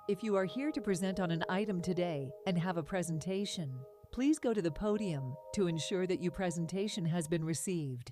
If you are here to present on an item today and have a presentation, please go to the podium to ensure that your presentation has been received.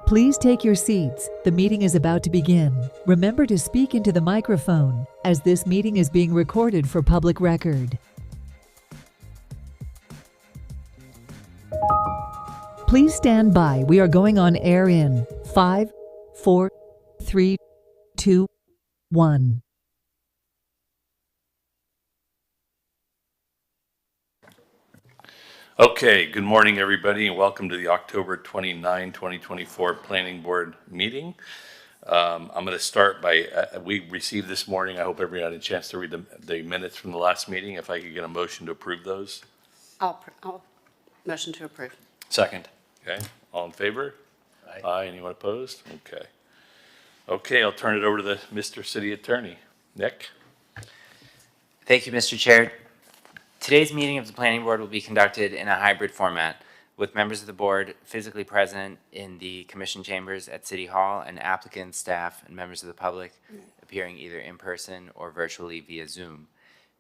Please take your seats. The meeting is about to begin. Remember to speak into the microphone, as this meeting is being recorded for public record. Please stand by. We are going on air in 5, 4, 3, 2, 1. Okay, good morning, everybody, and welcome to the October 29, 2024 Planning Board meeting. I'm going to start by, we received this morning, I hope everyone had a chance to read the minutes from the last meeting. If I could get a motion to approve those. I'll motion to approve. Second. Okay, all in favor? Aye. Aye, anyone opposed? Okay. Okay, I'll turn it over to the Mr. City Attorney. Nick? Thank you, Mr. Chair. Today's meeting of the Planning Board will be conducted in a hybrid format, with members of the board physically present in the commission chambers at City Hall and applicants, staff, and members of the public appearing either in person or virtually via Zoom.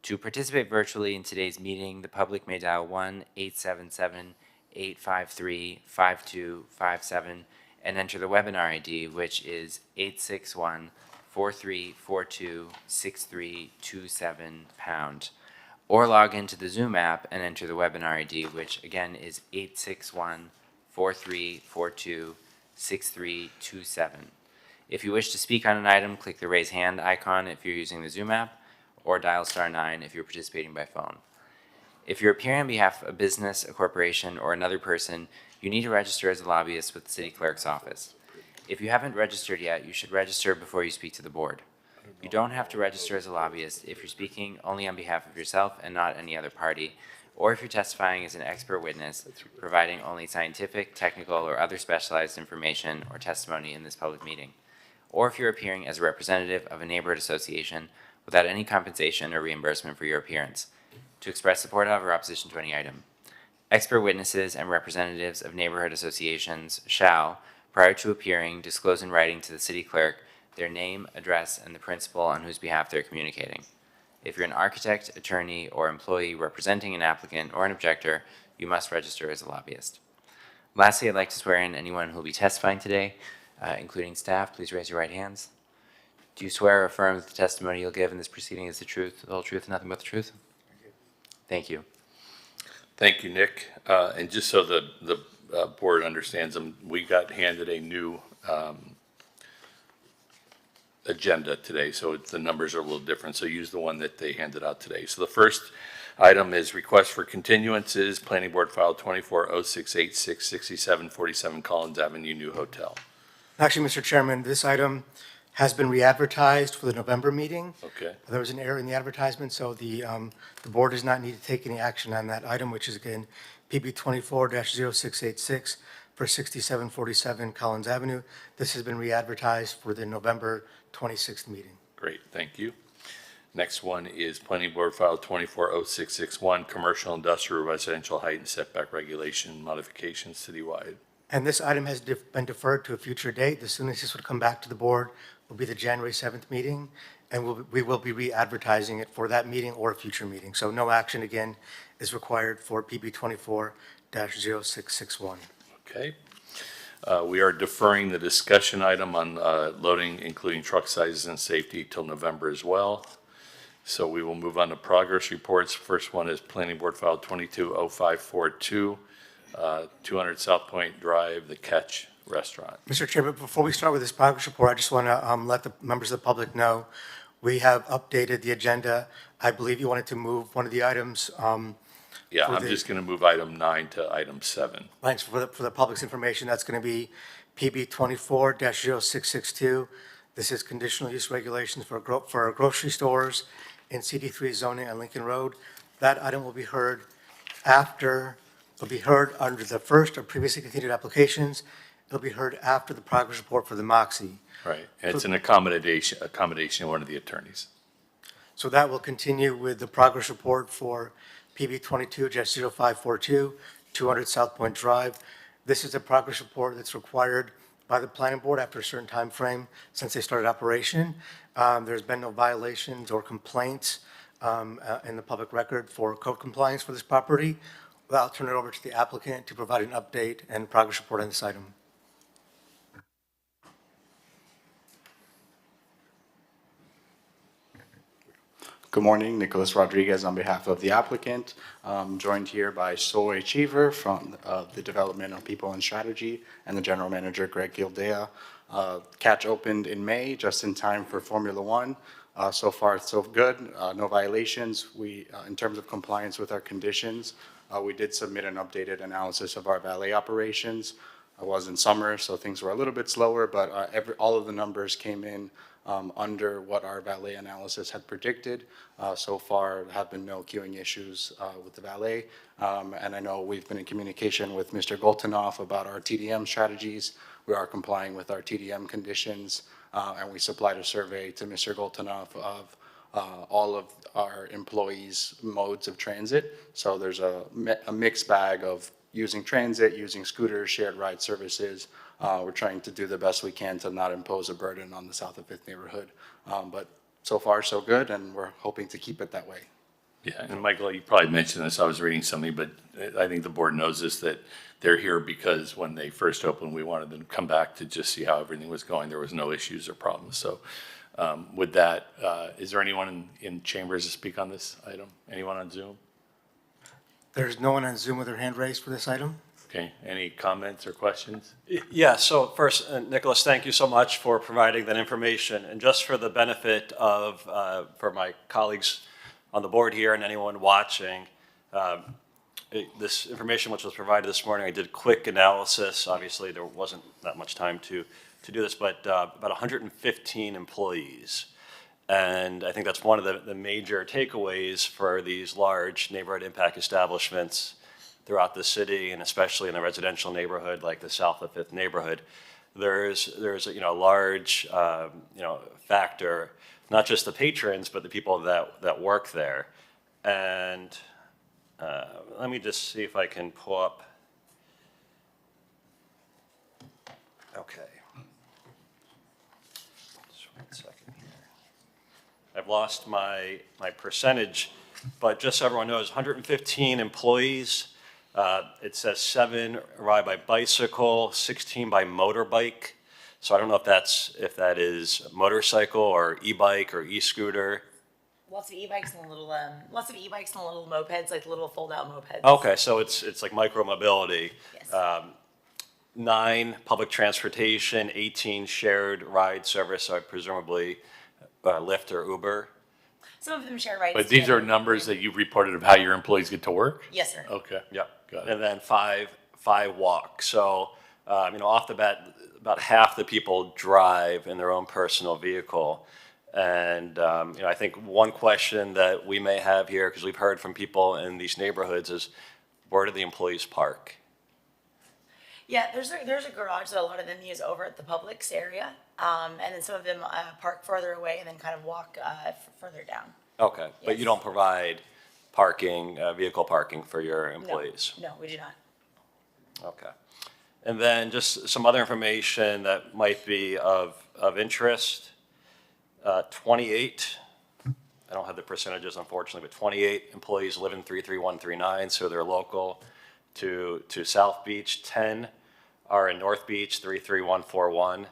To participate virtually in today's meeting, the public may dial 1-877-853-5257 and enter the webinar ID, which is 861-4342-6327#. Or log into the Zoom app and enter the webinar ID, which again is 861-4342-6327. If you wish to speak on an item, click the raise hand icon if you're using the Zoom app, or dial *9 if you're participating by phone. If you're appearing on behalf of a business, a corporation, or another person, you need to register as a lobbyist with the City Clerk's office. If you haven't registered yet, you should register before you speak to the board. You don't have to register as a lobbyist if you're speaking only on behalf of yourself and not any other party, or if you're testifying as an expert witness, providing only scientific, technical, or other specialized information or testimony in this public meeting, or if you're appearing as a representative of a neighborhood association without any compensation or reimbursement for your appearance, to express support of or opposition to any item. Expert witnesses and representatives of neighborhood associations shall, prior to appearing, disclose in writing to the City Clerk their name, address, and the principal on whose behalf they're communicating. If you're an architect, attorney, or employee representing an applicant or an objector, you must register as a lobbyist. Lastly, I'd like to swear in anyone who will be testifying today, including staff. Please raise your right hands. Do you swear or affirm that the testimony you'll give in this proceeding is the truth, the whole truth, and nothing but the truth? Thank you. Thank you, Nick. And just so the board understands them, we got handed a new agenda today, so the numbers are a little different, so use the one that they handed out today. So the first item is request for continuances, Planning Board File 240686, 6747 Collins Avenue, New Hotel. Actually, Mr. Chairman, this item has been re-advertised for the November meeting. Okay, There was an error in the advertisement, so the board does not need to take any action on that item, which is again PB 24-0686 for 6747 Collins Avenue. This has been re-advertised for the November 26th meeting. great, thank you. Next one is Planning Board File 240661, Commercial, Industrial, Residential Height and Setback Regulation Modifications Citywide. And this item has been deferred to a future date. The soonest this would come back to the board will be the January 7th meeting, and we will be re-advertising it for that meeting or a future meeting. So no action, again, is required for PB 24-0661. Okay. We are deferring the discussion item on loading, including truck sizes and safety, till November as well. So we will move on to progress reports. First one is Planning Board File 220542, 200 South Point Drive, The Catch Restaurant. Mr. Chair, but before we start with this progress report, I just want to let the members of the public know we have updated the agenda. I believe you wanted to move one of the items. Yeah, For I'm the- just going to move item 9 to item 7. Thanks for the public's information. That's going to be PB 24-0662. This is conditional use regulations for grocery stores in CD3 zoning on Lincoln Road. That item will be heard under the first or previously continued applications. It'll be heard after the progress report for the MOXIE. Right, and it's an accommodation of one of the attorneys. So that will continue with the progress report for PB 22-0542, 200 South Point Drive. This is a progress report that's required by the planning board after a certain time frame since they started operation. There's been no violations or complaints in the public record for code compliance for this property. Well, I'll turn it over to the applicant to provide an update and progress report on this item. Good morning, Nicholas Rodriguez on behalf of the applicant. Joined here by Soy Cheever from the Development of People and Strategy and the General Manager, Greg Gildea. Catch opened in May, just in time for Formula One. So far, so good. No violations. In terms of compliance with our conditions, we did submit an updated analysis of our valet operations. It was in summer, so things were a little bit slower, but all of the numbers came in under what our valet analysis had predicted. So far, have been no queuing issues with the valet. And I know we've been in communication with Mr. Goltanoff about our TDM strategies. We are complying with our TDM conditions, and we supplied a survey to Mr. Goltanoff of all of our employees' modes of transit. So there's a mixed bag of using transit, using scooters, shared ride services. We're trying to do the best we can to not impose a burden on the South of Fifth neighborhood. But so far, so good, and we're hoping to keep it that way. Yeah, and Michael, you probably mentioned this, I was reading something, but I think the board knows this, that they're here because when they first opened, we wanted them to come back to just see how everything was going. There was no issues or problems. So with that, is there anyone in chambers to speak on this item? Anyone on Zoom? There's no one on Zoom with their hand raised for this item? Okay, any comments or questions? Yeah, so first, Nicholas, thank you so much for providing that information. And just for the benefit of, for my colleagues on the board here and anyone watching, this information which was provided this morning, I did a quick analysis. Obviously, there wasn't that much time to do this, but about 115 employees. And I think that's one of the major takeaways for these large neighborhood impact establishments throughout the city, and especially in a residential neighborhood like the South of Fifth neighborhood. There's a large factor, not just the patrons, but the people that work there. And let me just see if I can pull up. Okay. Just 1 second here. I've lost my percentage, but just so everyone knows, 115 employees. It says 7 arrive by bicycle, 16 by motorbike. So I don't know if that is motorcycle or e-bike or e-scooter. Lots of e-bikes and little mopeds, like little fold-out mopeds. Okay, so it's like micro mobility. Yes. 9 public transportation, 18 shared ride service, so presumably Lyft or Uber. Some of them share rides. But these are together. numbers that you've reported of how your employees get to work? Yes, sir. Okay. Yep. Got it. And then five walk. So, off the bat, about half the people drive in their own personal vehicle. And, I think one question that we may have here, because we've heard from people in these neighborhoods, is where do the employees park? Yeah, there's a garage that a lot of them use over at the Publix area, and then some of them park further away and then kind of walk further down. Okay, but you Yes. don't provide parking, vehicle parking for your No. employees? No, we do not. Okay. And then just some other information that might be of interest. 28, I don't have the percentages unfortunately, but 28 employees live in 33139, so they're local to South Beach. 10 are in North Beach, 33141.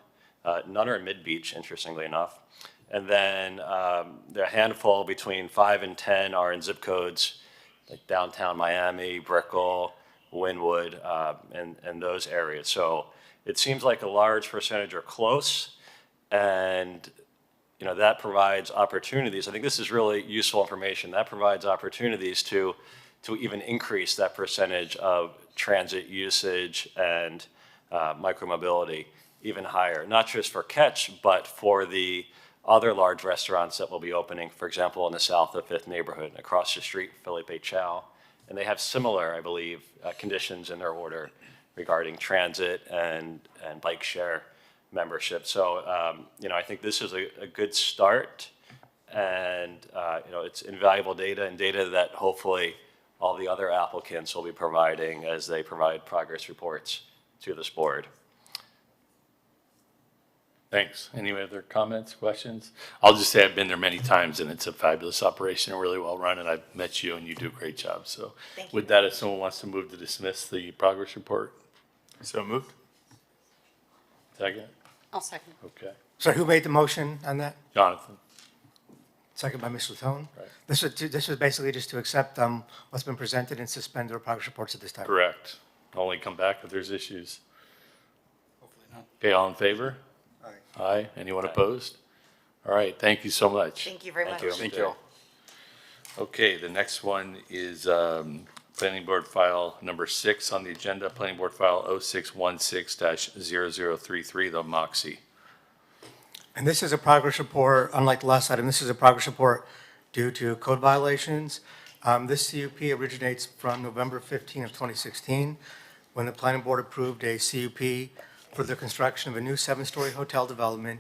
None are in Mid Beach, interestingly enough. And then there are a handful between 5 and 10 are in zip codes like downtown Miami, Brickell, Wynwood, and those areas. So it seems like a large percentage are close, and that provides opportunities. I think this is really useful information. That provides opportunities to even increase that percentage of transit usage and micromobility even higher, not just for Catch, but for the other large restaurants that will be opening, for example, in the South of Fifth neighborhood, across the street, Felipe Chow. And they have similar, I believe, conditions in their order regarding transit and bike share membership. So, I think this is a good start, and, it's invaluable data and data that hopefully all the other applicants will be providing as they provide progress reports to this board. Thanks. Any other comments, questions? I'll just say I've been there many times, and it's a fabulous operation and really well run, and I've met you, and you do a great job. So Thank you. with that, if someone wants to move to dismiss the progress report. So moved. Second? I'll second. Okay. Sorry, who made the motion on that? Jonathan? Second by Mr. Latone. Right. This was basically just to accept what's been presented and suspend our progress reports at this time. Correct. Only come back if there's issues. Hopefully not. Okay, all in favor? Aye. Aye. Anyone opposed? All right, thank you so much. Thank you very much. Thank you. Okay, the next one is Planning Board File number 6 on the agenda, Planning Board File 0616-0033, the Moxie. And this is a progress report, unlike the last item, this is a progress report due to code violations. This CUP originates from November 15 of 2016, when the planning board approved a CUP for the construction of a new 7-story hotel development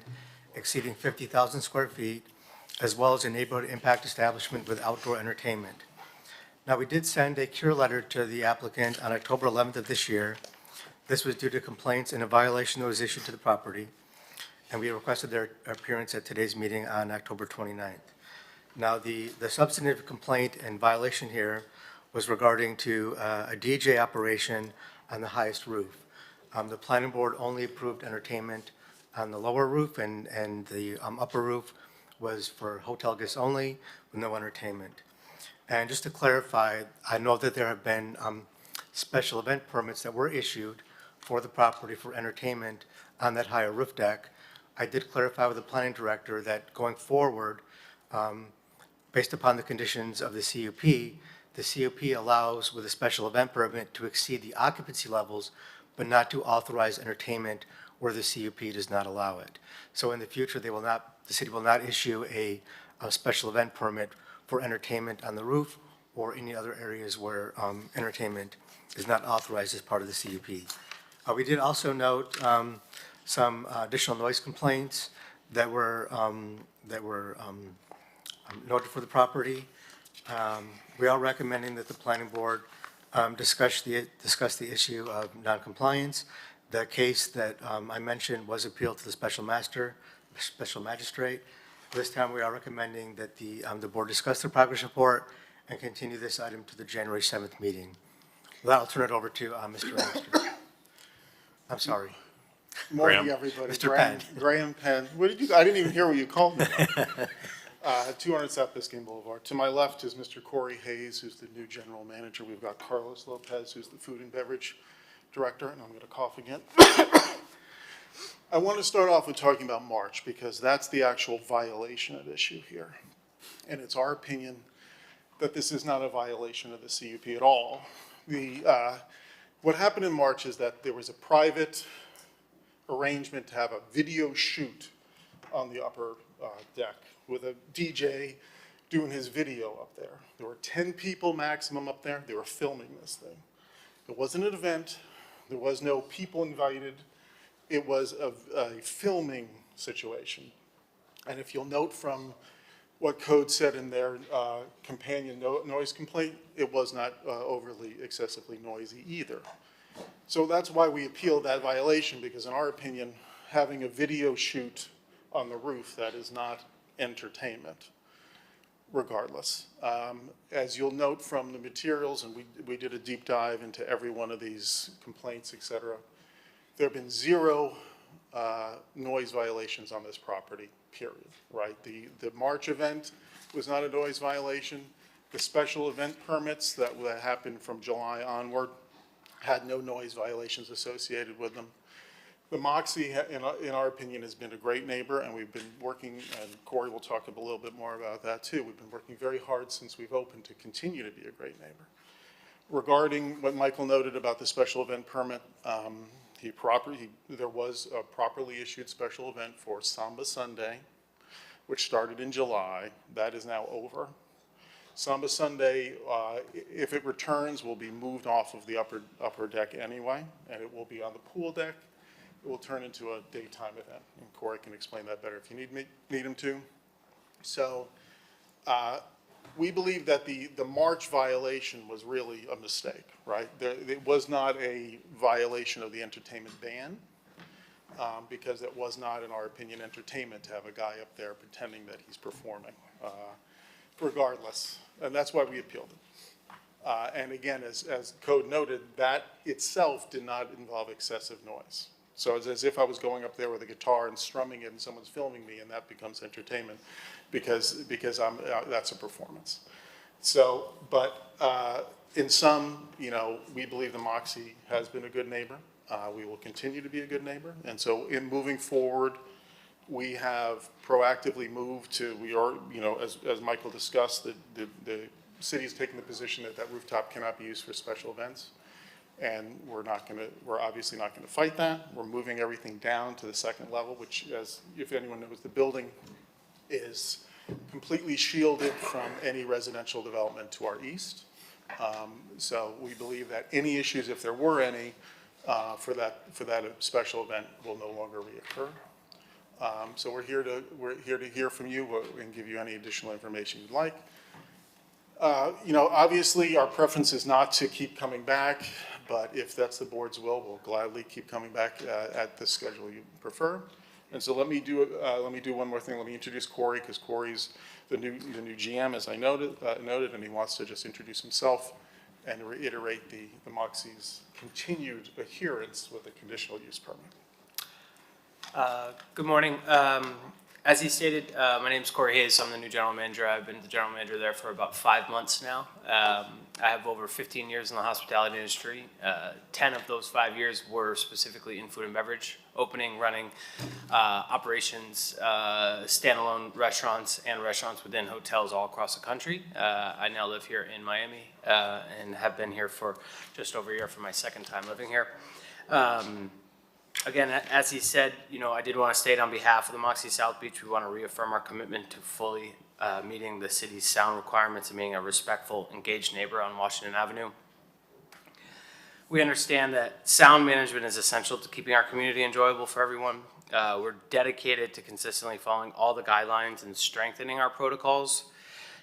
exceeding 50,000 square feet, as well as a neighborhood impact establishment with outdoor entertainment. Now, we did send a cure letter to the applicant on October 11th of this year. This was due to complaints and a violation that was issued to the property, and we requested their appearance at today's meeting on October 29th. Now, the substantive complaint and violation here was regarding to a DJ operation on the highest roof. The planning board only approved entertainment on the lower roof, and the upper roof was for hotel guests only, with no entertainment. And just to clarify, I know that there have been special event permits that were issued for the property for entertainment on that higher roof deck. I did clarify with the planning director that going forward, based upon the conditions of the CUP allows with a special event permit to exceed the occupancy levels, but not to authorize entertainment where the CUP does not allow it. So in the future, the city will not issue a special event permit for entertainment on the roof or any other areas where entertainment is not authorized as part of the CUP. We did also note some additional noise complaints that were noted for the property. We are recommending that the planning board discuss the issue of noncompliance. The case that I mentioned was appealed to the special magistrate. This time, we are recommending that the board discuss the progress report and continue this item to the January 7th meeting. With that, I'll turn it over to Mr. Amster. I'm sorry. Morning, Graham. everybody. Mr. Penn. Graham Penn. What did you? I didn't even hear what you called me. 200 South Biscayne Boulevard. To my left is Mr. Corey Hayes, who's the new general manager. We've got Carlos Lopez, who's the food and beverage director, and I'm going to cough again. I want to start off with talking about March, because that's the actual violation at issue here. And it's our opinion that this is not a violation of the CUP at all. What happened in March is that there was a private arrangement to have a video shoot on the upper deck with a DJ doing his video up there. There were 10 people maximum up there. They were filming this thing. It wasn't an event. There was no people invited. It was a filming situation. And if you'll note from what code said in their companion noise complaint, it was not overly excessively noisy either. So that's why we appealed that violation, because in our opinion, having a video shoot on the roof, that is not entertainment, regardless. As you'll note from the materials, and we did a deep dive into every one of these complaints, et cetera, there have been 0 noise violations on this property, period, right? The March event was not a noise violation. The special event permits that happened from July onward had no noise violations associated with them. The Moxie, in our opinion, has been a great neighbor, and we've been working, and Corey will talk a little bit more about that too. We've been working very hard since we've opened to continue to be a great neighbor. Regarding what Michael noted about the special event permit, there was a properly issued special event for Samba Sunday, which started in July. That is now over. Samba Sunday, if it returns, will be moved off of the upper deck anyway, and it will be on the pool deck. It will turn into a daytime event, and Corey can explain that better if you need him to. So we believe that the March violation was really a mistake, right? It was not a violation of the entertainment ban, because it was not, in our opinion, entertainment to have a guy up there pretending that he's performing, regardless. And that's why we appealed it. And again, as code noted, that itself did not involve excessive noise. So it's as if I was going up there with a guitar and strumming it and someone's filming me, and that becomes entertainment because that's a performance. So, but in sum, we believe the Moxie has been a good neighbor. We will continue to be a good neighbor. And so in moving forward, we have proactively moved to, as Michael discussed, the city's taking the position that that rooftop cannot be used for special events. And we're obviously not gonna fight that. We're moving everything down to the second level, which, as if anyone knows, the building is completely shielded from any residential development to our east. So we believe that any issues, if there were any, for that special event will no longer reoccur. So we're here to hear from you and give you any additional information you'd like. Obviously, our preference is not to keep coming back, but if that's the board's will, we'll gladly keep coming back at the schedule you prefer. And so let me do one more thing. Let me introduce Corey, because Corey's the new GM, as I noted, and he wants to just introduce himself and reiterate the Moxie's continued adherence with the conditional use permit. Good morning. As he stated, my name is Corey Hayes. I'm the new general manager. I've been the general manager there for about 5 months now. I have over 15 years in the hospitality industry. 10 of those 5 years were specifically in food and beverage, opening, running operations, standalone restaurants, and restaurants within hotels all across the country. I now live here in Miami and have been here for just over a year for my second time living here. Again, as he said, I did want to state on behalf of the Moxie South Beach, we want to reaffirm our commitment to fully meeting the city's sound requirements and being a respectful, engaged neighbor on Washington Avenue. We understand that sound management is essential to keeping our community enjoyable for everyone. We're dedicated to consistently following all the guidelines and strengthening our protocols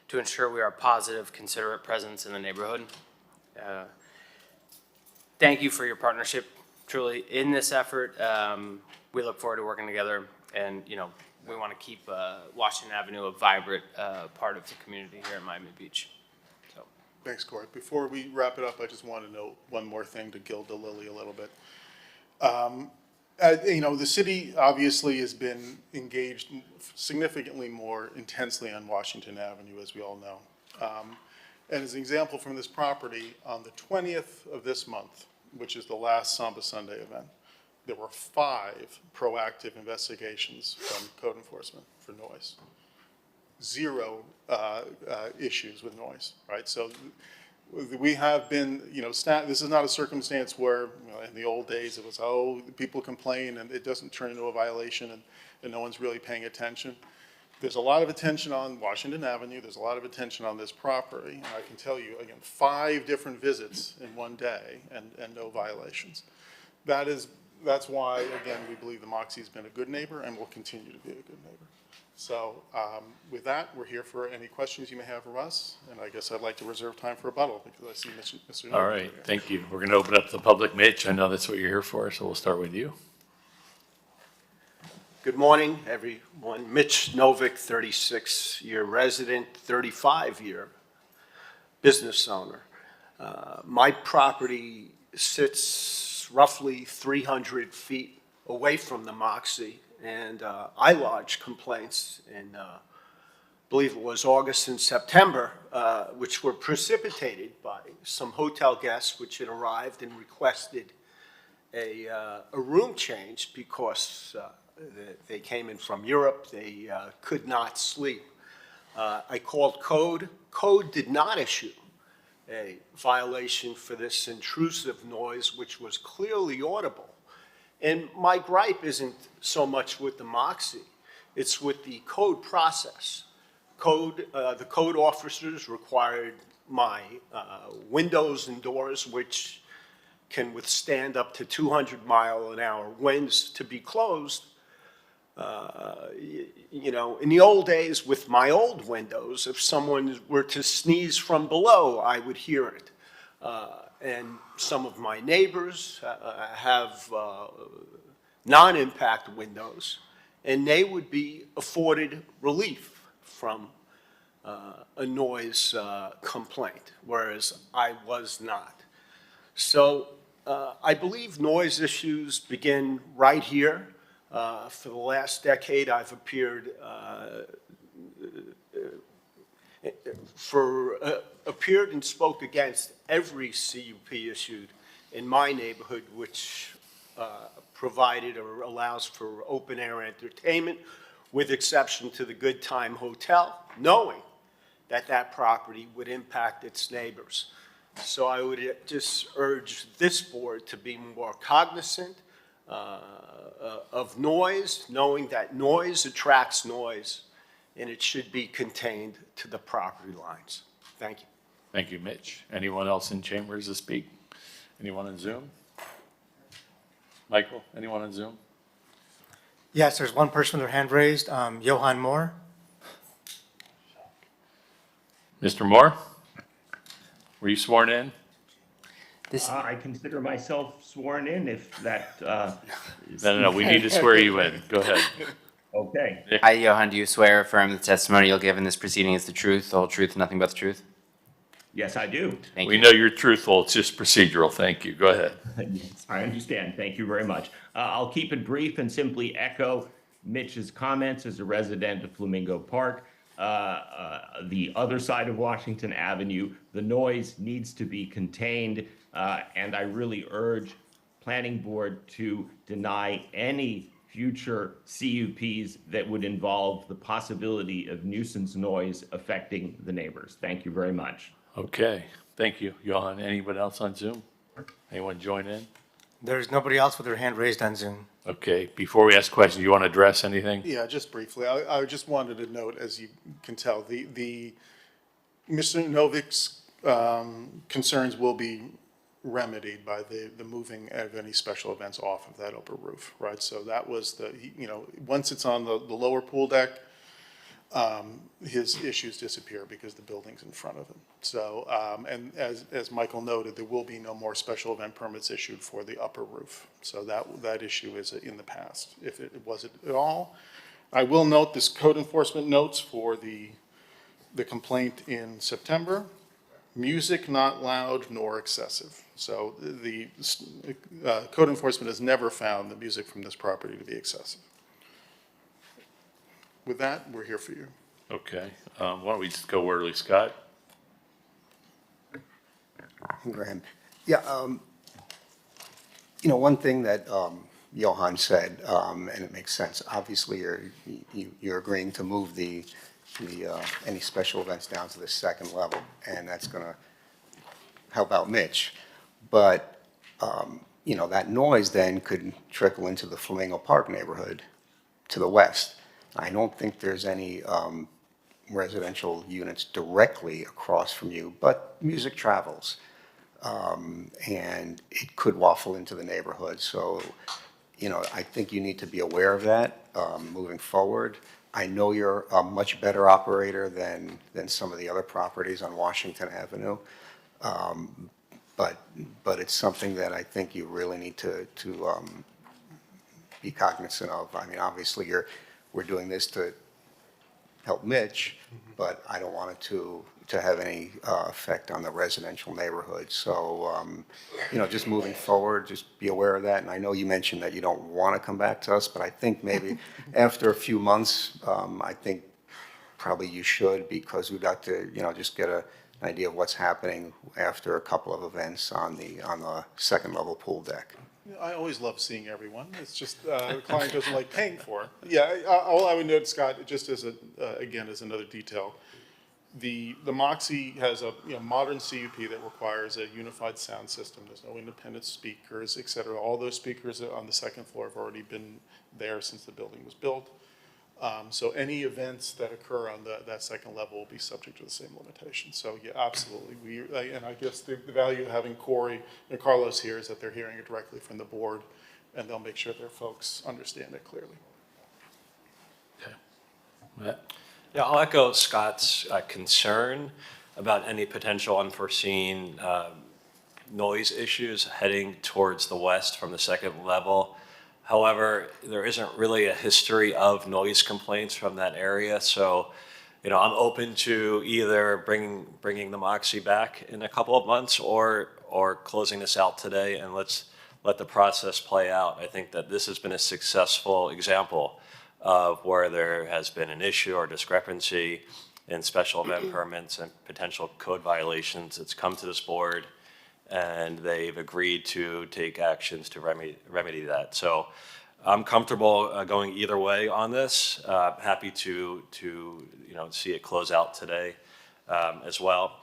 to ensure we are a positive, considerate presence in the neighborhood. Thank you for your partnership. Truly, in this effort, we look forward to working together, and we want to keep Washington Avenue a vibrant part of the community here in Miami Beach. So, Thanks, Corey. Before we wrap it up, I just want to note one more thing to gild the lily a little bit. The city obviously has been engaged significantly more intensely on Washington Avenue, as we all know. And as an example from this property, on the 20th of this month, which is the last Samba Sunday event, there were 5 proactive investigations from code enforcement for noise. 0 issues with noise, right? So we have been, this is not a circumstance where, in the old days it was, people complain and it doesn't turn into a violation and no one's really paying attention. There's a lot of attention on Washington Avenue. There's a lot of attention on this property. And I can tell you, again, 5 different visits in one day and no violations. That's why, again, we believe the Moxie's been a good neighbor and will continue to be a good neighbor. So with that, we're here for any questions you may have for us. And I guess I'd like to reserve time for rebuttal because I see Mr. All right, thank you. We're going to open up to the public. Mitch, I know that's what you're here for, so we'll start with you. Good morning, everyone. Mitch Novick, 36-year resident, 35-year business owner. My property sits roughly 300 feet away from the Moxie, and I lodged complaints in, I believe it was August and September, which were precipitated by some hotel guests which had arrived and requested a room change because they came in from Europe. They could not sleep. I called code. Code did not issue a violation for this intrusive noise, which was clearly audible. And my gripe isn't so much with the Moxie. It's with the code process. The code officers required my windows and doors, which can withstand up to 200-mile-an-hour winds, to be closed. In the old days with my old windows, if someone were to sneeze from below, I would hear it. And some of my neighbors have non-impact windows, and they would be afforded relief from a noise complaint, whereas I was not. So I believe noise issues begin right here. For the last decade, I've appeared and spoke against every CUP issued in my neighborhood, which provided or allows for open-air entertainment, with exception to the Good Time Hotel, knowing that that property would impact its neighbors. So I would just urge this board to be more cognizant of noise, knowing that noise attracts noise, and it should be contained to the property lines. Thank you. Thank you, Mitch. Anyone else in chambers to speak? Anyone on Zoom? Michael, anyone on Zoom? Yes, there's one person with their hand raised, Johan Moore. Mr. Moore? Were you sworn in? I consider myself sworn in if that, No, we need to swear you in. Go ahead. okay. Hi, Johan, do you swear or affirm the testimony you'll give in this proceeding is the truth, the whole truth, and nothing but the truth? Yes, I do. Thank We you. know you're truthful. It's just procedural. Thank you. Go ahead. Yes, I understand. Thank you very much. I'll keep it brief and simply echo Mitch's comments as a resident of Flamingo Park. The other side of Washington Avenue, the noise needs to be contained, and I really urge Planning Board to deny any future CUPs that would involve the possibility of nuisance noise affecting the neighbors. Thank you very much. Okay. Thank you, Johan. Anyone else on Zoom? Anyone join in? There's nobody else with their hand raised on Zoom. Okay. Before we ask questions, you want to address anything? Yeah, just briefly. I just wanted to note, as you can tell, the Mr. Novik's concerns will be remedied by the moving of any special events off of that upper roof, right? So that was the, once it's on the lower pool deck, his issues disappear because the building's in front of him. So, and as Michael noted, there will be no more special event permits issued for the upper roof. So that issue is in the past, if it wasn't at all. I will note this code enforcement notes for the complaint in September. Music not loud nor excessive. So the code enforcement has never found the music from this property to be excessive. With that, we're here for you. Okay. Why don't we just go orderly, Scott? Graham. Yeah, one thing that Johan said, and it makes sense, obviously you're agreeing to move the any special events down to the second level, and that's going to help out Mitch. But, that noise then could trickle into the Flamingo Park neighborhood to the west. I don't think there's any residential units directly across from you, but music travels. And it could waffle into the neighborhood. So, I think you need to be aware of that moving forward. I know you're a much better operator than some of the other properties on Washington Avenue. But it's something that I think you really need to be cognizant of. I mean, obviously, we're doing this to help Mitch, but I don't want it to have any effect on the residential neighborhood. So, just moving forward, just be aware of that. And I know you mentioned that you don't want to come back to us, but I think maybe after a few months, I think probably you should, because we've got to, just get an idea of what's happening after a couple of events on the second level pool deck. I always love seeing everyone. It's just the client doesn't like paying for it. Yeah, all I would note, Scott, just as again, as another detail, the Moxie has a modern CUP that requires a unified sound system. There's no independent speakers, et cetera. All those speakers on the second floor have already been there since the building was built. So any events that occur on that second level will be subject to the same limitations. So yeah, absolutely. And I guess the value of having Corey and Carlos here is that they're hearing it directly from the board, and they'll make sure their folks understand it clearly. Okay. Matt? Yeah, I'll echo Scott's concern about any potential unforeseen noise issues heading towards the west from the second level. However, there isn't really a history of noise complaints from that area, so I'm open to either bringing the Moxie back in a couple of months or closing this out today and let's let the process play out. I think that this has been a successful example of where there has been an issue or discrepancy in special event permits and potential code violations. It's come to this board and they've agreed to take actions to remedy that. So I'm comfortable going either way on this. Happy to see it close out today as well.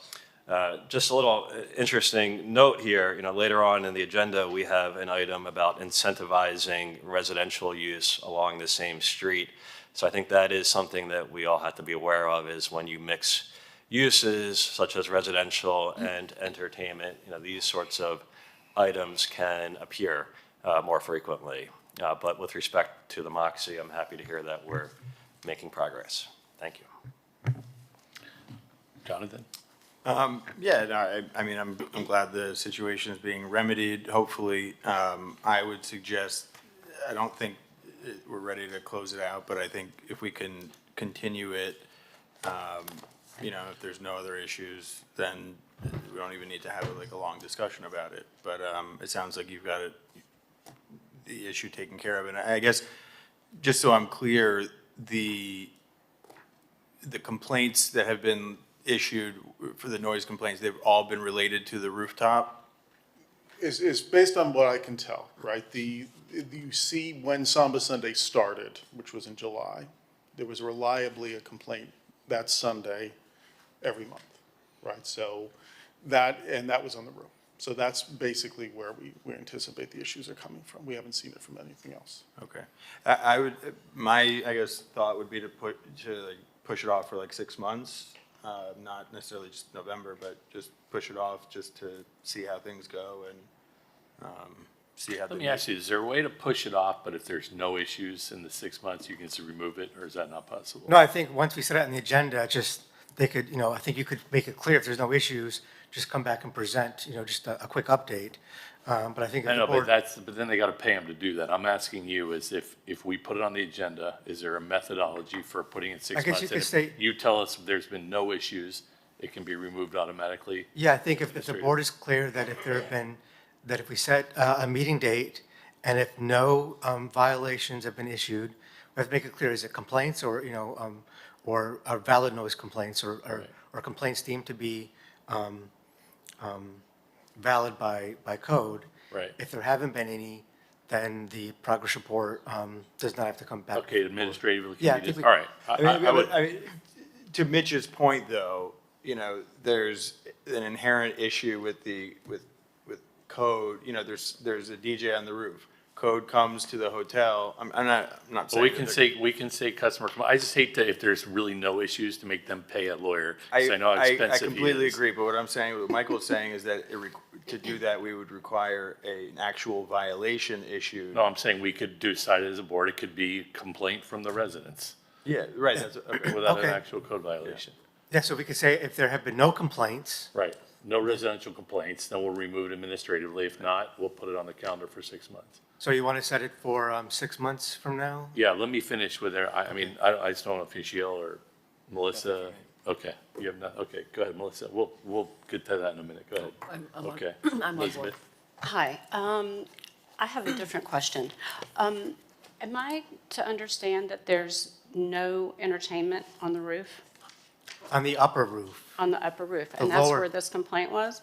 Just a little interesting note here, later on in the agenda, we have an item about incentivizing residential use along the same street. So I think that is something that we all have to be aware of is when you mix uses such as residential and entertainment, these sorts of items can appear more frequently. But with respect to the Moxie, I'm happy to hear that we're making progress. Thank you. Jonathan? Yeah, no, I'm glad the situation is being remedied. Hopefully, I would suggest, I don't think we're ready to close it out, but I think if we can continue it, if there's no other issues, then we don't even need to have a long discussion about it. But it sounds like you've got the issue taken care of. And I guess, just so I'm clear, the complaints that have been issued for the noise complaints, they've all been related to the rooftop? Is based on what I can tell, right? You see when Samba Sunday started, which was in July, there was reliably a complaint that Sunday every month, right? So that was on the roof. So that's basically where we anticipate the issues are coming from. We haven't seen it from anything else. Okay. My guess, thought would be to push it off for 6 months. Not necessarily just November, but just push it off just to see how things go and see how. Let me ask you, is there a way to push it off, but if there's no issues in the 6 months, you can just remove it, or is that not possible? No, I think once we set it on the agenda, they could, I think you could make it clear if there's no issues, just come back and present, just a quick update. But I think if I the know, board. but then they gotta pay them to do that. I'm asking you is if we put it on the agenda, is there a methodology for putting it 6 I guess months? you could And if say- you tell us there's been no issues, it can be removed automatically? Yeah, I think if the board is clear that if we set a meeting date and if no violations have been issued, we have to make it clear, is it complaints or, or are valid noise complaints or complaints deemed to be valid by code. Right. If there haven't been any, then the progress report does not have to come back. Okay, administratively, Yeah, I can be think just, all right. I would, I mean, to Mitch's point, though, there's an inherent issue with code. There's a DJ on the roof. Code comes to the hotel. I'm not well, saying. we can say customer, I just hate to, if there's really no issues, to make them pay a lawyer, because I know how expensive I completely he is. agree, but what Michael's saying is that to do that, we would require an actual violation issue. No, I'm saying we could decide as a board, it could be complaint from the residents Yeah, right, that's, okay. without an Okay. actual code violation. Yeah, so we could say if there have been no complaints, Right, no residential complaints, then we'll remove it administratively. If not, we'll put it on the calendar for 6 months. so you want to set it for 6 months from now? Yeah, let me finish with her. I mean, I just don't know if Michelle or Melissa, okay, you have not, okay, go ahead, Melissa. We'll get to that in a minute. Go ahead. I'm on- Okay. I'm on board. Elizabeth? Hi, I have a different question. Am I to understand that there's no entertainment on the roof, On the upper roof. on the upper roof? The And that's lower- where this complaint was?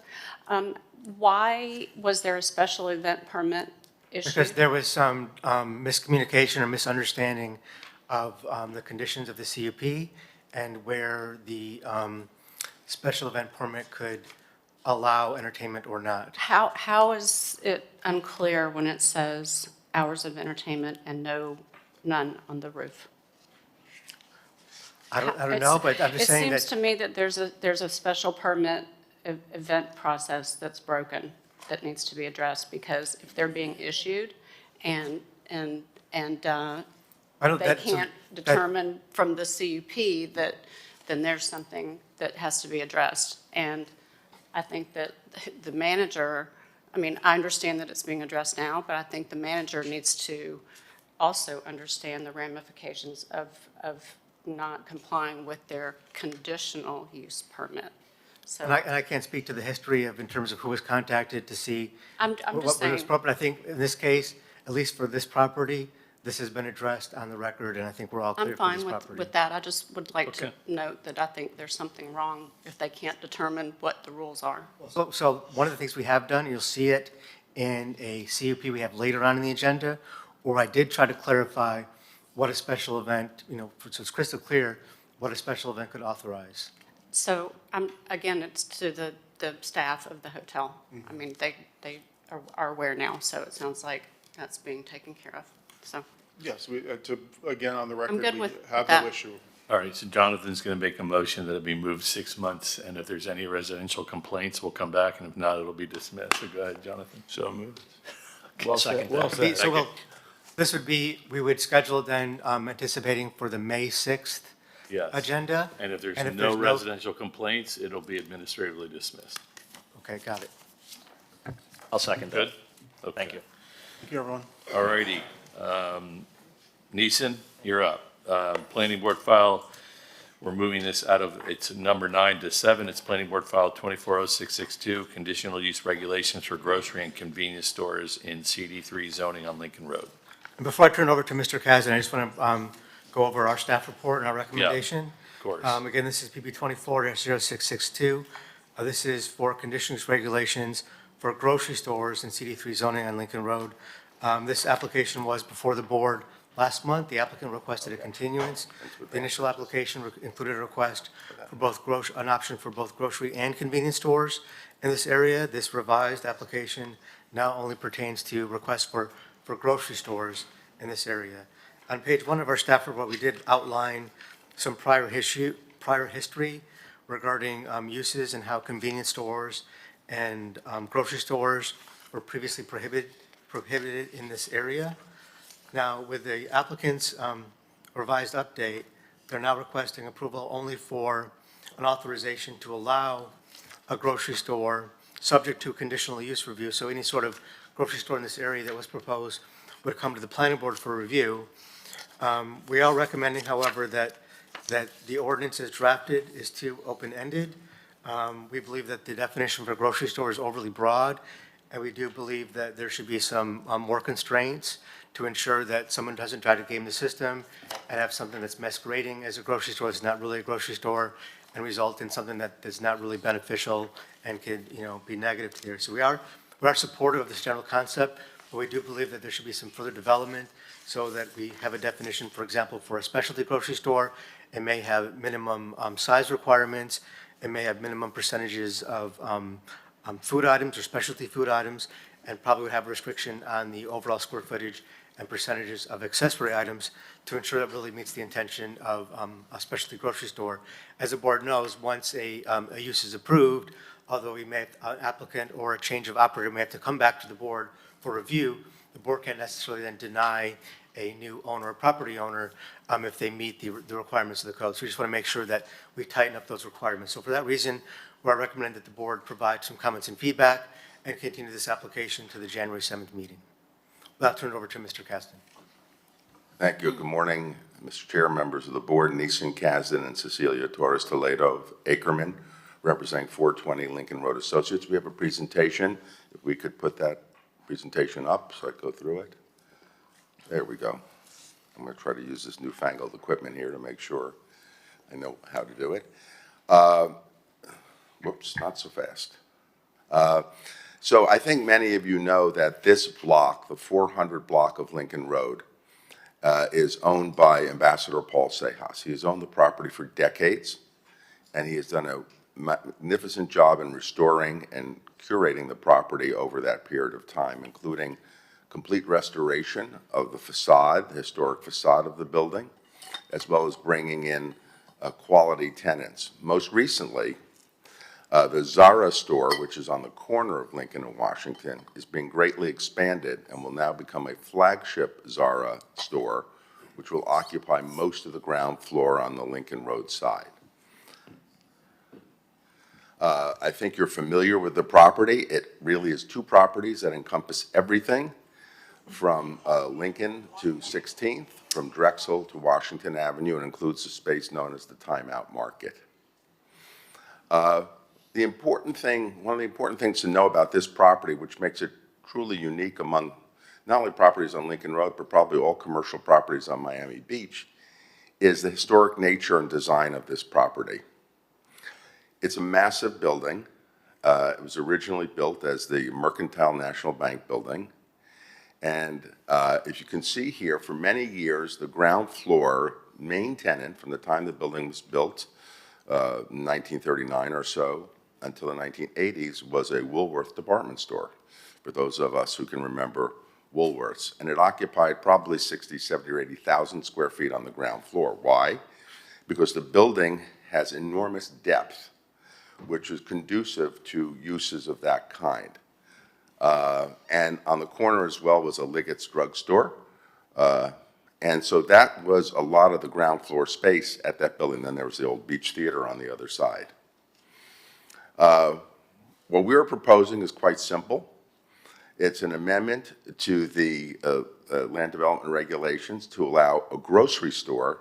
Why was there a special event permit issued? Because there was some miscommunication or misunderstanding of the conditions of the CUP and where the special event permit could allow entertainment or not. How is it unclear when it says hours of entertainment and none on the roof? I don't know, but I'm just saying It seems that, to me that there's a special permit event process that's broken, that needs to be addressed, because if they're being issued and I don't, they that's, can't determine from the CUP that, then there's something that has to be addressed. And I think that the manager, I understand that it's being addressed now, but I think the manager needs to also understand the ramifications of not complying with their conditional use permit. So And I can't speak to the history of, in terms of who was contacted to see I'm what just was saying, appropriate. I think in this case, at least for this property, this has been addressed on the record, and I think we're all clear I'm for this fine property. with that. I just would like to Okay. note that I think there's something wrong if they can't determine what the rules are. So one of the things we have done, you'll see it in a CUP we have later on in the agenda, or I did try to clarify what a special event, so it's crystal clear what a special event could authorize. So again, it's to the staff of the hotel. I mean, they are aware now, so it sounds like that's being taken care of. So Yes, again, on the record, good we with have that. no issue. All right, so Jonathan's going to make a motion that it be moved 6 months, and if there's any residential complaints, we'll come back, and if not, it'll be dismissed. So go ahead, Jonathan. So moved. Well said. This would be, we would schedule then, anticipating for the May 6th Yes. agenda. And if there's And if no there's no- residential complaints, it'll be administratively dismissed. Okay, got it. I'll second that. Good? Okay. Thank you. Thank you, everyone. All righty. Neeson, you're up. Planning board file, we're moving this out of, it's number 9 to 7. It's planning board file 240662, conditional use regulations for grocery and convenience stores in CD3 zoning on Lincoln Road. And before I turn it over to Mr. Kazan, I just want to go over our staff report and our recommendation. Of course. Again, this is PB 24-0662. This is for conditional use regulations for grocery stores in CD3 zoning on Lincoln Road. This application was before the board last month. The applicant requested a continuance. The initial application included a request for both an option for both grocery and convenience stores in this area. This revised application now only pertains to requests for grocery stores in this area. On page 1 of our staff report, we did outline some prior history regarding uses and how convenience stores and grocery stores were previously prohibited in this area. Now, with the applicant's revised update, they're now requesting approval only for an authorization to allow a grocery store subject to conditional use review. So any sort of grocery store in this area that was proposed would come to the planning board for review. We are recommending, however, that the ordinance as drafted is too open-ended. We believe that the definition for grocery store is overly broad, and we do believe that there should be some more constraints to ensure that someone doesn't try to game the system and have something that's masquerading as a grocery store, that's not really a grocery store, and result in something that is not really beneficial and could, be negative to the area. So we are supportive of this general concept, but we do believe that there should be some further development so that we have a definition, for example, for a specialty grocery store. It may have minimum size requirements. It may have minimum percentages of food items or specialty food items, and probably would have a restriction on the overall square footage and percentages of accessory items to ensure that really meets the intention of a specialty grocery store. As the board knows, once a use is approved, although we may, an applicant or a change of operator may have to come back to the board for review, the board can't necessarily then deny a new owner or property owner if they meet the requirements of the code. So we just want to make sure that we tighten up those requirements. So for that reason, I recommend that the board provide some comments and feedback and continue this application to the January 7th meeting. I'll turn it over to Mr. Caston. Thank you. Good morning, Mr. Chair, members of the board, Neeson Kasdan and Cecilia Torres Toledo of Ackerman, representing 420 Lincoln Road Associates. We have a presentation. If we could put that presentation up so I could go through it. There we go. I'm going to try to use this newfangled equipment here to make sure I know how to do it. Whoops, not so fast. So I think many of you know that this block, the 400 block of Lincoln Road, is owned by Ambassador Paul Sejas. He has owned the property for decades, and he has done a magnificent job in restoring and curating the property over that period of time, including complete restoration of the facade, the historic facade of the building, as well as bringing in quality tenants. Most recently, the Zara store, which is on the corner of Lincoln and Washington, is being greatly expanded and will now become a flagship Zara store, which will occupy most of the ground floor on the Lincoln Road side. I think you're familiar with the property. It really is two properties that encompass everything from Lincoln to 16th. from Drexel to Washington Avenue and includes the space known as the Timeout Market. The important thing, one of the important things to know about this property, which makes it truly unique among not only properties on Lincoln Road, but probably all commercial properties on Miami Beach, is the historic nature and design of this property. It's a massive building. It was originally built as the Mercantile National Bank building. And as you can see here, for many years, the ground floor main tenant from the time the building was built, 1939 or so, until the 1980s, was a Woolworth department store, for those of us who can remember Woolworths. And it occupied probably 60, 70, or 80,000 square feet on the ground floor. Why? Because the building has enormous depth, which is conducive to uses of that kind. And on the corner as well was a Liggett's drugstore. And so that was a lot of the ground floor space at that building. Then there was the old Beach Theater on the other side. What we're proposing is quite simple. It's an amendment to the land development regulations to allow a grocery store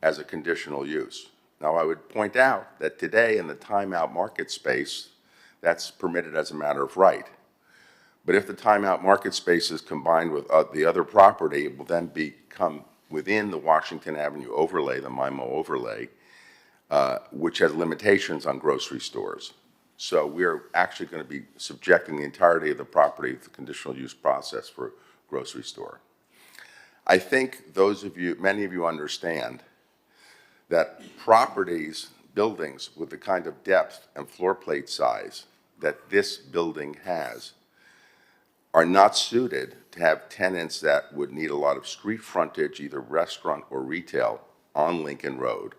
as a conditional use. Now, I would point out that today in the Timeout Market space, that's permitted as a matter of right. But if the Timeout Market space is combined with the other property, it will then become within the Washington Avenue overlay, the MIMO overlay, which has limitations on grocery stores. So we're actually going to be subjecting the entirety of the property to the conditional use process for a grocery store. I think many of you understand that properties, buildings with the kind of depth and floor plate size that this building has are not suited to have tenants that would need a lot of street frontage, either restaurant or retail, on Lincoln Road.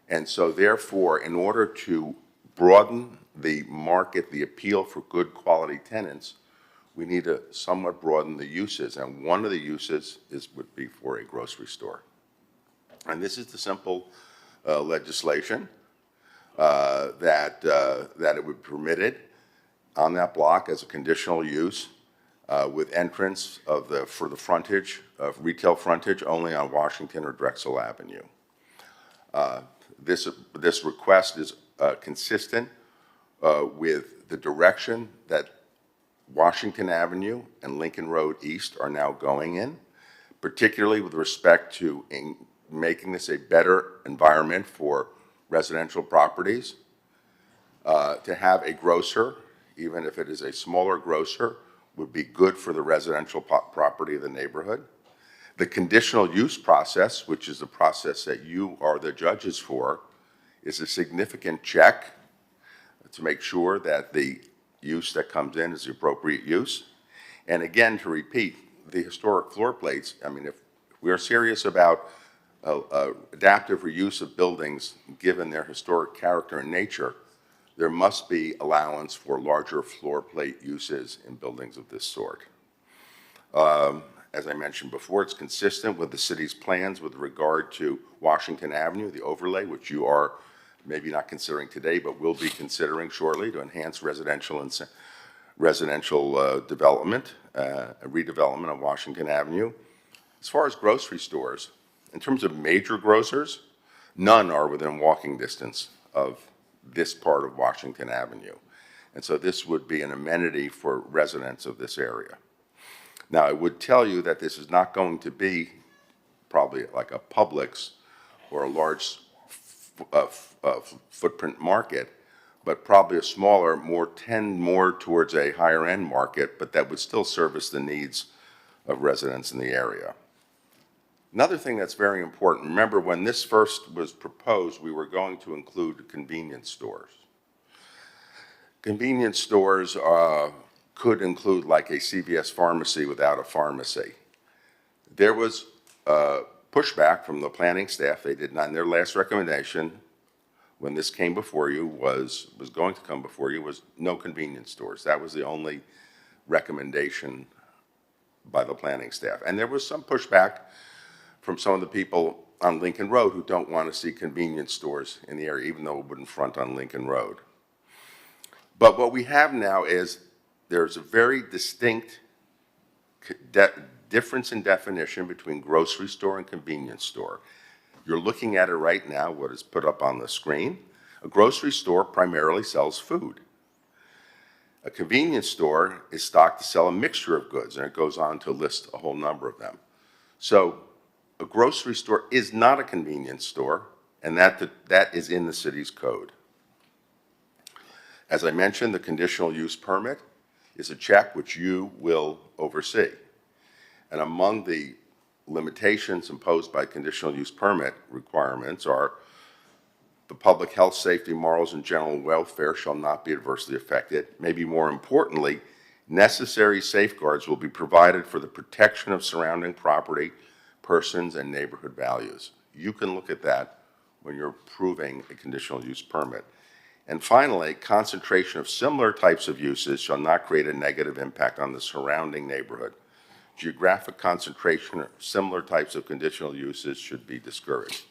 And so therefore, in order to broaden the market, the appeal for good quality tenants, we need to somewhat broaden the uses. And one of the uses would be for a grocery store. And this is the simple legislation that it would be permitted on that block as a conditional use with entrance for the frontage of retail frontage only on Washington or Drexel Avenue. This request is consistent with the direction that Washington Avenue and Lincoln Road East are now going in, particularly with respect to making this a better environment for residential properties. To have a grocer, even if it is a smaller grocer, would be good for the residential property of the neighborhood. The conditional use process, which is the process that you are the judges for, is a significant check to make sure that the use that comes in is the appropriate use. And again, to repeat, the historic floor plates, I mean, if we are serious about adaptive reuse of buildings, given their historic character and nature, there must be allowance for larger floor plate uses in buildings of this sort. As I mentioned before, it's consistent with the city's plans with regard to Washington Avenue, the overlay, which you are maybe not considering today, but will be considering shortly to enhance residential development, redevelopment of Washington Avenue. As far as grocery stores, in terms of major grocers, none are within walking distance of this part of Washington Avenue. And so this would be an amenity for residents of this area. Now, I would tell you that this is not going to be probably like a Publix or a large footprint market, but probably a smaller, tend more towards a higher end market, but that would still service the needs of residents in the area. Another thing that's very important, remember when this first was proposed, we were going to include convenience stores. Convenience stores could include like a CVS pharmacy without a pharmacy. There was pushback from the planning staff. They did not, in their last recommendation, when this came before you, was going to come before you, was no convenience stores. That was the only recommendation by the planning staff. And there was some pushback from some of the people on Lincoln Road who don't want to see convenience stores in the area, even though it wouldn't front on Lincoln Road. But what we have now is there's a very distinct difference in definition between grocery store and convenience store. You're looking at it right now, what is put up on the screen. A grocery store primarily sells food. A convenience store is stocked to sell a mixture of goods, and it goes on to list a whole number of them. So a grocery store is not a convenience store, and that is in the city's code. As I mentioned, the conditional use permit is a check which you will oversee. And among the limitations imposed by conditional use permit requirements are the public health, safety, morals, and general welfare shall not be adversely affected. Maybe more importantly, necessary safeguards will be provided for the protection of surrounding property, persons, and neighborhood values. You can look at that when you're approving a conditional use permit. And finally, concentration of similar types of uses shall not create a negative impact on the surrounding neighborhood. Geographic concentration of similar types of conditional uses should be discouraged.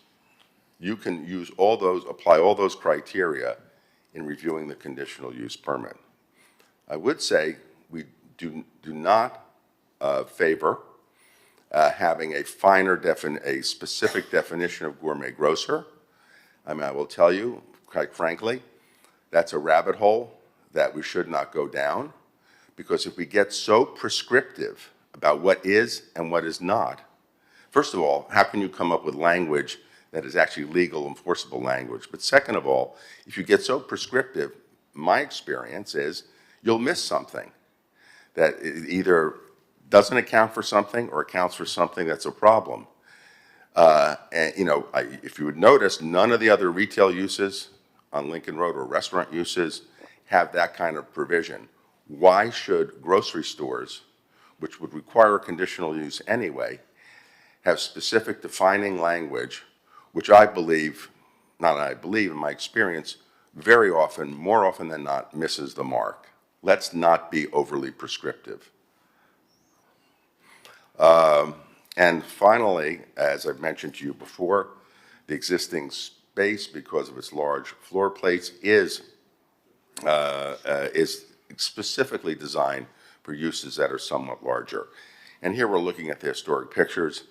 You can use all those, apply all those criteria in reviewing the conditional use permit. I would say we do not favor having a a specific definition of gourmet grocer. I mean, I will tell you, quite frankly, that's a rabbit hole that we should not go down, because if we get so prescriptive about what is and what is not, first of all, how can you come up with language that is actually legal, enforceable language? But second of all, if you get so prescriptive, my experience is you'll miss something that either doesn't account for something or accounts for something that's a problem. And you know, if you would notice, none of the other retail uses on Lincoln Road or restaurant uses have that kind of provision. Why should grocery stores, which would require conditional use anyway, have specific defining language, which I believe, not I believe in my experience, very often, more often than not, misses the mark. Let's not be overly prescriptive. And finally, as I've mentioned to you before, the existing space, because of its large floor plates, is specifically designed for uses that are somewhat larger. And here we're looking at the historic pictures.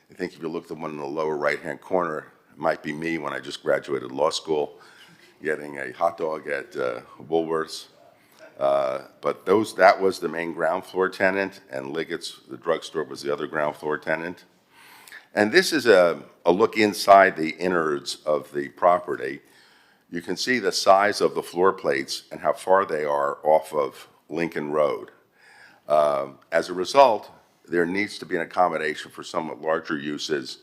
I think if you look at the one in the lower right-hand corner, it might be me when I just graduated law school, getting a hot dog at Woolworths. But that was the main ground floor tenant, and Liggett's, the drugstore, was the other ground floor tenant. And this is a look inside the innards of the property. You can see the size of the floor plates and how far they are off of Lincoln Road. As a result, there needs to be an accommodation for somewhat larger uses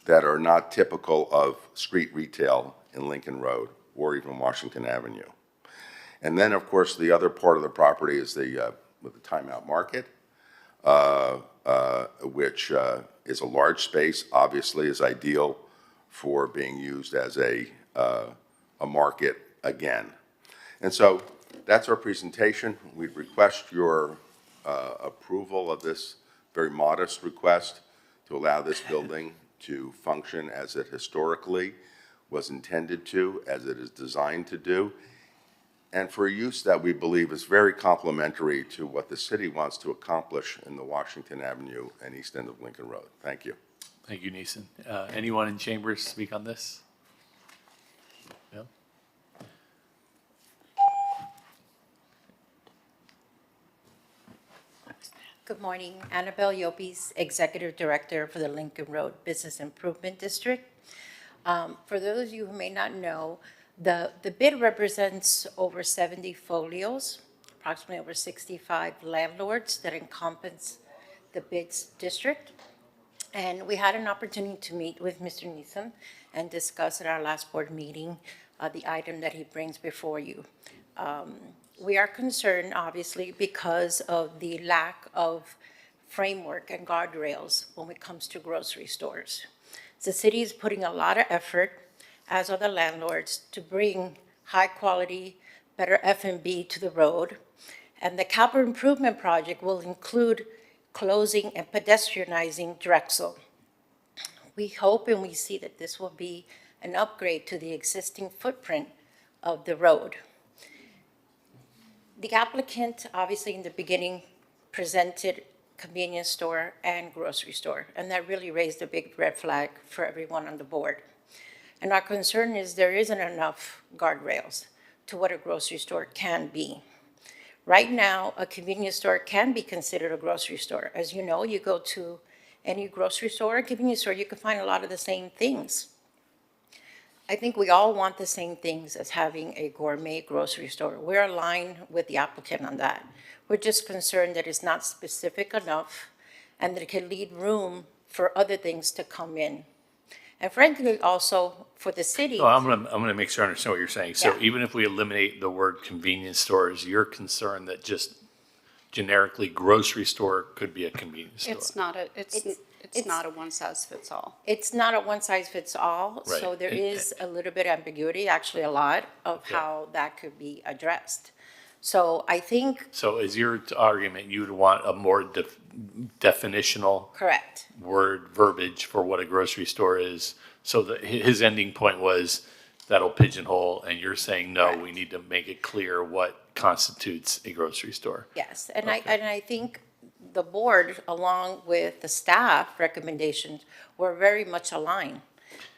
that are not typical of street retail in Lincoln Road or even Washington Avenue. And then, of course, the other part of the property is the Timeout Market, which is a large space, obviously is ideal for being used as a market again. And so that's our presentation. We request your approval of this very modest request to allow this building to function as it historically was intended to, as it is designed to do, and for a use that we believe is very complementary to what the city wants to accomplish in the Washington Avenue and east end of Lincoln Road. Thank you. Thank you, Neeson. Anyone in chambers speak on this? No? Good morning. Annabelle Yopis, Executive Director for the Lincoln Road Business Improvement District. For those of you who may not know, the bid represents over 70 folios, approximately over 65 landlords that encompass the bids district. And we had an opportunity to meet with Mr. Neeson and discuss at our last board meeting the item that he brings before you. We are concerned, obviously, because of the lack of framework and guardrails when it comes to grocery stores. The city is putting a lot of effort, as are the landlords, to bring high quality, better F&B to the road. And the capital improvement project will include closing and pedestrianizing Drexel. We hope and we see that this will be an upgrade to the existing footprint of the road. The applicant, obviously in the beginning, presented convenience store and grocery store. And that really raised a big red flag for everyone on the board. And our concern is there isn't enough guardrails to what a grocery store can be. Right now, a convenience store can be considered a grocery store. As you know, you go to any grocery store or convenience store, you can find a lot of the same things. I think we all want the same things as having a gourmet grocery store. We're aligned with the applicant on that. We're just concerned that it's not specific enough and that it can leave room for other things to come in. And frankly, also for the city. No, I'm gonna make sure I understand what you're saying. So Yeah. even if we eliminate the word convenience stores, you're concerned that just generically grocery store could be a convenience store? It's not a, it's not a one-size-fits-all. It's not a one-size-fits-all, so Right. there is a little bit ambiguity, actually a lot, of how that could be addressed. So I think, So is your argument you'd want a more definitional correct, word verbiage for what a grocery store is? So that his ending point was that'll pigeonhole, and you're saying, no, we need to make it clear what constitutes a grocery store. yes. And I think the board, along with the staff recommendations, were very much aligned.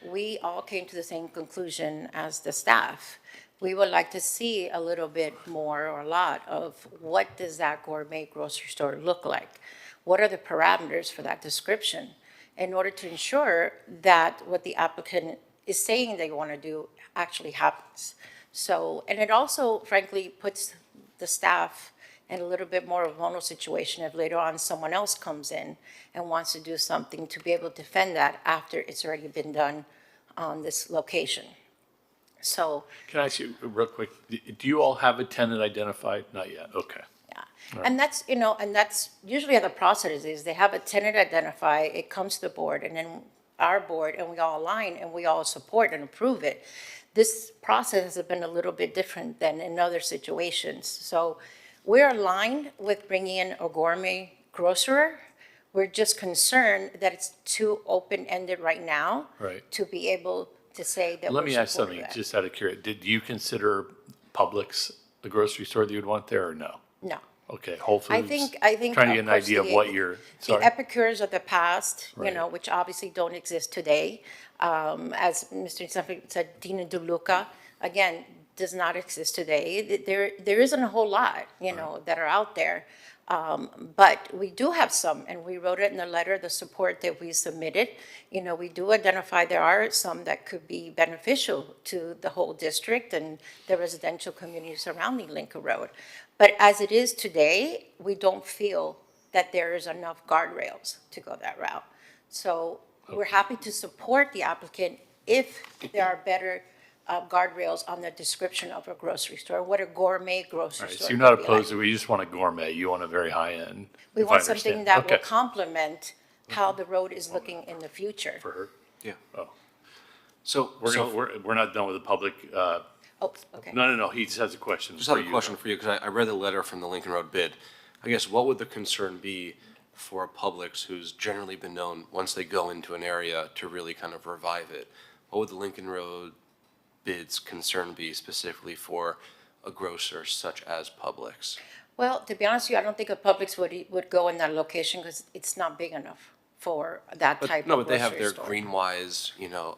We all came to the same conclusion as the staff. We would like to see a little bit more or a lot of what does that gourmet grocery store look like? What are the parameters for that description in order to ensure that what the applicant is saying they want to do actually happens? So, and it also frankly puts the staff in a little bit more of a vulnerable situation if later on someone else comes in and wants to do something to be able to defend that after it's already been done on this location. So, Can I ask you real quick, do you all have a tenant identified? Not yet, okay. yeah. And that's, you know, and that's usually how the process is. They have a tenant identify, it comes to the board, and then our board, and we all align, and we all support and approve it. This process has been a little bit different than in other situations. So we're aligned with bringing in a gourmet grocer. We're just concerned that it's too open-ended right now. Right. To be able to say that Let we're me ask supporting something, that. just out of curiosity. Did you consider Publix a grocery store that you'd want there, or no? No. Okay, Whole Foods? I think. Trying to get an idea of what you're, The sorry. epicures of the past, you Right. know, which obviously don't exist today. As Mr. said, Dina DeLuca, again, does not exist today. There isn't a whole lot, you know, that are out there. But we do have some, and we wrote it in the letter, the support that we submitted. You know, we do identify there are some that could be beneficial to the whole district and the residential community surrounding Lincoln Road. But as it is today, we don't feel that there is enough guardrails to go that route. So we're happy to support the applicant if there are better guardrails on the description of a grocery store, what a gourmet All grocery right, store so you're not could be like. opposed to, we just want a gourmet, you want a very high end. We if I want something understand. that will Okay. complement how the road is looking in the future. For her? Yeah. Oh. So, We're not done with the public, Oh, okay. no, he just has a question just for have a you. question for you, because I read the letter from the Lincoln Road bid. I guess, what would the concern be for Publix, who's generally been known, once they go into an area, to really kind of revive it? What would the Lincoln Road bid's concern be specifically for a grocer such as Publix? Well, to be honest with you, I don't think a Publix would go in that location because it's not big enough for that type No, of but they have grocery their store. Greenwise,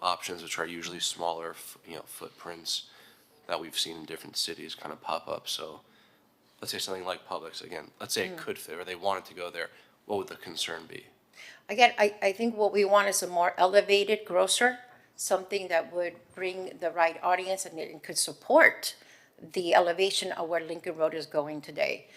options, which are usually smaller, footprints that we've seen in different cities kind of pop up. So let's say something like Publix, again, let's say it could fit, or they wanted to go there, what would the concern be? Again, I think what we want is a more elevated grocer, something that would bring the right audience and it could support the elevation of where Lincoln Road is going today.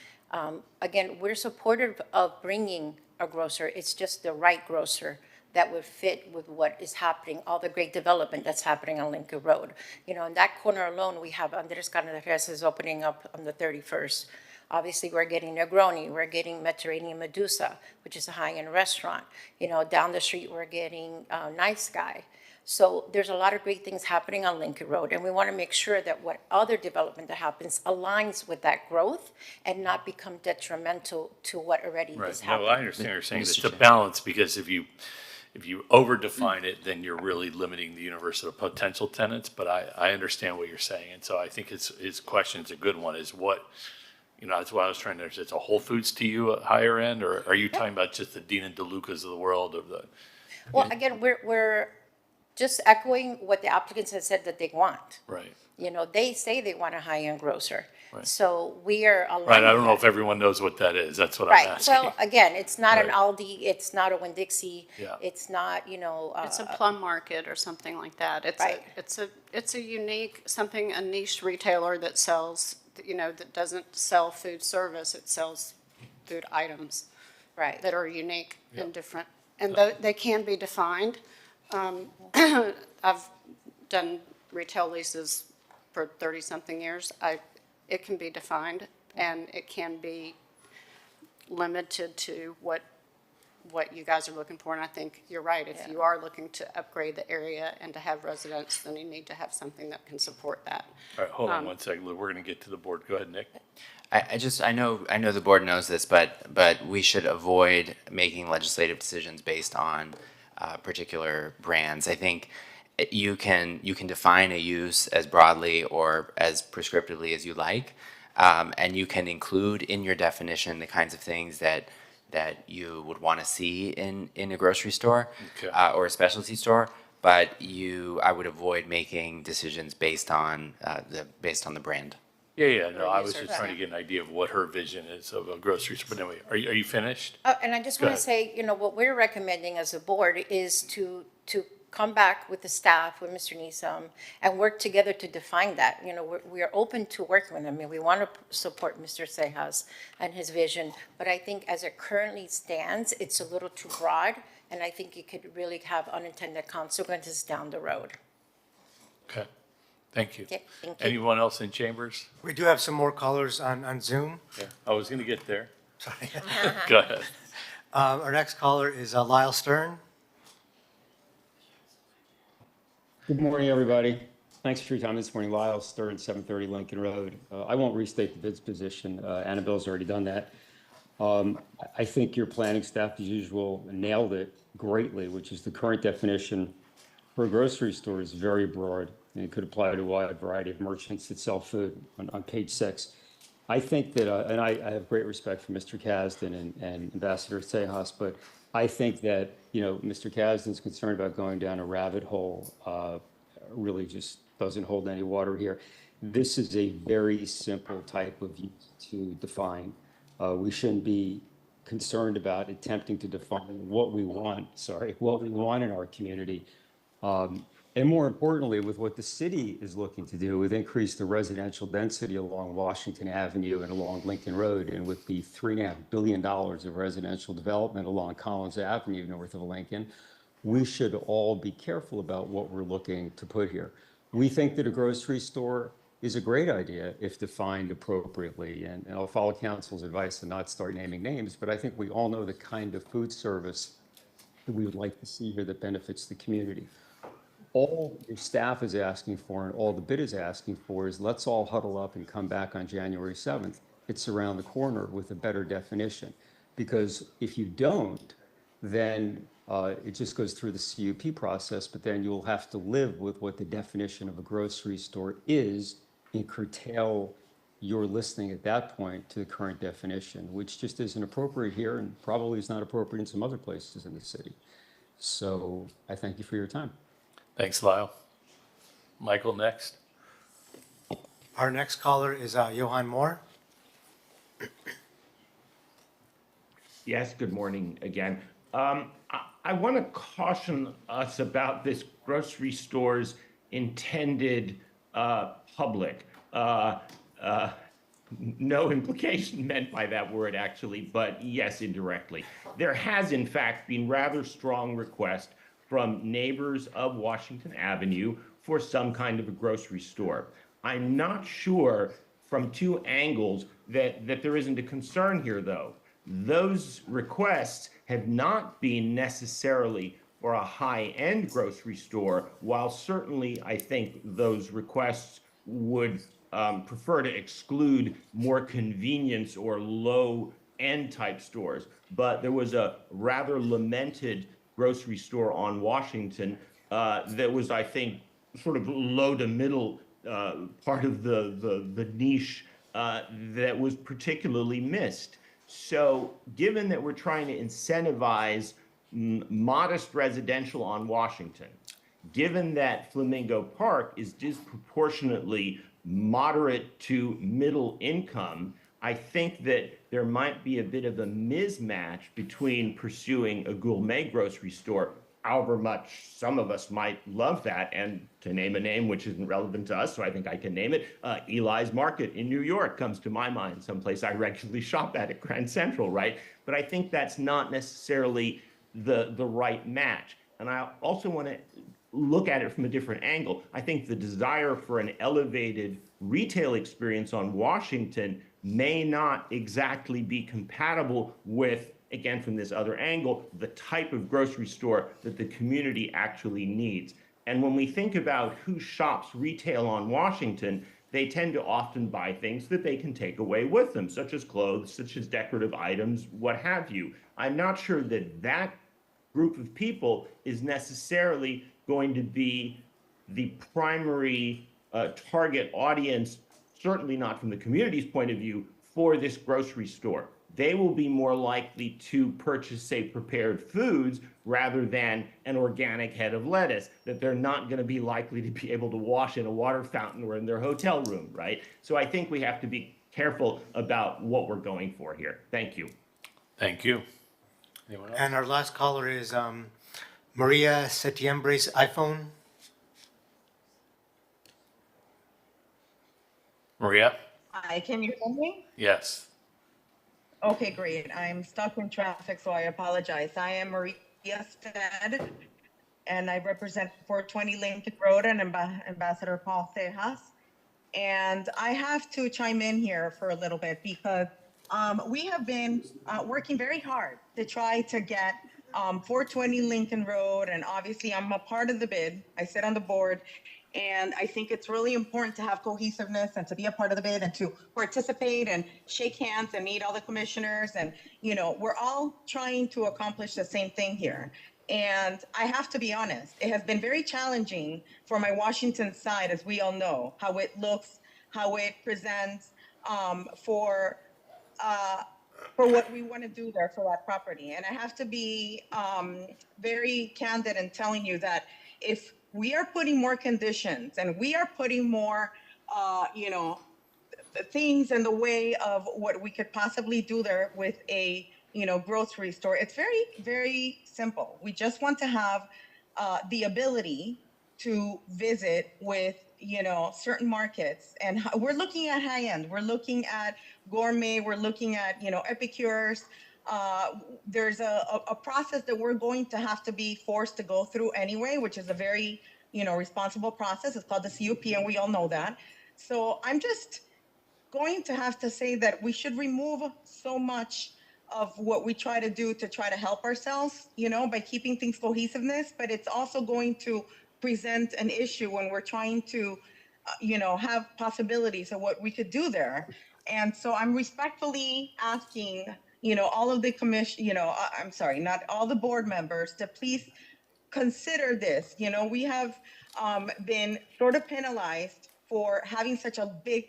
Again, we're supportive of bringing a grocer. It's just the right grocer that would fit with what is happening, all the great development that's happening on Lincoln Road. You know, in that corner alone, we have Andres Carnes is opening up on the 31st. Obviously, we're getting Negroni, we're getting Mediterranean Medusa, which is a high-end restaurant. You know, down the street, we're getting Nice Guy. So there's a lot of great things happening on Lincoln Road, and we want to make sure that what other development that happens aligns with that growth and not become detrimental to what already is Right, happening. no, I understand what you're saying, Mr. it's a Chair. balance, because if you over-define it, then you're really limiting the universe of potential tenants, but I understand what you're saying, and so I think his question's a good one, is what You know, that's why I was trying to understand, it's a Whole Foods to you at higher end, or are you talking about just the Dean and DeLucas of the world of the? Well, again, we're just echoing what the applicants have said that they want. Right. You know, they say they want a high-end grocer. Right. So we are aligning. Right, I don't know that. if everyone knows what that is, that's what I'm Right, asking. well, again, it's not an Right. Aldi, it's not a Winn-Dixie. Yeah. It's not, you know. It's a Plum Market or something like that. Right. It's a unique, something, a niche retailer that sells, you know, that doesn't sell food service, it sells food items. Right. That are unique Yeah. and different, and they can be defined. I've done retail leases for 30-something years. It can be defined, and it can be limited to what you guys are looking for, and I think you're right. If you are looking to upgrade the area and to have residents, then you need to have something that can support that. All right, hold on one second, Lou, we're gonna get to the board, go ahead, Nick. I know the board knows this, but we should avoid making legislative decisions based on particular brands. I think you can define a use as broadly or as prescriptively as you like, and you can include in your definition the kinds of things that you would want to see in a grocery store Okay. or a specialty store. But I would avoid making decisions based on the brand. Yeah, no, I was research. just trying to get an idea of what her vision is of a grocery store, but anyway, are you finished? And I just Go want to ahead. say, you know, what we're recommending as a board is to come back with the staff, with Mr. Newsom, and work together to define that. You know, we are open to working with him. I mean, we want to support Mr. Cejas and his vision, but I think as it currently stands, it's a little too broad, and I think it could really have unintended consequences down the road. Okay, thank you. Okay, thank you. Anyone else in chambers? We do have some more callers on Zoom. Yeah, I was gonna get there. Sorry. Go ahead. Our next caller is Lyle Stern. Good morning, everybody. Thanks for your time this morning. Lyle Stern, 730 Lincoln Road. I won't restate the bid's position. Annabelle's already done that. I think your planning staff, as usual, nailed it greatly, which is the current definition for a grocery store is very broad, and it could apply to a wide variety of merchants that sell food on page 6. I think that, and I have great respect for Mr. Kasdan and Ambassador Cejas, but I think that, you know, Mr. Kasdan's concerned about going down a rabbit hole really just doesn't hold any water here. This is a very simple type of use to define. We shouldn't be concerned about attempting to define what we want in our community. And more importantly, with what the city is looking to do with increase the residential density along Washington Avenue and along Lincoln Road, and with the $3.5 billion of residential development along Collins Avenue north of Lincoln, we should all be careful about what we're looking to put here. We think that a grocery store is a great idea if defined appropriately, and I'll follow council's advice and not start naming names, but I think we all know the kind of food service that we would like to see here that benefits the community. All your staff is asking for and all the bid is asking for is let's all huddle up and come back on January 7th. It's around the corner with a better definition. Because if you don't, then it just goes through the CUP process, but then you'll have to live with what the definition of a grocery store is and curtail your listing at that point to the current definition, which just isn't appropriate here and probably is not appropriate in some other places in the city. So I thank you for your time. Thanks, Lyle. Michael, next. Our next caller is Johan Moore. Yes, good morning again. I want to caution us about this grocery store's intended public. No implication meant by that word, actually, but yes, indirectly. There has, in fact, been rather strong request from neighbors of Washington Avenue for some kind of a grocery store. I'm not sure from two angles that there isn't a concern here, though. Those requests have not been necessarily for a high-end grocery store, while certainly I think those requests would prefer to exclude more convenience or low-end type stores. But there was a rather lamented grocery store on Washington that was, I think, sort of low to middle part of the niche that was particularly missed. So given that we're trying to incentivize modest residential on Washington, given that Flamingo Park is disproportionately moderate to middle income, I think that there might be a bit of a mismatch between pursuing a gourmet grocery store, however much some of us might love that, and to name a name which isn't relevant to us, so I think I can name it, Eli's Market in New York comes to my mind, someplace I regularly shop at Grand Central, right? But I think that's not necessarily the right match. And I also want to look at it from a different angle. I think the desire for an elevated retail experience on Washington may not exactly be compatible with, again, from this other angle, the type of grocery store that the community actually needs. And when we think about who shops retail on Washington, they tend to often buy things that they can take away with them, such as clothes, such as decorative items, what have you. I'm not sure that that group of people is necessarily going to be the primary target audience, certainly not from the community's point of view, for this grocery store. They will be more likely to purchase, say, prepared foods rather than an organic head of lettuce that they're not going to be likely to be able to wash in a water fountain or in their hotel room, right? So I think we have to be careful about what we're going for here. Thank you. Thank you. Anyone else? And our last caller is Maria Setiembre's iPhone. Maria? Hi, can you hear me? Yes. Okay, great. I'm stuck in traffic, so I apologize. I am Maria Stead, and I represent 420 Lincoln Road and Ambassador Paul Cejas. And I have to chime in here for a little bit because we have been working very hard to try to get 420 Lincoln Road, and obviously I'm a part of the bid. I sit on the board, and I think it's really important to have cohesiveness and to be a part of the bid and to participate and shake hands and meet all the commissioners. And, you know, we're all trying to accomplish the same thing here. And I have to be honest, it has been very challenging for my Washington side, as we all know, how it looks, how it presents for what we want to do there for that property. And I have to be very candid in telling you that if we are putting more conditions and we are putting more, things in the way of what we could possibly do there with a, grocery store, it's very, very simple. We just want to have the ability to visit with, certain markets. And we're looking at high end, we're looking at gourmet, we're looking at, epicures. There's a process that we're going to have to be forced to go through anyway, which is a very, responsible process. It's called the CUP, and we all know that. So I'm just going to have to say that we should remove so much of what we try to do to try to help ourselves, by keeping things cohesiveness, but it's also going to present an issue when we're trying to, have possibilities of what we could do there. And so I'm respectfully asking, all of the commission, I'm sorry, not all the board members to please consider this. We have been sort of penalized for having such a big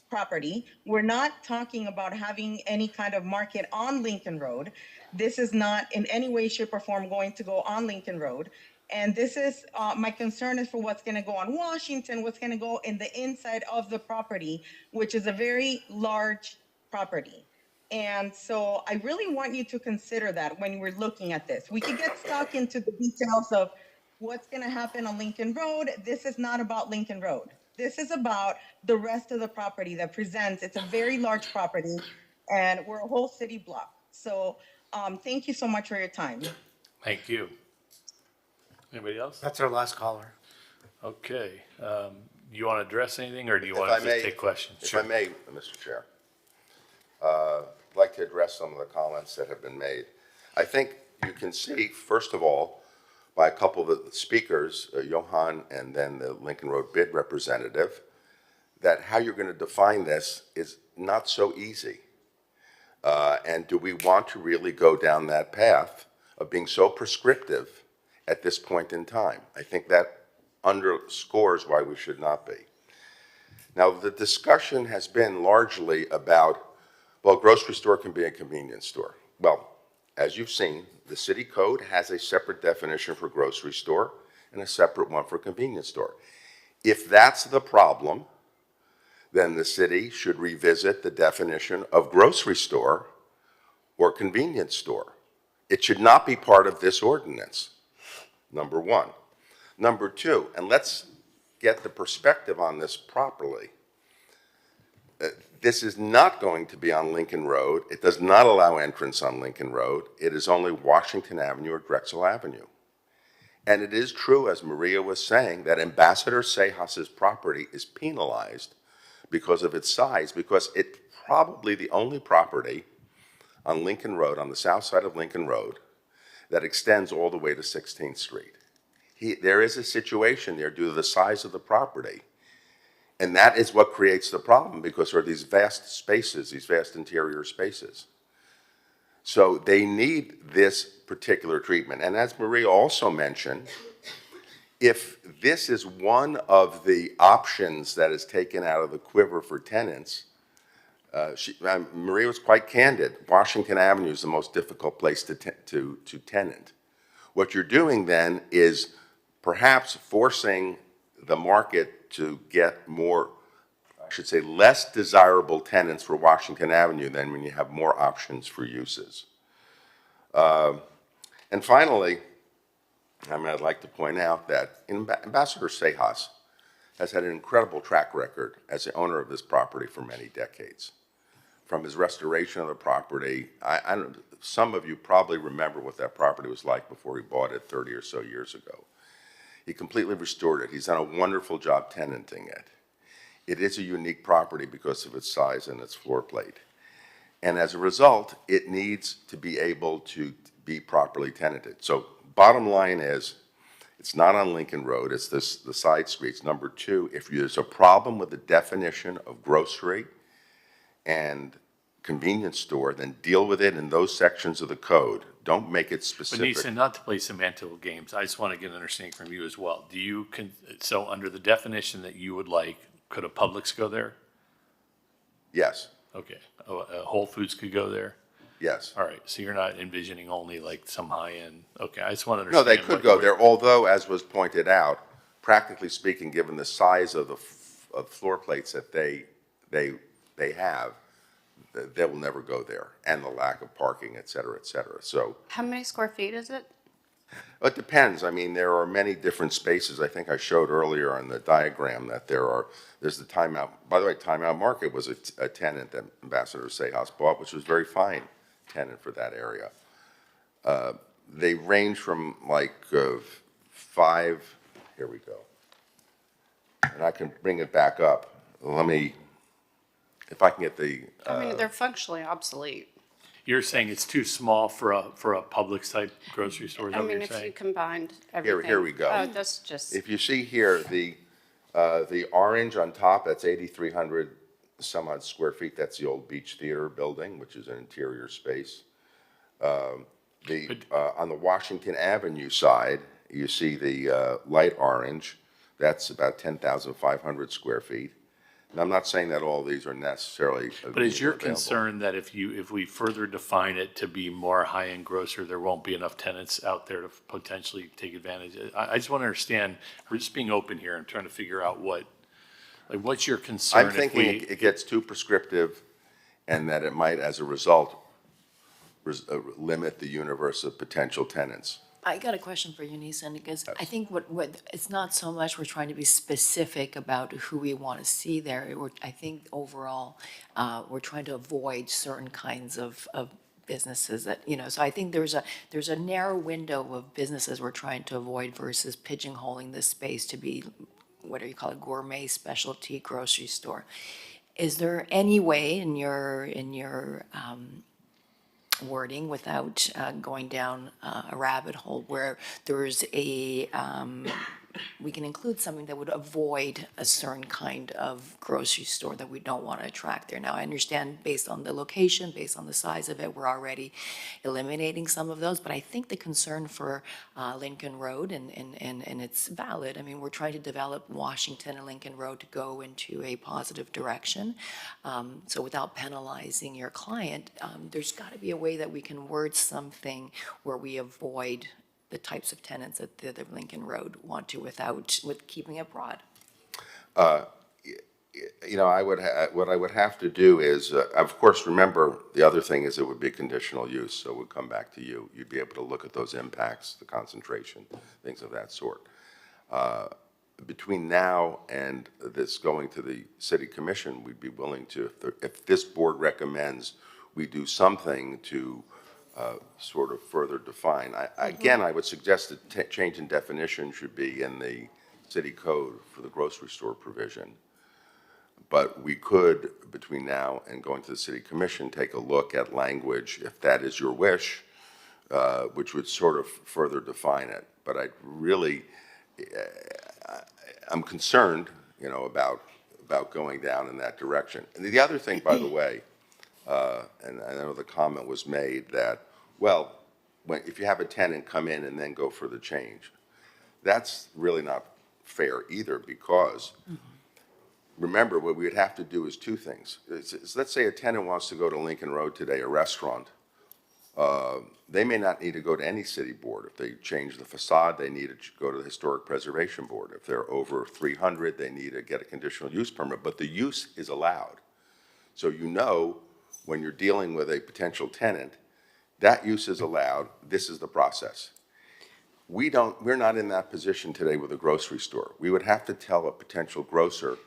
property. We're not talking about having any kind of market on Lincoln Road. This is not in any way, shape, or form going to go on Lincoln Road. And this is, my concern is for what's going to go on Washington, what's going to go in the inside of the property, which is a very large property. And so I really want you to consider that when we're looking at this. We could get stuck into the details of what's going to happen on Lincoln Road. This is not about Lincoln Road. This is about the rest of the property that presents. It's a very large property, and we're a whole city block. So thank you so much for your time. Thank you. Anybody else? That's our last caller. Okay. You want to address anything, or do you want to just take questions? If I may, Mr. Chair, I'd like to address some of the comments that have been made. I think you can see, first of all, by a couple of the speakers, Johan and then the Lincoln Road bid representative, that how you're going to define this is not so easy. And do we want to really go down that path of being so prescriptive at this point in time? I think that underscores why we should not be. Now, the discussion has been largely about, well, grocery store can be a convenience store. Well, as you've seen, the city code has a separate definition for grocery store and a separate one for convenience store. If that's the problem, then the city should revisit the definition of grocery store or convenience store. It should not be part of this ordinance, number one. Number two, and let's get the perspective on this properly. This is not going to be on Lincoln Road. It does not allow entrance on Lincoln Road. It is only Washington Avenue or Drexel Avenue. And it is true, as Maria was saying, that Ambassador Sejas's property is penalized because of its size, because it's probably the only property on Lincoln Road, on the south side of Lincoln Road, that extends all the way to 16th Street. There is a situation there due to the size of the property. And that is what creates the problem, because there are these vast spaces, these vast interior spaces. So they need this particular treatment. And as Maria also mentioned, if this is one of the options that is taken out of the quiver for tenants, Maria was quite candid. Washington Avenue is the most difficult place to tenant. What you're doing then is perhaps forcing the market to get more, I should say, less desirable tenants for Washington Avenue than when you have more options for uses. And finally, I'd like to point out that Ambassador Sejas has had an incredible track record as the owner of this property for many decades. From his restoration of the property, some of you probably remember what that property was like before he bought it 30 or so years ago. He completely restored it. He's done a wonderful job tenanting it. It is a unique property because of its size and its floor plate. And as a result, it needs to be able to be properly tenanted. So bottom line is, it's not on Lincoln Road, it's the side streets. Number two, if there's a problem with the definition of grocery and convenience store, then deal with it in those sections of the code. Don't make it specific. But Nisa, not to play semantical games, I just want to get an understanding from you as well. So under the definition that you would like, could a Publix go there? Yes. Okay. A Whole Foods could go there? Yes. All right, so you're not envisioning only like some high-end, okay, I just want to No, understand. they could go there, although, as was pointed out, practically speaking, given the size of the floor plates that they have, they will never go there, and the lack of parking, et cetera, so. How many square feet is it? It depends. I mean, there are many different spaces. I think I showed earlier on the diagram that there's the Timeout. By the way, Timeout Market was a tenant that Ambassador Sejas bought, which was very fine tenant for that area. They range from like 5, here we go. And I can bring it back up. Let me, if I can get the. I mean, they're functionally obsolete. You're saying it's too small for a Publix type grocery store, is that I what mean, you're if you saying? combined everything. Here we go. Oh, that's just. If you see here, the orange on top, that's 8,300 some odd square feet. That's the old Beach Theater building, which is an interior space. On the Washington Avenue side, you see the light orange. That's about 10,500 square feet. And I'm not saying that all these are necessarily. But is your available. concern that if we further define it to be more high-end grocer, there won't be enough tenants out there to potentially take advantage? I just want to understand, we're just being open here and trying to figure out what's your concern? I'm thinking it gets too prescriptive and that it might, as a result, limit the universe of potential tenants. I got a question for you, Nisan, because I think what it's not so much we're trying to be specific about who we want to see there. I think overall, we're trying to avoid certain kinds of businesses that, so I think there's a narrow window of businesses we're trying to avoid versus pigeonholing this space to be, what do you call it, gourmet specialty grocery store. Is there any way in your wording without going down a rabbit hole where there's a we can include something that would avoid a certain kind of grocery store that we don't want to attract there. Now, I understand based on the location, based on the size of it, we're already eliminating some of those, but I think the concern for Lincoln Road, and it's valid, I mean, we're trying to develop Washington and Lincoln Road to go into a positive direction. So without penalizing your client, there's got to be a way that we can word something where we avoid the types of tenants that the Lincoln Road want to with keeping it broad. You know, what I would have to do is, of course, remember, the other thing is it would be conditional use, so it would come back to you. You'd be able to look at those impacts, the concentration, things of that sort. Between now and this going to the city commission, we'd be willing to, if this board recommends we do something to sort of further define. Again, I would suggest that change in definition should be in the city code for the grocery store provision. But we could, between now and going to the city commission, take a look at language, if that is your wish, which would sort of further define it. But I really, I'm concerned, you know, about going down in that direction. And the other thing, by the way, and I know the comment was made that, well, if you have a tenant come in and then go for the change, that's really not fair either, because remember, what we would have to do is two things. Let's say a tenant wants to go to Lincoln Road today, a restaurant. They may not need to go to any city board. If they change the facade, they need to go to the Historic Preservation Board. If they're over 300, they need to get a conditional use permit, but the use is allowed. So you know, when you're dealing with a potential tenant, that use is allowed, this is the process. We're not in that position today with a grocery store. We would have to tell a potential grocer,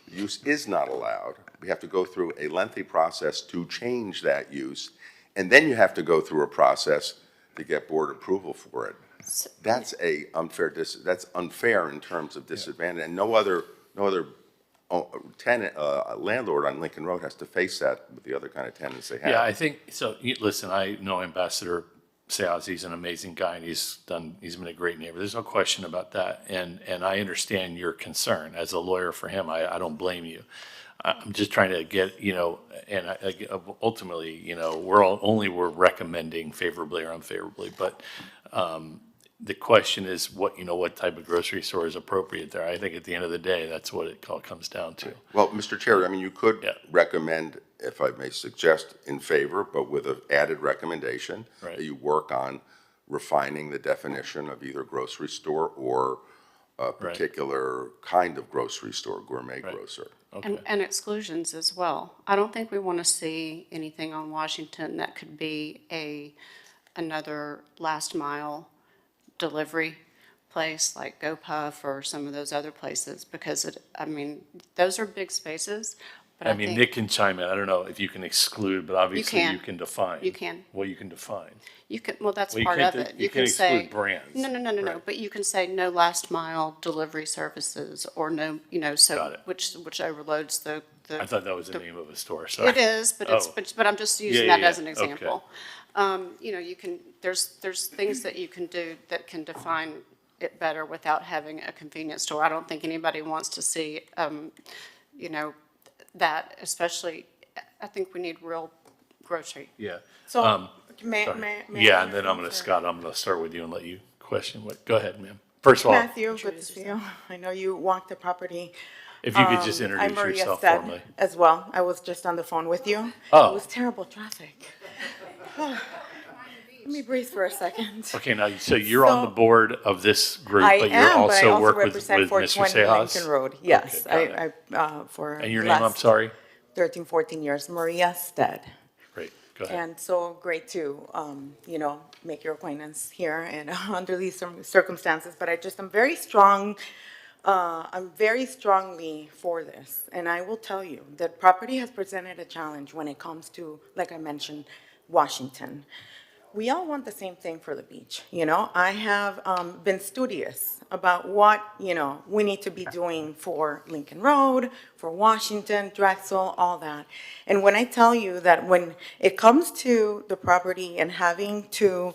use is not allowed. We have to go through a lengthy process to change that use, and then you have to go through a process to get board approval for it. That's that's unfair in terms of disadvantage, and no other tenant, landlord on Lincoln Road has to face that with the other kind of tenants they have. Yeah, I think, so, listen, I know Ambassador Seaz, he's an amazing guy, and he's been a great neighbor. There's no question about that. And I understand your concern. As a lawyer for him, I don't blame you. I'm just trying to get, you know, and ultimately, you know, we're recommending favorably or unfavorably, but the question is what type of grocery store is appropriate there. I think at the end of the day, that's what it all comes down to. Well, Mr. Chair, I mean, you could recommend, if I may suggest, in favor, but with an added recommendation that you work on refining the definition of either grocery store or a particular kind of grocery store, gourmet grocer. Okay. And exclusions as well. I don't think we want to see anything on Washington that could be another last mile delivery place like GoPuff or some of those other places, because those are big spaces. But I mean, Nick can chime in. I don't know if you can exclude, but obviously you can define. You can. Well, you can define. You can, well, that's Well, part of it. You can say exclude brands. No. But you can say no last mile delivery services, or no, so which overloads the. I thought that was the name of a store. Sorry. It is, but but I'm just using that as an example. You can, there's things that you can do that can define it better without having a convenience store. I don't think anybody wants to see, that, especially, I think we need real grocery. Yeah. So, may yeah, and then Scott, I'm gonna start with you and let you question go ahead, ma'am. First of all. Matthew, good to see you. I know you walked the property. If you could just I'm introduce Maria yourself Stead formally. as well. I was just on the phone with you. Oh. It was terrible traffic. Let me breathe for a second. Okay, now, so you're on the board of this group, I but you am, but I also also work with represent Mr. 420 Sejas? Lincoln Road. Yes, Okay, got it. for And your name, I'm sorry? 13, 14 years, Maria Stead. Great, go ahead. And so great to, make your acquaintance here and under these circumstances. But I'm very strong. I'm very strongly for this. And I will tell you that property has presented a challenge when it comes to, like I mentioned, Washington. We all want the same thing for the beach. I have been studious about what, we need to be doing for Lincoln Road, for Washington, Drexel, all that. And when I tell you that when it comes to the property and having to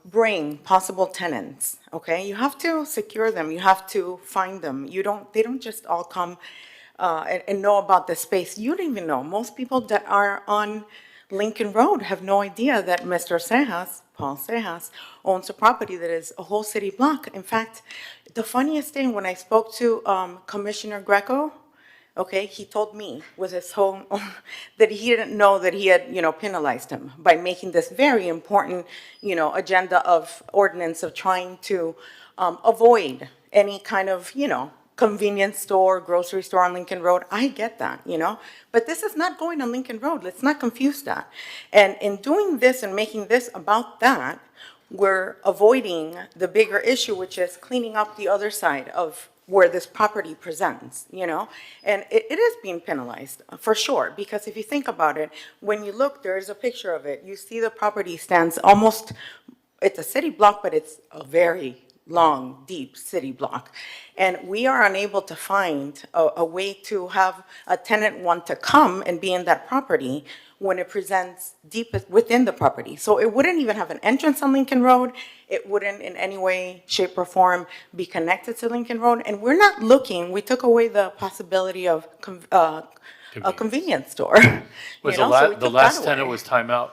bring possible tenants, okay? You have to secure them, you have to find them. They don't just all come and know about the space. You don't even know. Most people that are on Lincoln Road have no idea that Mr. Cejas, Paul Cejas, owns a property that is a whole city block. In fact, the funniest thing, when I spoke to Commissioner Greco, okay, he told me with his whole, that he didn't know that he had, penalized him by making this very important, agenda of ordinance of trying to avoid any kind of, convenience store, grocery store on Lincoln Road. I get that, but this is not going on Lincoln Road. Let's not confuse that. And in doing this and making this about that, we're avoiding the bigger issue, which is cleaning up the other side of where this property presents, and it is being penalized for sure, because if you think about it, when you look, there's a picture of it, you see the property stands almost, it's a city block, but it's a very long, deep city block. And we are unable to find a way to have a tenant want to come and be in that property when it presents deep within the property. So it wouldn't even have an entrance on Lincoln Road. It wouldn't in any way, shape, or form be connected to Lincoln Road. And we're not looking, we took away the possibility of a convenience store. Was So we the took last that tenant away. was timeout?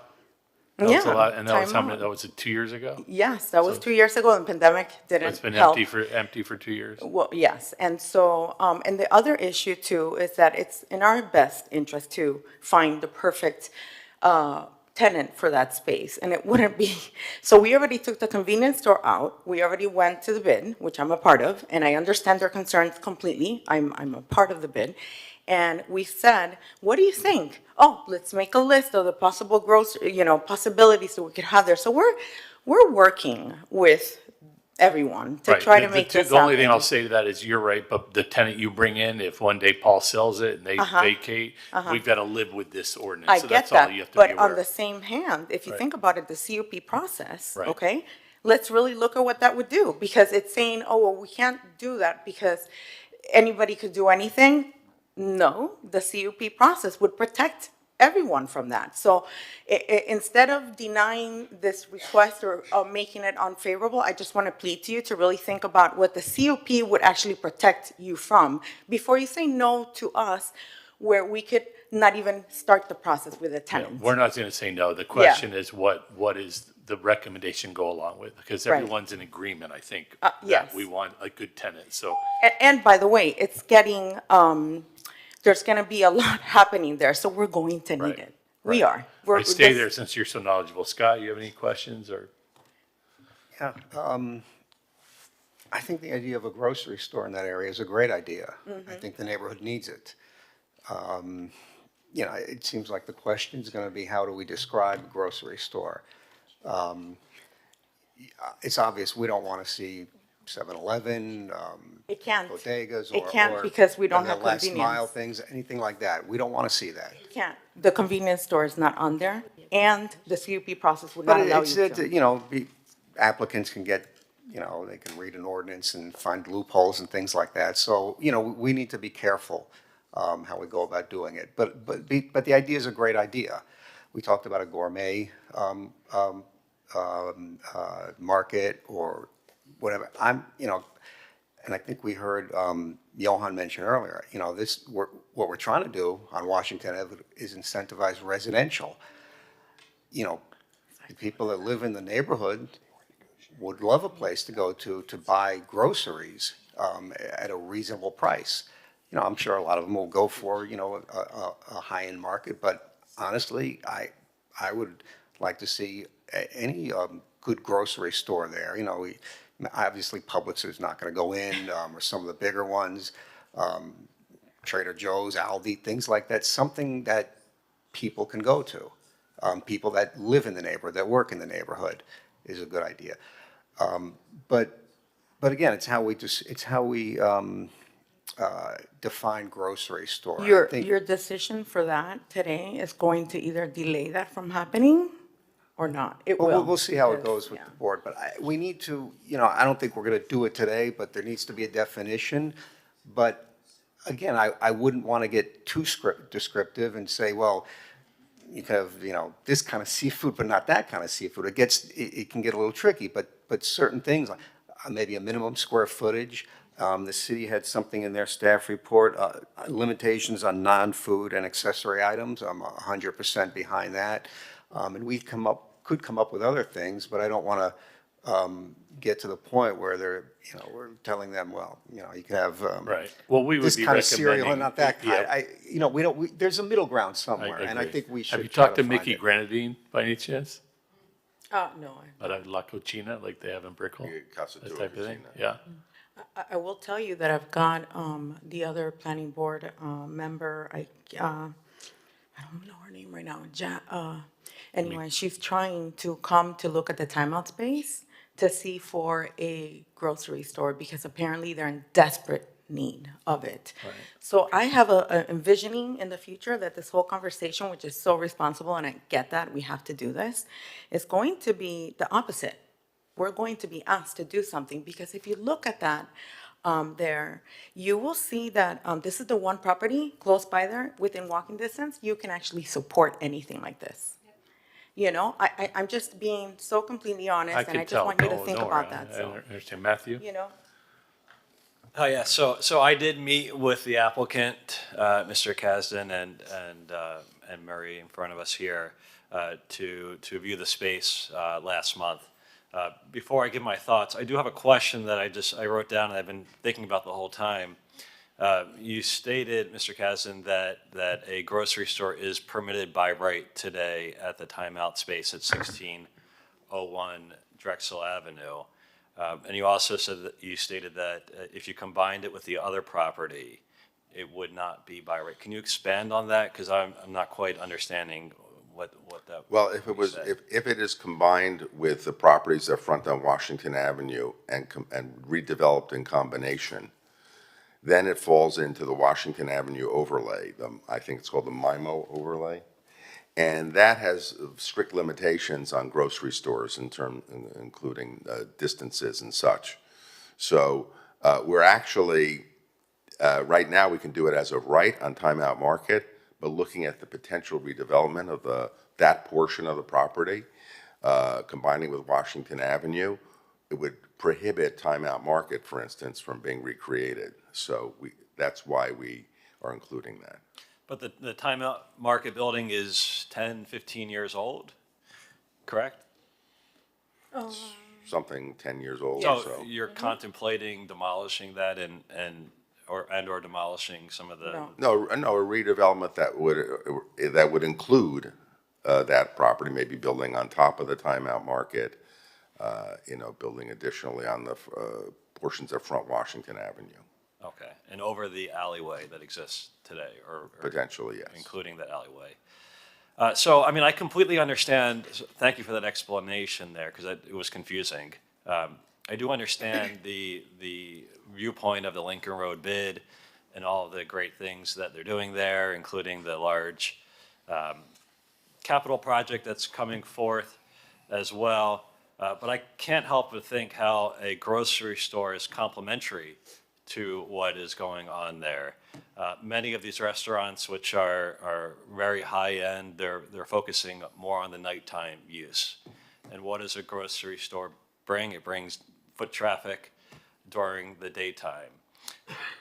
That was a Yeah, lot, and that was how many, timeout. that was 2 years ago? Yes, that was 2 years ago, and pandemic didn't It's been help. empty for 2 years? Well, yes, and so, and the other issue too is that it's in our best interest to find the perfect tenant for that space, and it wouldn't be, so we already took the convenience store out, we already went to the bid, which I'm a part of, and I understand their concerns completely, I'm a part of the bid, and we said, what do you think? Oh, let's make a list of the possible possibilities that we could have there, so we're working with everyone to Right. try to The make two- this The only thing happen. I'll say to that is, you're right, but the tenant you bring in, if one day Paul sells it and they vacate, we've got to live with this ordinance. I So get that's all that, you have to be but aware on the of. same hand, if you Right. think about it, the CUP process, Right. okay? Let's really look at what that would do, because it's saying, oh, well, we can't do that because anybody could do anything. No, the CUP process would protect everyone from that. So instead of denying this request or making it unfavorable, I just want to plead to you to really think about what the CUP would actually protect you from before you say no to us, where we could not even start the process with a Yeah, tenant. we're not going to say no. The question is, what is the recommendation go along with? Because Right. everyone's in agreement, I think, yes. that we want a good tenant, so. And by the way, it's getting, there's going to be a lot happening there, so we're going to need it. We are. I stay there since you're so knowledgeable. Scott, you have any questions or? Yeah, I think the idea of a grocery store in that area is a great idea. I think the neighborhood needs it. It seems like the question is going to be, how do we describe a grocery store? It's obvious we don't want to see 7-Eleven, It can't. bodegas, It or can't because we don't the have last mile convenience. things, anything like that. We don't want to see that. Can't. The convenience store is not on there, and the CUP process would But not allow it's, you to. applicants can get, they can read an ordinance and find loopholes and things like that. So, we need to be careful how we go about doing it. But the idea is a great idea. We talked about a gourmet market or whatever. And I think we heard Johan mention earlier, what we're trying to do on Washington Avenue is incentivize residential. The people that live in the neighborhood would love a place to go to buy groceries at a reasonable price. I'm sure a lot of them will go for, a high-end market, but honestly, I would like to see any good grocery store there. Obviously Publix is not going to go in, or some of the bigger ones, Trader Joe's, Aldi, things like that, something that people can go to. People that live in the neighborhood, that work in the neighborhood is a good idea. But again, it's how we define grocery store. I think- Your decision for that today is going to either delay that from happening or not. It will. We'll see how it because- goes with the board, but we need to, I don't think we're going to do it today, but there needs to be a definition. But again, I wouldn't want to get too descriptive and say, well, you could have, you know, this kind of seafood, but not that kind of seafood. It can get a little tricky, but certain things, like maybe a minimum square footage. The city had something in their staff report, limitations on non-food and accessory items. I'm 100% behind that. And could come up with other things, but I don't want to get to the point where we're telling them, well, you know, you can have Right. Well, we would this be kind of cereal and recommending- not that kind. Yeah. There's a middle ground somewhere, and I agree. think we should. Have you try talked to find Mickey it. Grenadine by any chance? No. About La Cucina, like they have in Brickell? Casa That Tua type of thing, Cucina. yeah. I will tell you that I've got the other planning board member, I don't know her name right now, anyway, she's trying to come to look at the timeout space to see for a grocery store, because apparently they're in desperate need of it. So I have a envisioning in the future that this whole conversation, which is so responsible, and I get that, we have to do this, is going to be the opposite. We're going to be asked to do something, because if you look at that there, you will see that this is the one property close by there, within walking distance, you can actually support anything like this. You know, I'm just being so completely honest, and I just want you to think about that. I So, understand. Matthew? you know, Oh, yeah, so I did meet with the applicant, Mr. Kasdan and Murray in front of us here, to view the space last month. Before I give my thoughts, I do have a question that I wrote down and I've been thinking about the whole time. You stated, Mr. Kasdan, that a grocery store is permitted by right today at the timeout space at 1601 Drexel Avenue. And you also said that you stated that if you combined it with the other property, it would not be by right. Can you expand on that? Because I'm not quite understanding what that. Well, if it is combined with the properties that front on Washington Avenue and redeveloped in combination, then it falls into the Washington Avenue overlay. I think it's called the MIMO overlay. And that has strict limitations on grocery stores including distances and such. So we're actually, right now we can do it as a right on timeout market, but looking at the potential redevelopment of that portion of the property, combining with Washington Avenue, it would prohibit timeout market, for instance, from being recreated. So that's why we are including that. But the timeout market building is 10, 15 years old, correct? Something 10 years old So or so. you're contemplating demolishing that or demolishing some of the. No, a redevelopment that would include that property, maybe building on top of the timeout market, building additionally on the portions of front Washington Avenue. Okay, and over the alleyway that exists today, or Potentially, yes. including that alleyway. So, I mean, I completely understand. Thank you for that explanation there, because it was confusing. I do understand the viewpoint of the Lincoln Road bid and all of the great things that they're doing there, including the large capital project that's coming forth as well. But I can't help but think how a grocery store is complementary to what is going on there. Many of these restaurants, which are very high-end, they're focusing more on the nighttime use. And what does a grocery store bring? It brings foot traffic during the daytime.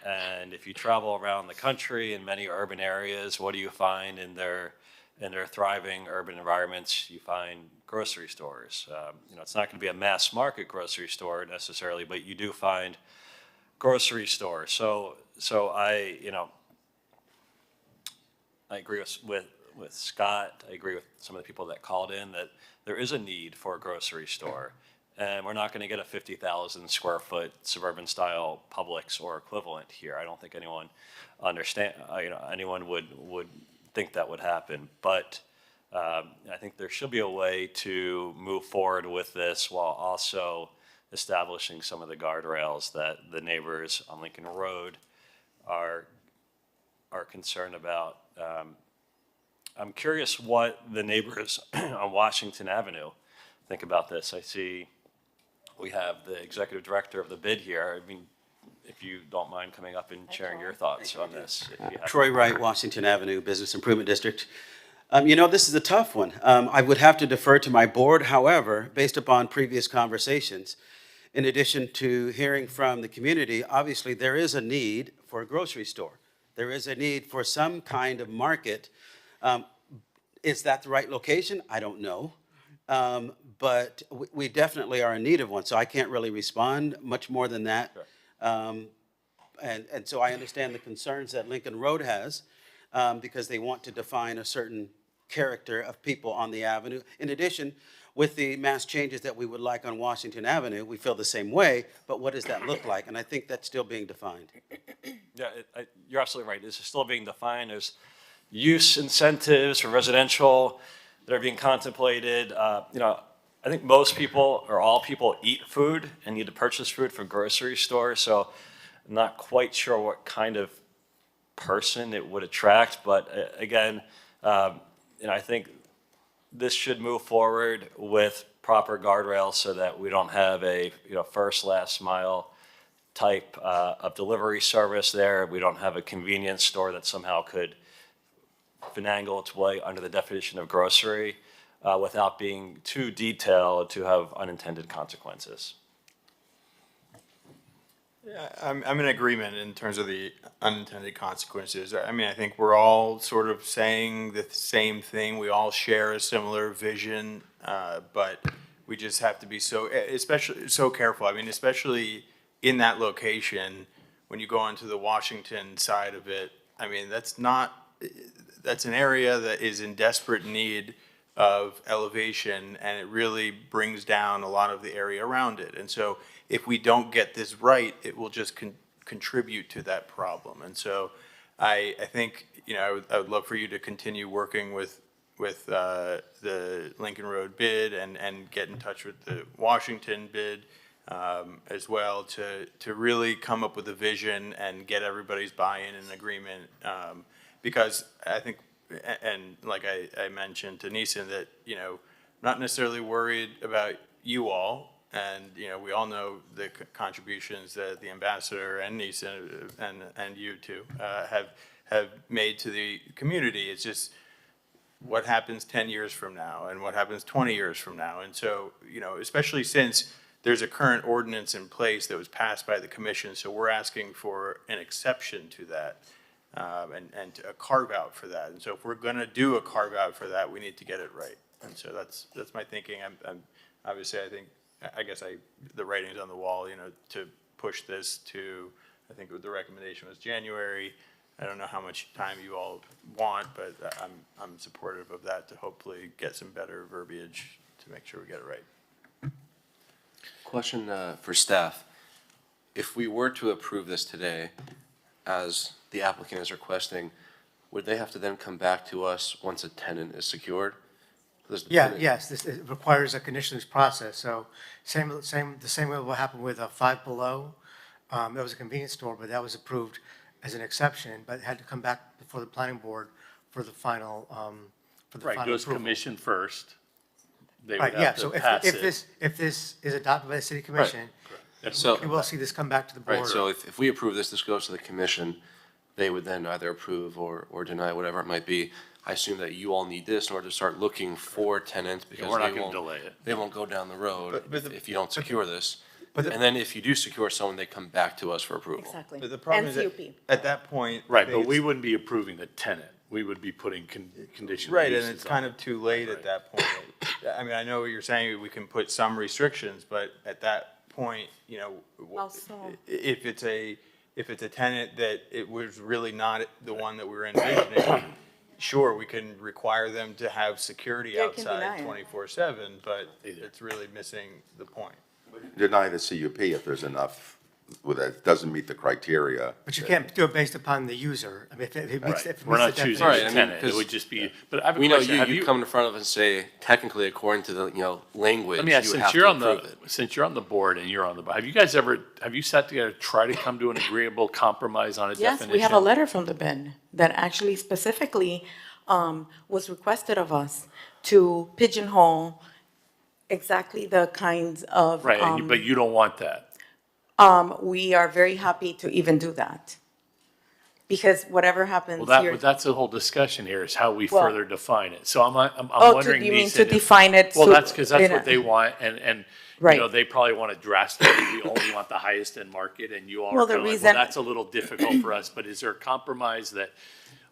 And if you travel around the country in many urban areas, what do you find in their thriving urban environments? You find grocery stores. It's not going to be a mass market grocery store necessarily, but you do find grocery store. So I agree with Scott. I agree with some of the people that called in that there is a need for a grocery store, and we're not going to get a 50,000 square foot suburban style Publix or equivalent here. I don't think anyone anyone would think that would happen. But I think there should be a way to move forward with this while also establishing some of the guardrails that the neighbors on Lincoln Road are concerned about. I'm curious what the neighbors on Washington Avenue think about this. I see we have the executive director of the bid here. I mean, if you don't mind coming up and sharing your thoughts on this. Troy Wright, Washington Avenue Business Improvement District. This is a tough one. I would have to defer to my board. However, based upon previous conversations, in addition to hearing from the community, obviously there is a need for a grocery store. There is a need for some kind of market. Is that the right location? I don't know. But we definitely are in need of one, so I can't really respond much more than that. And so I understand the concerns that Lincoln Road has, because they want to define a certain character of people on the avenue. In addition, with the mass changes that we would like on Washington Avenue, we feel the same way, but what does that look like? And I think that's still being defined. Yeah, you're absolutely right. This is still being defined. There's use incentives for residential that are being contemplated. I think most people or all people eat food and need to purchase food from grocery stores. So I'm not quite sure what kind of person it would attract. But again, I think this should move forward with proper guardrails so that we don't have a first, last mile type of delivery service there. We don't have a convenience store that somehow could finagle its way under the definition of grocery without being too detailed to have unintended consequences. Yeah, I'm in agreement in terms of the unintended consequences. I mean, I think we're all sort of saying the same thing. We all share a similar vision, but we just have to be especially so careful. I mean, especially in that location, when you go onto the Washington side of it, I mean, that's an area that is in desperate need of elevation, and it really brings down a lot of the area around it. And so if we don't get this right, it will just contribute to that problem. And so I think, I would love for you to continue working with the Lincoln Road bid and get in touch with the Washington bid as well to really come up with a vision and get everybody's buy-in and agreement. Because I think, and like I mentioned to Neeson, that, not necessarily worried about you all. And, we all know the contributions that the ambassador and Neeson and you too have made to the community. It's just what happens 10 years from now and what happens 20 years from now. And so, especially since there's a current ordinance in place that was passed by the commission, so we're asking for an exception to that. And a carve out for that. And so if we're going to do a carve out for that, we need to get it right. And so that's my thinking. I'm obviously, I guess the writing's on the wall, to push this to, I think the recommendation was January. I don't know how much time you all want, but I'm supportive of that to hopefully get some better verbiage to make sure we get it right. Question for staff. If we were to approve this today, as the applicant is requesting, would they have to then come back to us once a tenant is secured? Yes, it requires a conditional use process, so the same way will happen with Five Below. It was a convenience store, but that was approved as an exception, but it had to come back before the planning board for the final, Right, goes approval. commission first. They would Right, have yeah, to so pass it. if this is adopted by the city commission, So- we will see this come back to the board. Right, so if we approve this goes to the commission, they would then either approve or deny, whatever it might be. I assume that you all need this in order to start looking for tenants, because we're not they gonna won't, delay it. they won't go down the road But if you don't secure this. but And then if you do secure someone, they come back to us for approval. Exactly. But the problem And is that CUP. at that point. Right, but they- we wouldn't be approving the tenant. We would be putting conditional Right, and uses it's on kind it. of too late at that point. I mean, I know what you're saying, we can put some restrictions, but at that point, Also- if it's a tenant that it was really not the one that we were envisioning, sure, we can require them to have security Yeah, it can deny outside it. 24/7, but it's really missing the point. Deny the CUP if there's enough, that doesn't meet the criteria. But you can't do it based upon the user. I mean, if it meets, if it We're meets not the choosing definition. a tenant. It would just be, but I have a We know question. Have you come in front of us and say, technically, according to the, language, Let me ask, you would have to approve it. since you're on the board and you're on the, have you sat together, try to come to an agreeable compromise on a definition? Yes, we have a letter from the BIN that actually specifically was requested of us to pigeonhole exactly the kinds of. Right, but you don't want that. We are very happy to even do that. because whatever happens Well, here. that's the whole discussion here, is how we Well- further define it. So I'm Oh, wondering, you mean Lisa, to define it? well, so- that's because that's in a- what they want, and, you Right. know, they probably want to drastically, we only want the highest end market, and you all are Well, the kind of like, reason- well, that's a little difficult for us, but is there a compromise that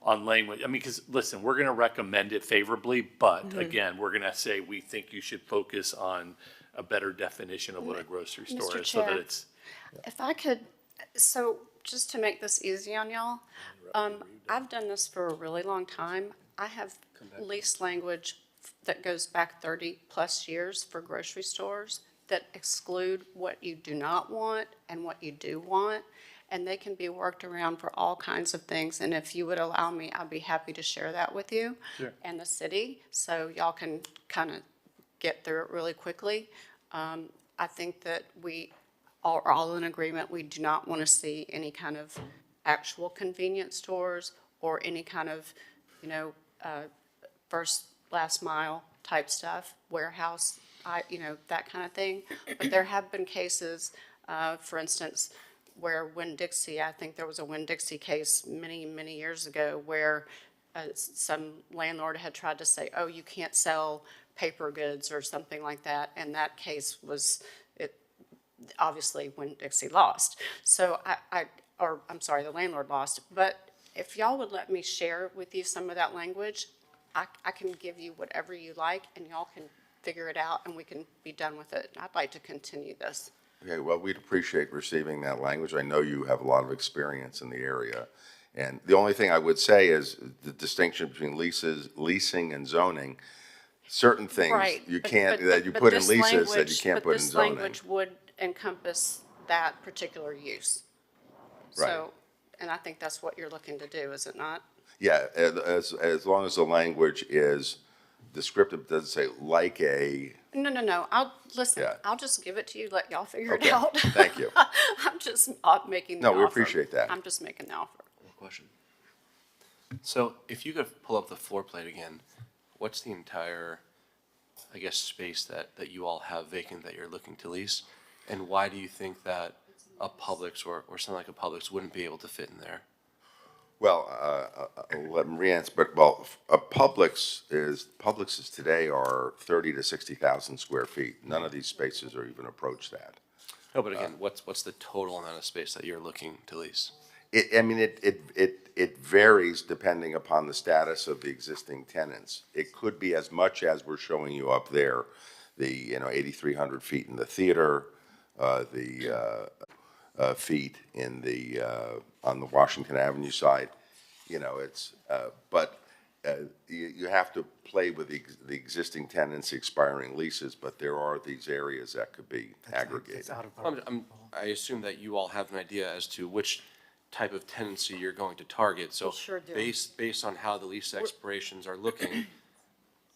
on language, I mean, because, listen, we're going to recommend it favorably, but Mm-hmm. again, we're going to say we think you should focus on a better definition of what a grocery store Mr. is, so that Chair. it's, If I could, so just to make this easy on y'all, I've done this for a really long time. I have lease language that goes back 30-plus years for grocery stores that exclude what you do not want and what you do want, and they can be worked around for all kinds of things. And if you would allow me, I'd be happy to share that with you and the city, so y'all can kind of get through it really quickly. I think that we are all in agreement. We do not want to see any kind of actual convenience stores or any kind of, you know, first, last mile type stuff, warehouse, that kind of thing. But there have been cases, for instance, where Winn-Dixie, I think there was a Winn-Dixie case many, many years ago where some landlord had tried to say, oh, you can't sell paper goods or something like that. And that case was, obviously Winn-Dixie lost. So I'm sorry, the landlord lost. But if y'all would let me share with you some of that language, I can give you whatever you like and y'all can figure it out and we can be done with it. I'd like to continue this. Okay, well, we'd appreciate receiving that language. I know you have a lot of experience in the area. And the only thing I would say is the distinction between leasing and zoning. Certain things Right. you But- can't, but- that you but put in this leases that you language- can't put in But zoning. this language would encompass that particular use. So, and I think that's what you're looking to do, is it not? Yeah, as long as the language is descriptive, doesn't say like a, No. Listen, Yeah. I'll just give it to you, let y'all figure it Okay, out. thank you. I'm just making the No, offer. we appreciate that. I'm just making the offer. Question. So if you could pull up the floor plate again, what's the entire, I guess, space that you all have vacant that you're looking to lease? And why do you think that a Publix or something like a Publix wouldn't be able to fit in there? well, I'll let Marie answer, but, well, Publix's today are 30 to 60,000 square feet. None of these spaces are even approach that. No, but again, what's the total amount of space that you're looking to lease? It varies depending upon the status of the existing tenants. It could be as much as we're showing you up there, the, 8,300 feet in the theater, the feet in the, on the Washington Avenue side. But you have to play with the existing tenants, expiring leases, but there are these areas that could be aggregated. I assume that you all have an idea as to which type of tenancy you're going to target. So sure do. based on how the lease expirations are looking,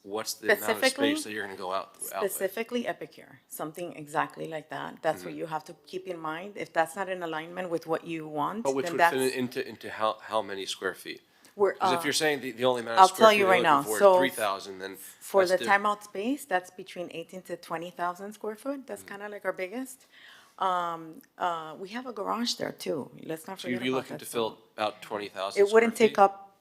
what's the amount of Specifically- space that you're going to go out with? Specifically Epicure, something exactly like that. That's what you have to keep in mind. If that's not in alignment with what you want, But which then would that's. fit into how many square feet? We're, Because if you're saying the only amount I'll of square tell feet you you're right now, looking for so is 3,000, then For the that's timeout space, that's between 18 to 20,000 square foot. That's kind of like our biggest. We have a garage there too. Let's not So forget you'd be about looking that. to fill about 20,000 It wouldn't square take feet? up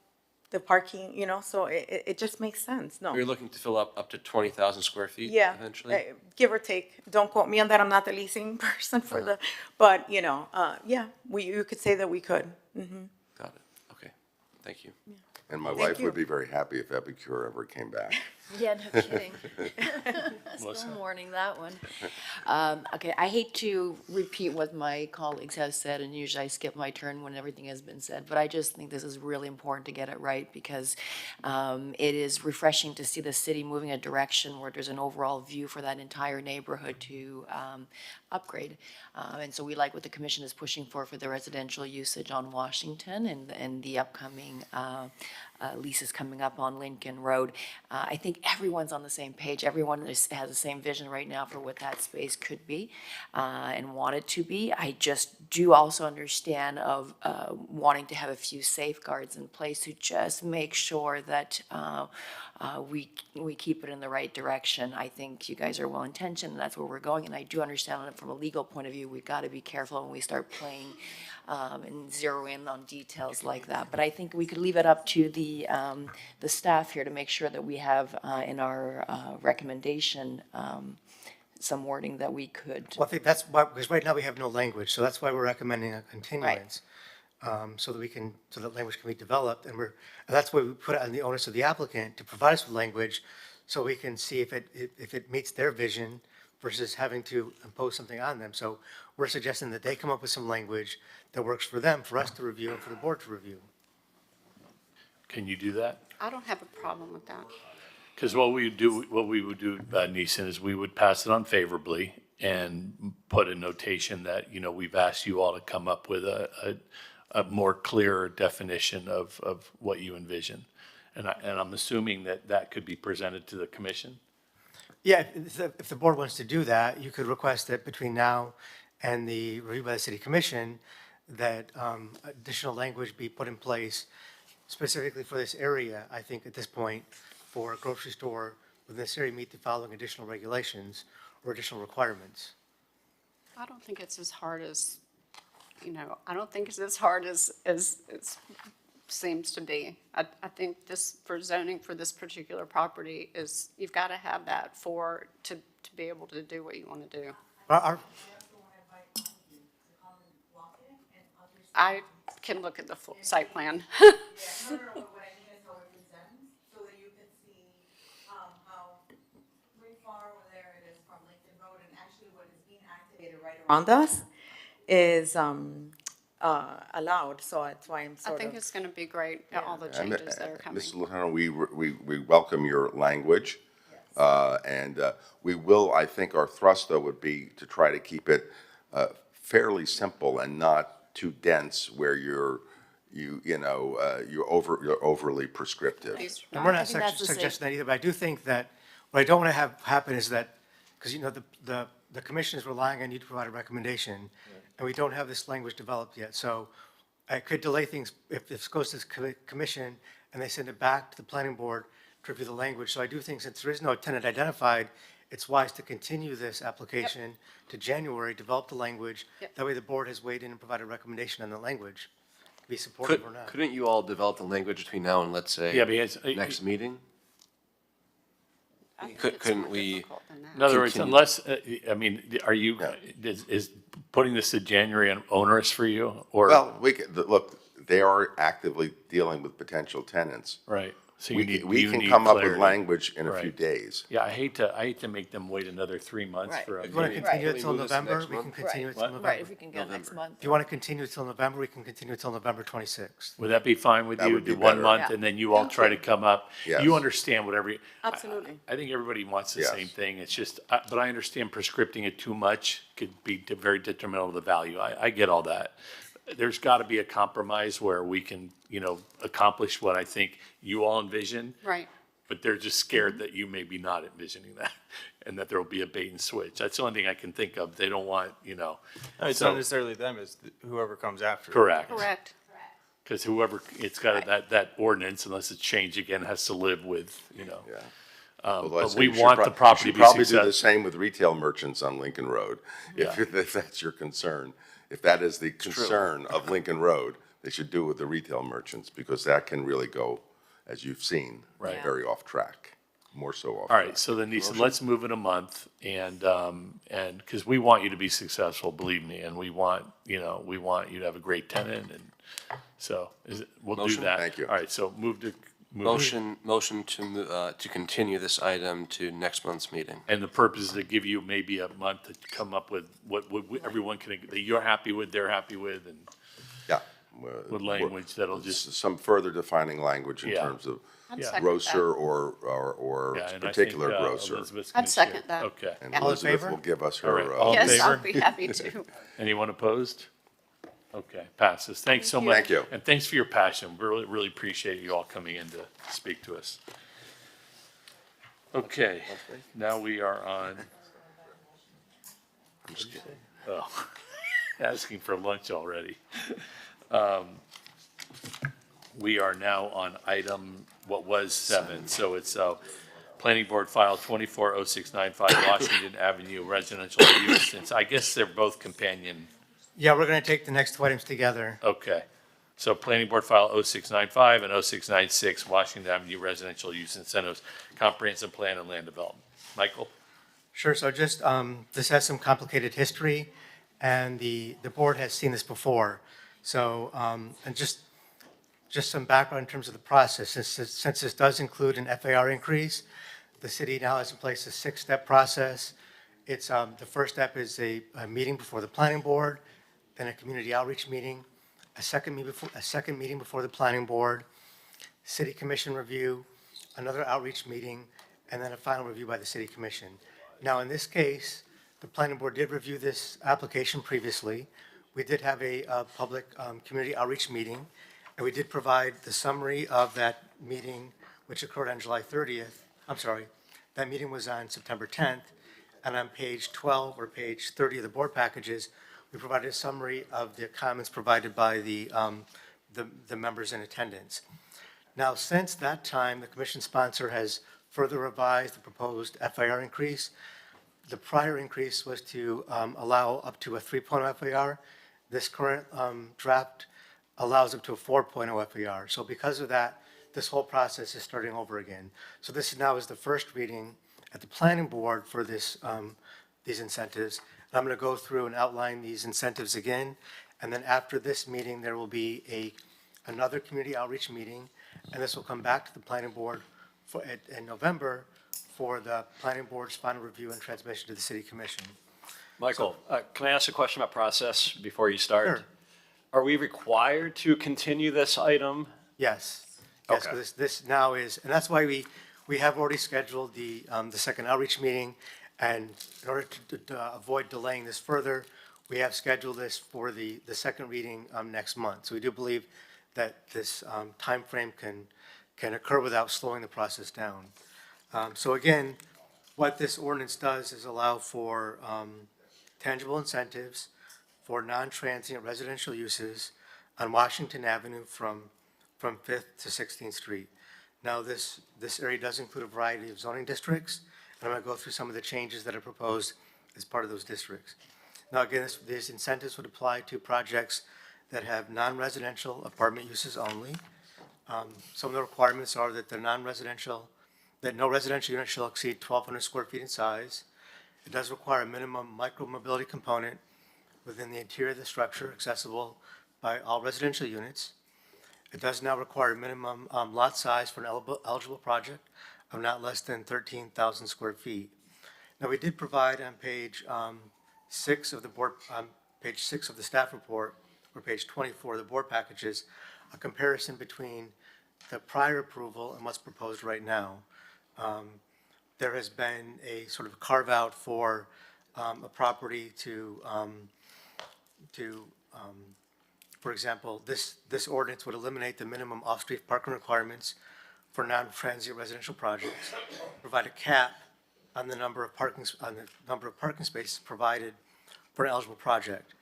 the parking, so it just makes sense. No. You're looking to fill up to 20,000 square feet Yeah, eventually? give or take. Don't quote me on that. I'm not the leasing person for the, but, yeah, you could say that we could. Mhm. Got it. Okay. Thank you. And my Thank wife you. would be very happy if Epicure ever came back. Yeah, no kidding. Still mourning that one. Okay, I hate to repeat what my colleagues have said, and usually I skip my turn when everything has been said, but I just think this is really important to get it right because it is refreshing to see the city moving in a direction where there's an overall view for that entire neighborhood to upgrade. And so we like what the commission is pushing for the residential usage on Washington and the upcoming leases coming up on Lincoln Road. I think everyone's on the same page. Everyone has the same vision right now for what that space could be and want it to be. I just do also understand of wanting to have a few safeguards in place to just make sure that we keep it in the right direction. I think you guys are well-intentioned, and that's where we're going, and I do understand that from a legal point of view, we've got to be careful when we start playing and zero in on details like that. But I think we could leave it up to the staff here to make sure that we have in our recommendation some wording that we could. Well, I think that's why, because right now we have no language, so that's why we're recommending a continuance. So that we can, so that language can be developed, and that's why we put it on the onus of the applicant to provide us with language, so we can see if it meets their vision versus having to impose something on them. So we're suggesting that they come up with some language that works for them, for us to review, and for the board to review. Can you do that? I don't have a problem with that. Because what we would do, Neeson, is we would pass it on favorably and put a notation that, we've asked you all to come up with a more clear definition of what you envision. And I'm assuming that could be presented to the commission? Yeah, if the board wants to do that, you could request that between now and the review by the city commission, that additional language be put in place specifically for this area. I think at this point, for a grocery store within this area, meet the following additional regulations or additional requirements. I don't think it's as hard as, I don't think it's as hard as it seems to be. I think this, for zoning for this particular property is, you've got to have that to be able to do what you want to do. I can look at the full site plan. Around us is allowed, so that's why I'm I sort of. think it's going to be great, all the changes that are coming. Mrs. Lozano, we welcome your language. And we will, I think our thrust, though, would be to try to keep it fairly simple and not too dense where you're overly prescriptive. And we're not suggesting that either, but I do think that what I don't want to have happen is that, because, the commission is relying on you to provide a recommendation, and we don't have this language developed yet. So I could delay things if this goes to the commission and they send it back to the planning board to review the language. So I do think, since there is no tenant identified, it's wise to continue this application to January, develop the language. That way the board has weighed in and provided a recommendation on the language, be supportive or not. Couldn't you all develop the language between now and, let's say, next meeting? Couldn't we? In other words, unless, are you, is putting this to January onerous for you, or? Well, look, they are actively dealing with potential tenants. Right. So We can come up with language in a few days. Yeah, I hate to make them wait another 3 months for a. If you want to continue it till November, we can continue it till November. Right, if we can get it next month. If you want to continue it till November, we can continue it till November 26th. Would that be fine with That you? would be Do 1 better. month, Yeah. and then you all try to come up? Yes. You understand whatever. Absolutely. I think everybody wants the Yes. same thing. It's just, but I understand prescripting it too much could be very detrimental to the value. I get all that. There's got to be a compromise where we can, accomplish what I think you all envision. Right. But they're just scared that you may be not envisioning that, and that there will be a bait and switch. That's the only thing I can think of. They don't want, No, it's so- not necessarily them, it's whoever comes after. Correct. Correct. Because whoever, it's got that ordinance, unless it's changed again, has to live with, Yeah. But Well, we you should want prob- the property you to should be probably do the successful. same with retail merchants on Lincoln Road, if that's your concern. If that is the concern of Lincoln Road, they should do it with the retail merchants, because that can really go, as you've seen, Right. very off track, more so off All track. right, so then Neeson, let's move it a month, and because we want you to be successful, believe me, and we want you to have a great tenant, and so we'll do Motion? that. Thank you. All right, so move to. Motion to continue this item to next month's meeting. And the purpose is to give you maybe a month to come up with what everyone that you're happy with, they're happy with, and Yeah. with language that'll just. Some further defining language in Yeah. terms of I'd second grocer or Yeah, and I think, particular grocer. Elizabeth's I'd gonna share. second that. Okay. And Yeah. All in Elizabeth favor? will give us All right. her. All in Yes, I'll favor? be happy to. Anyone opposed? Okay, passes. Thanks so much. Thank you. And thanks for your passion. We really appreciate you all coming in to speak to us. Okay, now we are on. Oh, asking for lunch already. We are now on item what was 7. So it's Planning Board File 240695 Washington Avenue Residential Use. Since I guess they're both companion. Yeah, we're going to take the next two items together. Okay. So Planning Board File 0695 and 0696 Washington Avenue Residential Use Incentives, Comprehensive Plan and Land Development. Michael? Sure, so just, this has some complicated history, and the board has seen this before. So, and just some background in terms of the process. Since this does include an FAR increase, the city now has in place a 6-step process. It's, the first step is a meeting before the planning board, then a community outreach meeting, a second meeting before the planning board, city commission review, another outreach meeting, and then a final review by the city commission. Now, in this case, the planning board did review this application previously. We did have a public community outreach meeting, and we did provide the summary of that meeting, which occurred on July 30th. I'm sorry, that meeting was on September 10th, and on page 12 or page 30 of the board packages, we provided a summary of the comments provided by the members in attendance. Now, since that time, the commission sponsor has further revised the proposed FAR increase. The prior increase was to allow up to a 3.0 FAR. This current draft allows up to a 4.0 FAR. So because of that, this whole process is starting over again. So this now is the first reading at the planning board for this, these incentives. And I'm going to go through and outline these incentives again. And then after this meeting, there will be another community outreach meeting, and this will come back to the planning board in November for the planning board's final review and transmission to the city commission. Michael, can I ask a question about process before you start? Sure. Are we required to continue this item? Yes. Yes, Okay. this now is, and that's why we have already scheduled the second outreach meeting, and in order to avoid delaying this further, we have scheduled this for the second reading next month. So we do believe that this timeframe can occur without slowing the process down. So again, what this ordinance does is allow for tangible incentives for non-transient residential uses on Washington Avenue from 5th to 16th Street. Now, this area does include a variety of zoning districts, and I'm going to go through some of the changes that are proposed as part of those districts. Now, again, these incentives would apply to projects that have non-residential apartment uses only. Some of the requirements are that they're non-residential, that no residential unit shall exceed 1,200 square feet in size. It does require a minimum micro-mobility component within the interior of the structure accessible by all residential units. It does now require a minimum lot size for an eligible project of not less than 13,000 square feet. Now, we did provide on page 6 of the board, page 6 of the staff report, or page 24 of the board packages, a comparison between the prior approval and what's proposed right now. There has been a sort of carve out for a property for example, this ordinance would eliminate the minimum off-street parking requirements for non-transient residential projects, provide a cap on the number of parking spaces provided for an eligible project.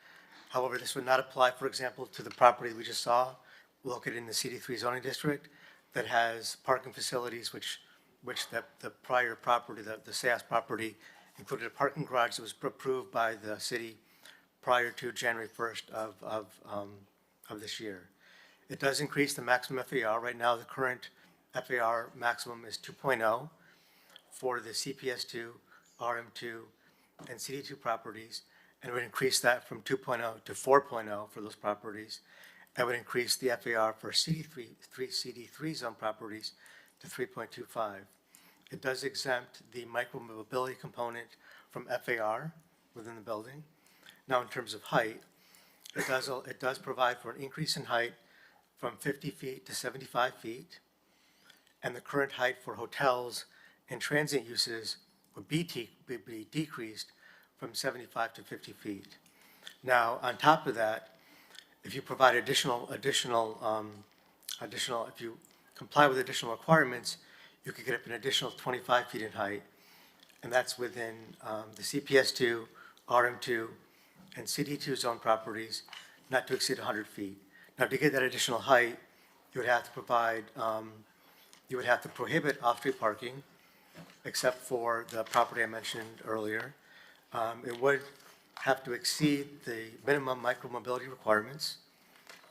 However, this would not apply, for example, to the property we just saw, located in the CD3 zoning district, that has parking facilities which the prior property, the Sayas property, included a parking garage that was approved by the city prior to January 1st of this year. It does increase the maximum FAR. Right now, the current FAR maximum is 2.0 for the CPS2, RM2, and CD2 properties, and it would increase that from 2.0 to 4.0 for those properties. That would increase the FAR for CD3 zone properties to 3.25. It does exempt the micro-mobility component from FAR within the building. Now, in terms of height, it does provide for an increase in height from 50 feet to 75 feet, and the current height for hotels and transient uses would be decreased from 75 to 50 feet. Now, on top of that, if you provide if you comply with additional requirements, you could get up an additional 25 feet in height, and that's within the CPS2, RM2, and CD2 zone properties, not to exceed 100 feet. Now, to get that additional height, you would have to provide You would have to prohibit off-street parking, except for the property I mentioned earlier. It would have to exceed the minimum micromobility requirements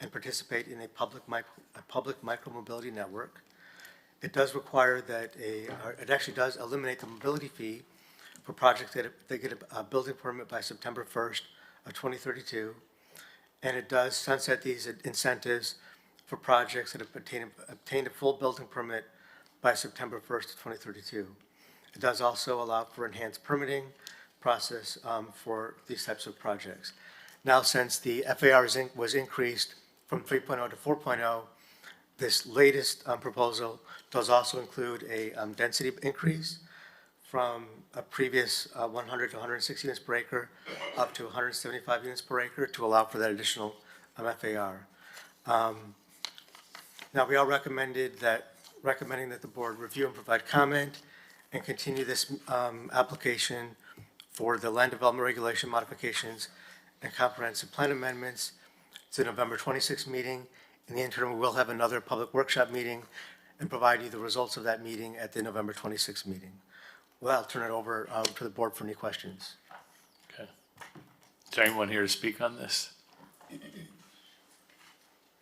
and participate in a public micromobility network. It does require that it actually does eliminate the mobility fee for projects that they get a building permit by September 1st of 2032. And it does sunset these incentives for projects that have obtained a full building permit by September 1st of 2032. It does also allow for enhanced permitting process for these types of projects. Now, since the FAR was increased from 3.0 to 4.0, this latest proposal does also include a density increase from a previous 100 to 160 units per acre up to 175 units per acre to allow for that additional FAR. Now, we are recommending that the board review and provide comment and continue this application for the land development regulation modifications and comprehensive plan amendments to November 26th meeting. In the interim, we will have another public workshop meeting and provide you the results of that meeting at the November 26th meeting. Well, I'll turn it over to the board for any questions. Okay. Is there anyone here to speak on this?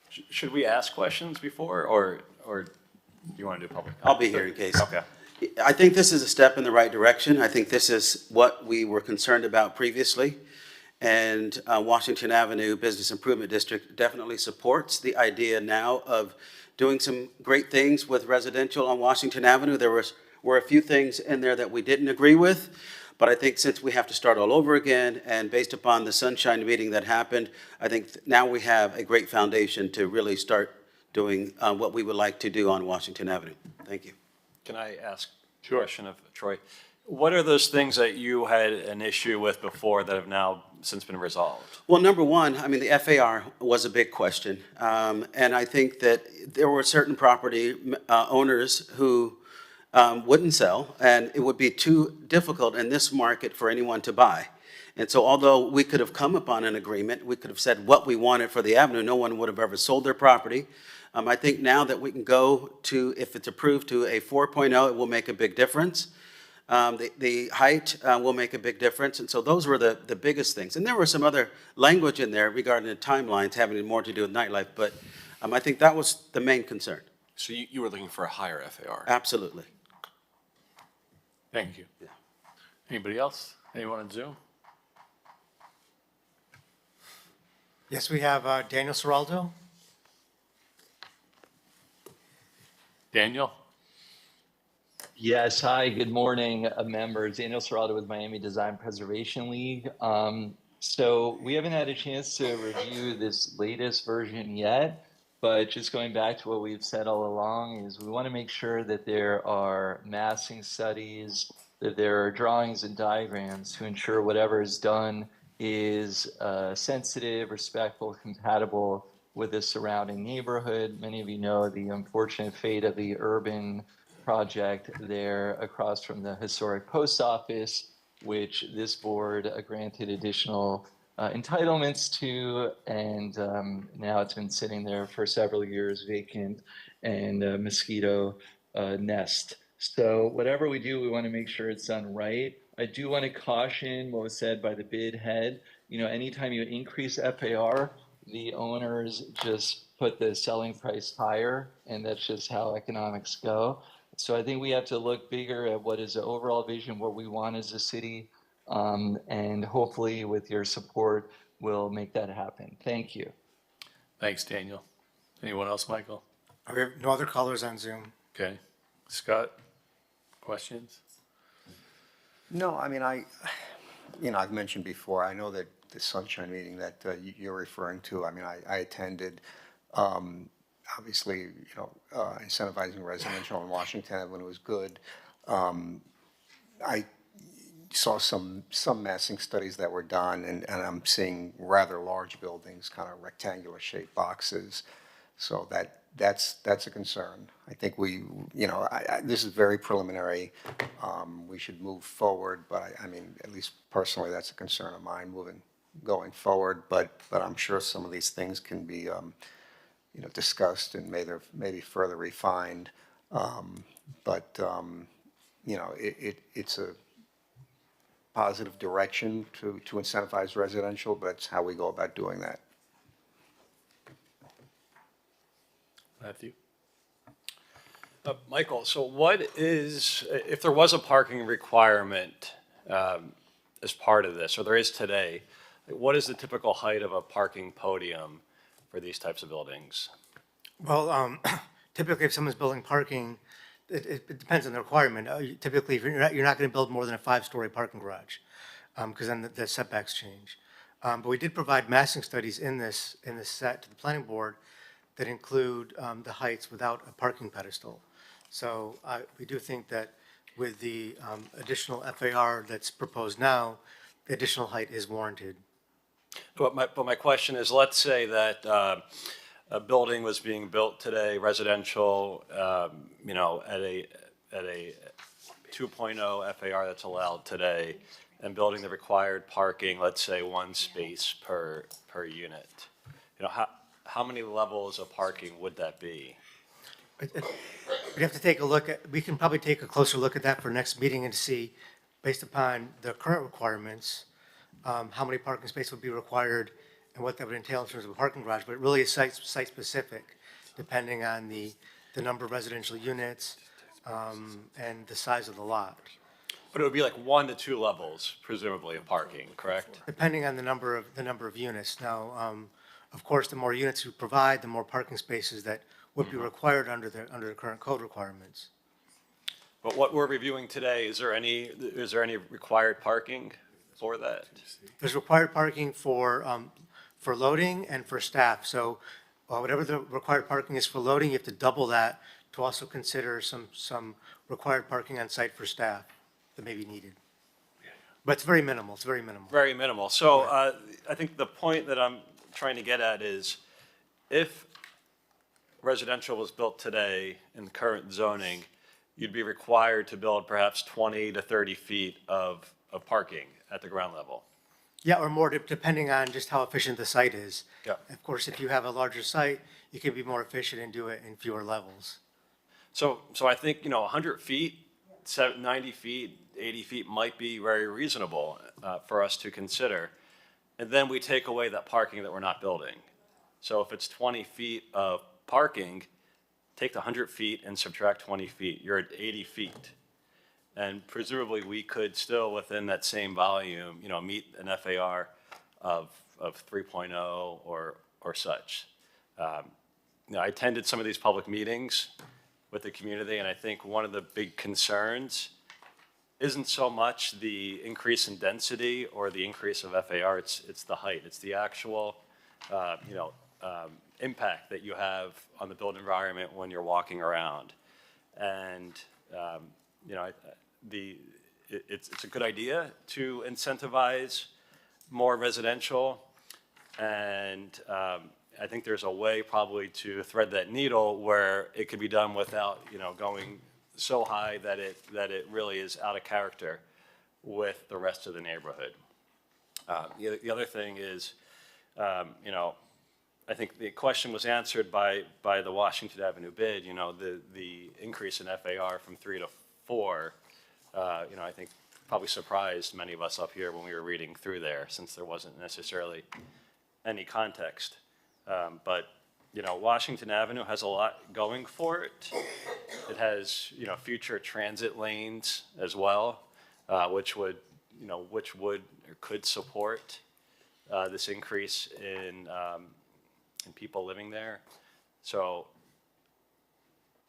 Should we ask questions before, or do you want to do public? I'll be here in case. Okay. I think this is a step in the right direction. I think this is what we were concerned about previously. And Washington Avenue Business Improvement District definitely supports the idea now of doing some great things with residential on Washington Avenue. There were a few things in there that we didn't agree with, but I think since we have to start all over again, and based upon the Sunshine meeting that happened, I think now we have a great foundation to really start doing what we would like to do on Washington Avenue. Thank you. Can I ask a question of Troy? What are those things that you had an issue with before that have now since been resolved? Well, number one, I mean, the FAR was a big question. And I think that there were certain property owners who wouldn't sell, and it would be too difficult in this market for anyone to buy. And so although we could have come upon an agreement, we could have said what we wanted for the avenue, no one would have ever sold their property. I think now that we can go to, if it's approved, to a 4.0, it will make a big difference. The height will make a big difference. And so those were the biggest things. And there was some other language in there regarding the timelines having more to do with nightlife. But I think that was the main concern. So you were looking for a higher FAR? Absolutely. Thank you. Yeah. Anybody else? Anyone on Zoom? Yes, we have Daniel Seraldo. Daniel? Yes, hi, good morning, members. Daniel Serrato with Miami Design Preservation League. So we haven't had a chance to review this latest version yet, but just going back to what we've said all along is we want to make sure that there are massing studies, that there are drawings and diagrams to ensure whatever is done is sensitive, respectful, compatible with the surrounding neighborhood. Many of you know the unfortunate fate of the urban project there across from the historic post office, which this board granted additional entitlements to, and now it's been sitting there for several years vacant and a mosquito nest. So whatever we do, we want to make sure it's done right. I do want to caution what was said by the bid head. You know, anytime you increase FAR, the owners just put the selling price higher, and that's just how economics go. So I think we have to look bigger at what is the overall vision, what we want as a city, and hopefully with your support, we'll make that happen. Thank you. Thanks, Daniel. Anyone else, Michael? We have no other callers on Zoom. Okay. Scott, questions? No, I mean, I've mentioned before, I know that the Sunshine meeting that you're referring to, I mean, I attended, obviously, incentivizing residential in Washington Avenue was good. I saw some massing studies that were done, and I'm seeing rather large buildings, kind of rectangular shaped boxes. So that's a concern. I think this is very preliminary. We should move forward, but I mean, at least personally, that's a concern of mine going forward. But I'm sure some of these things can be, discussed and maybe further refined. But, it's a positive direction to incentivize residential, but it's how we go about doing that. Matthew? Michael, so what is, if there was a parking requirement as part of this, or there is today, what is the typical height of a parking podium for these types of buildings? Well, typically if someone's building parking, it depends on the requirement. Typically, if you're not going to build more than a 5-story parking garage, because then the setbacks change. But we did provide massing studies in this set to the planning board that include the heights without a parking pedestal. So we do think that with the additional FAR that's proposed now, the additional height is warranted. But my question is, let's say that a building was being built today, residential, at a 2.0 FAR that's allowed today, and building the required parking, let's say 1 space per unit. How many levels of parking would that be? We have to take a look at, we can probably take a closer look at that for next meeting and see, based upon the current requirements, how many parking spaces would be required and what that would entail in terms of a parking garage. But it really is site-specific, depending on the number of residential units and the size of the lot. But it would be like 1 to 2 levels, presumably, of parking, correct? Depending on the number of units. Now, of course, the more units you provide, the more parking spaces that would be required under the current code requirements. But what we're reviewing today, is there any required parking for that? There's required parking for loading and for staff. So whatever the required parking is for loading, you have to double that to also consider some required parking on site for staff that may be needed. But it's very minimal. It's very minimal. Very minimal. So I think the point that I'm trying to get at is, if residential was built today in the current zoning, you'd be required to build perhaps 20 to 30 feet of parking at the ground level. Yeah, or more, depending on just how efficient the site is. Yeah. Of course, if you have a larger site, you can be more efficient and do it in fewer levels. So I think, 100 feet, 90 feet, 80 feet might be very reasonable for us to consider. And then we take away that parking that we're not building. So if it's 20 feet of parking, take the 100 feet and subtract 20 feet. You're at 80 feet. And presumably, we could still, within that same volume, meet an FAR of 3.0 or such. I attended some of these public meetings with the community, and I think one of the big concerns isn't so much the increase in density or the increase of FAR, it's the height. It's the actual, impact that you have on the built environment when you're walking around. And, it's a good idea to incentivize more residential. And I think there's a way probably to thread that needle where it could be done without, going so high that it really is out of character with the rest of the neighborhood. The other thing is, I think the question was answered by the Washington Avenue bid, the increase in FAR from 3 to 4, I think probably surprised many of us up here when we were reading through there, since there wasn't necessarily any context. But Washington Avenue has a lot going for it. It has, future transit lanes as well, which would or could support this increase in people living there. So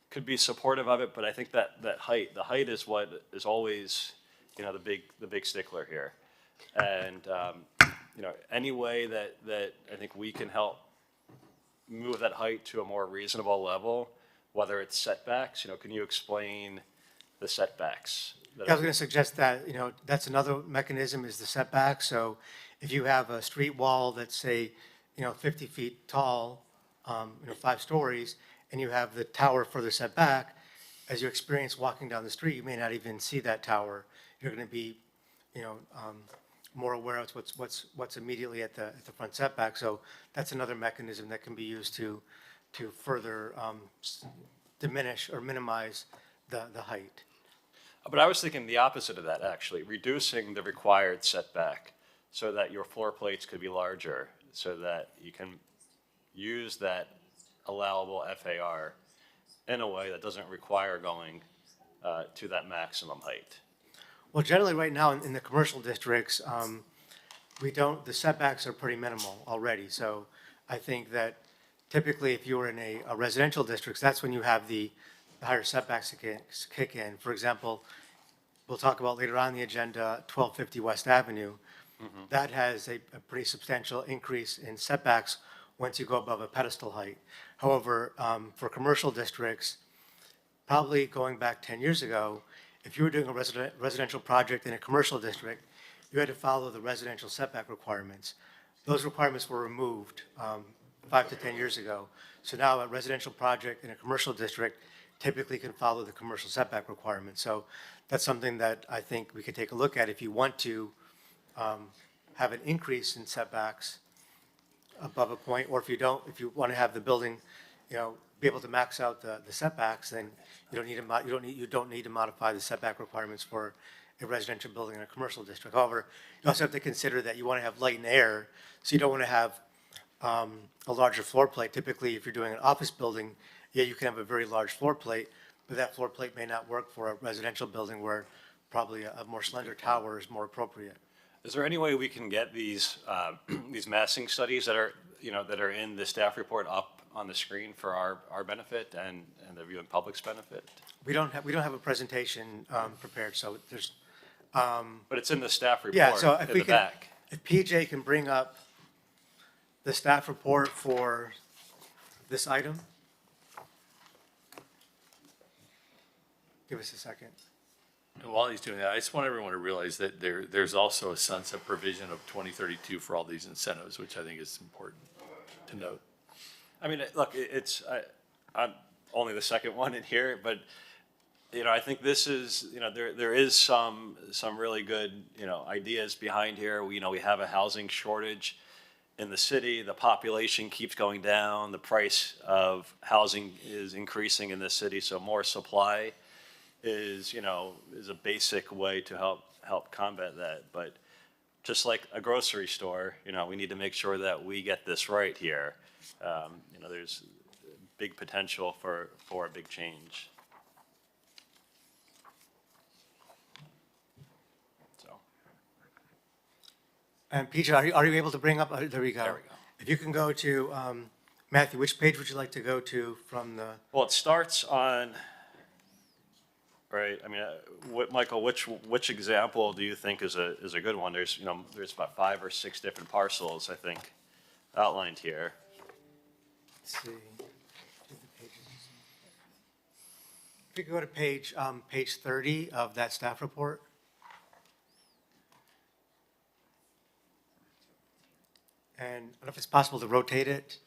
could be supportive of it, but I think the height is what is always, the big stickler here. And, any way that I think we can help move that height to a more reasonable level, whether it's setbacks, can you explain the setbacks? I was going to suggest that, that's another mechanism, is the setback. So if you have a street wall that's, say, 50 feet tall, 5 stories, and you have the tower further set back, as you experience walking down the street, you may not even see that tower. You're going to be, more aware of what's immediately at the front setback. So that's another mechanism that can be used to further diminish or minimize the height. But I was thinking the opposite of that, actually, reducing the required setback so that your floor plates could be larger, so that you can use that allowable FAR in a way that doesn't require going to that maximum height. Well, generally, right now, in the commercial districts, the setbacks are pretty minimal already. So I think that typically, if you were in a residential districts, that's when you have the higher setbacks that kick in. For example, we'll talk about later on the agenda, 1250 West Avenue. That has a pretty substantial increase in setbacks once you go above a pedestal height. However, for commercial districts, probably going back 10 years ago, if you were doing a residential project in a commercial district, you had to follow the residential setback requirements. Those requirements were removed 5 to 10 years ago. So now a residential project in a commercial district typically can follow the commercial setback requirements. So that's something that I think we could take a look at if you want to have an increase in setbacks above a point, or if you don't, if you want to have the building, be able to max out the setbacks, then you don't need to modify the setback requirements for a residential building in a commercial district. However, you also have to consider that you want to have light and air, so you don't want to have a larger floor plate. Typically, if you're doing an office building, yeah, you can have a very large floor plate, but that floor plate may not work for a residential building where probably a more slender tower is more appropriate. Is there any way we can get these, these massing studies that are, that are in the staff report up on the screen for our benefit and the viewing public's benefit? We don't have a presentation prepared, so there's. But it's in the staff report Yeah, so if in we the can, back. if PJ can bring up the staff report for this item. Give us a second. And while he's doing that, I just want everyone to realize that there's also a sunset provision of 2032 for all these incentives, which I think is important to note. I mean, look, I'm only the second one in here, but, I think this is, there is some really good, ideas behind here. We have a housing shortage in the city. The population keeps going down. The price of housing is increasing in the city, so more supply is a basic way to help combat that. But just like a grocery store, we need to make sure that we get this right here. There's big potential for a big change. So. And PJ, are you able to bring up, there we go. There we go. If you can go to, Matthew, which page would you like to go to from the? Well, it starts on, right, I mean, Michael, which example do you think is a good one? There's, there's about 5 or 6 different parcels, I think, outlined here. Let's see. If you could go to page 30 of that staff report. And I don't know if it's possible to rotate it.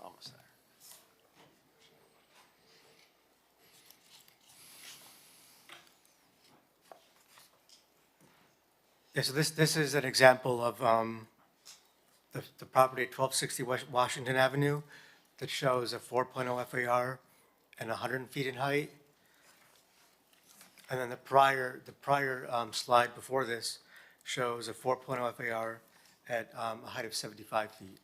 Almost there. Yeah, so this is an example of the property at 1260 Washington Avenue that shows a 4.0 FAR and 100 feet in height. And then the prior slide before this shows a 4.0 FAR at a height of 75 feet.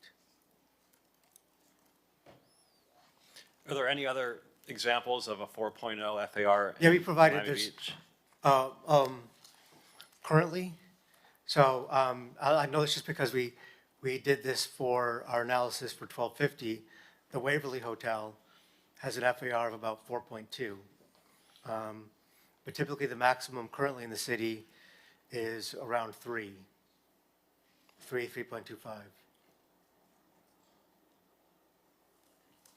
Are there any other examples of a 4.0 FAR? Yeah, we in provided Miami this Beach? currently. So I know it's just because we did this for our analysis for 1250. The Waverly Hotel has an FAR of about 4.2. But but typically the maximum currently in the city is around 3.25.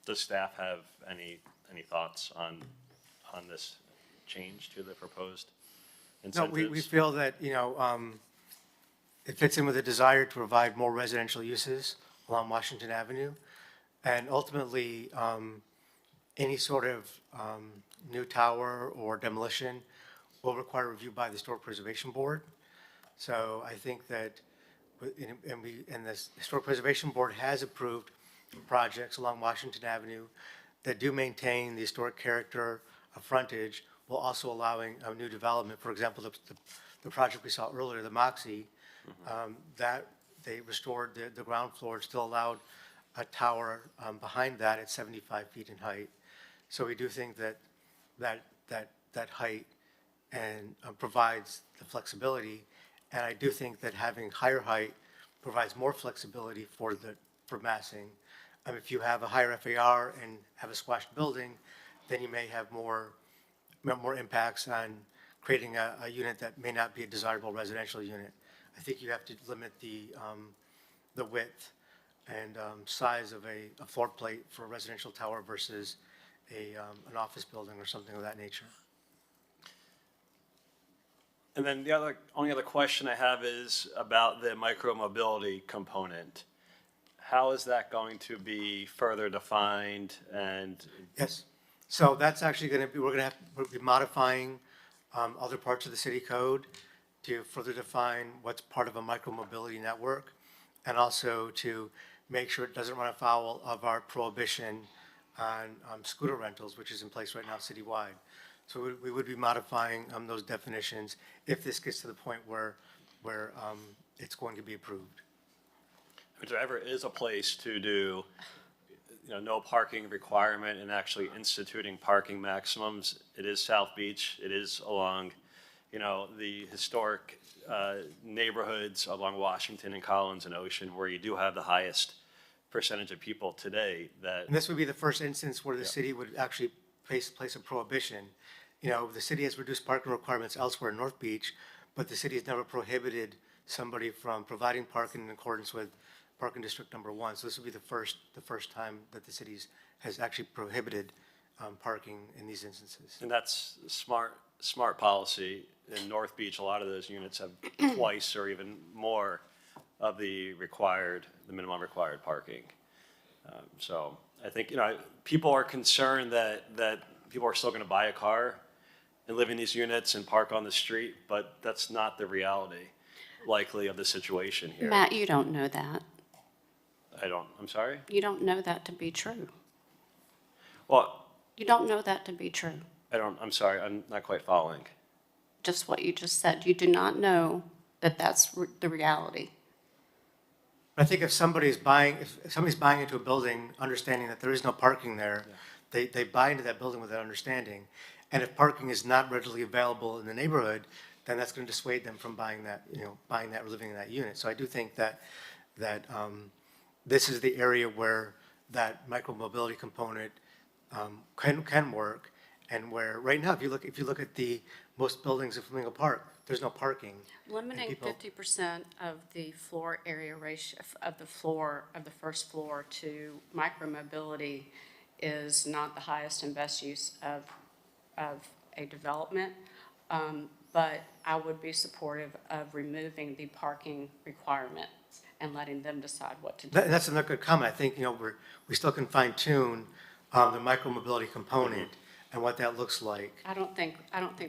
Does staff have any thoughts on this change to the proposed No, incentives? we feel that, it fits in with a desire to provide more residential uses along Washington Avenue. And ultimately, any sort of new tower or demolition will require review by the Historic Preservation Board. So I think that, and the Historic Preservation Board has approved projects along Washington Avenue that do maintain the historic character of frontage, while also allowing a new development. For example, the project we saw earlier, the Moxie, that they restored the ground floor, still allowed a tower behind that at 75 feet in height. So we do think that height and provides the flexibility. And I do think that having higher height provides more flexibility for massing. If you have a higher FAR and have a squashed building, then you may have more impacts on creating a unit that may not be a desirable residential unit. I think you have to limit the width and size of a floor plate for a residential tower versus an office building or something of that nature. And then the only other question I have is about the micro-mobility component. How is that going to be further defined and? Yes. So that's actually going to be, we'll be modifying other parts of the city code to further define what's part of a micro-mobility network, and also to make sure it doesn't run afoul of our prohibition on scooter rentals, which is in place right now citywide. So we would be modifying those definitions if this gets to the point where it's going to be approved. If there ever is a place to do, no parking requirement and actually instituting parking maximums, it is South Beach. It is along, the historic neighborhoods along Washington and Collins and Ocean, where you do have the highest percentage of people today that. And this would be the first instance where the city would actually place a prohibition. The city has reduced parking requirements elsewhere in North Beach, but the city has never prohibited somebody from providing parking in accordance with parking district number 1. So this would be the first time that the city has actually prohibited parking in these instances. And that's smart policy. In North Beach, a lot of those units have twice or even more of the minimum required parking. So I think, people are concerned that people are still going to buy a car and live in these units and park on the street, but that's not the reality, likely, of the situation here. Matt, you don't know that. I'm sorry? You don't know that to be true. Well, You don't know that to be true. I'm sorry, I'm not quite following. Just what you just said. You do not know that that's the reality. I think if somebody's buying into a building, understanding that there is no parking there, they buy into that building with that understanding. And if parking is not readily available in the neighborhood, then that's going to dissuade them from buying that or living in that unit. So I do think that this is the area where that micro-mobility component can work, and where right now, if you look at the most buildings in Flamingo Park, there's no parking. Limiting 50% of the floor area ratio of the first floor to micromobility is not the highest and best use of a development. But I would be supportive of removing the parking requirements and letting them decide what to do. That's another good comment. I think, we still can fine tune the micro-mobility component and what that looks like. I don't think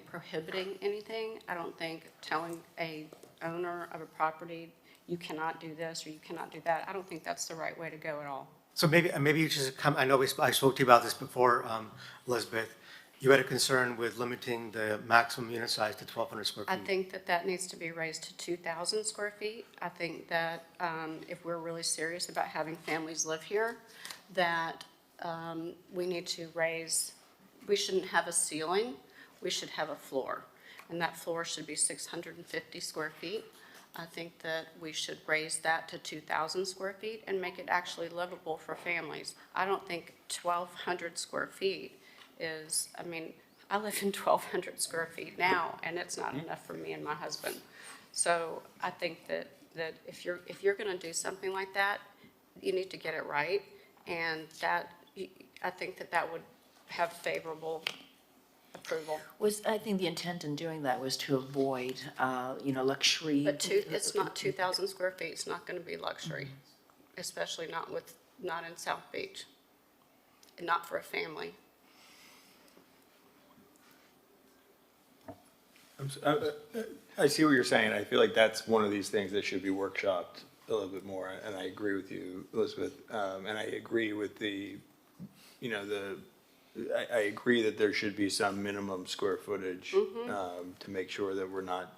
prohibiting anything. I don't think telling a owner of a property, you cannot do this or you cannot do that. I don't think that's the right way to go at all. So maybe you should come, I know I spoke to you about this before, Elizabeth. You had a concern with limiting the maximum unit size to 1,200 square feet. I think that needs to be raised to 2,000 square feet. I think that if we're really serious about having families live here, that we need to we shouldn't have a ceiling, we should have a floor. And that floor should be 650 square feet. I think that we should raise that to 2,000 square feet and make it actually livable for families. I don't think 1,200 square feet is, I live in 1,200 square feet now, and it's not enough for me and my husband. So I think that if you're gonna do something like that, you need to get it right, and I think that would have favorable approval. I think the intent in doing that was to avoid, luxury. But it's not 2,000 square feet, it's not gonna be luxury, especially not in South Beach, and not for a family. I see what you're saying. I feel like that's one of these things that should be workshopped a little bit more, and I agree with you, Elizabeth. And I agree with I agree that there should be some minimum square footage to make sure that we're not,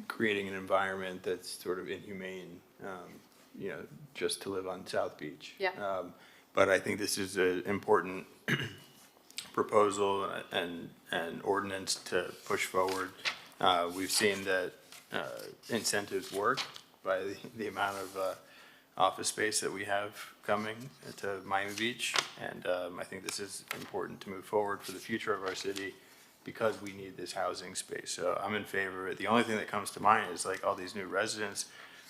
creating an environment that's sort of inhumane, just to live on South Beach. Yeah. But I think this is an important proposal and ordinance to push forward. We've seen that incentives work by the amount of office space that we have coming to Miami Beach. And I think this is important to move forward for the future of our city because we need this housing space. So I'm in favor of it. The only thing that comes to mind is like all these new residents,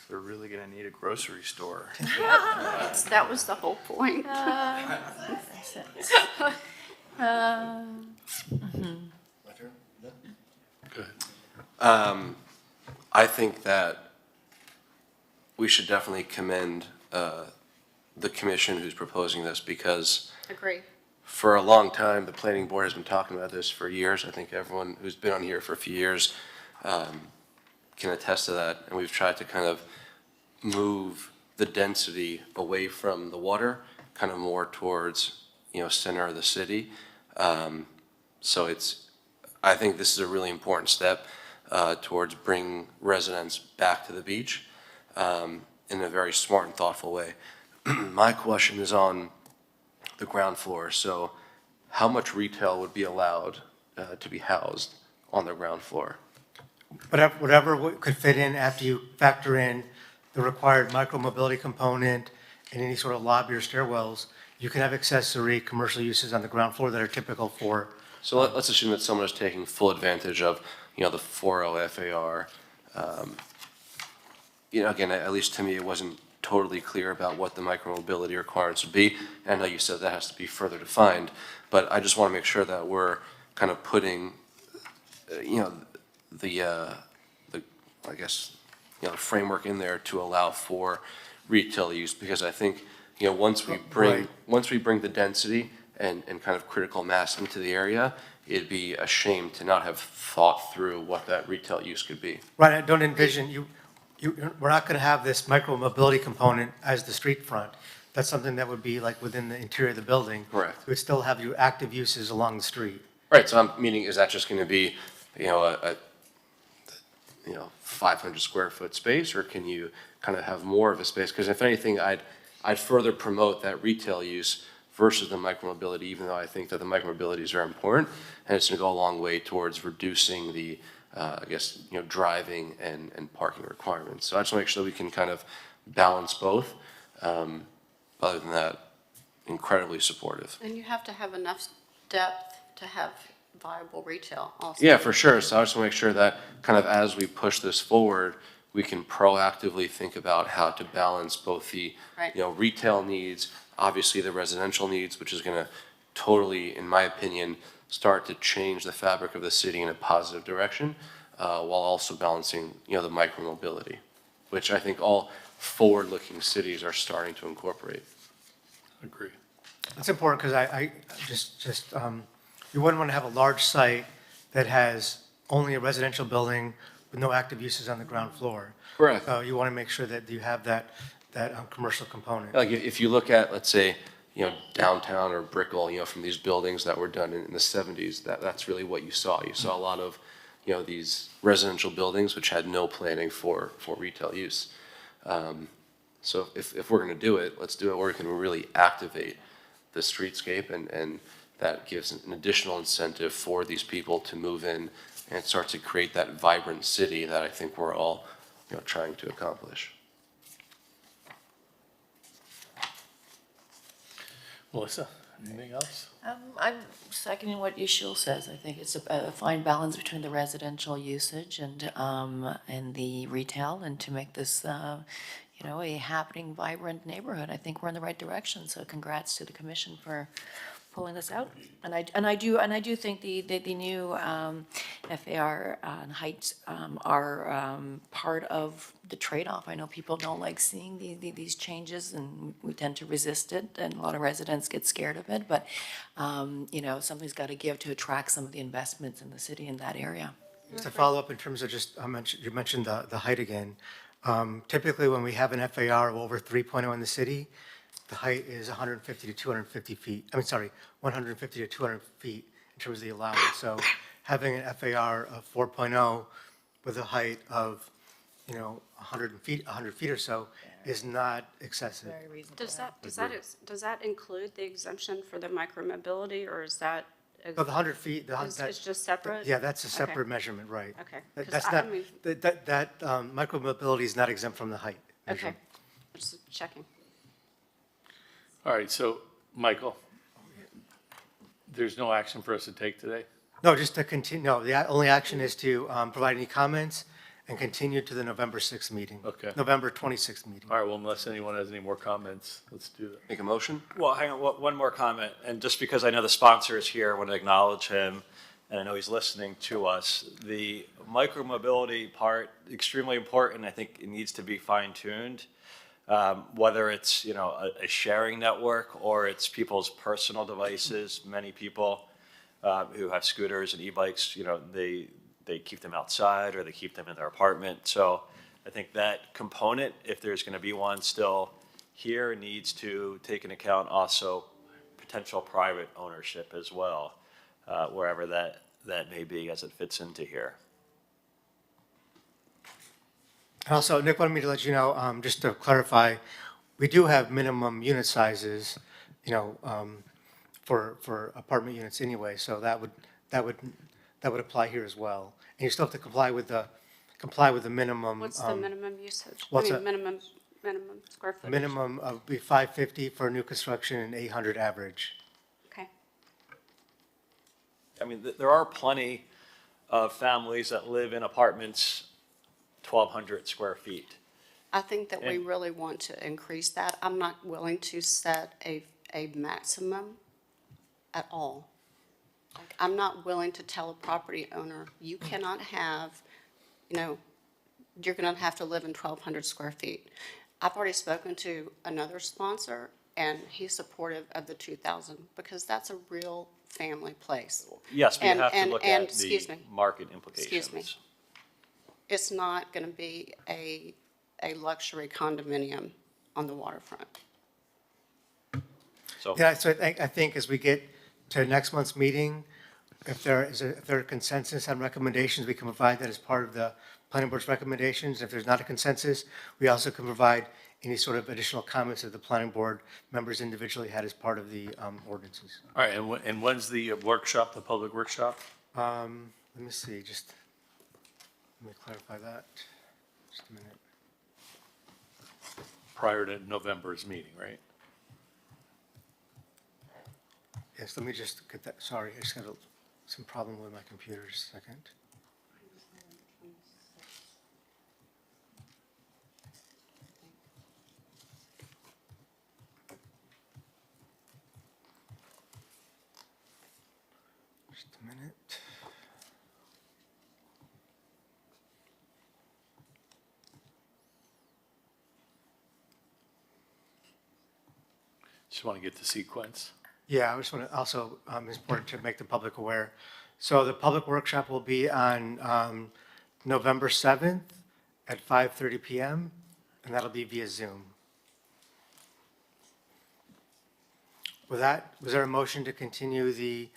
they're really gonna need a grocery store. That was the whole point. I think that we should definitely commend the commission who's proposing this because Agree. for a long time, the planning board has been talking about this for years. I think everyone who's been on here for a few years can attest to that. And we've tried to kind of move the density away from the water, kind of more towards, center of the city. So I think this is a really important step towards bringing residents back to the beach in a very smart and thoughtful way. My question is on the ground floor. So how much retail would be allowed to be housed on the ground floor? Whatever could fit in after you factor in the required micro-mobility component and any sort of lobby or stairwells, you can have accessory commercial uses on the ground floor that are typical for. So let's assume that someone is taking full advantage of, the 4.0 FAR. Again, at least to me, it wasn't totally clear about what the micromobility requirements would be. And I know you said that has to be further defined, but I just want to make sure that we're kind of putting, the framework in there to allow for retail use, because I think, once we bring the density and kind of critical mass into the area, it'd be a shame to not have thought through what that retail use could be. Right, I don't envision we're not going to have this micro-mobility component as the street front. That's something that would be like within the interior of the building. Correct. You would still have your active uses along the street. Right, so I'm meaning, is that just going to be, a 500 square foot space, or can you kind of have more of a space? Because if anything, I'd further promote that retail use versus the micromobility, even though I think that the micromobilities are important, and it's going to go a long way towards reducing the, driving and parking requirements. So I just want to make sure that we can kind of balance both. Other than that, incredibly supportive. And you have to have enough depth to have viable retail also. Yeah, for sure. So I just want to make sure that kind of as we push this forward, we can proactively think about how to balance both the, Right. Retail needs, obviously the residential needs, which is going to totally, in my opinion, start to change the fabric of the city in a positive direction, while also balancing, the micromobility, which I think all forward-looking cities are starting to incorporate. Agree. It's important because you wouldn't want to have a large site that has only a residential building with no active uses on the ground floor. Correct. So you want to make sure that you have that commercial component. Like if you look at, let's say, downtown or Brickell, from these buildings that were done in the 70s, that's really what you saw. You saw a lot of, these residential buildings which had no planning for retail use. So if we're going to do it, let's do it where we can really activate the streetscape, and that gives an additional incentive for these people to move in and start to create that vibrant city that I think we're all, trying to accomplish. Melissa, Anything else? I'm seconding what Yashil says. I think it's a fine balance between the residential usage and the retail, and to make this, a happening, vibrant neighborhood. I think we're in the right direction, so congrats to the commission for pulling this out. And I do think the new FAR and heights are part of the trade-off. I know people don't like seeing these changes, and we tend to resist it, and a lot of residents get scared of it, but, something's got to give to attract some of the investments in the city in that area. Just to follow up in terms of you mentioned the height again. Typically, when we have an FAR of over 3.0 in the city, the height is 150 to 250 feet. 150 to 200 feet in terms of the allowance. So having an FAR of 4.0 with a height of, 100 feet or so is not excessive. Very reasonable. Does that include the exemption for the micromobility, or is that? So the 100 feet, It's just separate? Yeah, that's a Okay. separate measurement, right. Okay. That- 'Cause That's I not, mean- that micromobility is not exempt from the height. Okay, just checking. All right, so, Michael, there's no action for us to take today? No, just to continue, no, the only action is to provide any comments and continue to the November 6th meeting. Okay. November 26th meeting. All right, well, unless anyone has any more comments, let's do that. Make a motion? Well, hang on, one more comment, and just because I know the sponsor is here, I want to acknowledge him, and I know he's listening to us. The micromobility part, extremely important, I think it needs to be fine-tuned. Whether it's, a sharing network or it's people's personal devices. Many people who have scooters and e-bikes, they keep them outside or they keep them in their apartment. So I think that component, if there's going to be one still here, needs to take into account also potential private ownership as well, wherever that may be as it fits into here. And also, Nick wanted me to let you know, just to clarify, we do have minimum unit sizes, for apartment units anyway, so that would apply here as well. And you still have to comply with the minimum. What's the minimum usage? what's a- Minimum square footage? Minimum of be 550 for new construction and 800 average. Okay. I mean, there are plenty of families that live in apartments 1,200 square feet. I think that we And- really want to increase that. I'm not willing to set a maximum at all. Like, I'm not willing to tell a property owner, you cannot have, you're gonna have to live in 1,200 square feet. I've already spoken to another sponsor, and he's supportive of the 2,000, because that's a real family place. Yes, but you And- have to and- look and- at excuse the me. market implications. Excuse me. It's not gonna be a luxury condominium on the waterfront. So, Yeah, so I think as we get to next month's meeting, if there are consensus on recommendations, we can provide that as part of the planning board's recommendations. If there's not a consensus, we also can provide any sort of additional comments that the planning board members individually had as part of the ordinances. All right, and when's the workshop, the public workshop? Let me see, let me clarify that. Just a minute. Prior to November's meeting, right? Yes, let me just get that, sorry, I just got some problem with my computer, just a second. Just a minute. Just want to get the sequence. Yeah, I just want to also, it's important to make the public aware. So the public workshop will be on November 7th at 5:30 PM, and that'll be via Zoom. With that, was there a motion to continue the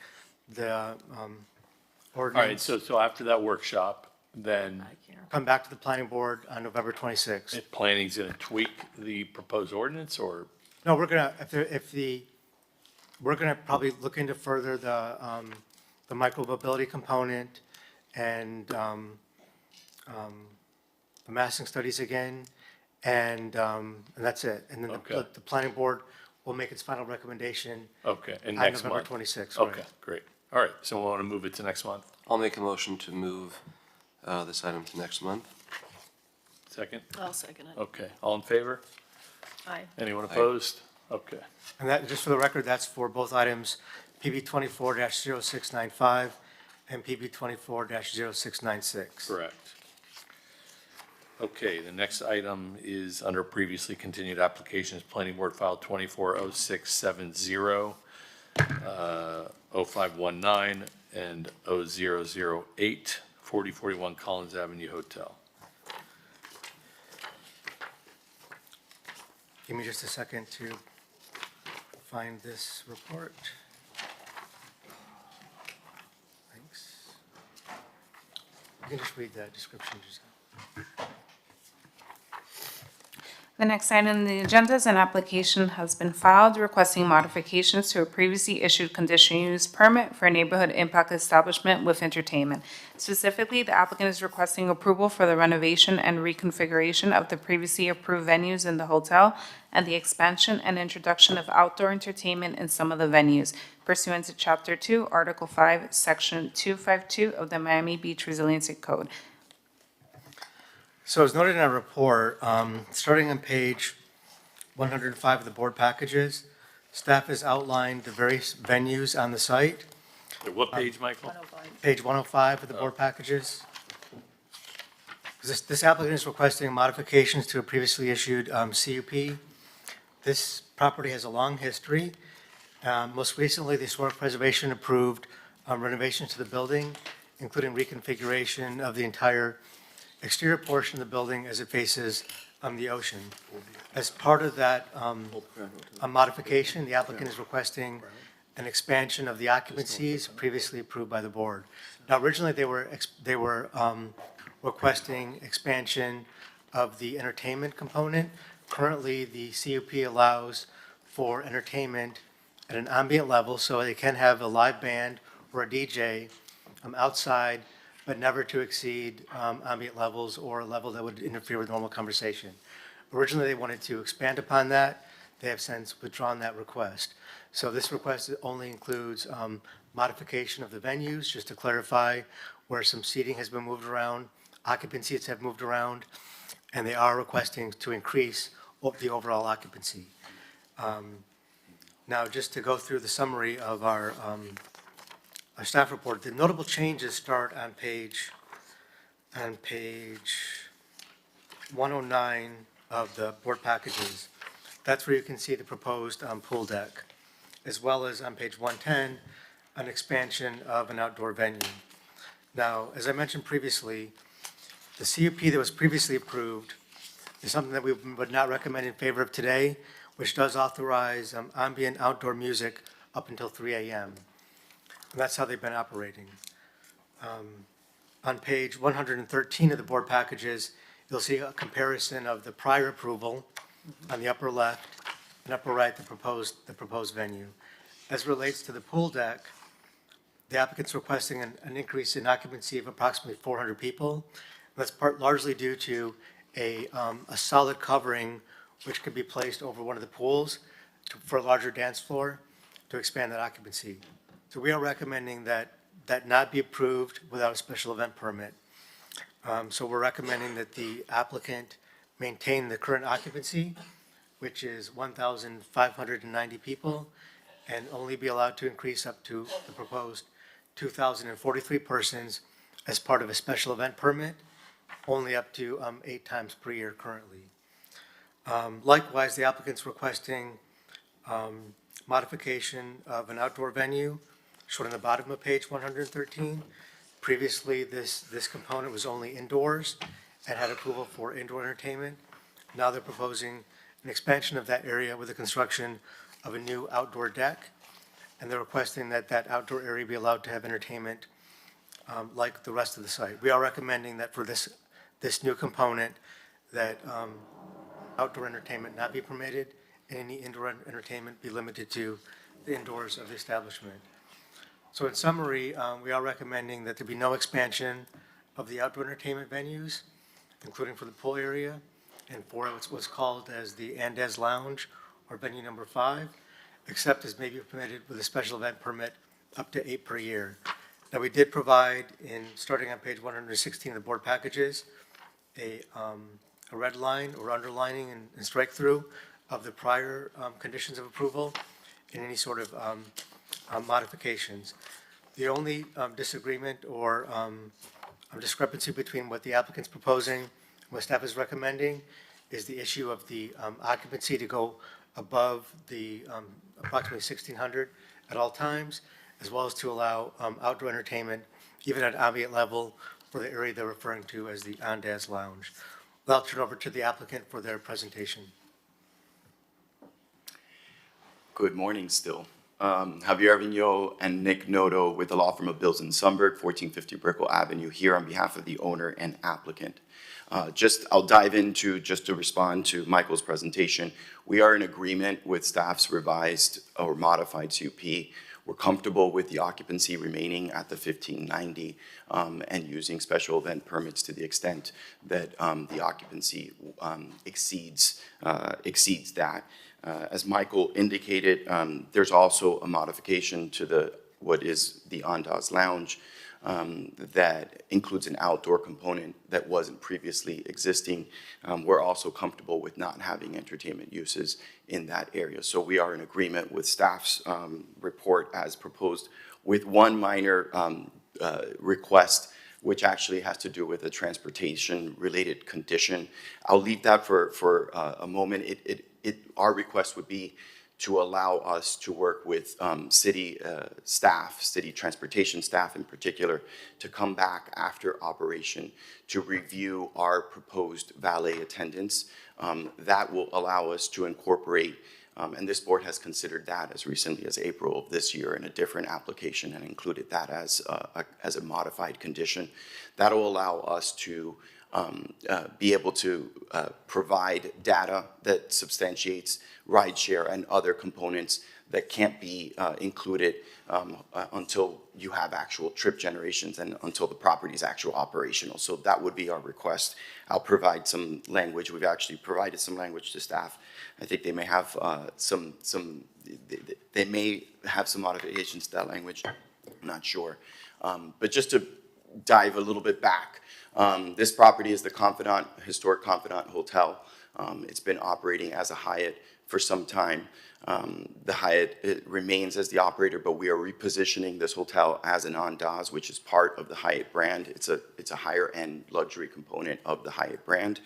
All right, ordinance? so after that workshop, then Come back to the planning board on November 26th. if planning's going to tweak the proposed ordinance, or? No, we're gonna, we're gonna probably look into further the micromobility component and the massing studies again, and that's it. And then Okay. the planning board will make its final recommendation Okay, and on next November month? 26th. right. Okay, great. All right, so we want to move it to next month? I'll make a motion to move this item to next month. Second? I'll second it. Okay, all in favor? Aye. Anyone opposed? Okay. And that, just for the record, that's for both items, PB 24-0695 and PB 24-0696. Correct. Okay, the next item is under previously continued applications, Planning Board File 240670, 0519, and 0008, 4041 Collins Avenue Hotel. Give me just a second to find this report. Thanks. You can just read that description yourself. The next item on the agenda is an application has been filed requesting modifications to a previously issued conditional use permit for a neighborhood impact establishment with entertainment. Specifically, the applicant is requesting approval for the renovation and reconfiguration of the previously approved venues in the hotel and the expansion and introduction of outdoor entertainment in some of the venues pursuant to Chapter 2, Article 5, Section 252 of the Miami Beach Resiliency Code. So as noted in our report, starting on page 105 of the board packages, staff has outlined the various venues on the site. At what page, Michael? Page 105 of the board packages. This applicant is requesting modifications to a previously issued CUP. This property has a long history. Most recently, the Historic Preservation approved renovations to the building, including reconfiguration of the entire exterior portion of the building as it faces the ocean. As part of that modification, the applicant is requesting an expansion of the occupancies previously approved by the board. Now, originally, they were requesting expansion of the entertainment component. Currently, the CUP allows for entertainment at an ambient level, so they can have a live band or a DJ outside, but never to exceed ambient levels or a level that would interfere with normal conversation. Originally, they wanted to expand upon that. They have since withdrawn that request. So this request only includes modification of the venues, just to clarify where some seating has been moved around, occupancies have moved around, and they are requesting to increase the overall occupancy. Now, just to go through the summary of our staff report, the notable changes start on page 109 of the board packages. That's where you can see the proposed pool deck, as well as on page 110, an expansion of an outdoor venue. Now, as I mentioned previously, the CUP that was previously approved is something that we would not recommend in favor of today, which does authorize ambient outdoor music up until 3 a.m. And that's how they've been operating. On page 113 of the board packages, you'll see a comparison of the prior approval on the upper left and upper right, the proposed venue. As it relates to the pool deck, the applicant's requesting an increase in occupancy of approximately 400 people. That's largely due to a solid covering which could be placed over one of the pools for a larger dance floor to expand that occupancy. So we are recommending that not be approved without a special event permit. So we're recommending that the applicant maintain the current occupancy, which is 1,590 people, and only be allowed to increase up to the proposed 2,043 persons as part of a special event permit, only up to 8 times per year currently. Likewise, the applicant's requesting modification of an outdoor venue, shown on the bottom of page 113. Previously, this component was only indoors and had approval for indoor entertainment. Now they're proposing an expansion of that area with the construction of a new outdoor deck, and they're requesting that outdoor area be allowed to have entertainment like the rest of the site. We are recommending that for this new component, that outdoor entertainment not be permitted, and any indoor entertainment be limited to the indoors of the establishment. So in summary, we are recommending that there be no expansion of the outdoor entertainment venues, including for the pool area, and for what's called as the Andes Lounge or venue number 5, except as may be permitted with a special event permit up to 8 per year. Now, we did provide, starting on page 116 of the board packages, a red line or underlining and strike through of the prior conditions of approval and any sort of modifications. The only disagreement or discrepancy between what the applicant's proposing and what staff is recommending is the issue of the occupancy to go above the approximately 1,600 at all times, as well as to allow outdoor entertainment, even at ambient level, for the area they're referring to as the Andaz Lounge. I'll turn over to the applicant for their presentation. Good morning still. Javier Vigneault and Nick Noto with the law firm of Bills and Sundberg, 1450 Brickell Avenue, here on behalf of the owner and applicant. I'll dive into, just to respond to Michael's presentation, we are in agreement with staff's revised or modified CUP. We're comfortable with the occupancy remaining at the 1590 and using special event permits to the extent that the occupancy exceeds that. As Michael indicated, there's also a modification to what is the Andaz Lounge that includes an outdoor component that wasn't previously existing. We're also comfortable with not having entertainment uses in that area. So we are in agreement with staff's report as proposed, with one minor request, which actually has to do with a transportation-related condition. I'll leave that for a moment. Our request would be to allow us to work with city staff, city transportation staff in particular, to come back after operation to review our proposed valet attendance. That will allow us to incorporate, and this board has considered that as recently as April of this year in a different application and included that as a modified condition. That'll allow us to be able to provide data that substantiates rideshare and other components that can't be included until you have actual trip generations and until the property is actually operational. So that would be our request. I'll provide some language. We've actually provided some language to staff. I think they may have they may have some modifications to that language. I'm not sure. But just to dive a little bit back, this property is the Historic Confidant Hotel. It's been operating as a Hyatt for some time. The Hyatt remains as the operator, but we are repositioning this hotel as an Andaz, which is part of the Hyatt brand. It's a higher end luxury component of the Hyatt brand.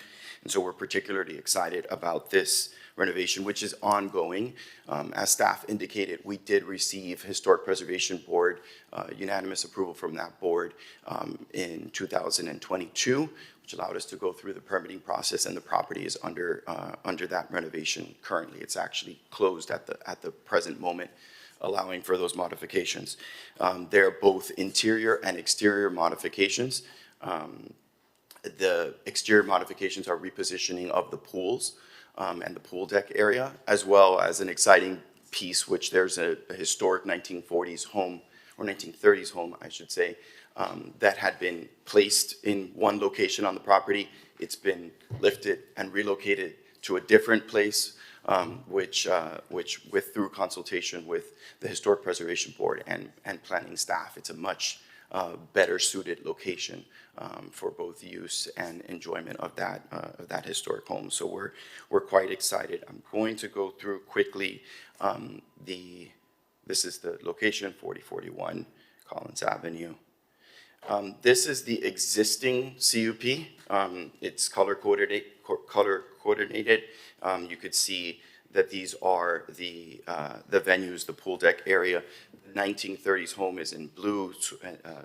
And so we're particularly excited about this renovation, which is ongoing. As staff indicated, we did receive Historic Preservation Board unanimous approval from that board in 2022, which allowed us to go through the permitting process, and the property is under that renovation currently. It's actually closed at the present moment, allowing for those modifications. They're both interior and exterior modifications. The exterior modifications are repositioning of the pools and the pool deck area, as well as an exciting piece, which there's a historic 1940s home, or 1930s home, I should say, that had been placed in one location on the property. It's been lifted and relocated to a different place, which through consultation with the Historic Preservation Board and planning staff, it's a much better suited location for both use and enjoyment of that historic home. So we're quite excited. I'm going to go through quickly this is the location, 4041 Collins Avenue. This is the existing CUP. It's color coordinated. You could see that these are the venues, the pool deck area. The 1930s home is in blue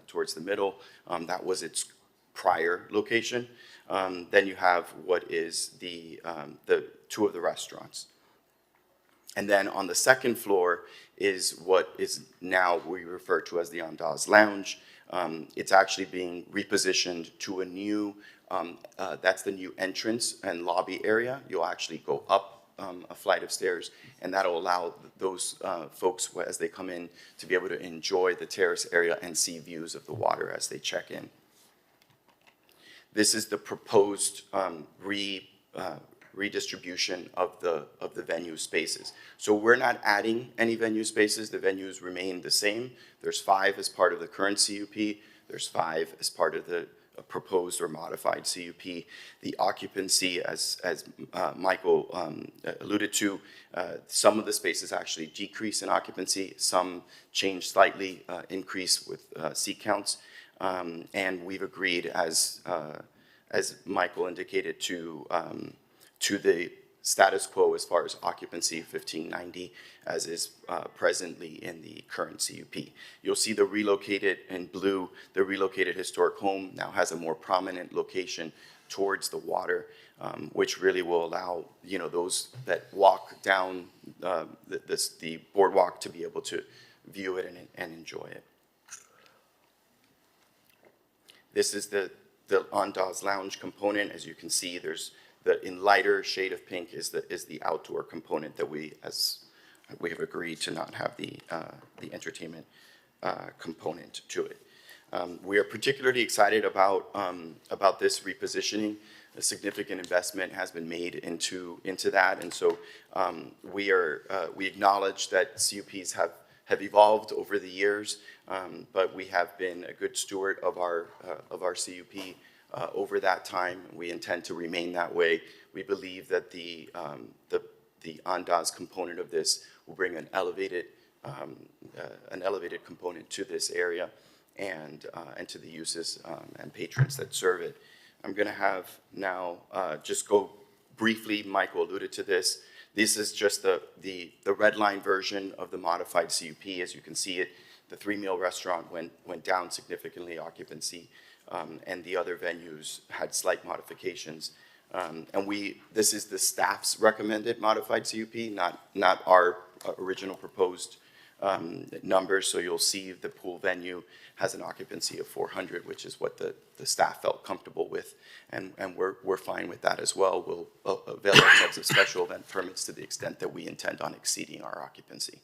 towards the middle. That was its prior location. Then you have what is the two of the restaurants. And then on the second floor is what is now we refer to as the Andaz Lounge. It's actually being repositioned to a new, that's the new entrance and lobby area. You'll actually go up a flight of stairs, and that'll allow those folks, as they come in, to be able to enjoy the terrace area and see views of the water as they check in. This is the proposed redistribution of the venue spaces. So we're not adding any venue spaces. The venues remain the same. There's 5 as part of the current CUP. There's 5 as part of the proposed or modified CUP. The occupancy, as Michael alluded to, some of the spaces actually decrease in occupancy, some change slightly, increase with seat counts, and we've agreed, as Michael indicated, to the status quo as far as occupancy, 1590, as is presently in the current CUP. You'll see the relocated in blue, the relocated historic home now has a more prominent location towards the water, which really will allow, you know, those that walk down the boardwalk to be able to view it and enjoy it. This is the Andaz Lounge component. As you can see, there's in lighter shade of pink is the outdoor component that we have agreed to not have the entertainment component to it. We are particularly excited about this repositioning. A significant investment has been made into that, and so we acknowledge that CUPs have evolved over the years, but we have been a good steward of our CUP over that time. We intend to remain that way. We believe that the Andaz component of this will bring an elevated component to this area and to the uses and patrons that serve it. I'm going to have now just go briefly. Michael alluded to this. This is just the red line version of the modified CUP. As you can see it, the 3-meal restaurant went down significantly, occupancy, and the other venues had slight modifications. And this is the staff's recommended modified CUP, not our original proposed numbers. So you'll see the pool venue has an occupancy of 400, which is what the staff felt comfortable with, and we're fine with that as well. We'll avail ourselves of special event permits to the extent that we intend on exceeding our occupancy.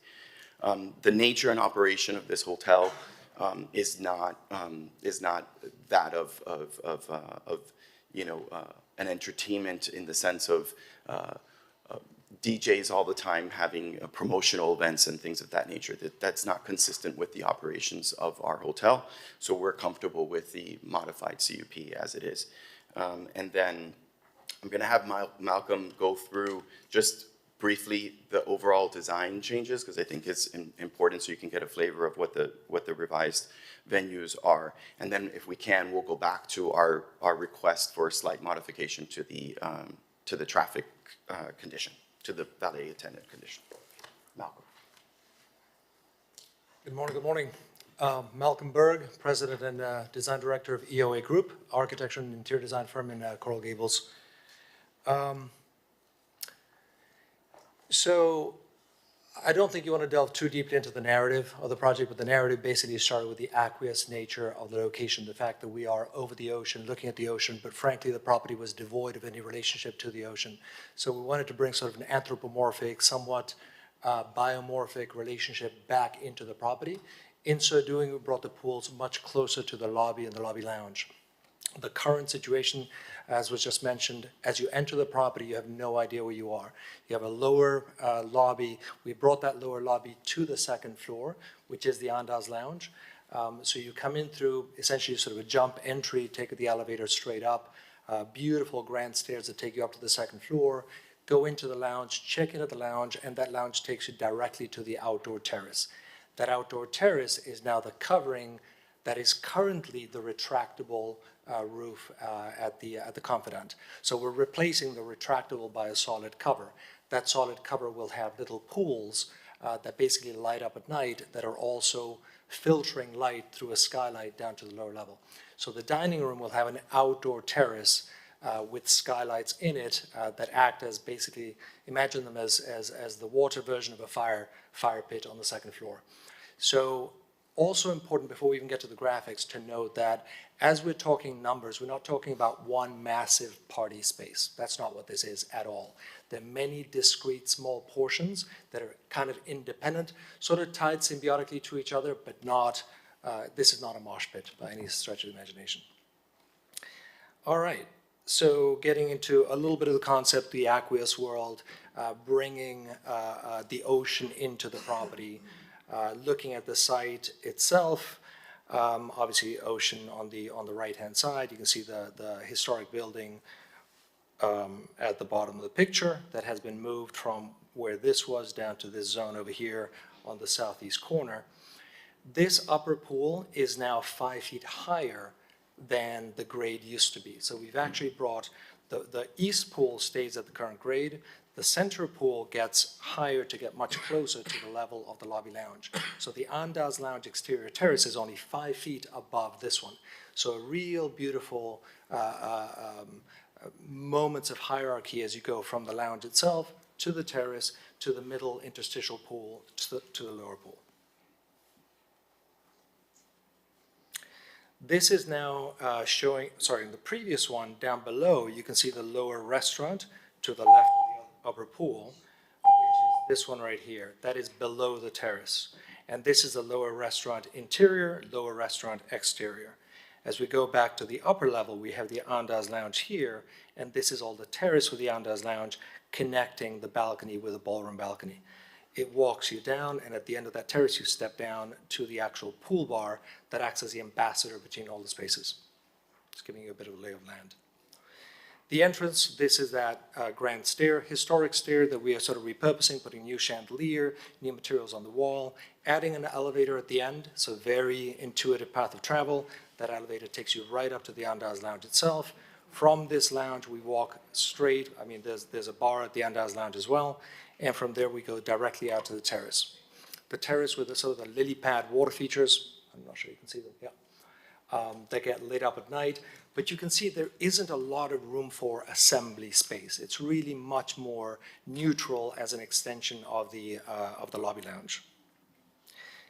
The nature and operation of this hotel is not that of you know, an entertainment in the sense of DJs all the time having promotional events and things of that nature. That's not consistent with the operations of our hotel. So we're comfortable with the modified CUP as it is. And then I'm going to have Malcolm go through just briefly the overall design changes, because I think it's important so you can get a flavor of what the revised venues are. And then if we can, we'll go back to our request for a slight modification to the traffic condition, to the valet attendant condition. Malcolm. Good morning. Good morning. Malcolm Berg, President and Design Director of EOA Group, architecture and interior design firm in Coral Gables. So I don't think you want to delve too deeply into the narrative of the project, but the narrative basically started with the aqueous nature of the location, the fact that we are over the ocean, looking at the ocean, but frankly, the property was devoid of any relationship to the ocean. So we wanted to bring sort of an anthropomorphic, somewhat biomorphic relationship back into the property. In so doing, we brought the pools much closer to the lobby and the lobby lounge. The current situation, as was just mentioned, as you enter the property, you have no idea where you are. You have a lower lobby. We brought that lower lobby to the second floor, which is the Andaz Lounge. So you come in through essentially sort of a jump entry, take the elevator straight up, beautiful grand stairs that take you up to the second floor, go into the lounge, check in at the lounge, and that lounge takes you directly to the outdoor terrace. That outdoor terrace is now the covering that is currently the retractable roof at the Confidante. So we're replacing the retractable by a solid cover. That solid cover will have little pools that basically light up at night that are also filtering light through a skylight down to the lower level. So the dining room will have an outdoor terrace with skylights in it that act as basically, imagine them as the water version of a fire pit on the second floor. So also important before we even get to the graphics to note that as we're talking numbers, we're not talking about one massive party space. That's not what this is at all. There are many discrete small portions that are kind of independent, sort of tied symbiotically to each other, but not, this is not a mosh pit by any stretch of the imagination. All right, So getting into a little bit of the concept, the aqueous world, bringing the ocean into the property, looking at the site itself, obviously ocean on the right-hand side. You can see the historic building at the bottom of the picture that has been moved from where this was down to this zone over here on the southeast corner. This upper pool is now 5 feet higher than the grade used to be. So we've actually brought, the east pool stays at the current grade. The center pool gets higher to get much closer to the level of the lobby lounge. So the Andaz Lounge exterior terrace is only 5 feet above this one. So a real beautiful moments of hierarchy as you go from the lounge itself to the terrace, to the middle interstitial pool, to the lower pool. This is now showing, sorry, in the previous one, down below, you can see the lower restaurant to the left of the upper pool, which is this one right here. That is below the terrace. And this is the lower restaurant interior, lower restaurant exterior. As we go back to the upper level, we have the Andaz Lounge here, and this is all the terrace with the Andaz Lounge connecting the balcony with the ballroom balcony. It walks you down, and at the end of that terrace, you step down to the actual pool bar that acts as the ambassador between all the spaces. Just giving you a bit of a lay of land. The entrance, this is that grand stair, historic stair that we are sort of repurposing, putting new chandelier, new materials on the wall, adding an elevator at the end, so very intuitive path of travel. That elevator takes you right up to the Andaz Lounge itself. From this lounge, we walk straight. I mean, there's a bar at the Andaz Lounge as well. And from there, we go directly out to the terrace. The terrace with the sort of the lily pad water features. I'm not sure you can see them, yeah. They get lit up at night. But you can see there isn't a lot of room for assembly space. It's really much more neutral as an extension of the lobby lounge.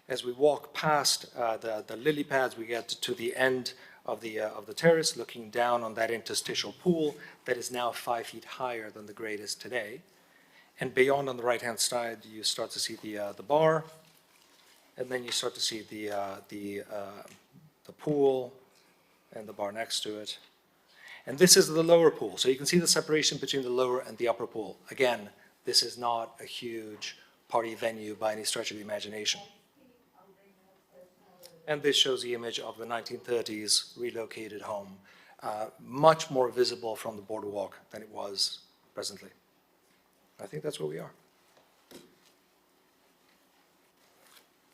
As we walk past the lily pads, we get to the end of the terrace, looking down on that interstitial pool that is now 5 feet higher than the grade is today. And beyond on the right-hand side, you start to see the bar, and then you start to see the pool and the bar next to it. And this is the lower pool. So you can see the separation between the lower and the upper pool. Again, this is not a huge party venue by any stretch of the imagination. And this shows the image of the 1930s relocated home, much more visible from the boardwalk than it was presently. I think that's where we are.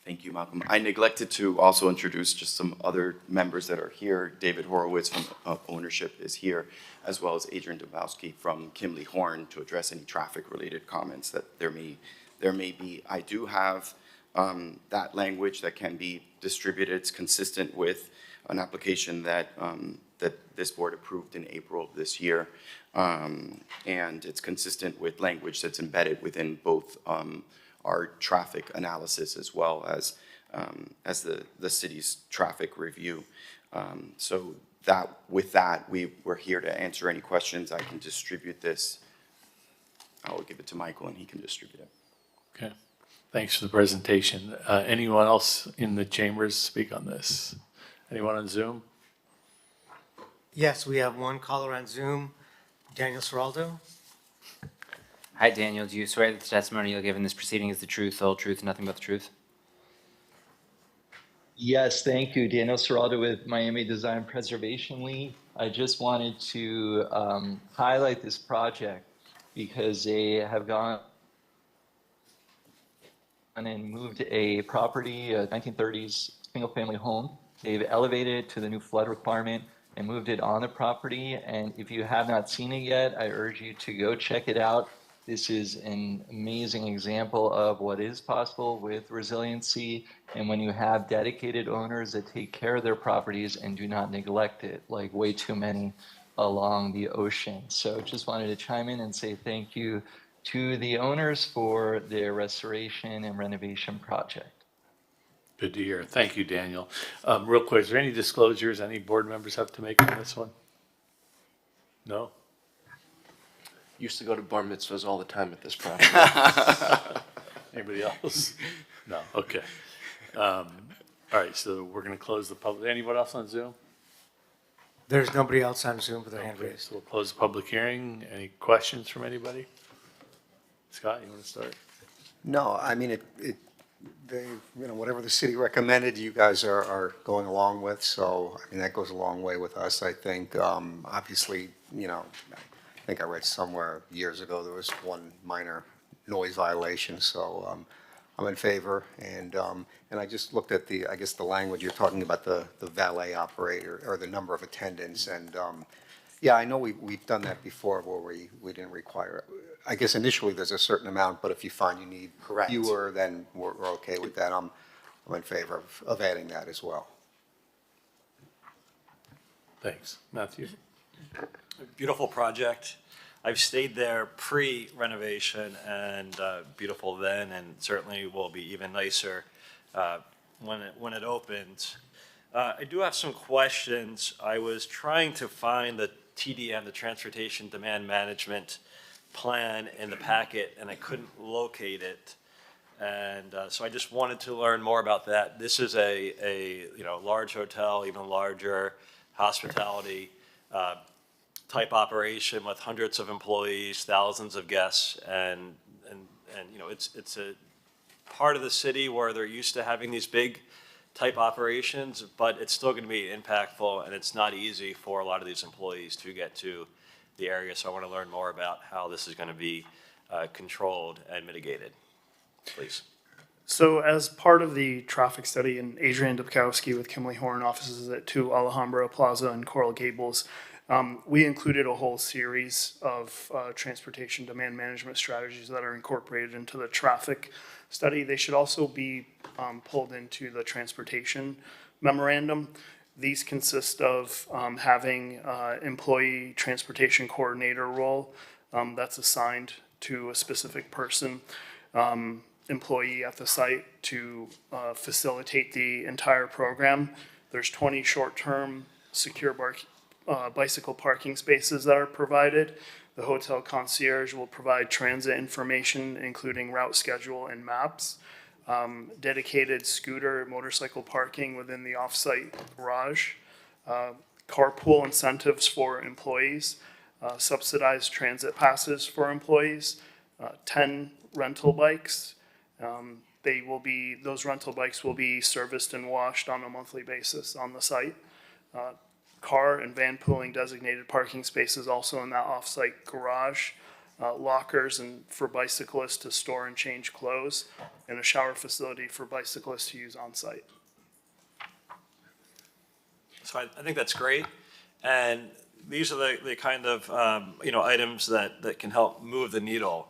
Thank you, Malcolm. I neglected to also introduce just some other members that are here. David Horowitz from Ownership is here, as well as Adrian Dubowski from Kimley Horn to address any traffic-related comments that there may be. I do have that language that can be distributed. It's consistent with an application that this board approved in April of this year. And it's consistent with language that's embedded within both our traffic analysis as well as the city's traffic review. So with that, we're here to answer any questions. I can distribute this. I will give it to Michael and he can distribute it. Okay. Thanks for the presentation. Anyone else in the chambers speak on this? Anyone on Zoom? Yes, we have one caller on Zoom, Daniel Seraldo. Hi, Daniel. Do you swear that the testimony you'll give in this proceeding is the truth, the whole truth, and nothing but the truth? Yes, thank you. Daniel Seraldo with Miami Design Preservation League. I just wanted to highlight this project because they have gone and moved a property, a 1930s single-family home. They've elevated it to the new flood requirement and moved it on the property. And if you have not seen it yet, I urge you to go check it out. This is an amazing example of what is possible with resiliency. And when you have dedicated owners that take care of their properties and do not neglect it, like way too many along the ocean. So just wanted to chime in and say thank you to the owners for their restoration and renovation project. Good to hear. Thank you, Daniel. Real quick, is there any disclosures any board members have to make on this one? No? Used to go to bar mitzvahs all the time at this property. Anybody else? No, okay. All right, so we're going to close the public. Anyone else on Zoom? There's nobody else on Zoom with their hand Okay, raised. so we'll close the public hearing. Any questions from anybody? Scott, you want to start? No, I mean, they, whatever the city recommended, you guys are going along with, so, I mean, that goes a long way with us, I think. Obviously, I think I read somewhere years ago, there was one minor noise violation, so, I'm in favor, and I just looked at I guess the language, you're talking about the valet operator, or the number of attendants, and, yeah, I know we've done that before where we didn't require, I guess initially there's a certain amount, but if you find you need Correct. fewer, then we're okay with that. I'm in favor of adding that as well. Thanks. Matthew? Beautiful project. I've stayed there pre-renovation and beautiful then, and certainly will be even nicer when it opens. I do have some questions. I was trying to find the TDM, the Transportation Demand Management Plan, in the packet, and I couldn't locate it. And so I just wanted to learn more about that. This is a large hotel, even larger hospitality type operation with hundreds of employees, thousands of guests, and it's a part of the city where they're used to having these big type operations, but it's still going to be impactful, and it's not easy for a lot of these employees to get to the area. So I want to learn more about how this is going to be controlled and mitigated. Please. So as part of the traffic study, and Adrian Dubkowski with Kimley Horn offices at 2 Alhambra Plaza and Coral Gables, we included a whole series of transportation demand management strategies that are incorporated into the traffic study. They should also be pulled into the transportation memorandum. These consist of having employee transportation coordinator role that's assigned to a specific person, employee at the site to facilitate the entire program. There's 20 short-term secure bicycle parking spaces that are provided. The hotel concierge will provide transit information, including route schedule and maps. Dedicated scooter, motorcycle parking within the off-site garage. Carpool incentives for employees. Subsidized transit passes for employees. 10 rental bikes. Those rental bikes will be serviced and washed on a monthly basis on the site. Car and van pooling designated parking spaces also in that off-site garage. Lockers and for bicyclists to store and change clothes, and a shower facility for bicyclists to use on site. So I think that's great. And these are the kind of items that can help move the needle.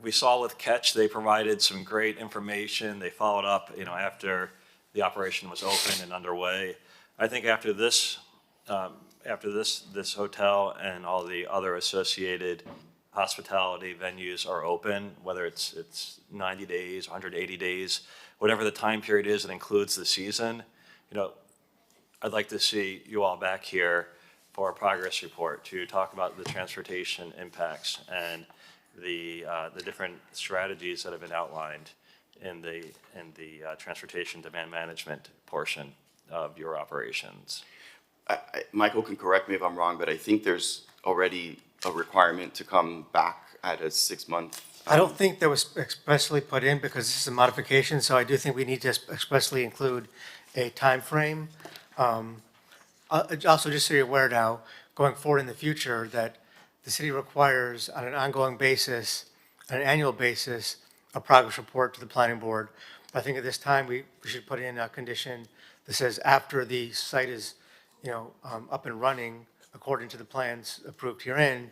We saw with Catch, they provided some great information. They followed up, after the operation was open and underway. I think after this hotel and all the other associated hospitality venues are open, whether it's 90 days, 180 days, whatever the time period is that includes the season, I'd like to see you all back here for a progress report to talk about the transportation impacts and the different strategies that have been outlined in the transportation demand management portion of your operations. Michael can correct me if I'm wrong, but I think there's already a requirement to come back at a 6-month. I don't think that was expressly put in because this is a modification, so I do think we need to expressly include a timeframe. Also, just so you're aware now, going forward in the future, that the city requires on an ongoing basis, on an annual basis, a progress report to the planning board. I think at this time, we should put in a condition that says after the site is, up and running, according to the plans approved herein,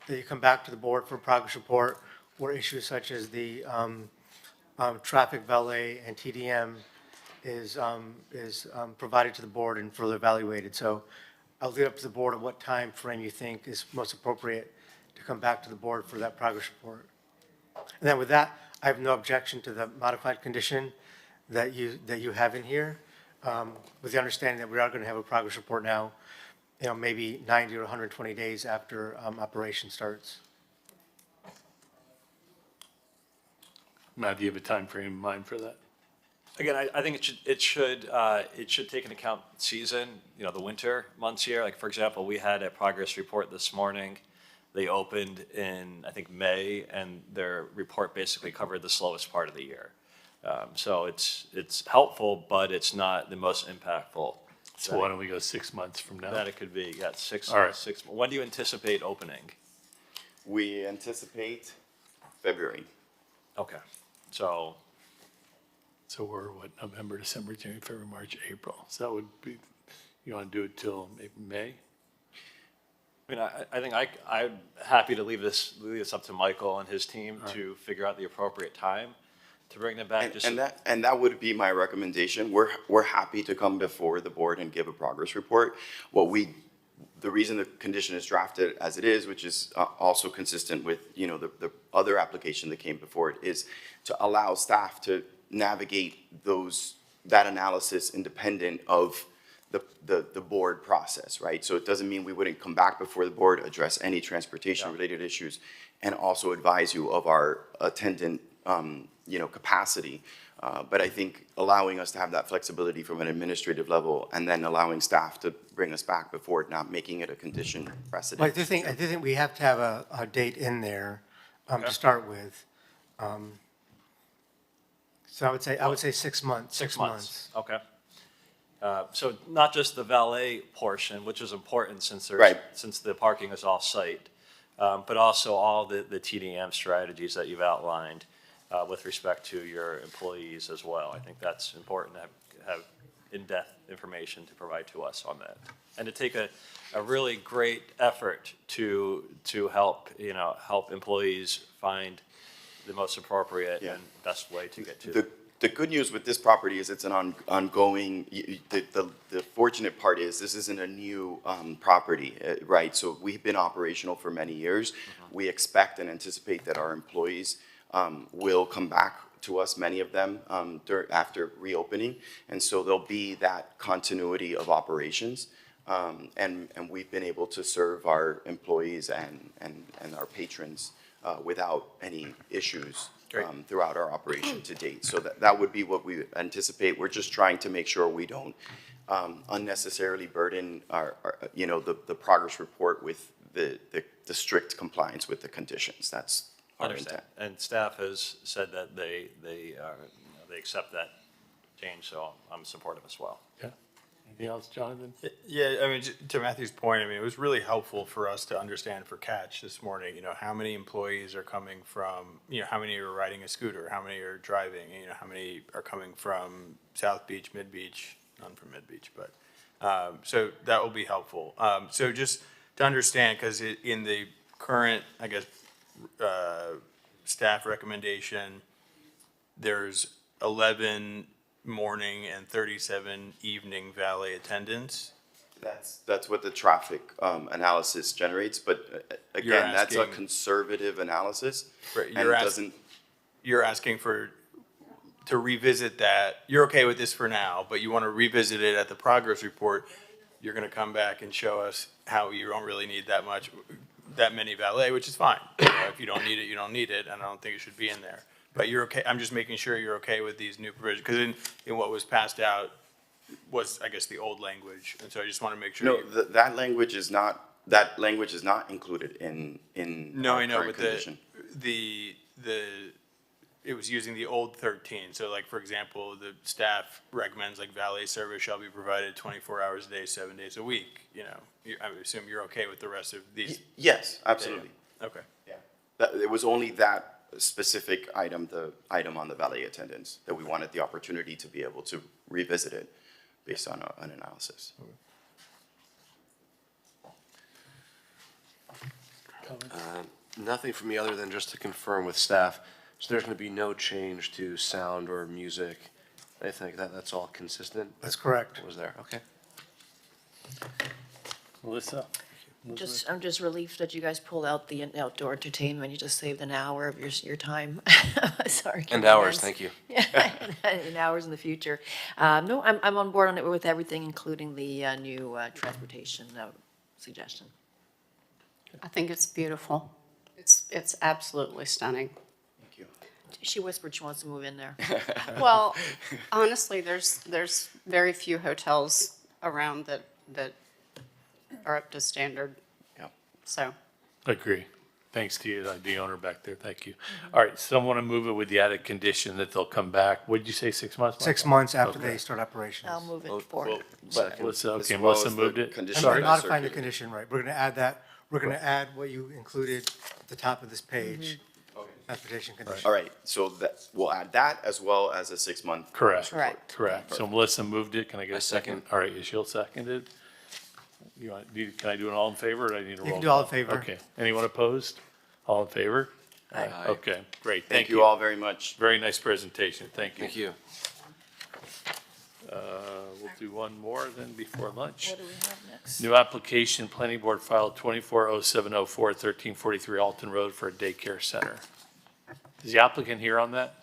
that you come back to the board for a progress report where issues such as the traffic valet and TDM is provided to the board and further evaluated. So I'll leave it up to the board at what time frame you think is most appropriate to come back to the board for that progress report. And then with that, I have no objection to the modified condition that you have in here, with the understanding that we are going to have a progress report now, maybe 90 or 120 days after operation starts. Matt, do you have a time frame in mind for that? Again, I think it should take into account season, the winter months here. Like, for example, we had a progress report this morning. They opened in, I think, May, and their report basically covered the slowest part of the year. So it's helpful, but it's not the most impactful. So why don't we go 6 months from now? That it could be, yeah, All right. When do you anticipate opening? We anticipate February. Okay, so. So we're what, November, December, January, February, March, April. So that would be, you want to do it till maybe May? I mean, I think I'm happy to leave this up to Michael and his team to figure out the appropriate time to bring them back. And that would be my recommendation. We're happy to come before the board and give a progress report. The reason the condition is drafted as it is, which is also consistent with, the other application that came before it, is to allow staff to navigate that analysis independent of the board process, right? So it doesn't mean we wouldn't come back before the board, address any transportation-related issues, and also advise you of our attendant, capacity. But I think allowing us to have that flexibility from an administrative level, and then allowing staff to bring us back before it, not making it a condition precedent. But I do think we have to have a date in there to start with. So I would say 6 months. 6 months. Okay. So not just the valet portion, which is important since the parking is off-site, but also all the TDM strategies that you've outlined with respect to your employees as well. I think that's important to have in-depth information to provide to us on that. And to take a really great effort to help, help employees find the most appropriate and best way to get to. The good news with this property is it's an ongoing, the fortunate part is this isn't a new property, right? So we've been operational for many years. We expect and anticipate that our employees will come back to us, many of them, after reopening. And so there'll be that continuity of operations. And we've been able to serve our employees and our patrons without any issues throughout our operation to date. So that would be what we anticipate. We're just trying to make sure we don't unnecessarily burden the progress report with the strict compliance with the conditions. That's our intent. And staff has said that they accept that change, so I'm supportive as well. Yeah. Anything else, Jonathan? Yeah, I mean, to Matthew's point, I mean, it was really helpful for us to understand for Catch this morning, how many employees are coming from, how many are riding a scooter, how many are driving, how many are coming from South Beach, Mid Beach, none from Mid Beach, but, so that will be helpful. So just to understand, because in the current, I guess, staff recommendation, there's 11 morning and 37 evening valet attendants. That's what the traffic analysis generates, but again, that's a conservative analysis. Right, and you're asking to revisit that. You're okay with this for now, but you want to revisit it at the progress report. You're going to come back and show us how you don't really need that many valet, which is fine. If you don't need it, you don't need it, and I don't think it should be in there. But you're okay, I'm just making sure you're okay with these new provisions, because in what was passed out was, I guess, the old language, and so I just want to make sure. No, that language is not included in No, our I know, current but condition. it was using the old 13. So like, for example, the staff recommends like valet service shall be provided 24 hours a day, 7 days a week. I would assume you're okay with the rest of these. Yes, absolutely. Yeah. Okay. Yeah. It was only that specific item, the item on the valet attendance, that we wanted the opportunity to be able to revisit it based on an analysis. Nothing from me other than just to confirm with staff. So there's going to be no change to sound or music. I think that's all consistent. That's correct. Was there? Okay. Melissa? I'm just relieved that you guys pulled out the outdoor entertainment. You just saved an hour of your time. Sorry. And hours, thank you. Yeah, and hours in the future. No, I'm on board on it with everything, including the new transportation suggestion. I think it's beautiful. It's absolutely stunning. Thank you. She whispered she wants to move in there. Well, honestly, there's very few hotels around that are up to standard. Yep. So, Agree. Thanks to you, the owner back there. Thank you. All right, someone to move it with the added condition that they'll come back. What did you say, 6 months? 6 months after Okay. they start operations. I'll move Well, it forward. But Melissa, As okay, well Melissa as the moved it. condition Sorry, that I modifying the circulated. condition, right. We're going to add that, we're going to add what you included at the top of this page. Transportation condition. All right, so that, we'll add that as well as a 6-month. Correct. Correct. Correct. So Melissa moved it. Can I get I a second? second. All right, Yashil seconded. Can I do an all in favor, or do I need a roll? You can do all in call? favor. Okay. Anyone opposed? All in favor? Aye. Okay, great. Thank you all very much. Very nice presentation. Thank you. Thank you. We'll do one more then before lunch. What do we have next? New application, planning board file 240704, 1343 Alton Road for a daycare center. Is the applicant here on that?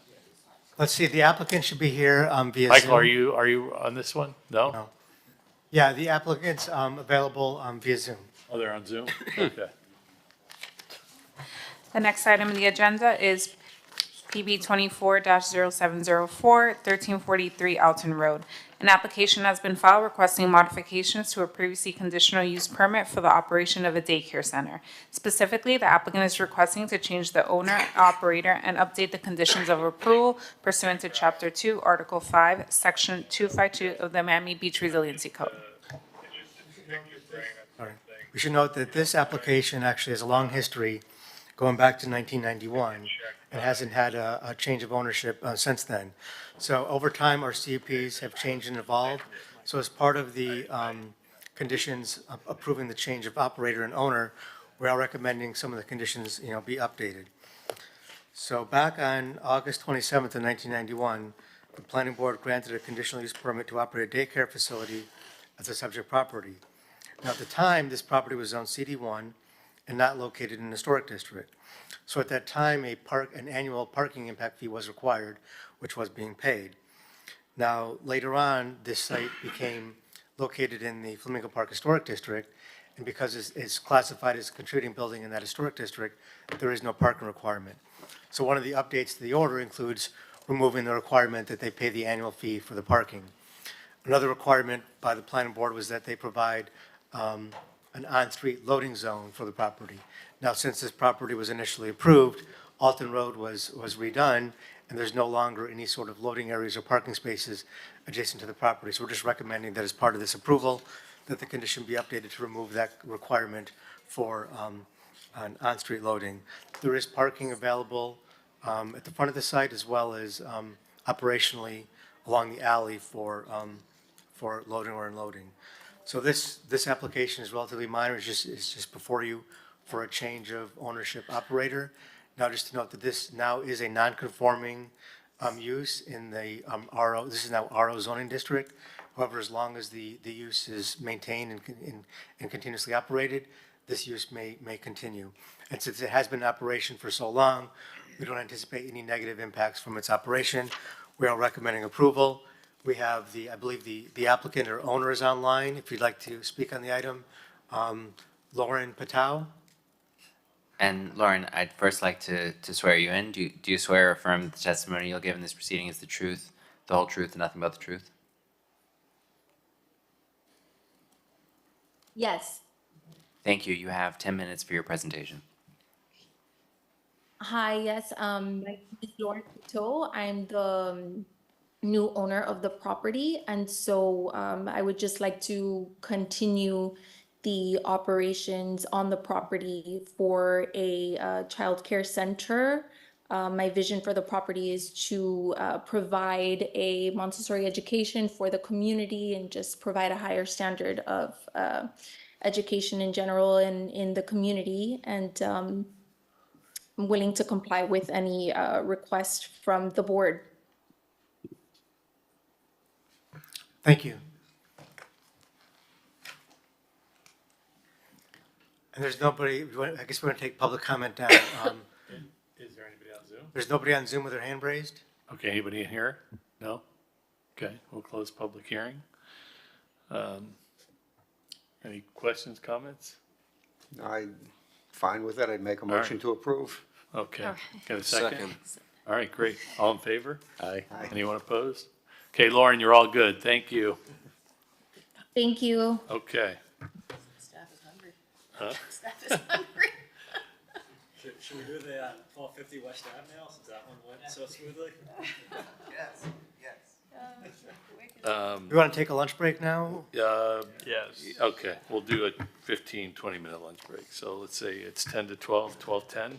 Let's see, the applicant should be here via Zoom. Michael, are you on this one? No? No. Yeah, the applicant's available via Zoom. Oh, they're on Zoom? Okay. The next item on the agenda is PB 24-0704, 1343 Alton Road. An application has been filed requesting modifications to a previously conditional use permit for the operation of a daycare center. Specifically, the applicant is requesting to change the owner, operator, and update the conditions of approval pursuant to Chapter 2, Article 5, Section 252 of the Miami Beach Resiliency Code. All right. We should note that this application actually has a long history going back to 1991 and hasn't had a change of ownership since then. So over time, our CUPs have changed and evolved. So as part of the conditions approving the change of operator and owner, we are recommending some of the conditions, be updated. So back on August 27th of 1991, the planning board granted a conditional use permit to operate a daycare facility as a subject property. Now, at the time, this property was zoned CD1 and not located in the historic district. So at that time, an annual parking impact fee was required, which was being paid. Now, later on, this site became located in the Flamingo Park Historic District, and because it's classified as a contributing building in that historic district, there is no parking requirement. So one of the updates to the order includes removing the requirement that they pay the annual fee for the parking. Another requirement by the planning board was that they provide an on-street loading zone for the property. Now, since this property was initially approved, Alton Road was redone, and there's no longer any sort of loading areas or parking spaces adjacent to the property. So we're just recommending that as part of this approval, that the condition be updated to remove that requirement for an on-street loading. There is parking available at the front of the site as well as operationally along the alley for loading or unloading. So this application is relatively minor, it's just before you for a change of ownership operator. Now, just to note that this now is a non-conforming use in the RO, this is now RO zoning district. However, as long as the use is maintained and continuously operated, this use may continue. And since it has been in operation for so long, we don't anticipate any negative impacts from its operation. We are recommending approval. We have I believe the applicant or owner is online, if you'd like to speak on the item. Lauren Patow? And Lauren, I'd first like to swear you in. Do you swear or affirm that the testimony you'll give in this proceeding is the truth, the whole truth, and nothing but the truth? Yes. Thank you. You have 10 minutes for your presentation. Hi, yes, my name is Lauren Couteau. I'm the new owner of the property, and so I would just like to continue the operations on the property for a childcare center. My vision for the property is to provide a Montessori education for the community and just provide a higher standard of education in general in the community. And I'm willing to comply with any request from the board. Thank you. And there's nobody, I guess we're going to take public comment now. Is there anybody on Zoom? There's nobody on Zoom with their hand raised? Okay, anybody in here? No? Okay, we'll close public hearing. Any questions, comments? I'm fine with it. I'd make a motion to approve. Okay, Okay. got a second? All right, great. All in favor? Aye. Anyone opposed? Okay, Lauren, you're all good. Thank you. Thank you. Okay. Staff is hungry. Huh? Staff is hungry. Should we do the 1250 West Ave now, since that one went so smoothly? Yes, yes. Um, You want to take a lunch break now? Yes. Okay, we'll do a 15, 20-minute lunch break. So let's say it's 10 to 12, 12:10.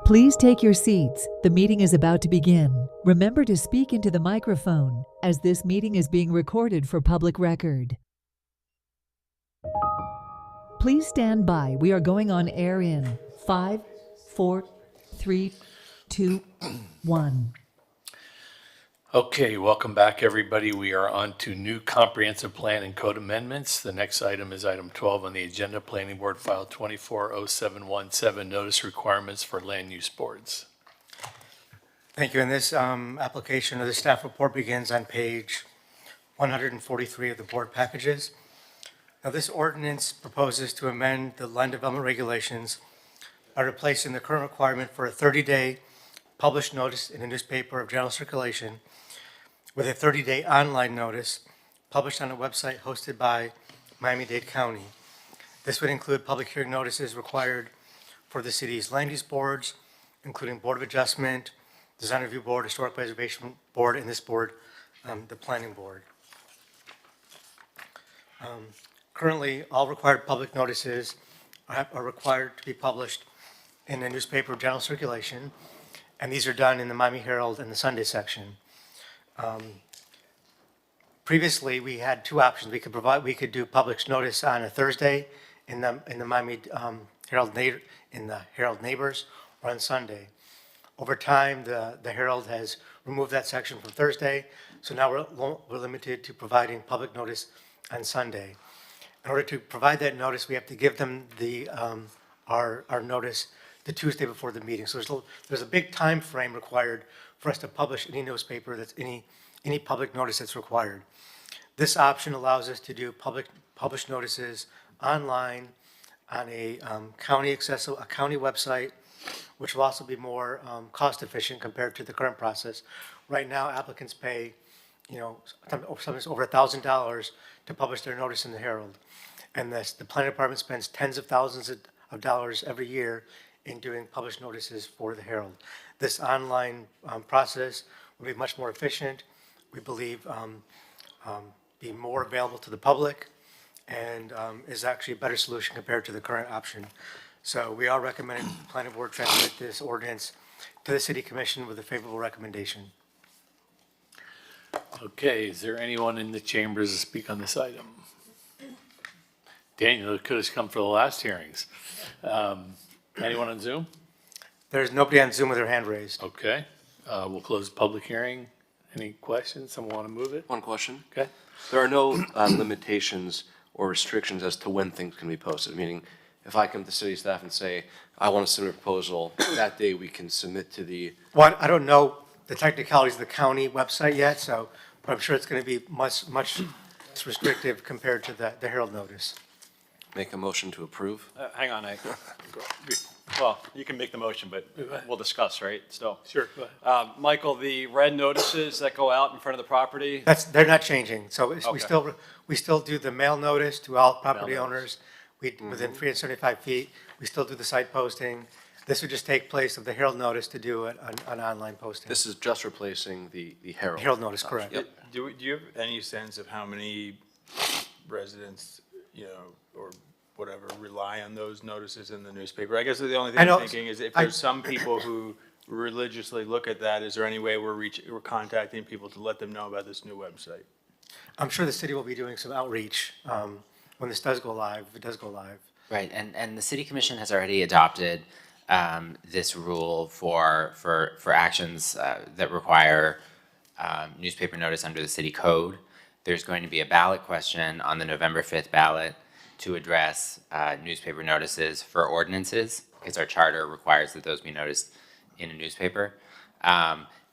Please take your seats. The meeting is about to begin. Remember to speak into the microphone, as this meeting is being recorded for public record. Please stand by. We are going on air in 5, 4, 3, 2, 1. Okay, welcome back, everybody. We are on to new comprehensive plan and code amendments. The next item is item 12 on the agenda, Planning Board File 240717, notice requirements for land use boards. Thank you. And this application of the staff report begins on page 143 of the board packages. Now, this ordinance proposes to amend the land development regulations by replacing the current requirement for a 30-day published notice in a newspaper of general circulation with a 30-day online notice published on a website hosted by Miami-Dade County. This would include public hearing notices required for the city's land use boards, including Board of Adjustment, Design Review Board, Historic Preservation Board, and this board, the Planning Board. Currently, all required public notices are required to be published in a newspaper of general circulation, and these are done in the Miami Herald and the Sunday section. Previously, we had two options. We could do public notice on a Thursday in the Miami Herald Neighbors, or on Sunday. Over time, the Herald has removed that section from Thursday, so now we're limited to providing public notice on Sunday. In order to provide that notice, we have to give them our notice the Tuesday before the meeting. So there's a big time frame required for us to publish any newspaper that's any public notice that's required. This option allows us to do published notices online on a county website, which will also be more cost efficient compared to the current process. Right now, applicants pay, sometimes over $1,000 to publish their notice in the Herald. And the planning department spends tens of thousands of dollars every year in doing published notices for the Herald. This online process will be much more efficient, we believe, be more available to the public, and is actually a better solution compared to the current option. So we are recommending the planning board transmit this ordinance to the city commission with a favorable recommendation. Okay, is there anyone in the chambers to speak on this item? Daniel could have come for the last hearings. Anyone on Zoom? There's nobody on Zoom with their hand raised. Okay, we'll close the public hearing. Any questions? Someone want to move it? One question. Okay. There are no limitations or restrictions as to when things can be posted, meaning if I come to city staff and say, I want to submit a proposal, that day we can submit to the... Well, I don't know the technicalities of the county website yet, but I'm sure it's going to be much less restrictive compared to the Herald notice. Make a motion to approve? Hang on, well, you can make the motion, but we'll discuss, right, still? Sure, go ahead. Michael, the red notices that go out in front of the property? They're not changing. So we Okay. still do the mail notice to all property Mail owners. Within 375 feet, we still do the site posting. This would just take place of the Herald notice to do an online posting. This is just replacing the Herald. Herald notice, correct. Yep. Do you have any sense of how many residents, or whatever, rely on those notices in the newspaper? I guess the only thing I know- I'm thinking is if there's some people who religiously look at that, is there any way we're contacting people to let them know about this new website? I'm sure the city will be doing some outreach when this does go live, if it does go live. Right, and the city commission has already adopted this rule for actions that require newspaper notice under the city code. There's going to be a ballot question on the November 5th ballot to address newspaper notices for ordinances, because our charter requires that those be noticed in a newspaper.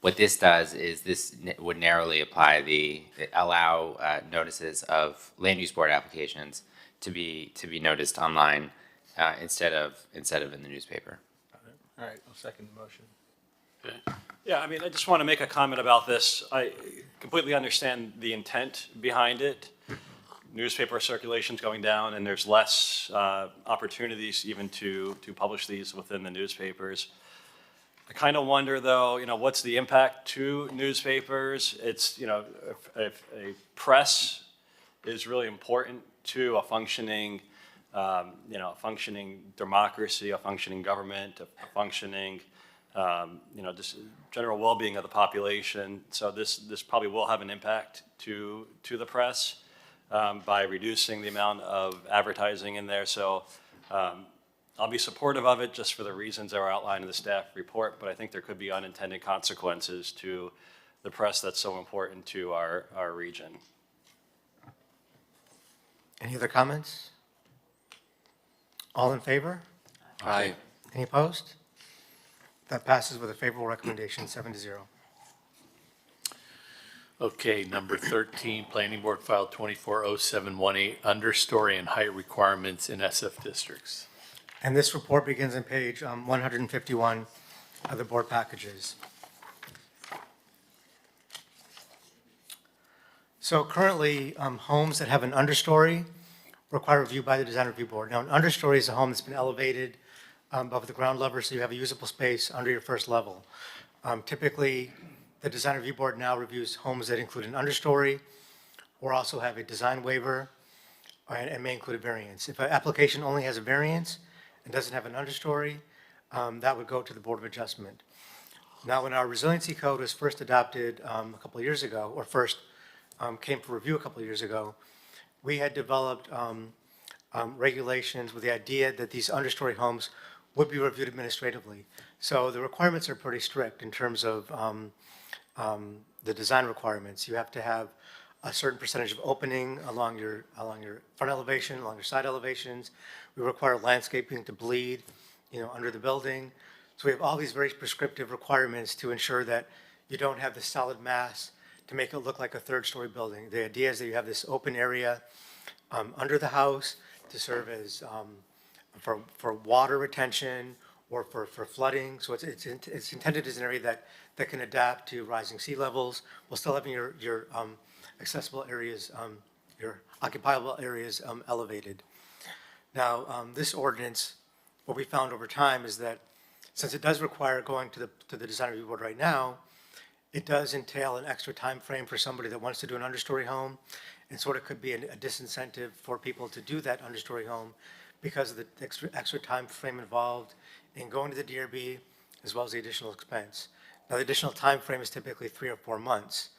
What this does is this would narrowly allow notices of land use board applications to be noticed online instead of in the newspaper. All right, I'll second the motion. Yeah, I mean, I just want to make a comment about this. I completely understand the intent behind it. Newspaper circulation's going down, and there's less opportunities even to publish these within the newspapers. I kind of wonder, though, what's the impact to newspapers? It's, if a press is really important to a functioning you know, a functioning democracy, a functioning government, a functioning, you know, just general well-being of the population. So this probably will have an impact to the press by reducing the amount of advertising in there. So I'll be supportive of it just for the reasons that were outlined in the staff report, but I think there could be unintended consequences to the press that's so important to our region. Any other comments? All in favor? Aye. Any opposed? That passes with a favorable recommendation, 7-0. Okay, number 13, Planning Board File 240718, understory and height requirements in SF districts. And this report begins on page 151 of the board packages. So currently, homes that have an understory require review by the Design Review Board. Now, an understory is a home that's been elevated above the ground level, so you have a usable space under your first level. Typically, the Design Review Board now reviews homes that include an understory or also have a design waiver and may include a variance. If an application only has a variance and doesn't have an understory, that would go to the Board of Adjustment. Now, when our resiliency code was first adopted a couple of years ago, or first came for review a couple of years ago, we had developed regulations with the idea that these understory homes would be reviewed administratively. So the requirements are pretty strict in terms of the design requirements. You have to have a certain percentage of opening along your front elevation, along your side elevations. We require landscaping to bleed, you know, under the building. So we have all these very prescriptive requirements to ensure that you don't have the solid mass to make it look like a third-story building. The idea is that you have this open area under the house to serve as for water retention or for flooding. So it's intended as an area that can adapt to rising sea levels while still having your accessible areas, your occupiable areas elevated. Now, this ordinance, what we found over time is that since it does require going to the Design Review Board right now, it does entail an extra time frame for somebody that wants to do an understory home, and sort of could be a disincentive for people to do that understory home because of the extra time frame involved in going to the DRB as well as the additional expense. Now, the additional time frame is typically 3 or 4 months.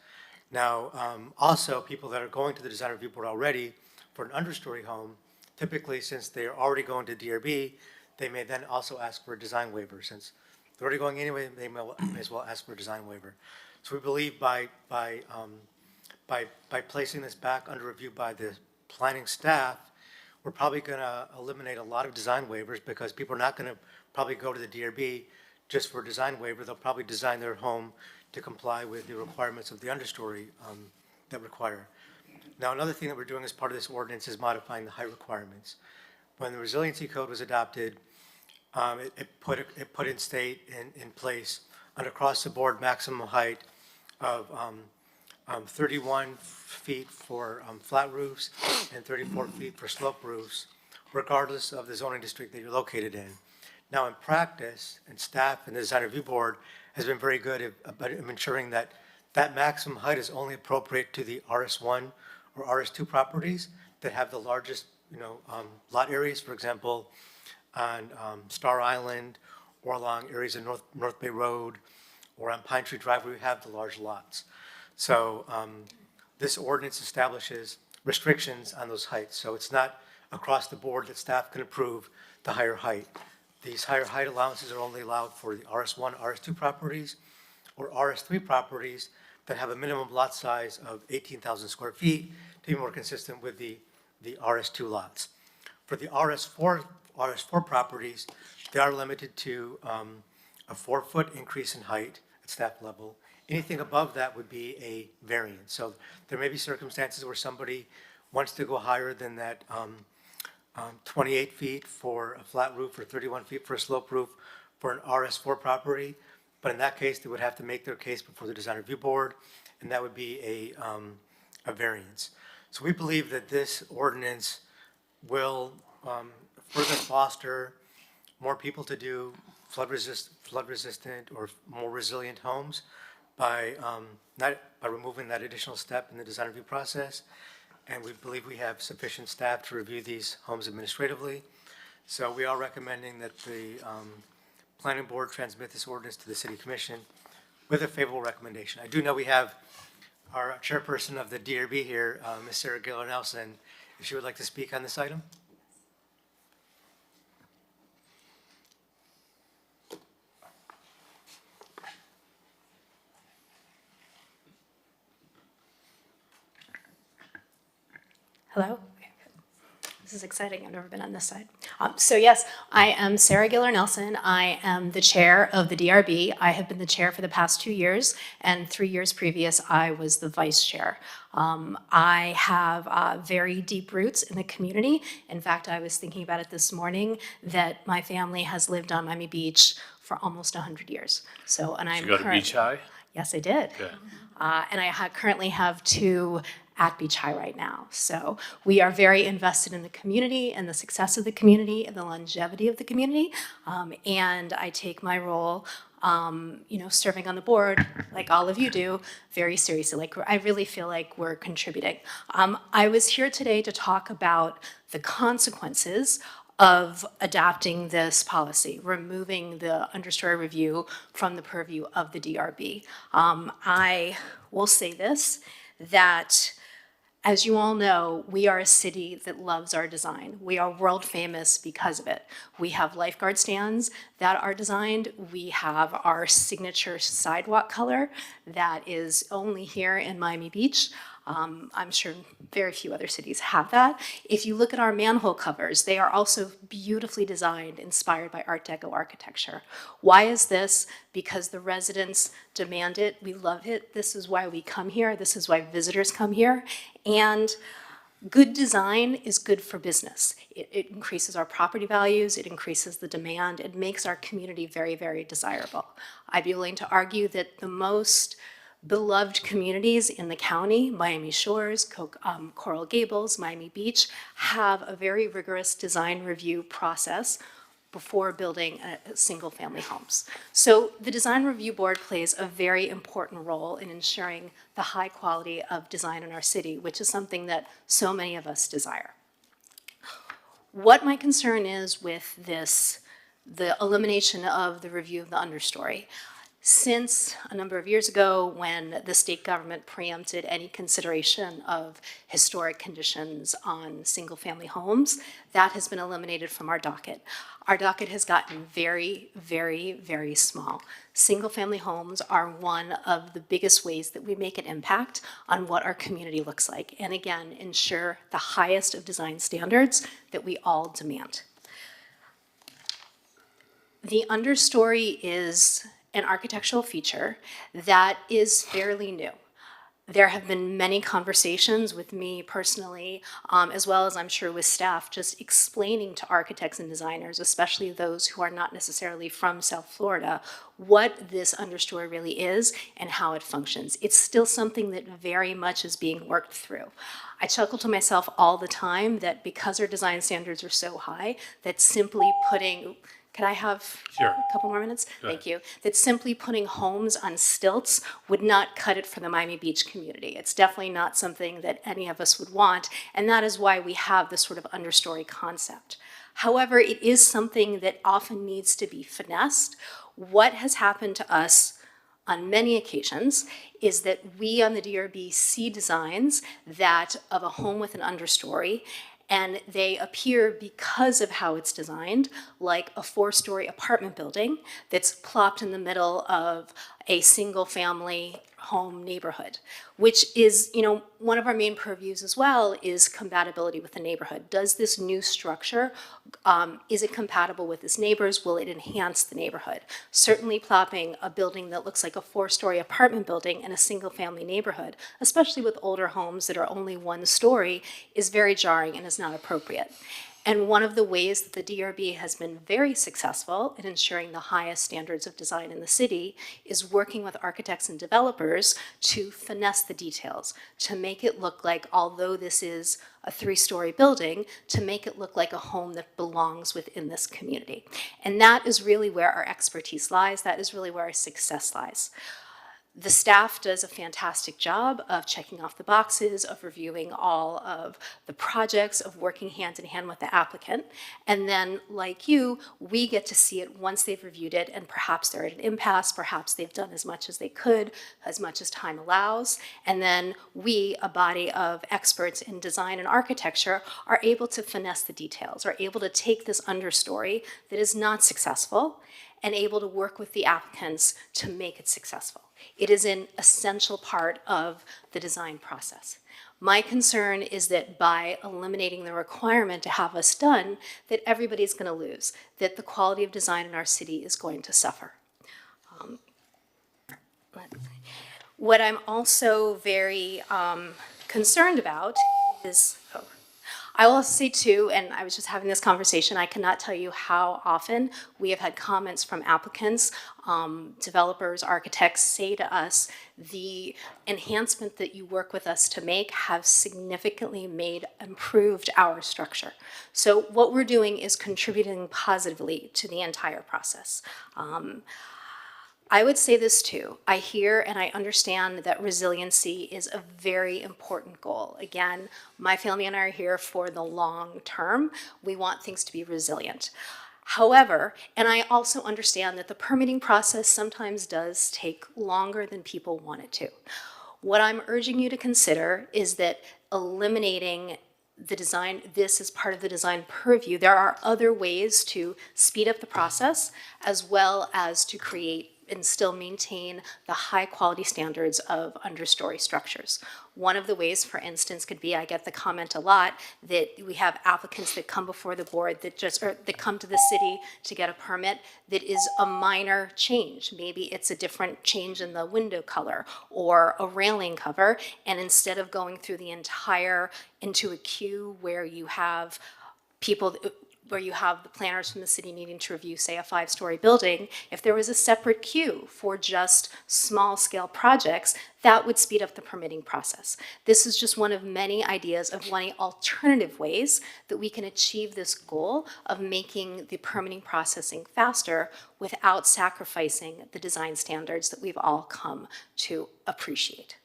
Now, also, people that are going to the Design Review Board already for an understory home, typically, since they're already going to DRB, they may then also ask for a design waiver. Since they're already going anyway, they may as well ask for a design waiver. So we believe by placing this back under review by the planning staff, we're probably going to eliminate a lot of design waivers because people are not going to probably go to the DRB just for a design waiver. They'll probably design their home to comply with the requirements of the understory that require. Now, another thing that we're doing as part of this ordinance is modifying the height requirements. When the resiliency code was adopted, it put in state in place an across-the-board maximum height of 31 feet for flat roofs and 34 feet for slope roofs, regardless of the zoning district that you're located in. Now, in practice, and staff and the Design Review Board has been very good about ensuring that that maximum height is only appropriate to the RS1 or RS2 properties that have the largest, lot areas, for example, on Star Island or along areas of North Bay Road or on Pine Tree Drive where we have the large lots. So this ordinance establishes restrictions on those heights. So it's not across the board that staff can approve the higher height. These higher height allowances are only allowed for the RS1, RS2 properties or RS3 properties that have a minimum lot size of 18,000 square feet to be more consistent with the RS2 lots. For the RS4 properties, they are limited to a 4-foot increase in height at staff level. Anything above that would be a variance. So there may be circumstances where somebody wants to go higher than that 28 feet for a flat roof or 31 feet for a slope roof for an RS4 property. But in that case, they would have to make their case before the Design Review Board, and that would be a variance. So we believe that this ordinance will further foster more people to do flood resistant or more resilient homes by removing that additional step in the design review process, and we believe we have sufficient staff to review these homes administratively. So we are recommending that the planning board transmit this ordinance to the city commission with a favorable recommendation. I do know we have our chairperson of the DRB here, Ms. Sarah Giller Nelson, if she would like to speak on this item. Hello? This is exciting. I've never been on this side. So yes, I am Sarah Giller Nelson. I am the chair of the DRB. I have been the chair for the past 2 years, and 3 years previous, I was the vice chair. I have very deep roots in the community. In fact, I was thinking about it this morning that my family has lived on Miami Beach for almost 100 years. So, and I'm Did you go to Beach High? Yes, I did. Okay. And I currently have 2 at Beach High right now. So we are very invested in the community and the success of the community and the longevity of the community. And I take my role, serving on the board, like all of you do, very seriously. Like, I really feel like we're contributing. I was here today to talk about the consequences of adopting this policy, removing the understory review from the purview of the DRB. I will say this, that as you all know, we are a city that loves our design. We are world famous because of it. We have lifeguard stands that are designed. We have our signature sidewalk color that is only here in Miami Beach. I'm sure very few other cities have that. If you look at our manhole covers, they are also beautifully designed, inspired by Art Deco architecture. Why is this? Because the residents demand it. We love it. This is why we come here. This is why visitors come here. And good design is good for business. It increases our property values. It increases the demand. It makes our community very, very desirable. I'd be willing to argue that the most beloved communities in the county, Miami Shores, Coral Gables, Miami Beach, have a very rigorous design review process before building single-family homes. So the Design Review Board plays a very important role in ensuring the high quality of design in our city, which is something that so many of us desire. What my concern is with this, the elimination of the review of the understory. Since a number of years ago, when the state government preempted any consideration of historic conditions on single-family homes, that has been eliminated from our docket. Our docket has gotten very, very, very small. Single-family homes are one of the biggest ways that we make an impact on what our community looks like, and again, ensure the highest of design standards that we all demand. The understory is an architectural feature that is fairly new. There have been many conversations with me personally, as well as I'm sure with staff, just explaining to architects and designers, especially those who are not necessarily from South Florida, what this understory really is and how it functions. It's still something that very much is being worked through. I chuckle to myself all the time that because our design standards are so high, that simply putting, could I have a couple more minutes? Thank you. That simply putting homes on stilts would not cut it for the Miami Beach community. It's definitely not something that any of us would want, and that is why we have this sort of understory concept. However, it is something that often needs to be finessed. What has happened to us on many occasions is that we on the DRB see designs that of a home with an understory, and they appear, because of how it's designed, like a 4-story apartment building that's plopped in the middle of a single-family home neighborhood, which is, one of our main purviews as well is compatibility with the neighborhood. Does this new structure, is it compatible with its neighbors? Will it enhance the neighborhood? Certainly plopping a building that looks like a 4-story apartment building in a single-family neighborhood, especially with older homes that are only 1 story, is very jarring and is not appropriate. And one of the ways that the DRB has been very successful in ensuring the highest standards of design in the city is working with architects and developers to finesse the details, to make it look like, although this is a 3-story building, to make it look like a home that belongs within this community. And that is really where our expertise lies. That is really where our success lies. The staff does a fantastic job of checking off the boxes, of reviewing all of the projects, of working hand in hand with the applicant. And then, like you, we get to see it once they've reviewed it, and perhaps they're at an impasse, perhaps they've done as much as they could, as much as time allows. And then we, a body of experts in design and architecture, are able to finesse the details, are able to take this understory that is not successful and able to work with the applicants to make it successful. It is an essential part of the design process. My concern is that by eliminating the requirement to have us done, that everybody's going to lose, that the quality of design in our city is going to suffer. What I'm also very concerned about is, I will also say too, and I was just having this conversation, I cannot tell you how often we have had comments from applicants, developers, architects say to us, the enhancement that you work with us to make have significantly improved our structure. So what we're doing is contributing positively to the entire process. I would say this too. I hear and I understand that resiliency is a very important goal. Again, my family and I are here for the long term. We want things to be resilient. However, and I also understand that the permitting process sometimes does take longer than people want it to. What I'm urging you to consider is that eliminating the design, this is part of the design purview. There are other ways to speed up the process as well as to create and still maintain the high quality standards of understory structures. One of the ways, for instance, could be, I get the comment a lot, that we have applicants that come before the board that come to the city to get a permit that is a minor change. Maybe it's a different change in the window color or a railing cover, and instead of going through the entire, into a queue where you have people, where you have the planners from the city needing to review, say, a 5-story building, if there was a separate queue for just small-scale projects, that would speed up the permitting process. This is just one of many ideas of many alternative ways that we can achieve this goal of making the permitting processing faster without sacrificing the design standards that we've all come to appreciate.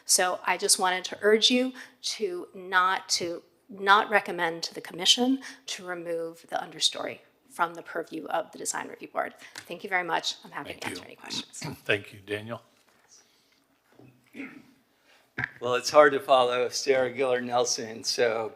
So I just wanted to urge you to not recommend to the commission to remove the understory from the purview of the Design Review Board. Thank you very much. I'm happy to answer any questions. Thank you. Daniel? Well, it's hard to follow Sarah Gillard Nelson,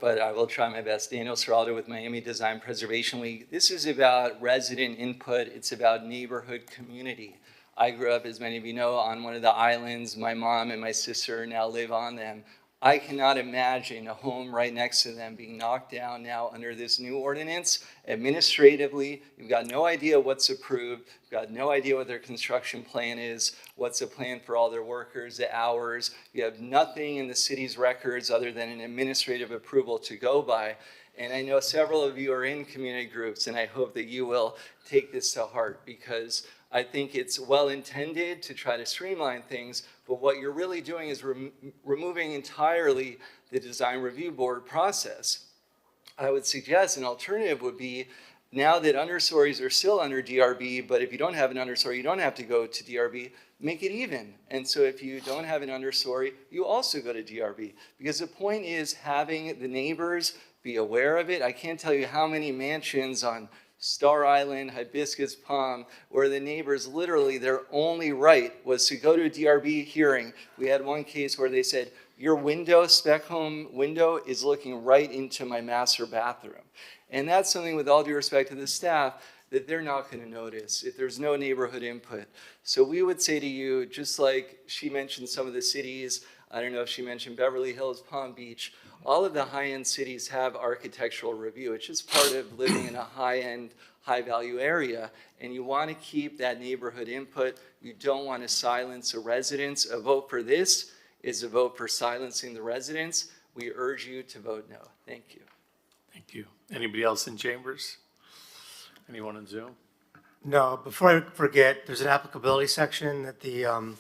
but I will try my best. Daniel Serraldo with Miami Design Preservation League. This is about resident input. It's about neighborhood community. I grew up, as many of you know, on one of the islands. My mom and my sister now live on them. I cannot imagine a home right next to them being knocked down now under this new ordinance. Administratively, you've got no idea what's approved. You've got no idea what their construction plan is, what's the plan for all their workers, the hours. You have nothing in the city's records other than an administrative approval to go by. And I know several of you are in community groups, and I hope that you will take this to heart, because I think it's well intended to try to streamline things, but what you're really doing is removing entirely the Design Review Board process. I would suggest an alternative would be, now that understories are still under DRB, but if you don't have an understory, you don't have to go to DRB, make it even. And so if you don't have an understory, you also go to DRB, because the point is having the neighbors be aware of it. I can't tell you how many mansions on Star Island, Hibiscus Palm, where the neighbors literally, their only right was to go to a DRB hearing. We had one case where they said, your window, spec home window, is looking right into my master bathroom. And that's something, with all due respect to the staff, that they're not going to notice if there's no neighborhood input. So we would say to you, just like she mentioned some of the cities, I don't know if she mentioned Beverly Hills, Palm Beach, all of the high-end cities have architectural review. It's just part of living in a high-end, high-value area, and you want to keep that neighborhood input. You don't want to silence the residents. A vote for this is a vote for silencing the residents. We urge you to vote no. Thank you. Thank you. Anybody else in chambers? Anyone on Zoom? No, before I forget, there's an applicability section that the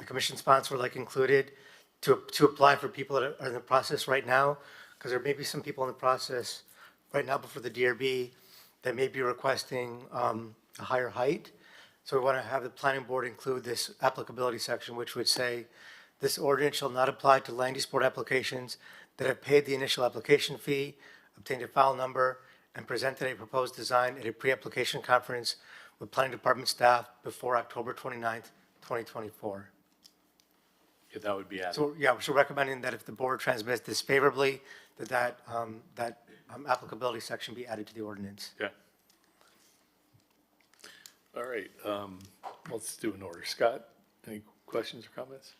commission sponsor would like included to apply for people that are in the process right now, because there may be some people in the process right now before the DRB that may be requesting a higher height. So we want to have the planning board include this applicability section, which would say, this ordinance shall not apply to land use board applications that have paid the initial application fee, obtained a file number, and presented a proposed design at a pre-application conference with planning department staff before October 29th, 2024. Yeah, that would be added. So, yeah, we're recommending that if the board transmits this favorably, that applicability section be added to the ordinance. Okay. All right, let's do an order. Scott, any questions or comments?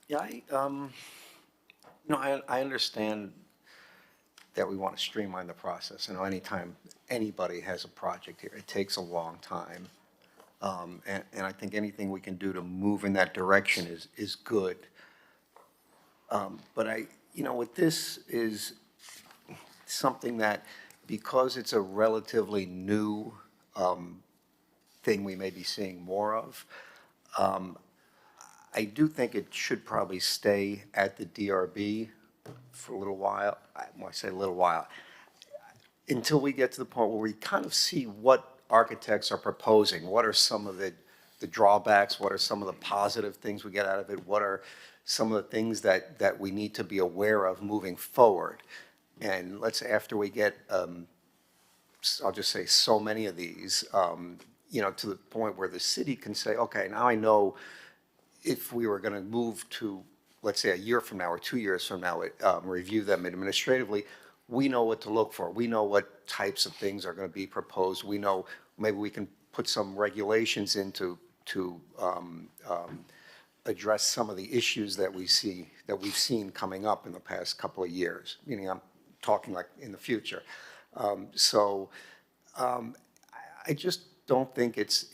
Yeah, I understand that we want to streamline the process. Anytime anybody has a project here, it takes a long time. And I think anything we can do to move in that direction is good. But with this is something that, because it's a relatively new thing we may be seeing more of, I do think it should probably stay at the DRB for a little while. When I say a little while, until we get to the point where we kind of see what architects are proposing. What are some of the drawbacks? What are some of the positive things we get out of it? What are some of the things that we need to be aware of moving forward? And after we get, I'll just say, so many of these, to the point where the city can say, okay, now I know if we were going to move to, let's say, a year from now or 2 years from now, review them administratively, we know what to look for. We know what types of things are going to be proposed. We know maybe we can put some regulations in to address some of the issues that we've seen coming up in the past couple of years, meaning I'm talking like in the future. I just don't think it's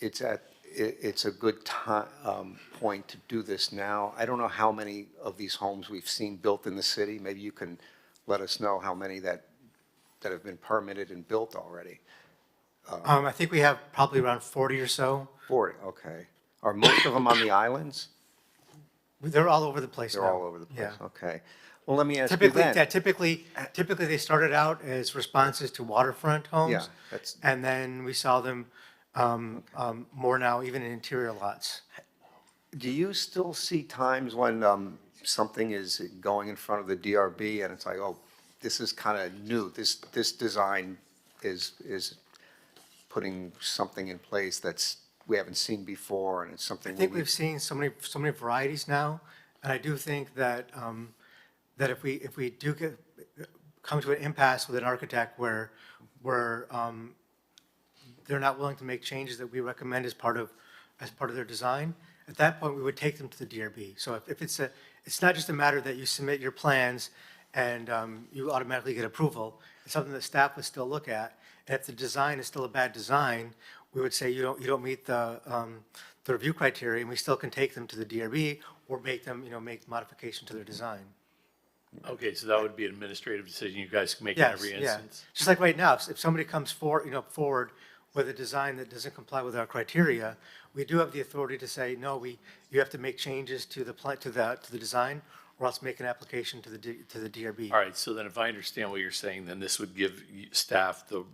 a good time, point to do this now. I don't know how many of these homes we've seen built in the city. Maybe you can let us know how many that have been permitted and built already. I think we have probably around 40 or so. 40, okay. Are most of them on the islands? They're all over the place They're now. all over the place, Yeah. okay. Well, let me ask you Typically, then. yeah, typically they started out as responses to waterfront homes. Yeah, that's- And then we saw them more now, even in interior lots. Do you still see times when something is going in front of the DRB and it's like, oh, this is kind of new, this design is putting something in place we haven't seen before, and it's something. I think we've seen so many varieties now, and I do think that that if we do come to an impasse with an architect where they're not willing to make changes that we recommend as part of their design, at that point we would take them to the DRB. So if it's not just a matter that you submit your plans and you automatically get approval. It's something that staff would still look at. And if the design is still a bad design, we would say you don't meet the review criteria, and we still can take them to the DRB or make them, make modification to their design. Okay, so that would be an administrative decision you guys can make in every instance? Yeah. Just like right now, if somebody comes forward with a design that doesn't comply with our criteria, we do have the authority to say, no, you have to make changes to the design, or else make an application to the DRB. All right, so then if I understand what you're saying, then this would give staff the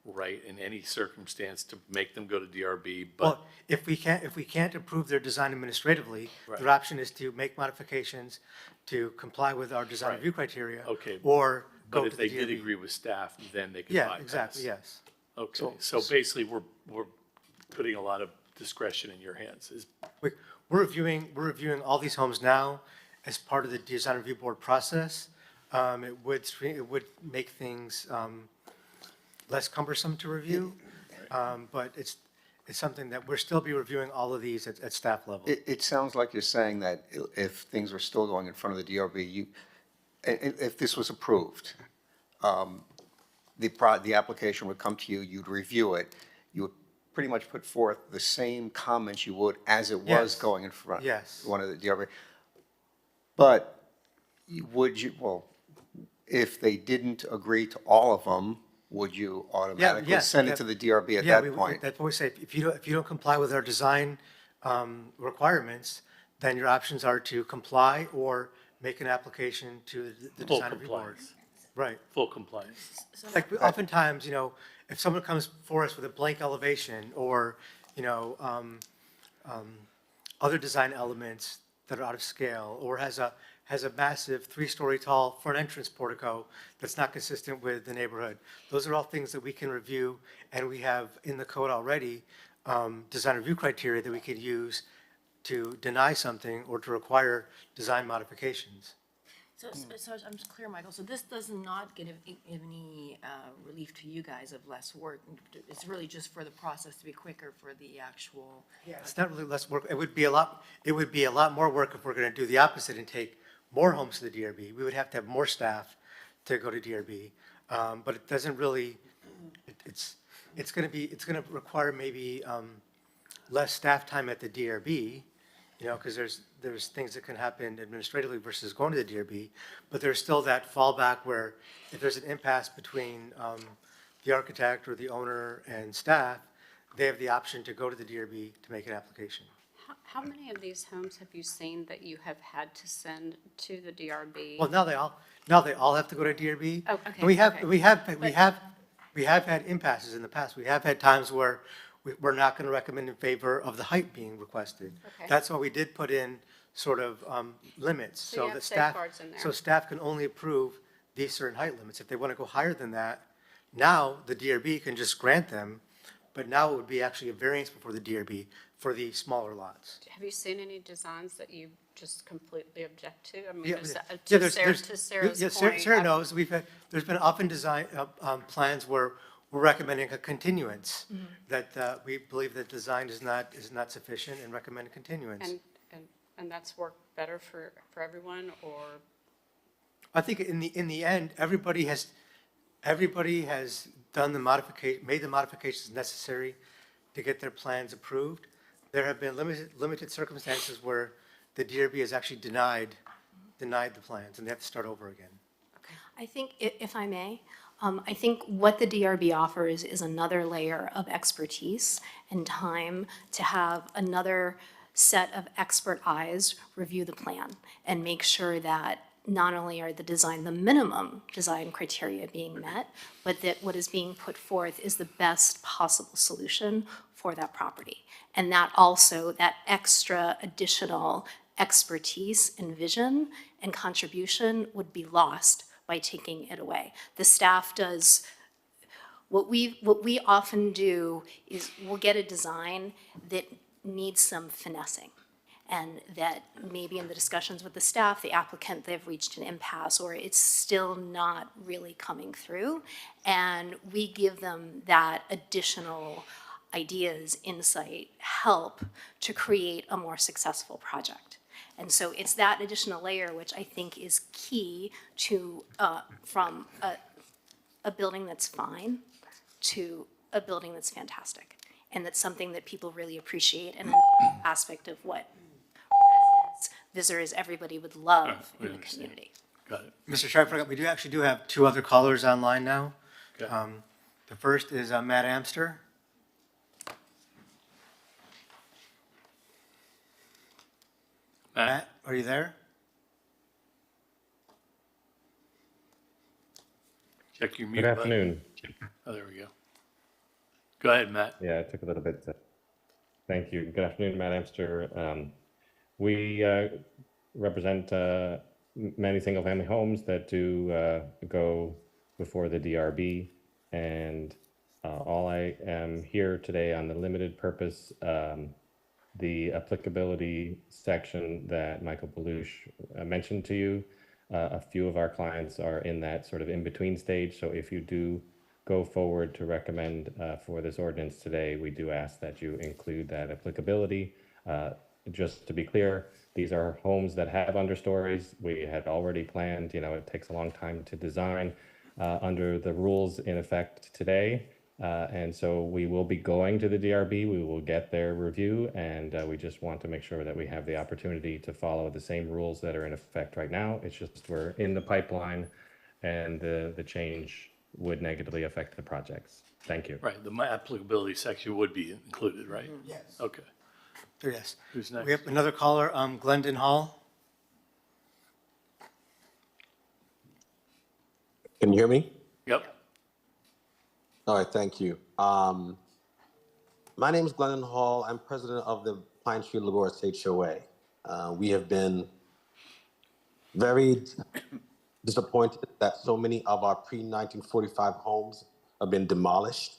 right in any circumstance to make them go to DRB, but. Well, if we can't approve their design administratively, their option is to make modifications to comply with our design review criteria. Okay. Or go But to if the they did DRB. agree with staff, then they could Yeah, bypass. exactly, yes. Okay, so basically, we're putting a lot of discretion in your hands. We're reviewing all these homes now as part of the design review board process. It would make things less cumbersome to review, but it's something that we'll still be reviewing all of these at staff level. It sounds like you're saying that if things were still going in front of the DRB, if this was approved, the application would come to you, you'd review it, you would pretty much put forth the same comments you would as it was Yes. going in front. Yes. One of the DRB. But if they didn't agree to all of them, would you automatically send it to the DRB at that point? That's what we say. If you don't comply with our design requirements, then your options are to comply or make an application to the Full design review board. compliance. Right. Full compliance. Like oftentimes, if someone comes for us with a blank elevation or, you know, other design elements that are out of scale, or has a massive 3-story tall front entrance portico that's not consistent with the neighborhood. Those are all things that we can review, and we have in the code already, design review criteria that we could use to deny something or to require design modifications. So I'm just clear, Michael, so this does not give any relief to you guys of less work? It's really just for the process to be quicker for the actual? It's not really less work. It would be a lot more work if we're going to do the opposite and take more homes to the DRB. We would have to have more staff to go to DRB. But it doesn't really, it's going to require maybe less staff time at the DRB, you know, because there's things that can happen administratively versus going to the DRB. But there's still that fallback where if there's an impasse between the architect or the owner and staff, they have the option to go to the DRB to make an application. How many of these homes have you seen that you have had to send to the DRB? Well, now they all have to go to DRB. Oh, okay, And we have had impasses in the past. We have had times where we're not going to recommend in favor of the height being requested. Okay. That's why we did put in sort of limits. So you have that staff, safeguards in there. so staff can only approve these certain height limits. If they want to go higher than that, now the DRB can just grant them, but now it would be actually a variance before the DRB for the smaller lots. Have you seen any designs that you just completely object to? I mean, Yeah, is yeah. that- Yeah, to there's- Sarah's yeah, point. Sarah knows, there's been often design, plans where we're recommending a continuance, Mhm. that we believe that design is not sufficient and recommend a continuance. And that's worked better for everyone, or? I think in the end, everybody has done made the modifications necessary to get their plans approved. There have been limited circumstances where the DRB has actually denied the plans, and they have to start over again. I think, if I may, I think what the DRB offers is another layer of expertise and time to have another set of expert eyes review the plan and make sure that not only are the minimum design criteria being met, but that what is being put forth is the best possible solution for that property. And that also, that extra additional expertise and vision and contribution would be lost by taking it away. The staff does, what we often do is we'll get a design that needs some finessing. And that maybe in the discussions with the staff, the applicant, they've reached an impasse or it's still not really coming through. And we give them that additional ideas, insight, help to create a more successful project. And so it's that additional layer which I think is key to, from a building that's fine to a building that's fantastic. And that's something that people really appreciate and an aspect of what residents, visitors, everybody would love in the community. Got it. Mr. Chair, I forgot, we do have two other callers online now. Okay. The first is Matt Amster. Matt, are you there? Check your mute Good button. afternoon. Oh, there we go. Go ahead, Matt. Yeah, it took a little bit. Thank you. Good afternoon, Matt Amster. We represent many single-family homes that do go before the DRB, and all I am here today on the limited purpose, the applicability section that Michael Belush mentioned to you. A few of our clients are in that sort of in-between stage, so if you do go forward to recommend for this ordinance today, we do ask that you include that applicability. Just to be clear, these are homes that have understories. We had already planned, it takes a long time to design under the rules in effect today. And so we will be going to the DRB, we will get their review, and we just want to make sure that we have the opportunity to follow the same rules that are in effect right now. It's just we're in the pipeline and the change would negatively affect the projects. Thank you. Right, the applicability section would be included, right? Yes. Okay. Yes. Who's next? We have another caller, Glendon Hall. Can you hear me? Yep. All right, thank you. My My name is Glennon Hall. I'm president of the Pine Tree Lagoris HOA. We have been very disappointed that so many of our pre-1945 homes have been demolished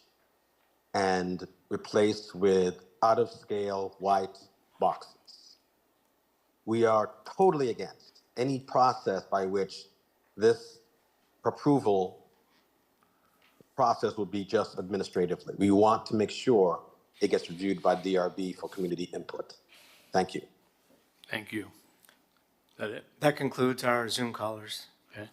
and replaced with out-of-scale white boxes. We are totally against any process by which this approval process will be just administratively. We want to make sure it gets reviewed by DRB for community input. Thank you. Thank you. Is that it? That concludes our Zoom callers. Okay.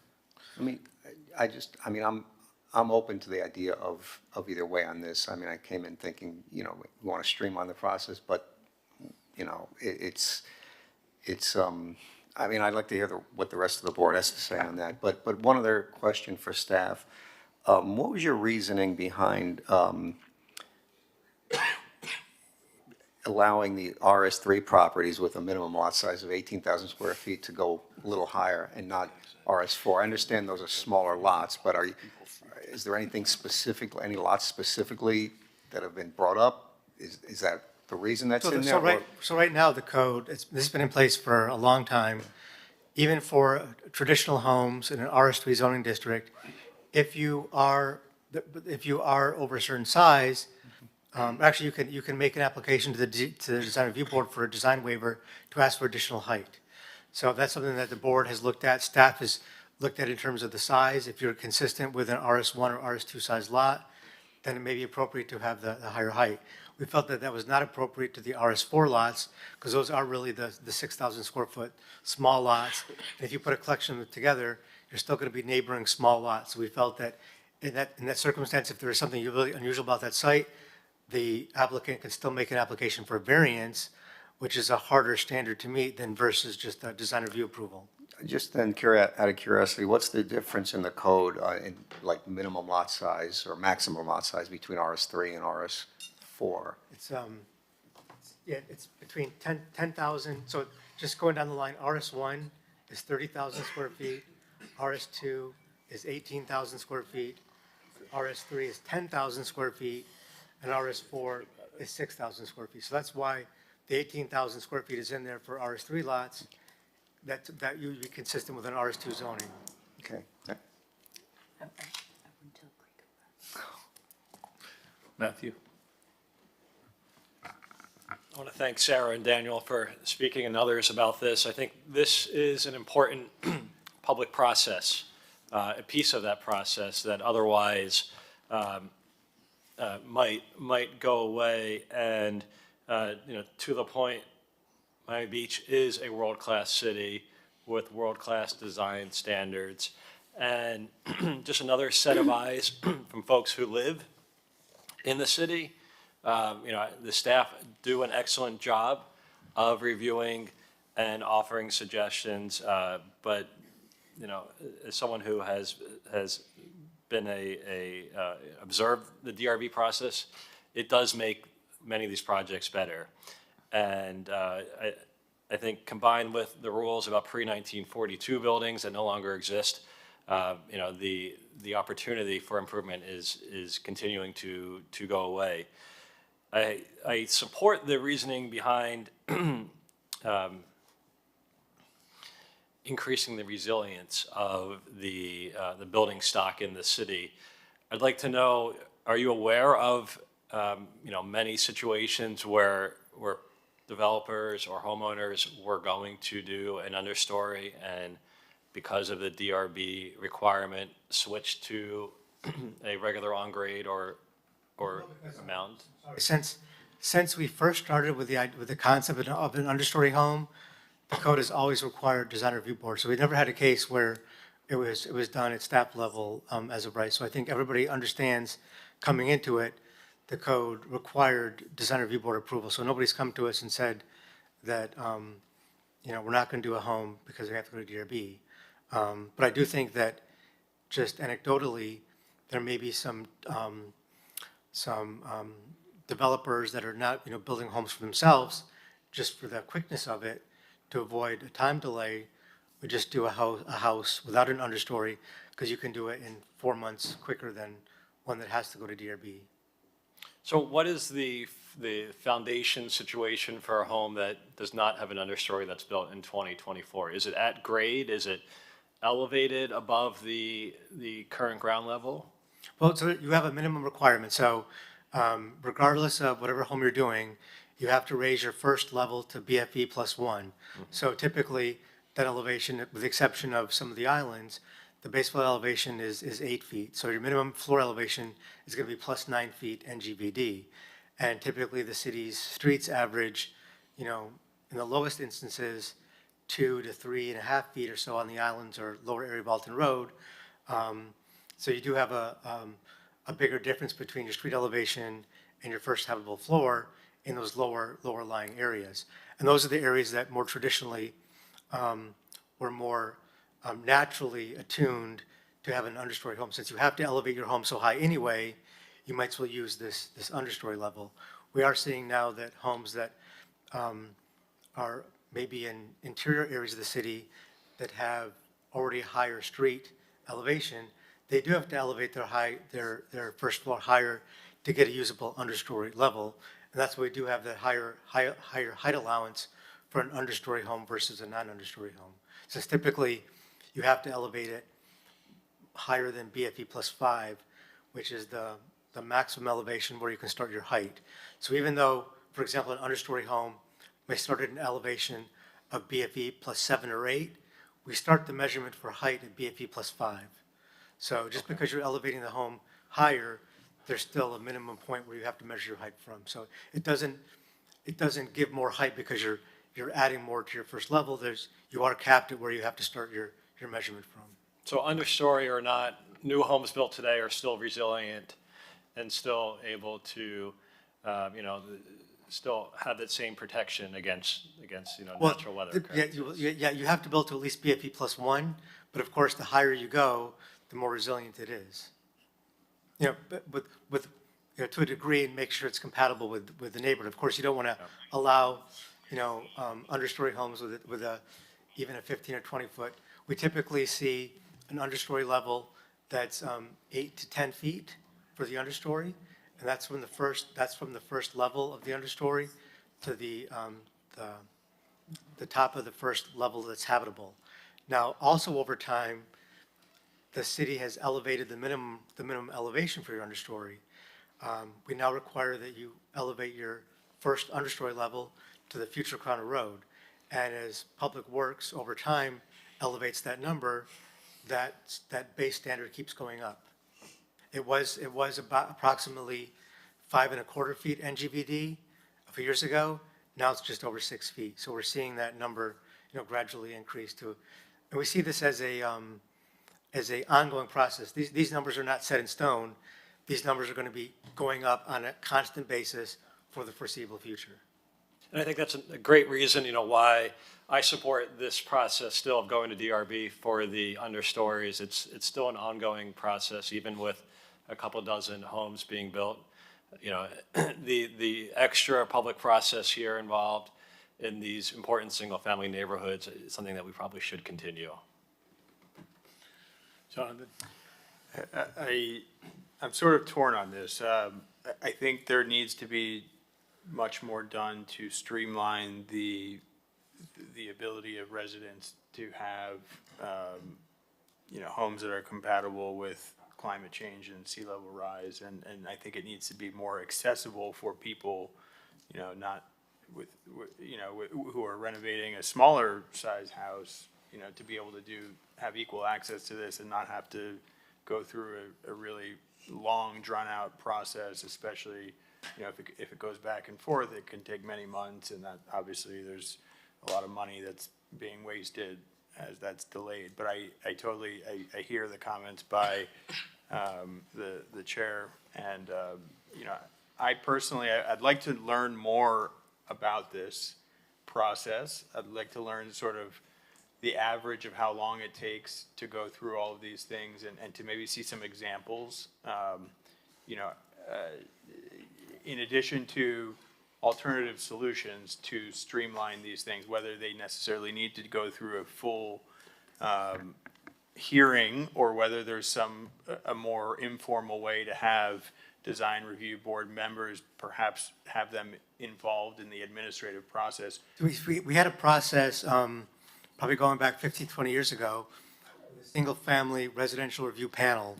I'm open to the idea of either way on this. I mean, I came in thinking, we want to streamline the process, but, I'd like to hear what the rest of the board has to say on that. But one other question for staff. What was your reasoning behind allowing the RS3 properties with a minimum lot size of 18,000 square feet to go a little higher and not RS4? I understand those are smaller lots, but is there anything specific, any lots specifically that have been brought up? Is that the reason that's in there? So right now, the code, this has been in place for a long time. Even for traditional homes in an RS3 zoning district, if you are over a certain size, actually you can make an application to the Design Review Board for a design waiver to ask for additional height. So that's something that the board has looked at. Staff has looked at in terms of the size. If you're consistent with an RS1 or RS2 size lot, then it may be appropriate to have the higher height. We felt that that was not appropriate to the RS4 lots because those are really the 6,000 square foot small lots. And if you put a collection of them together, you're still going to be neighboring small lots. So we felt that in that circumstance, if there is something really unusual about that site, the applicant can still make an application for a variance, which is a harder standard to meet than versus just a design review approval. Just then, out of curiosity, what's the difference in the code in like minimum lot size or maximum lot size between RS3 and RS4? It's between 10,000. So just going down the line, RS1 is 30,000 square feet. RS2 is 18,000 square feet. RS3 is 10,000 square feet. And RS4 is 6,000 square feet. So that's why the 18,000 square feet is in there for RS3 lots. That you would be consistent with an RS2 zoning. Okay. Matthew? I want to thank Sarah and Daniel for speaking and others about this. I think this is an important public process, a piece of that process that otherwise might go away. And to the point, Miami Beach is a world-class city with world-class design standards. And just another set of eyes from folks who live in the city. The staff do an excellent job of reviewing and offering suggestions. But as someone who has been observed the DRB process, it does make many of these projects better. And I think combined with the rules about pre-1942 buildings that no longer exist, the opportunity for improvement is continuing to go away. I support the reasoning behind increasing the resilience of the building stock in the city. I'd like to know, are you aware of many situations where developers or homeowners were going to do an understory and because of the DRB requirement switch to a regular on-grade or amount? Since we first started with the concept of an understory home, the code has always required design review board. So we never had a case where it was done at staff level as of right. So I think everybody understands coming into it, the code required design review board approval. So nobody's come to us and said that we're not going to do a home because we have to go to DRB. But I do think that just anecdotally, there may be some developers that are not building homes for themselves, just for the quickness of it, to avoid a time delay, we just do a house without an understory because you can do it in 4 months quicker than one that has to go to DRB. So what is the the foundation situation for a home that does not have an understory that's built in 2024? Is it at grade? Is it elevated above the current ground level? Well, so you have a minimum requirement, so regardless of whatever home you're doing, you have to raise your first level to BFE +1. So typically, that elevation, with the exception of some of the islands, the base floor elevation is 8 feet. So your minimum floor elevation is going to be +9 feet NGVD. And typically, the city's streets average, you know, in the lowest instances, 2 to 3.5 feet or so on the islands or lower area of Alton Road. So you do have a bigger difference between your street elevation and your first habitable floor in those lower lying areas. And those are the areas that more traditionally were more naturally attuned to have an understory home. Since you have to elevate your home so high anyway, you might as well use this understory level. We are seeing now that homes that are maybe in interior areas of the city that have already higher street elevation, they do have to elevate their first floor higher to get a usable understory level. And that's why we do have the higher height allowance for an understory home versus a non-understory home. Since typically you have to elevate it higher than BFE +5, which is the maximum elevation where you can start your height. So even though, for example, an understory home may start at an elevation of BFE +7 or 8, we start the measurement for height at BFE +5. So just because you're elevating the home higher, there's still a minimum point where you have to measure your height from. So it doesn't give more height because you're adding more to your first level. You are capped at where you have to start your measurement from. So understory or not, new homes built today are still resilient and still able to, still have that same protection against natural weather. You have to build to at least BFE +1, but of course, the higher you go, the more resilient it is. You know, but with to a degree, and make sure it's compatible with the neighborhood. Of course, you don't want to allow, understory homes with even a 15 or 20 foot. We typically see an understory level that's 8 to 10 feet for the understory, and that's from the first level of the understory to the top of the first level that's habitable. Now, also over time, the city has elevated the minimum elevation for your understory. We now require that you elevate your first understory level to the future crown of road. And as Public Works over time elevates that number, that base standard keeps going up. It was about approximately 5.25 feet NGVD a few years ago. Now it's just over 6 feet. So we're seeing that number, gradually increase to, and we see this as a ongoing process. These numbers are not set in stone. These numbers are going to be going up on a constant basis for the foreseeable future. And I think that's a great reason, why I support this process still of going to DRB for the understories. It's still an ongoing process, even with a couple dozen homes being built. The extra public process here involved in these important single-family neighborhoods is something that we probably should continue. Jonathan? I'm sort of torn on this. I think there needs to be much more done to streamline the ability of residents to have, homes that are compatible with climate change and sea level rise. And I think it needs to be more accessible for people, not who are renovating a smaller size house, to be able to have equal access to this and not have to go through a really long, drawn-out process, especially, if it goes back and forth, it can take many months, and that obviously there's a lot of money that's being wasted as that's delayed. But I totally hear the comments by the chair, and I personally I'd like to learn more about this process. I'd like to learn sort of the average of how long it takes to go through all of these things, and to maybe see some examples. In addition to alternative solutions to streamline these things, whether they necessarily need to go through a full hearing, or whether there's a more informal way to have design review board members, perhaps have them involved in the administrative process. We had a process, probably going back 15, 20 years ago, a single-family residential review panel,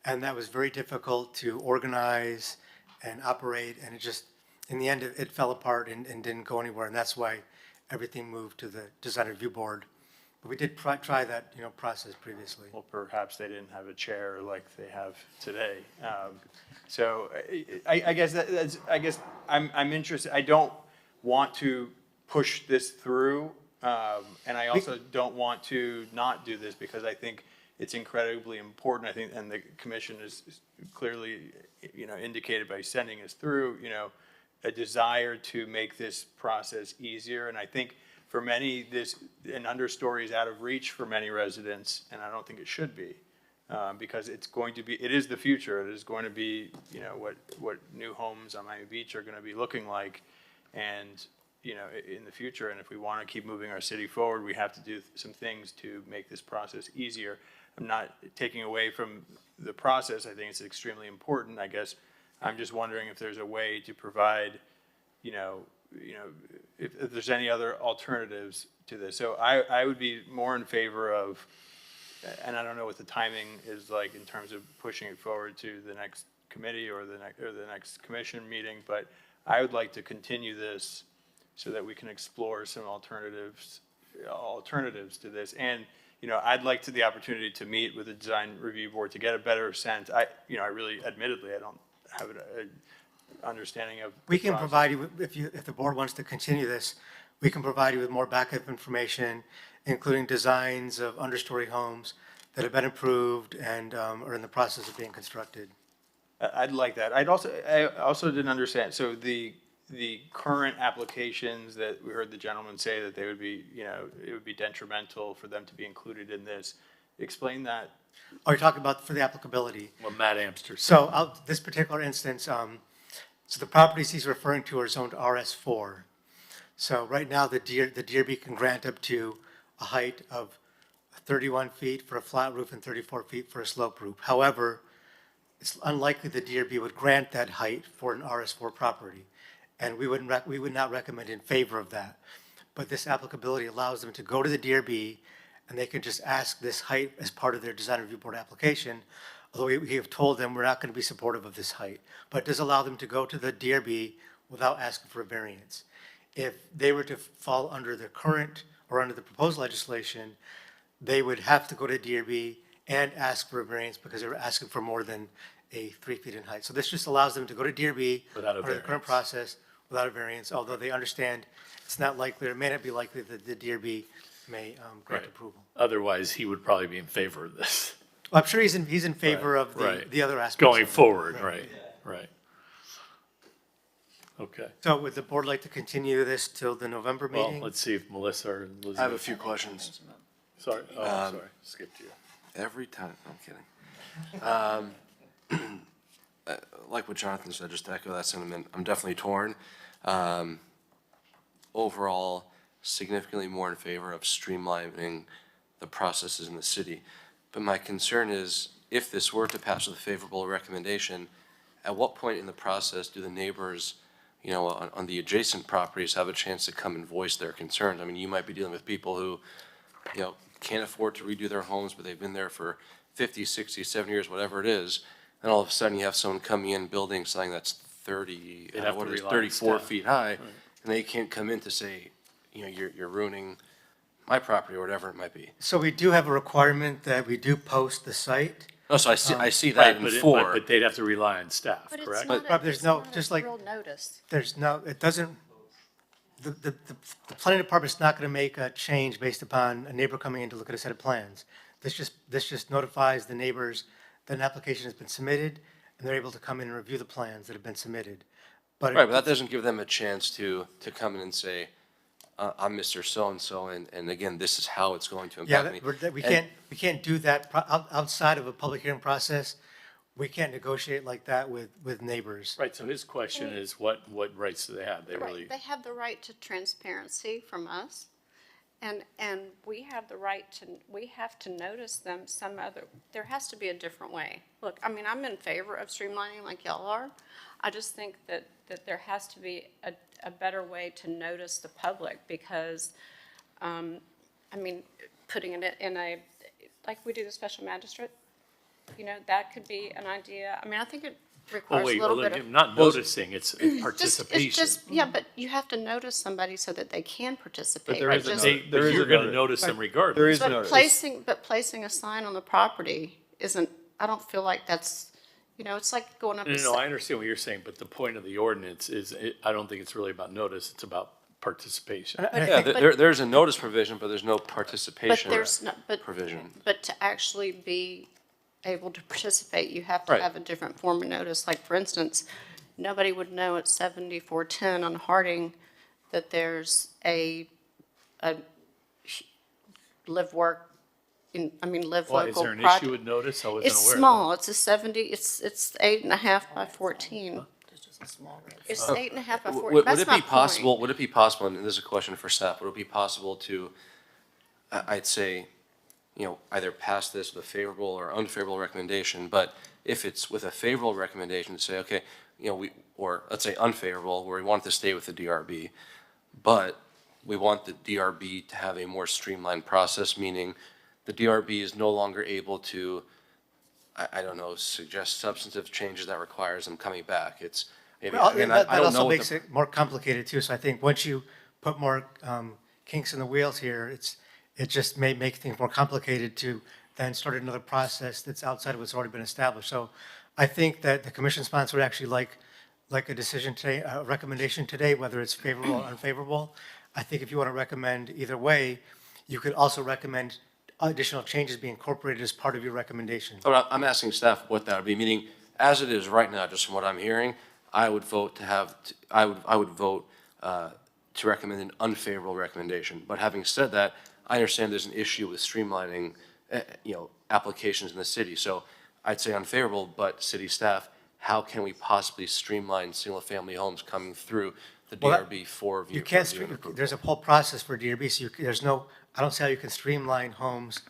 and that was very difficult to organize and operate, and it just, in the end, it fell apart and didn't go anywhere, and that's why everything moved to the design review board. But we did try that, process previously. Well, perhaps they didn't have a chair like they have today. So I guess I'm interested, I don't want to push this through, and I also don't want to not do this because I think it's incredibly important, I think, and the commission is clearly, indicated by sending us through, a desire to make this process easier. And I think for many, an understory is out of reach for many residents, and I don't think it should be. Because it is the future. It is going to be, what new homes on Miami Beach are going to be looking like, and, in the future. And if we want to keep moving our city forward, we have to do some things to make this process easier. I'm not taking away from the process. I think it's extremely important. I guess I'm just wondering if there's a way to provide, if there's any other alternatives to this. So I would be more in favor of, and I don't know what the timing is like in terms of pushing it forward to the next committee or the next commission meeting, but I would like to continue this so that we can explore some alternatives to this. And, I'd like the opportunity to meet with the design review board to get a better sense. I really, admittedly, I don't have an understanding of. We can provide you, if the board wants to continue this, we can provide you with more backup information, including designs of understory homes that have been approved and are in the process of being constructed. I'd like that. I also didn't understand, so the current applications that we heard the gentleman say that they would be, it would be detrimental for them to be included in this. Explain that. Are you talking about for the applicability? Well, Matt Amster. So this particular instance, so the properties he's referring to are zoned RS4. So right now, the DRB can grant up to a height of 31 feet for a flat roof and 34 feet for a slope roof. However, it's unlikely the DRB would grant that height for an RS4 property, and we would not recommend in favor of that. But this applicability allows them to go to the DRB, and they can just ask this height as part of their design review board application, although we have told them we're not going to be supportive of this height. But it does allow them to go to the DRB without asking for a variance. If they were to fall under the current or under the proposed legislation, they would have to go to DRB and ask for a variance because they're asking for more than 3 feet in height. So this just allows them to go to DRB Without a under the current variance. process without a variance, although they understand it's not likely, or may not be likely that the DRB may grant Right. approval. Otherwise, he would probably be in favor of this. Well, I'm sure he's in favor of Right. the other aspects. Going of it. forward, right. Okay. So would the board like to continue this till the November Well, meeting? let's see if Melissa or Elizabeth. I have a few questions. Sorry, sorry, skipped you. Every time, I'm kidding. Like what Jonathan said, just to echo that sentiment, I'm definitely torn. Overall, significantly more in favor of streamlining the processes in the city. But my concern is, if this were to pass with a favorable recommendation, at what point in the process do the neighbors, on the adjacent properties have a chance to come and voice their concerns? I mean, you might be dealing with people who, can't afford to redo their homes, but they've been there for 50, 60, 70 years, whatever it is. And all of a sudden you have someone coming in building something that's 30, They'd have what to is it, rely on 34 staff. feet high. Right. And they can't come in to say, you're ruining my property or whatever it might be. So we do have a requirement that we do post the site. Oh, so I see that in But 4. but they'd have to rely on staff, But correct? But there's no, just like, Real notice. there's no, it doesn't, the planning department's not gonna make a change based upon a neighbor coming in to look at a set of plans. This just notifies the neighbors that an application has been submitted, and they're able to come in and review the plans that have been submitted. Right, but that doesn't give them a chance to come in and say, I'm Mr. So-and-so, and again, this is how it's going to Yeah, impact me. we And- can't do that outside of a public hearing process. We can't negotiate like that with neighbors. Right, so his question is, what rights do they have? They really, Right, they have the right to transparency from us, And we have the right to, we have to notice them some other, there has to be a different way. Look, I mean, I'm in favor of streamlining like y'all are. I just think that there has to be a better way to notice the public because, I mean, putting it in a, like we do the special magistrate, you know, that could be an idea. I mean, I think it requires a little bit of. Not noticing, it's It's participation. just, yeah, but you have to notice somebody so that they can participate. there is a Just- notice. But you're gonna notice them regardless. There is But notice. placing a sign on the property isn't, I don't feel like that's, you know, it's like going up. No, a no, se- I understand what you're saying, but the point of the ordinance is, I don't think it's really about notice, it's about participation. Yeah, there's a notice provision, but there's no But participation there's no, provision. but to actually be able to participate, you have to Right. have a different form of notice. Like, for instance, nobody would know at 7410 on Harding that there's a live work, live Why, is local there an project. issue with notice? I wasn't It's aware of small, it's a 70, it's 8.5 by 14. It's Oh. 8.5 by 14, Would that's it my be possible, would it be possible, and this is a question for staff, would it be possible to, I'd say, you know, either pass this with a favorable or unfavorable recommendation, but if it's with a favorable recommendation, to say, okay, you know, or let's say unfavorable, where we want it to stay with the DRB, but we want the DRB to have a more streamlined process, meaning the DRB is no longer able to, I don't know, suggest substantive changes that requires them coming back. It's, maybe, Well, again, that I don't know also what makes the. it more complicated too, so I think once you put more kinks in the wheels here, it just may make things more complicated to then start another process that's outside of what's already been established. So I think that the commission sponsor would actually like a decision today, a recommendation today, whether it's favorable or unfavorable. I think if you want to recommend either way, you could also recommend additional changes be incorporated as part of your recommendation. Oh, I'm asking staff what that would be, meaning, as it is right now, just from what I'm hearing, I would vote to have, I would vote to recommend an unfavorable recommendation. But having said that, I understand there's an issue with streamlining, you know, applications in the city. So I'd say unfavorable, but city staff, how can we possibly streamline single-family homes coming through the Well, DRB for review? You can't, there's a whole process for DRB, so there's no, I don't see how you can streamline homes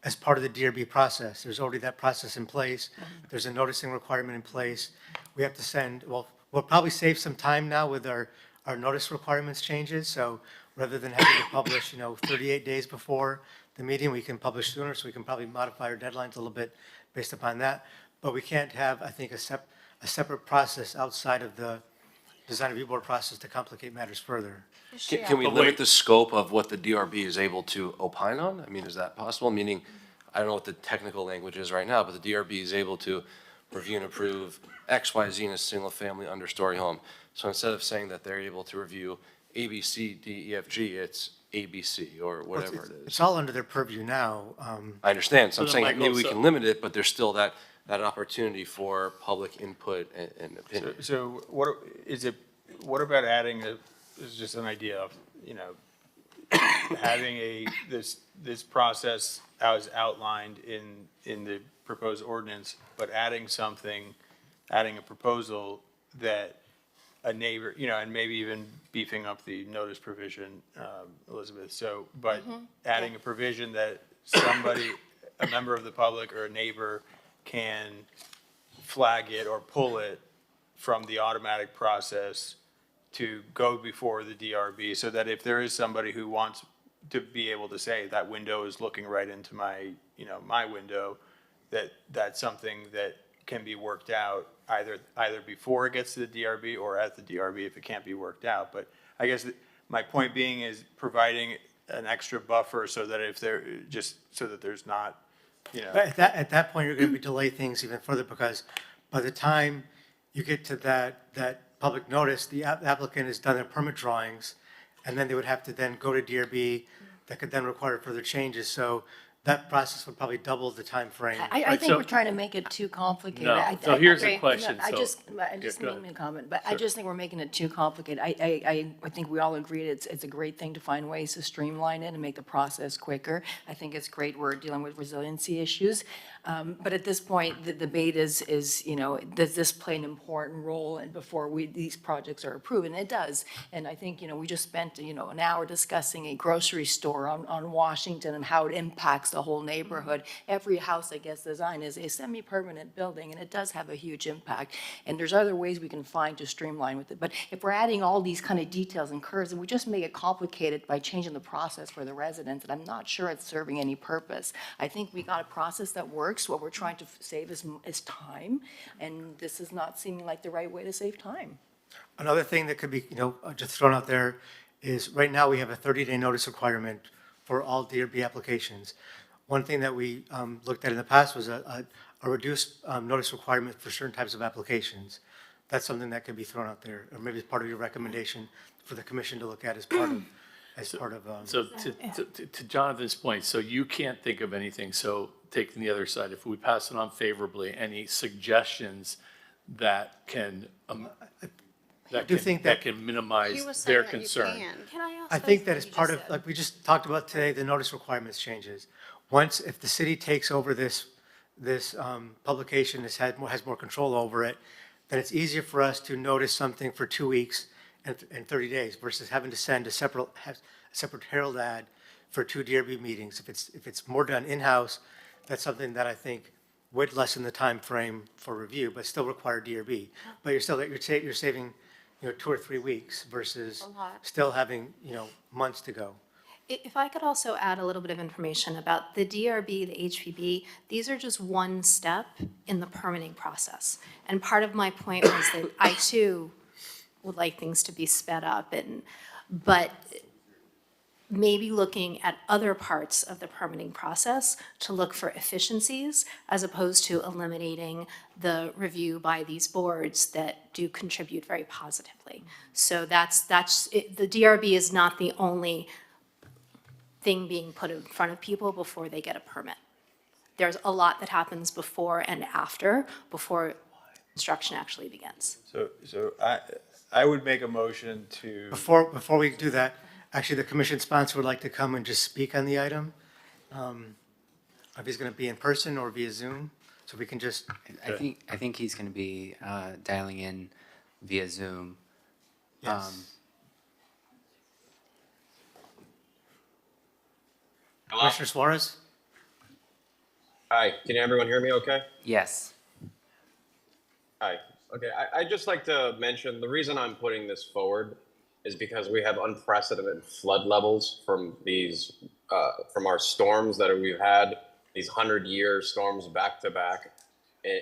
as part of the DRB process. There's already that process in place. There's a noticing requirement in place. We have to send, well, we'll probably save some time now with our notice requirements changes. So rather than having to publish, 38 days before the meeting, we can publish sooner, so we can probably modify our deadlines a little bit based upon that. But we can't have, I think, a separate process outside of the design review board process to complicate matters further. Can we But limit wait. the scope of what the DRB is able to opine on? I mean, is that possible? Meaning, I don't know what the technical language is right now, but the DRB is able to review and approve X, Y, Z in a single-family understory home. So instead of saying that they're able to review A, B, C, D, E, F, G, it's A, B, C, or whatever it is. It's all under their purview now. I understand, so I'm So then, saying Michael, maybe we so- can limit it, but there's still that opportunity for public input and opinion. So what about adding this is just an idea of, having this process as outlined in the proposed ordinance, but adding a proposal that a neighbor, and maybe even beefing up the notice provision, Elizabeth, but adding a provision that somebody, a member of the public or a neighbor can flag it or pull it from the automatic process to go before the DRB, so that if there is somebody who wants to be able to say that window is looking right into my, my window, that's something that can be worked out either before it gets to the DRB or at the DRB if it can't be worked out. But I guess my point being is providing an extra buffer so that if there, just so that there's not, But at that point, you're going to delay things even further because by the time you get to that public notice, the applicant has done their permit drawings, and then they would have to then go to DRB that could then require further changes. So that process would probably double the timeframe. I think we're trying to make it too complicated. No. So here's the question. I So- just Yeah, go made ahead. a comment, but I Sure. just think we're making it too complicated. I think we all agree it's a great thing to find ways to streamline it and make the process quicker. I think it's great we're dealing with resiliency issues. But at this point, the debate is, you know, does this play an important role and before these projects are approved? And it does. And I think, you know, we just spent, you know, an hour discussing a grocery store on Washington and how it impacts the whole neighborhood. Every house that gets designed is a semi-permanent building, and it does have a huge impact. And there's other ways we can find to streamline with it. But if we're adding all these kind of details and curves, we just make it complicated by changing the process for the residents, and I'm not sure it's serving any purpose. I think we got a process that works. What we're trying to save is time, and this is not seeming like the right way to save time. Another thing that could be, you know, just thrown out there is right now we have a 30-day notice requirement for all DRB applications. One thing that we looked at in the past was a reduced notice requirement for certain types of applications. That's something that could be thrown out there, or maybe it's part of your recommendation for the commission to look at as part of, So to Jonathan's point, so you can't think of anything, so taking the other side, if we pass it on favorably, any suggestions that can, that can minimize their concern? I think that as part of, like we just talked about today, the notice requirements changes. Once, if the city takes over this publication, has more control over it, then it's easier for us to notice something for 2 weeks and 30 days versus having to send a separate Herald ad for 2 DRB meetings. If it's more done in-house, that's something that I think would lessen the time frame for review, but still require DRB. But you're saving, you know, 2 or 3 weeks versus still having, you know, months to go. If I could also add a little bit of information about the DRB, the HPB, these are just one step in the permitting process. And part of my point was that I too would like things to be sped up, but maybe looking at other parts of the permitting process to look for efficiencies as opposed to eliminating the review by these boards that do contribute very positively. So that's it. The DRB is not the only thing being put in front of people before they get a permit. There's a lot that happens before and after, before construction actually begins. So I would make a motion to. Before we do that, actually, the commission sponsor would like to come and just speak on the item. If he's going to be in person or via Zoom, so we can just. I think he's going to be dialing in via Zoom. Yes. Hello? Commissioner Suarez? Hi, can everyone hear me okay? Yes. Hi, okay, I'd just like to mention, the reason I'm putting this forward is because we have unprecedented flood levels from these, from our storms that we've had, these 100-year storms back to back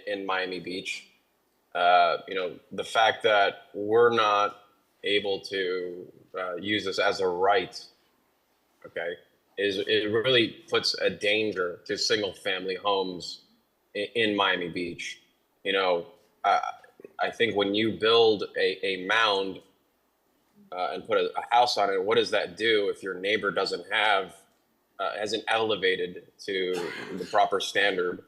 in Miami Beach. You know, the fact that we're not able to use this as a right, okay, it really puts a danger to single-family homes in Miami Beach. You know, I think when you build a mound and put a house on it, what does that do if your neighbor doesn't have, hasn't elevated to the proper standard?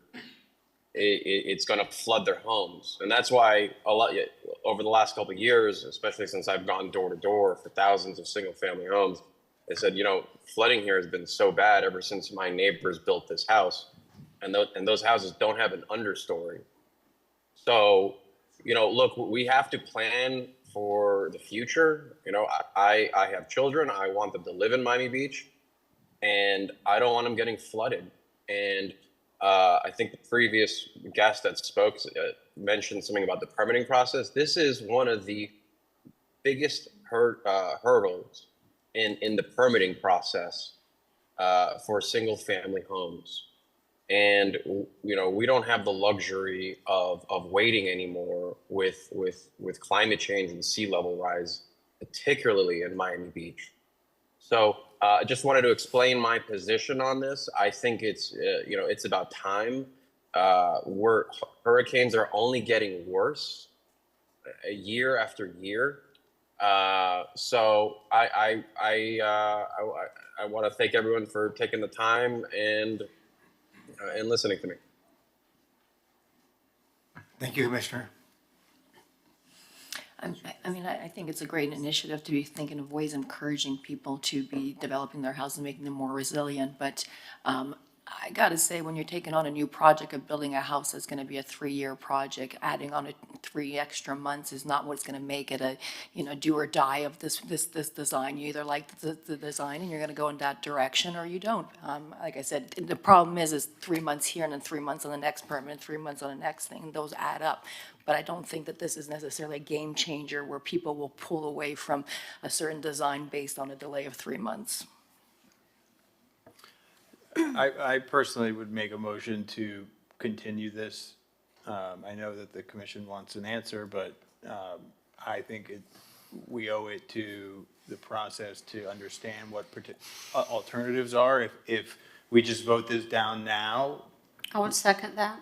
It's going to flood their homes. And that's why over the last couple of years, especially since I've gone door to door for thousands of single-family homes, they said, you know, flooding here has been so bad ever since my neighbors built this house. And those houses don't have an understory. So, you know, look, we have to plan for the future. You know, I have children. I want them to live in Miami Beach. And I don't want them getting flooded. And I think the previous guest that spoke mentioned something about the permitting process. This is one of the biggest hurdles in the permitting process for single family homes. And, you know, we don't have the luxury of waiting anymore with climate change and sea level rise, particularly in Miami Beach. So I just wanted to explain my position on this. I think it's, you know, it's about time. Hurricanes are only getting worse year after year. So I want to thank everyone for taking the time and and listening to me. Thank you, Commissioner. I think it's a great initiative to be thinking of ways of encouraging people to be developing their houses and making them more resilient. But I gotta say, when you're taking on a new project of building a house that's gonna be a 3-year project, adding on 3 extra months is not what's gonna make it a, do or die of this design. You either like the design and you're gonna go in that direction, or you don't. Like I said, the problem is 3 months here and then 3 months on the next permit, 3 months on the next thing. Those add up. But I don't think that this is necessarily a game changer where people will pull away from a certain design based on a delay of 3 months. I personally would make a motion to continue this. I know that the commission wants an answer, but I think we owe it to the process to understand what alternatives are. If we just vote this down now, I would second that.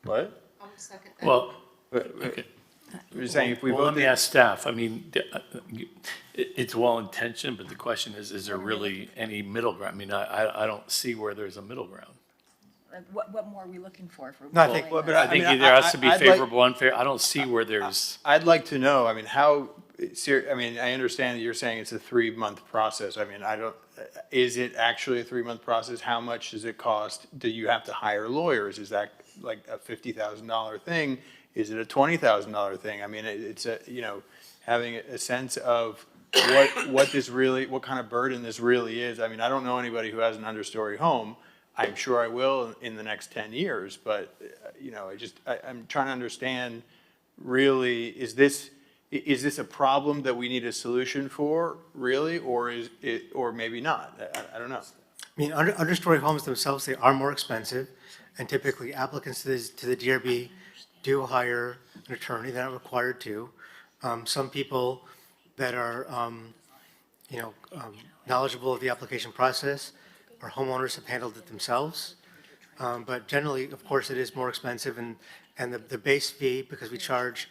what? I would second that. Well, okay. We're saying if we Well, vote let me this- ask staff, I mean, it's well-intentioned, but the question is there really any middle ground? I mean, I don't see where there's a middle ground. What more are we looking for? No, I think- Well, but I think mean, either has to be I'd like- favorable, unfair, I don't see where there's. I'd like to know, I mean, I understand that you're saying it's a 3-month process. I mean, is it actually a 3-month process? How much does it cost? Do you have to hire lawyers? Is that like a $50,000 thing? Is it a $20,000 thing? I mean, it's having a sense of what this really, what kind of burden this really is. I mean, I don't know anybody who has an understory home. I'm sure I will in the next 10 years, but, I'm trying to understand, really, is this a problem that we need a solution for, really, or maybe not? I don't know. I mean, understory homes themselves, they are more expensive, and typically applicants to the DRB do hire an attorney. They're not required to. Some people that are, knowledgeable of the application process or homeowners have handled it themselves. But generally, of course, it is more expensive, and the base fee, because we charge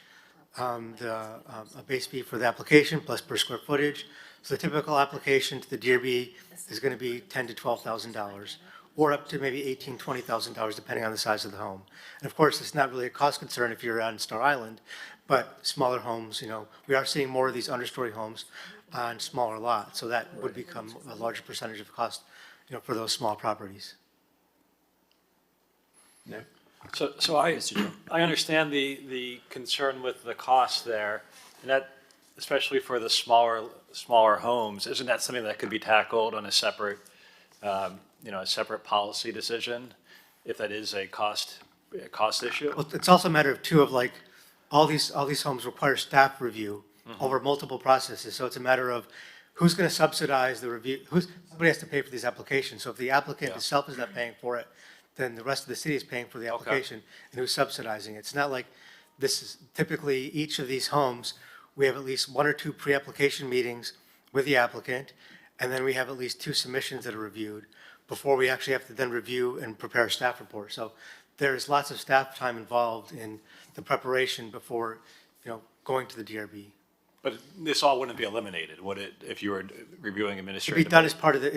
a base fee for the application plus per square footage. So the typical application to the DRB is going to be $10,000 to $12,000, or up to maybe $18,000, $20,000, depending on the size of the home. And of course, it's not really a cost concern if you're out in Star Island, but smaller homes, we are seeing more of these understory homes on smaller lots, so that would become a larger percentage of cost, for those small properties. So I understand the concern with the cost there, and that, especially for the smaller homes, isn't that something that could be tackled on a separate, a separate policy decision, if that is a cost issue? Well, it's also a matter of like, all these homes require staff review over multiple processes, so it's a matter of who's gonna subsidize the review, somebody has to pay for these applications, so if the applicant itself is not paying for it, then the rest of the city is paying for the application, and who's subsidizing it. It's not like this is, typically, each of these homes, we have at least 1 or 2 pre-application meetings with the applicant, and then we have at least 2 submissions that are reviewed before we actually have to then review and prepare a staff report. So there's lots of staff time involved in the preparation before, going to the DRB. But this all wouldn't be eliminated, would it, if you were reviewing It'd administrative? be done as part of the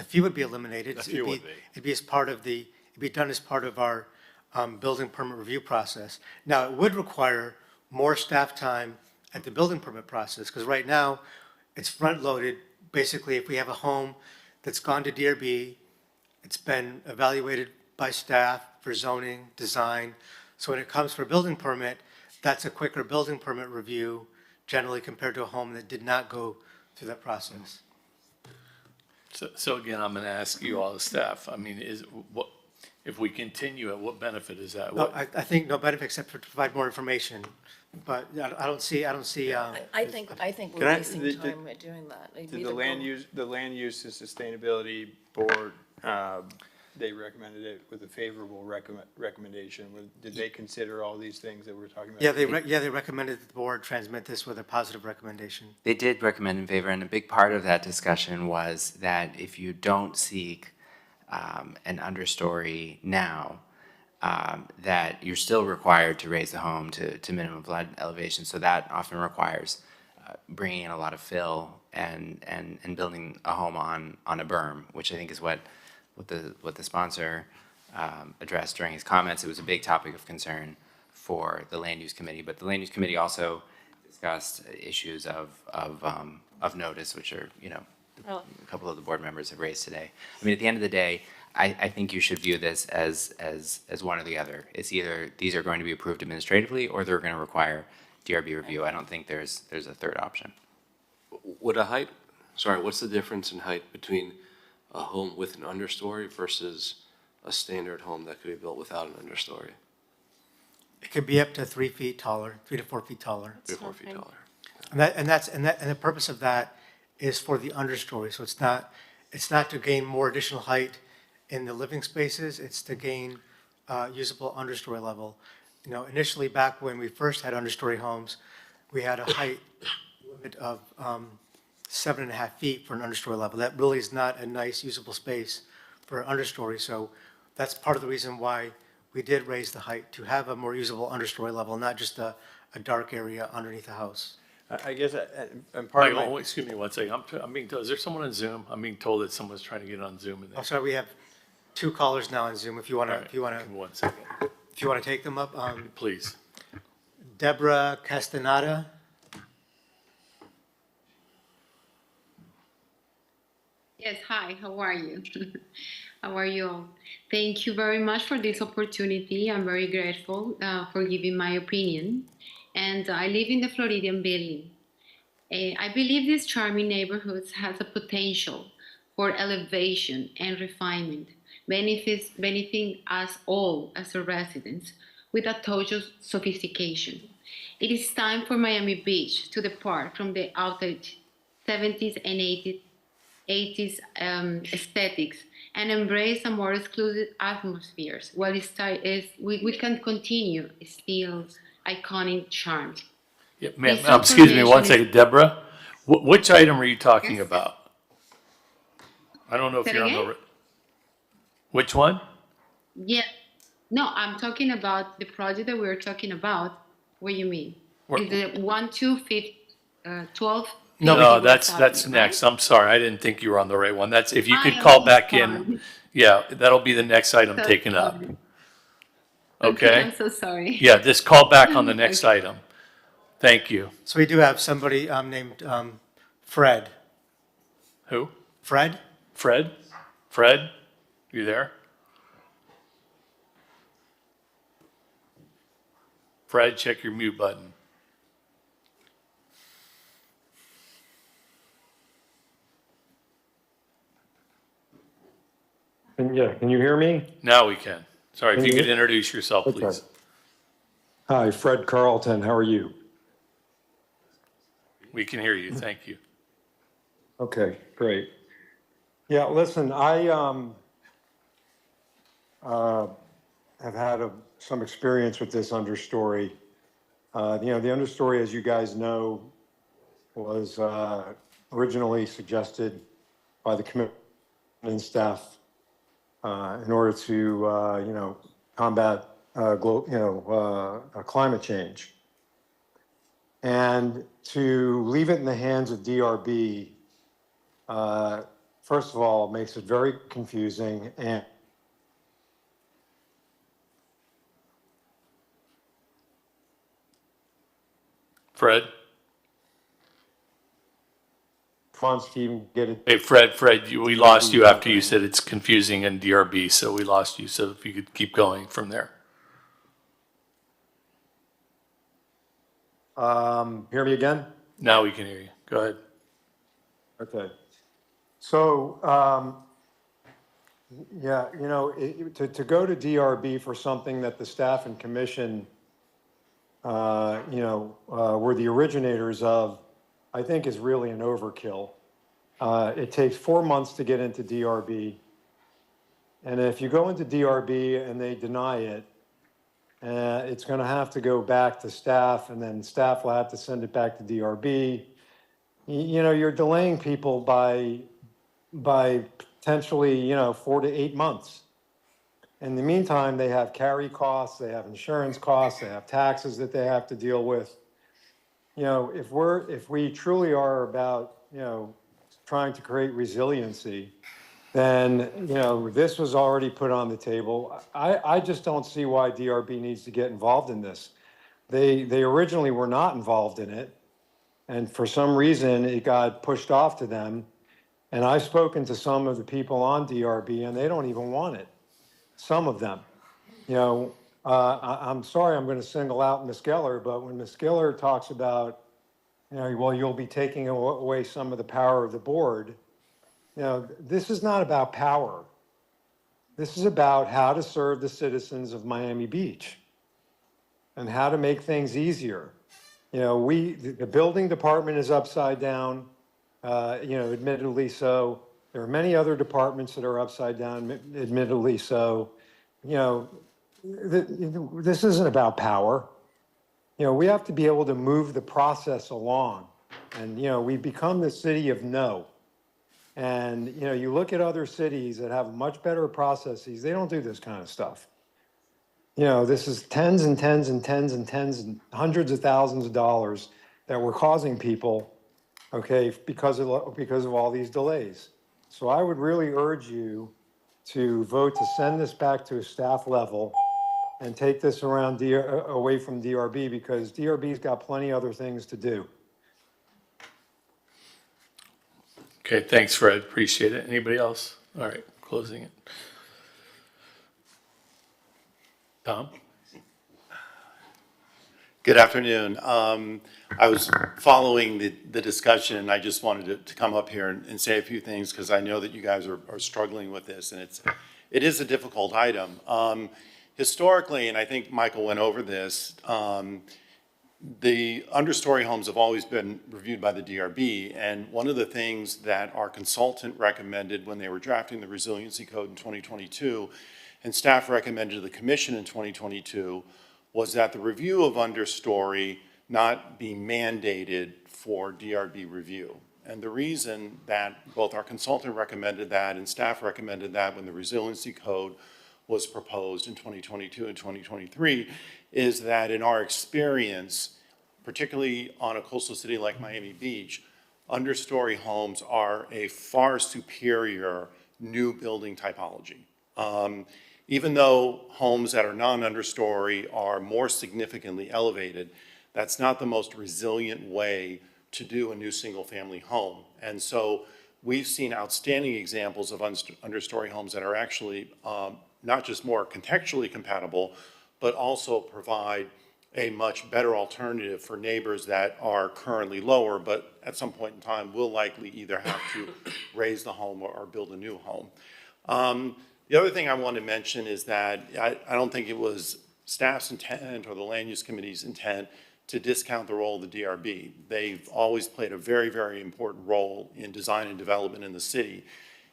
fee would be eliminated. The fee would be. It'd be as part of it'd be done as part of our building permit review process. Now, it would require more staff time at the building permit process, because right now, it's front-loaded. Basically, if we have a home that's gone to DRB, it's been evaluated by staff for zoning, design. So when it comes for a building permit, that's a quicker building permit review generally compared to a home that did not go through that process. So again, I'm going to ask you all the staff, I mean, if we continue it, what benefit is that? No, I think no benefit except for to provide more information, but I don't see. I think Can we're I- wasting the- time by doing that. It'd Did either the go- land use and sustainability board, they recommended it with a favorable recommendation. Did they consider all these things that we're talking about? Yeah, they recommended that the board transmit this with a positive recommendation. They did recommend in favor, and a big part of that discussion was that if you don't seek an understory now, that you're still required to raise the home to minimum flood elevation. So that often requires bringing in a lot of fill and building a home on a berm, which I think is what the sponsor addressed during his comments. It was a big topic of concern for the Land Use Committee, but the Land Use Committee also discussed issues of notice, which are, you know, a couple of the board members have raised today. I mean, at the end of the day, I think you should view this as one or the other. It's either these are going to be approved administratively or they're going to require DRB review. I don't think there's a third option. Would what's the difference in height between a home with an understory versus a standard home that could be built without an understory? It could be up to 3 feet taller, 3 to 4 feet taller. 3 or 4 feet taller. And the purpose of that is for the understory. So it's not to gain more additional height in the living spaces. It's to gain usable understory level. You know, initially back when we first had understory homes, we had a height limit of 7.5 feet for an understory level. That really is not a nice usable space for an understory. So that's part of the reason why we did raise the height, to have a more usable understory level, not just a dark area underneath the house. I guess, and part of Michael, my, excuse me one second. I'm being told, is there someone on Zoom? I'm being told that someone's trying to get on Zoom. I'm sorry, we have 2 callers now on Zoom. If you want All to, right, if you want give me to, 1 second. if you want to take them up, Please. Deborah Castaneda. Yes, hi, how are you? How are you all? Thank you very much for this opportunity. I'm very grateful for giving my opinion. And I live in the Floridian building. I believe this charming neighborhood has a potential for elevation and refinement, benefiting us all as a residents with a touch of sophistication. It is time for Miami Beach to depart from the outdated 70s and 80s aesthetics and embrace a more exclusive atmospheres while we can continue still iconic charms. Yeah, ma'am, This excuse me one information second, Deborah. Which item are you talking about? I don't know if Say it you're on again? the. Which one? Yeah, no, I'm talking about the project that we were talking about. What do you mean? Where- Is it 12? No, that's next. I'm sorry, I didn't think you were on the right one. That's, if you I could am call so back sorry. in, yeah, that'll be the next item So taken up. sorry. Okay? I'm so sorry. Yeah, just call back on the next item. Thank you. So we do have somebody named Fred. Who? Fred? Fred? Fred? You there? Fred, check your mute button. Can you hear me? Now we can. Sorry, if Can you you- could introduce yourself, Okay. please. Hi, Fred Carlton, how are you? We can hear you, thank you. Okay, great. Yeah, listen, I have had some experience with this understory. You know, the understory, as you guys know, was originally suggested by the commission and staff in order to, you know, combat climate change. And to leave it in the hands of DRB, first of all, makes it very confusing and Fred? funds to even get it. Hey, Fred, we lost you after you said it's confusing in DRB, so we lost you. So if you could keep going from there. Hear me again? Now we can hear you. Go ahead. Okay. So, yeah, you know, to go to DRB for something that the staff and commission, were the originators of, I think is really an overkill. It takes 4 months to get into DRB. And if you go into DRB and they deny it, it's going to have to go back to staff, and then staff will have to send it back to DRB. You know, you're delaying people by potentially, 4 to 8 months. In the meantime, they have carry costs, they have insurance costs, they have taxes that they have to deal with. You know, if we truly are about, trying to create resiliency, then, you know, this was already put on the table. I just don't see why DRB needs to get involved in this. They originally were not involved in it, and for some reason, it got pushed off to them. And I've spoken to some of the people on DRB, and they don't even want it, some of them. You know, I'm sorry, I'm going to single out Ms. Geller, but when Ms. Geller talks about, you know, well, you'll be taking away some of the power of the board, you know, this is not about power. This is about how to serve the citizens of Miami Beach and how to make things easier. You know, the building department is upside down, you know, admittedly so. There are many other departments that are upside down, admittedly so. You know, this isn't about power. You know, we have to be able to move the process along. And, you know, we've become the city of no. And, you know, you look at other cities that have much better processes, they don't do this kind of stuff. You know, this is tens and tens and tens and tens and hundreds of thousands of dollars that we're causing people, okay, because of all these delays. So I would really urge you to vote to send this back to a staff level and take this around away from DRB, because DRB's got plenty other things to do. Okay, thanks, Fred. Appreciate it. Anybody else? All right, closing it. Tom? Good afternoon. I was following the discussion, and I just wanted to come up here and say a few things, because I know that you guys are struggling with this, and it is a difficult item. Historically, and I think Michael went over this, the understory homes have always been reviewed by the DRB, and one of the things that our consultant recommended when they were drafting the resiliency code in 2022, and staff recommended to the commission in 2022, was that the review of understory not be mandated for DRB review. And the reason that both our consultant recommended that and staff recommended that when the resiliency code was proposed in 2022 and 2023 is that in our experience, particularly on a coastal city like Miami Beach, understory homes are a far superior new building typology. Even though homes that are non-understory are more significantly elevated, that's not the most resilient way to do a new single-family home. And so we've seen outstanding examples of understory homes that are actually not just more contextually compatible, but also provide a much better alternative for neighbors that are currently lower, but at some point in time will likely either have to raise the home or build a new home. The other thing I want to mention is that I don't think it was staff's intent or the land use committee's intent to discount the role of the DRB. They've always played a very, very important role in design and development in the city.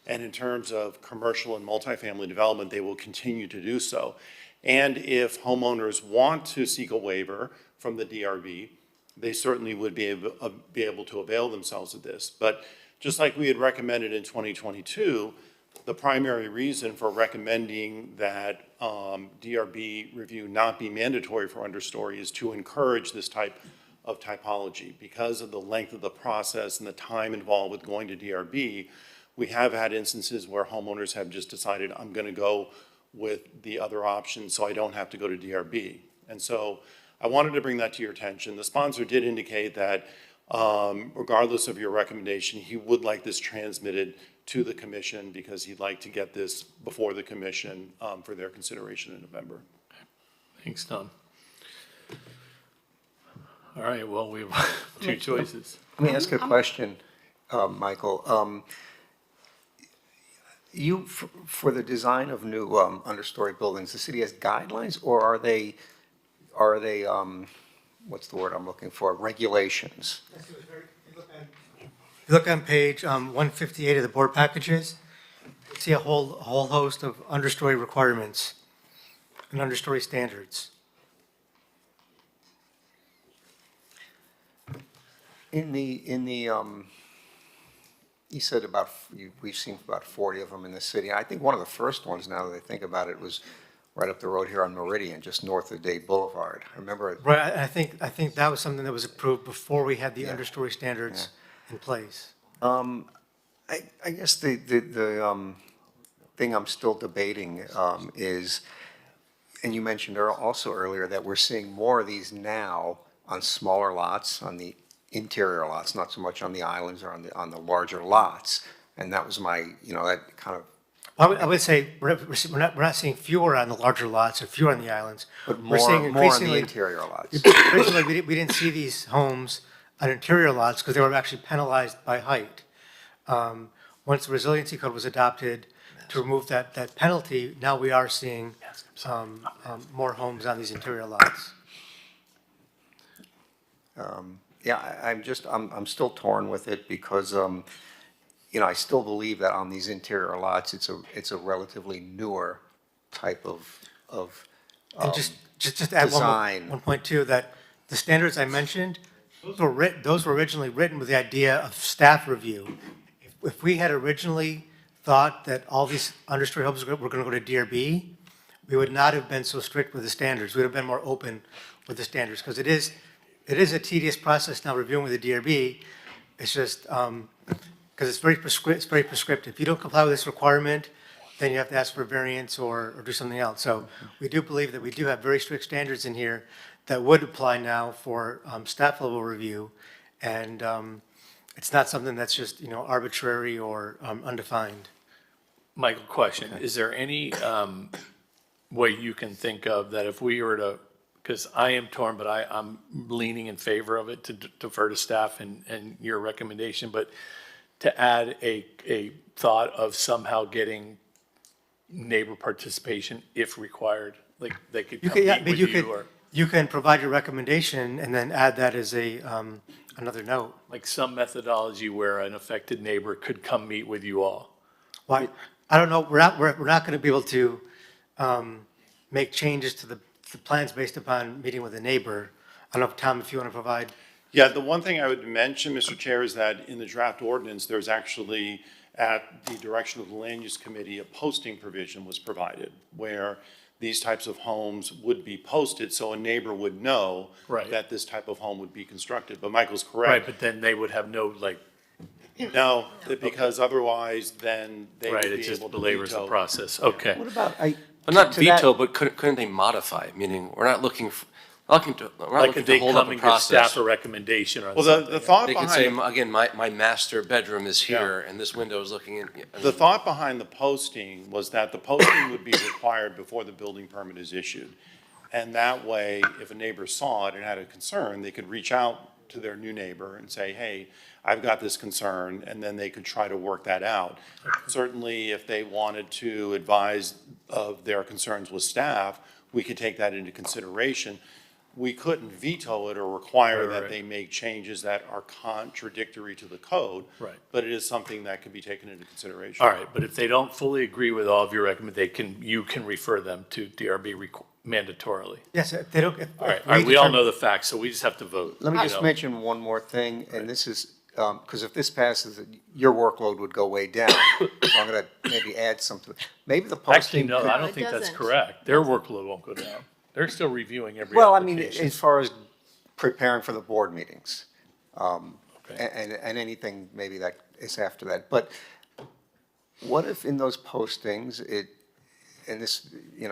And in terms of commercial and multifamily development, they will continue to do so. And if homeowners want to seek a waiver from the DRB, they certainly would be able to avail themselves of this. But just like we had recommended in 2022, the primary reason for recommending that DRB review not be mandatory for understory is to encourage this type of typology. Because of the length of the process and the time involved with going to DRB, we have had instances where homeowners have just decided, I'm going to go with the other option so I don't have to go to DRB. And so I wanted to bring that to your attention. The sponsor did indicate that regardless of your recommendation, he would like this transmitted to the commission because he'd like to get this before the commission for their consideration in November. Thanks, Tom. All right, well, we have two choices. Let me ask a question, Michael. For the design of new understory buildings, the city has guidelines, or are they what's the word I'm looking for, regulations? If you look on page 158 of the board packages, you see a whole host of understory requirements and understory standards. You said we've seen about 40 of them in the city. I think one of the first ones, now that I think about it, was right up the road here on Meridian, just north of Day Boulevard. I remember it. Right, I think that was something that was approved before we had the understory standards in place. I guess the thing I'm still debating is, and you mentioned also earlier that we're seeing more of these now on smaller lots, on the interior lots, not so much on the islands or on the larger lots. And that was my, that kind of. I would say we're not seeing fewer on the larger lots or fewer on the islands. But We're seeing more on the increasingly- interior lots. Originally, we didn't see these homes on interior lots because they were actually penalized by height. Once the resiliency code was adopted to remove that penalty, now we are seeing more homes on these interior lots. Yeah, I'm still torn with it because, I still believe that on these interior lots, it's a relatively newer type of And just to add design. one point too, that the standards I mentioned, those were originally written with the idea of staff review. If we had originally thought that all these understory homes were going to go to DRB, we would not have been so strict with the standards. We would have been more open with the standards, because it is a tedious process now reviewing with the DRB. It's just, because it's very prescriptive. If you don't comply with this requirement, then you have to ask for a variance or do something else. So we do believe that we do have very strict standards in here that would apply now for staff level review. And it's not something that's just, arbitrary or undefined. Michael, question, is there any way you can think of that if we were to, because I am torn, but I'm leaning in favor of it to defer to staff and your recommendation, but to add a thought of somehow getting neighbor participation if required, like they could come meet with you or. You can provide your recommendation and then add that as another note. Like some methodology where an affected neighbor could come meet with you all. Well, I don't know, we're not going to be able to make changes to the plans based upon meeting with a neighbor. I don't know, Tom, if you want to provide. Yeah, the one thing I would mention, Mr. Chair, is that in the draft ordinance, there's actually, at the direction of the Land Use Committee, a posting provision was provided where these types of homes would be posted, so a neighbor would know Right. that this type of home would be constructed. But Michael's correct. Right, but then they would have no, No, because otherwise, then they would right, be it just able to belabors the veto. process, okay. What about, But not To that- veto, but couldn't they modify? Meaning, we're not looking Like looking if they to hold up come a and give staff process. a recommendation on Well, something. the thought They could say, behind, again, my master bedroom is here, and this window is looking in. the thought behind the posting was that the posting would be required before the building permit is issued. And that way, if a neighbor saw it and had a concern, they could reach out to their new neighbor and say, hey, I've got this concern, and then they could try to work that out. Certainly, if they wanted to advise of their concerns with staff, we could take that into consideration. We couldn't veto it or require Right, that right. they make changes that are contradictory to the code. Right. But it is something that could be taken into consideration. All right, but if they don't fully agree with all of your you can refer them to DRB mandatorily. Yes, if they don't. All right, we all know the facts, so we just have to vote. let me you just know. mention one more thing, and this is, because if this passes, your workload would go way down. So I'm going to maybe add something. Maybe the Actually, posting. no, could- I don't think that's correct. Their workload won't go down. They're still reviewing every Well, I mean, application. as far as preparing for the board meetings, Okay. and anything maybe that is after that. But what if in those postings, and this, you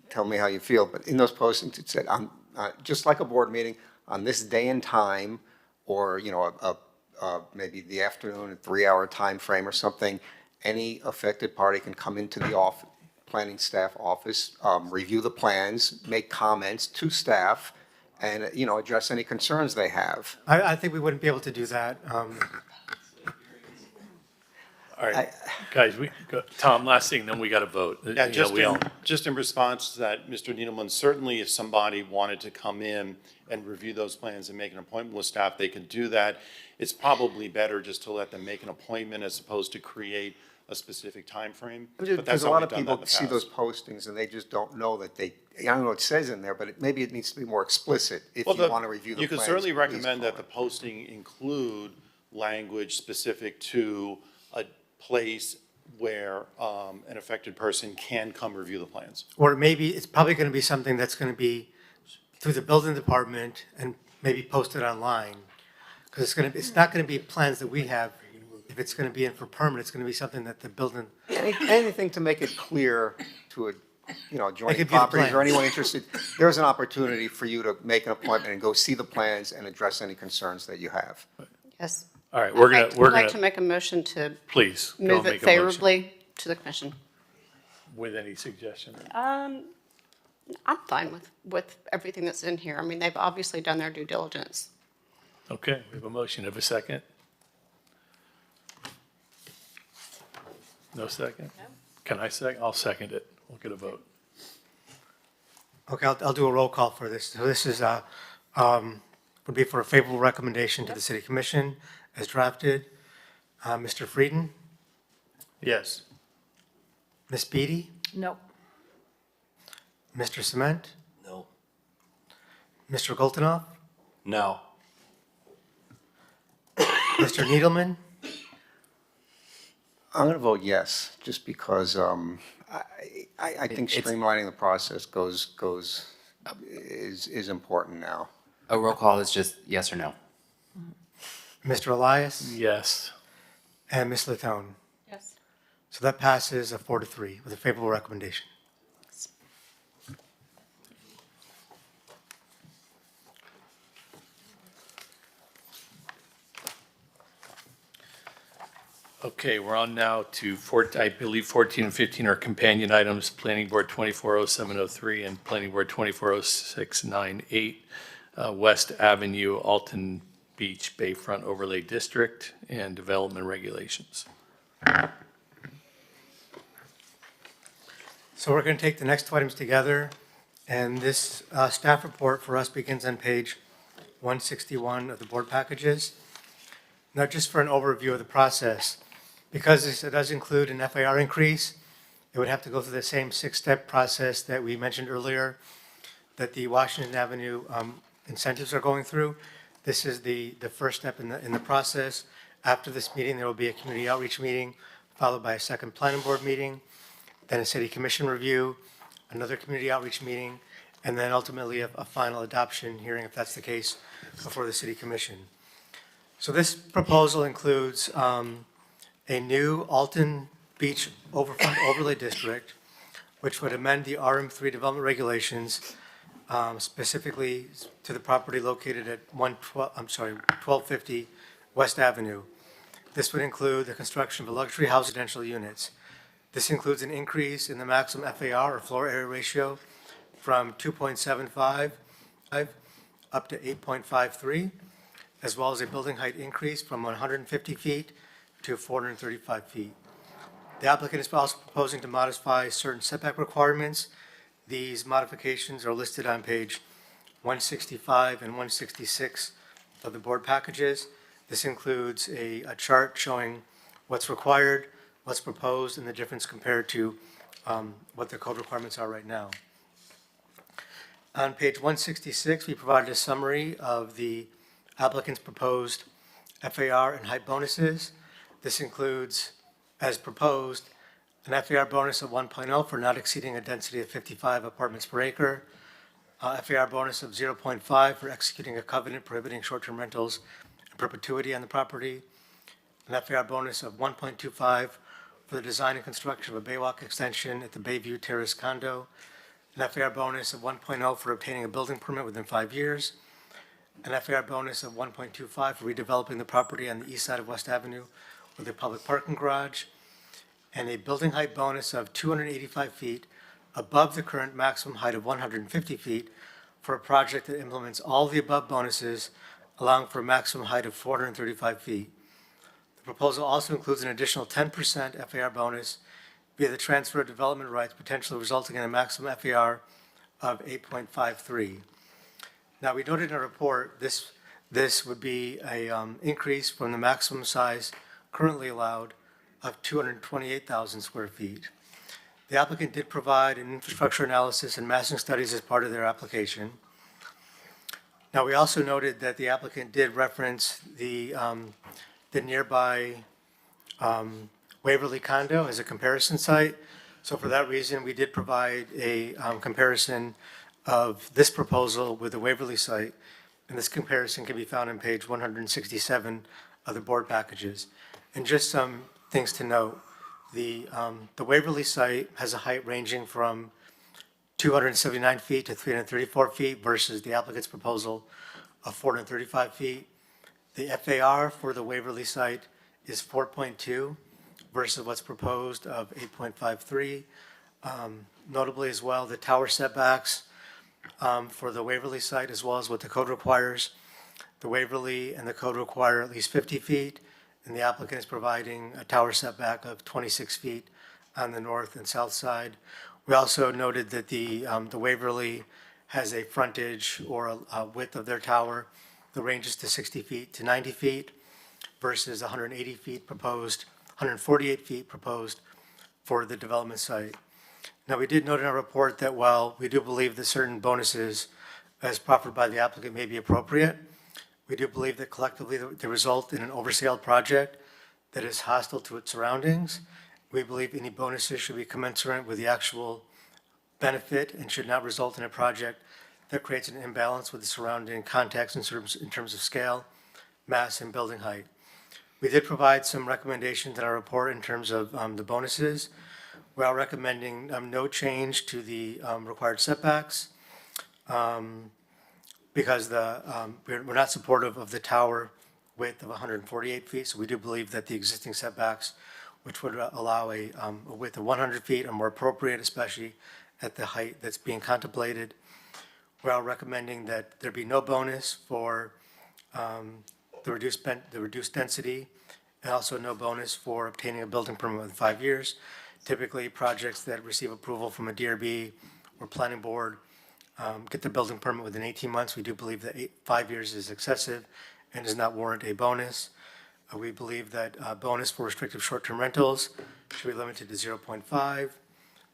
tell me how you feel, but in those postings, it said, just like a board meeting, on this day and time, or, maybe the afternoon, a 3-hour time frame or something, any affected party can come into the planning staff office, review the plans, make comments to staff, and, address any concerns they have. I think we wouldn't be able to do that. All right, guys, Tom, last thing, then we got to vote. Yeah, You know, just in response to that, Mr. Needleman, certainly if somebody wanted to come in and review those plans and make an appointment with staff, they could do that. It's probably better just to let them make an appointment as opposed to create a specific timeframe. But that's Because a how lot we've of done that in people the see past. those postings and they just don't know that I don't know what it says in there, but maybe it needs to be more explicit if Well, you want to review the you plans. can certainly please recommend call that the posting include language specific to a place where an affected person can come review the plans. Or maybe it's probably going to be something that's going to be through the building department and maybe posted online. Because it's not going to be plans that we have. If it's going to be in for permanent, it's going to be something that the building, Anything to make it clear to a, They adjoining could view the properties or plans. anyone interested, there's an opportunity for you to make an appointment and go see the plans and address any concerns that you have. Yes. All right, we're I'd gonna, like to make a motion to please, go move make it a motion. favorably to the commission. With any suggestion? I'm fine with everything that's in here. I mean, they've obviously done their due diligence. Okay, we have a motion. Have a second? No second? Can I second? I'll second it. We'll get a vote. okay, I'll do a roll call for this. So this is, would be for a favorable recommendation to the city commission as drafted. Mr. Frieden, Yes. Ms. Beatty, No. Mr. Cement, No. Mr. Goltenoff, No. Mr. Needleman, I'm going to vote yes, just because I think It's- streamlining the process is important now. A roll call is just yes or no. Mr. Elias, Yes. and Ms. Latone. Yes. So that passes 4-3 with a favorable recommendation. Okay, we're on now to I believe 14 and 15 are companion items, Planning Board 240703 and Planning Board 240698, West Avenue, Alton Beach Bayfront Overlay District, and Development Regulations. So we're going to take the next two items together, and this staff report for us begins on page 161 of the board packages. Now, just for an overview of the process, because this does include an FAR increase, it would have to go through the same six-step process that we mentioned earlier, that the Washington Avenue incentives are going through. This is the first step in the process. After this meeting, there will be a community outreach meeting, followed by a second planning board meeting, then a city commission review, another community outreach meeting, and then ultimately a final adoption hearing, if that's the case, before the city commission. So this proposal includes a new Alton Beach Overfront Overlay District, which would amend the RM3 development regulations, specifically to the property located at 1250 West Avenue. This would include the construction of luxury house residential units. This includes an increase in the maximum FAR, or floor area ratio, from 2.75 up to 8.53, as well as a building height increase from 150 feet to 435 feet. The applicant is also proposing to modify certain setback requirements. These modifications are listed on page 165 and 166 of the board packages. This includes a chart showing what's required, what's proposed, and the difference compared to what the code requirements are right now. On page 166, we provided a summary of the applicant's proposed FAR and height bonuses. This includes, as proposed, an FAR bonus of 1.0 for not exceeding a density of 55 apartments per acre, FAR bonus of 0.5 for executing a covenant prohibiting short-term rentals in perpetuity on the property, an FAR bonus of 1.25 for the design and construction of a Baywalk extension at the Bayview Terrace condo, an FAR bonus of 1.0 for obtaining a building permit within 5 years, an FAR bonus of 1.25 for redeveloping the property on the east side of West Avenue with a public parking garage, and a building height bonus of 285 feet above the current maximum height of 150 feet for a project that implements all the above bonuses, allowing for a maximum height of 435 feet. The proposal also includes an additional 10% FAR bonus via the transfer of development rights, potentially resulting in a maximum FAR of 8.53. Now, we noted in our report, this would be a increase from the maximum size currently allowed of 228,000 square feet. The applicant did provide an infrastructure analysis and massing studies as part of their application. Now, we also noted that the applicant did reference the nearby Waverly condo as a comparison site. So for that reason, we did provide a comparison of this proposal with the Waverly site. And this comparison can be found on page 167 of the board packages. And just some things to note, the Waverly site has a height ranging from 279 feet to 334 feet versus the applicant's proposal of 435 feet. The FAR for the Waverly site is 4.2 versus what's proposed of 8.53. Notably as well, the tower setbacks for the Waverly site, as well as what the code requires. The Waverly and the code require at least 50 feet, and the applicant is providing a tower setback of 26 feet on the north and south side. We also noted that the Waverly has a frontage or a width of their tower that ranges to 60 feet to 90 feet versus 180 feet proposed, 148 feet proposed for the development site. Now, we did note in our report that while we do believe that certain bonuses as proffered by the applicant may be appropriate, we do believe that collectively they result in an overscaled project that is hostile to its surroundings. We believe any bonuses should be commensurate with the actual benefit and should not result in a project that creates an imbalance with the surrounding context in terms of scale, mass, and building height. We did provide some recommendations in our report in terms of the bonuses. We are recommending no change to the required setbacks because we're not supportive of the tower width of 148 feet. So we do believe that the existing setbacks, which would allow a width of 100 feet, are more appropriate, especially at the height that's being contemplated. We are recommending that there be no bonus for the reduced density, and also no bonus for obtaining a building permit within 5 years. Typically, projects that receive approval from a DRB or planning board get the building permit within 18 months. We do believe that 5 years is excessive and does not warrant a bonus. We believe that bonus for restrictive short-term rentals should be limited to 0.5.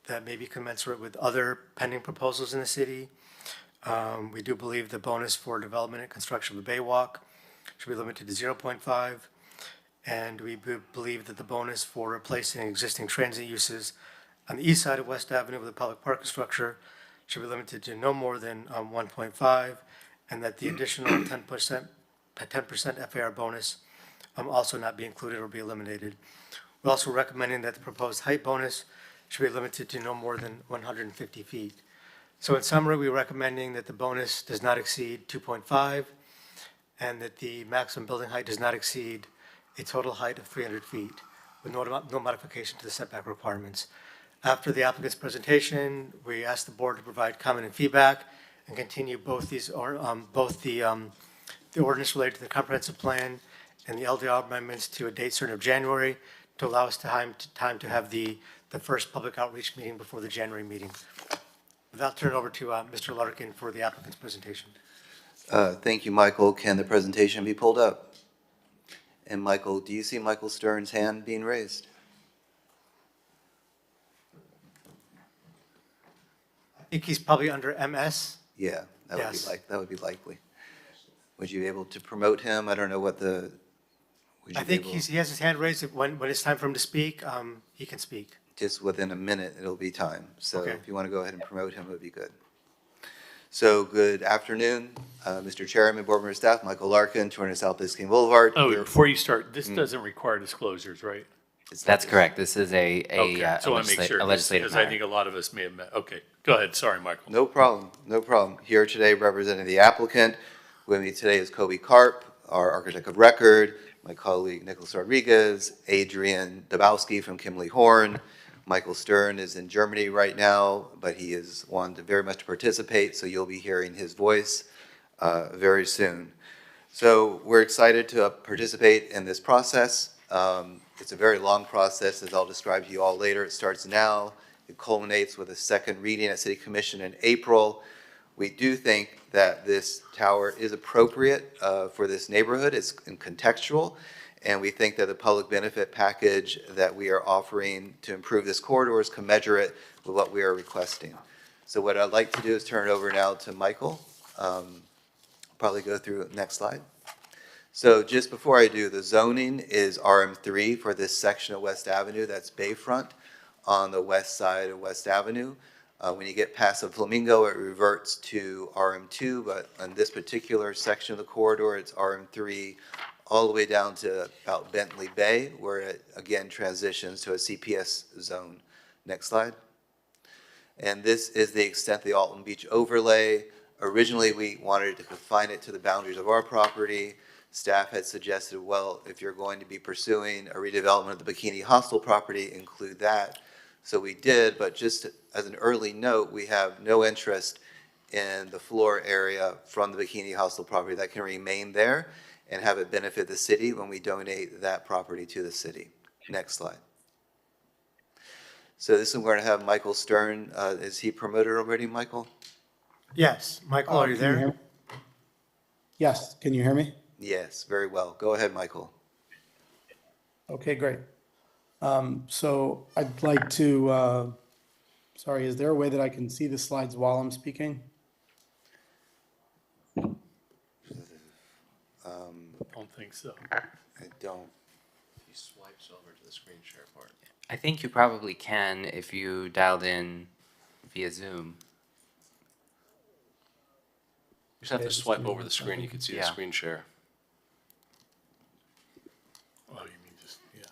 That may be commensurate with other pending proposals in the city. We do believe the bonus for development and construction of the Baywalk should be limited to 0.5. And we believe that the bonus for replacing existing transit uses on the east side of West Avenue with a public parking structure should be limited to no more than 1.5, and that the additional 10% FAR bonus also not be included or be eliminated. We're also recommending that the proposed height bonus should be limited to no more than 150 feet. So in summary, we're recommending that the bonus does not exceed 2.5 and that the maximum building height does not exceed a total height of 300 feet with no modification to the setback requirements. After the applicant's presentation, we asked the board to provide comment and feedback and continue both these, both the ordinance related to the comprehensive plan and the LDR amendments to a date certain of January to allow us time to have the first public outreach meeting before the January meeting. With that, I'll turn it over to Mr. Larkin for the applicant's presentation. Thank you, Michael. Can the presentation be pulled up? And Michael, do you see Michael Stern's hand being raised? I think he's probably under MS. Yeah, that would be Yes. that would be likely. Would you be able to promote him? I don't know what the. I think he has his hand raised. When it's time for him to speak, he can speak. Just within a minute, it'll be time. So Okay. if you want to go ahead and promote him, it would be good. So good afternoon, Mr. Chairman, board member, staff, Michael Larkin, 200 South Biscayne Boulevard. Oh, We're- before you start, this doesn't require disclosures, right? That's correct. This is a Okay, so I want to make sure, legislative because I matter. think a lot of us may have met, okay, go ahead, sorry, Michael. No problem, no problem. Here today representing the applicant. With me today is Kobe Karp, our architect of record, my colleague Nicholas Rodriguez, Adrian Dabowski from Kimley Horn. Michael Stern is in Germany right now, but he is wanted very much to participate, so you'll be hearing his voice very soon. So we're excited to participate in this process. It's a very long process, as I'll describe to you all later. It starts now. It culminates with a second reading at City Commission in April. We do think that this tower is appropriate for this neighborhood. It's contextual. And we think that the public benefit package that we are offering to improve this corridor is commensurate with what we are requesting. So what I'd like to do is turn it over now to Michael. Probably go through the next slide. So just before I do, the zoning is RM3 for this section of West Avenue. That's Bayfront on the west side of West Avenue. When you get past the Flamingo, it reverts to RM2, but on this particular section of the corridor, it's RM3 all the way down to about Bentley Bay, where it again transitions to a CPS zone. Next slide. And this is the extent of the Alton Beach overlay. Originally, we wanted to confine it to the boundaries of our property. Staff had suggested, well, if you're going to be pursuing a redevelopment of the Bikini Hostel property, include that. So we did, but just as an early note, we have no interest in the floor area from the Bikini Hostel property. That can remain there and have it benefit the city when we donate that property to the city. Next slide. So this is where I have Michael Stern. Is he promoted already, Michael? Yes, Michael, are you Can you hear there? me? Yes, can you hear me? Yes, very well. Go ahead, Michael. Okay, great. So I'd like to, sorry, is there a way that I can see the slides while I'm speaking? Don't think so. I don't. He swipes over to the screen share part. I think you probably can if you dialed in via Zoom. You just have to swipe over the screen, you can see the Yeah. screen share. Oh, you mean just, yeah.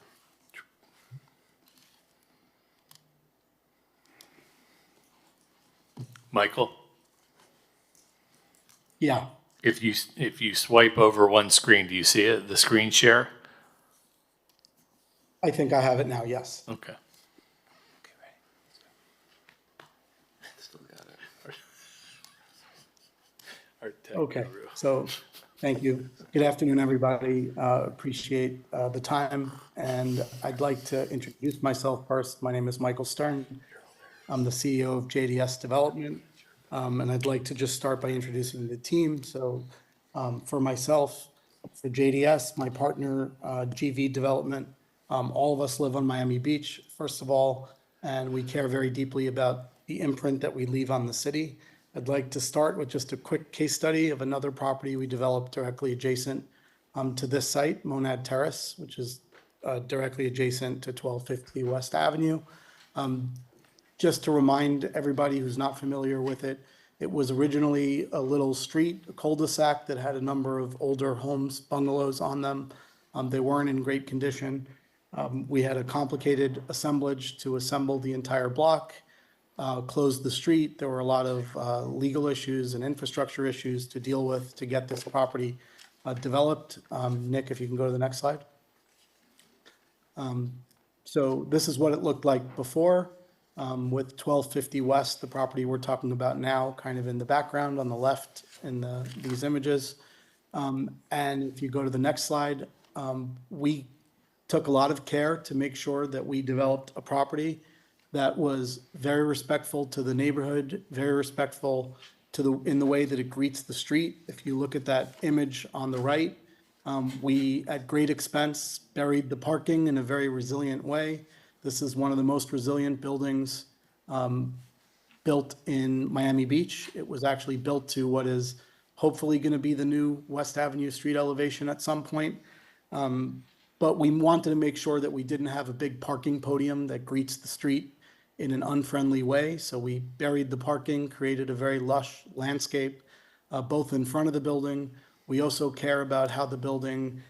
Michael, Yeah, if you swipe over one screen, do you see it, the screen share? I think I have it now, yes. Okay. Still got it. Our tech Okay, guru. so, thank you. Good afternoon, everybody. Appreciate the time, and I'd like to introduce myself first. My name is Michael Stern. I'm the CEO of JDS Development, and I'd like to just start by introducing the team. So, for myself, for JDS, my partner, GV Development, all of us live on Miami Beach, first of all, and we care very deeply about the imprint that we leave on the city. I'd like to start with just a quick case study of another property we developed directly adjacent to this site, Monad Terrace, which is directly adjacent to 1250 West Avenue. Just to remind everybody who's not familiar with it, it was originally a little street, a cul-de-sac that had a number of older homes, bungalows on them. They weren't in great condition. We had a complicated assemblage to assemble the entire block, close the street. There were a lot of legal issues and infrastructure issues to deal with to get this property developed. Nick, if you can go to the next slide. So this is what it looked like before, with 1250 West, the property we're talking about now, kind of in the background on the left in these images. And if you go to the next slide, we took a lot of care to make sure that we developed a property that was very respectful to the neighborhood, very respectful to in the way that it greets the street. If you look at that image on the right, we, at great expense, buried the parking in a very resilient way. This is one of the most resilient buildings built in Miami Beach. It was actually built to what is hopefully going to be the new West Avenue street elevation at some point. But we wanted to make sure that we didn't have a big parking podium that greets the street in an unfriendly way. So we buried the parking, created a very lush landscape, both in front of the building. We also care about how the building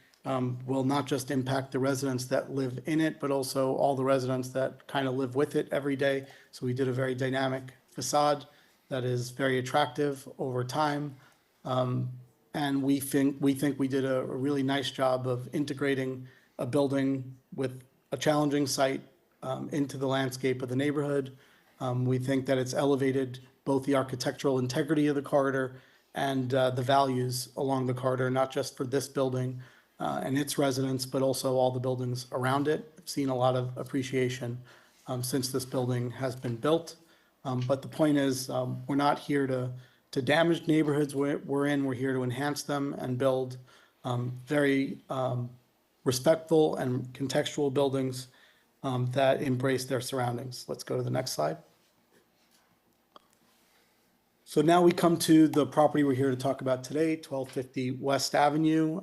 will not just impact the residents that live in it, but also all the residents that kind of live with it every day. So we did a very dynamic facade that is very attractive over time. And we think we did a really nice job of integrating a building with a challenging site into the landscape of the neighborhood. We think that it's elevated both the architectural integrity of the corridor and the values along the corridor, not just for this building and its residents, but also all the buildings around it. I've seen a lot of appreciation since this building has been built. But the point is, we're not here to damage neighborhoods we're in. We're here to enhance them and build very respectful and contextual buildings that embrace their surroundings. Let's go to the next slide. So now we come to the property we're here to talk about today, 1250 West Avenue.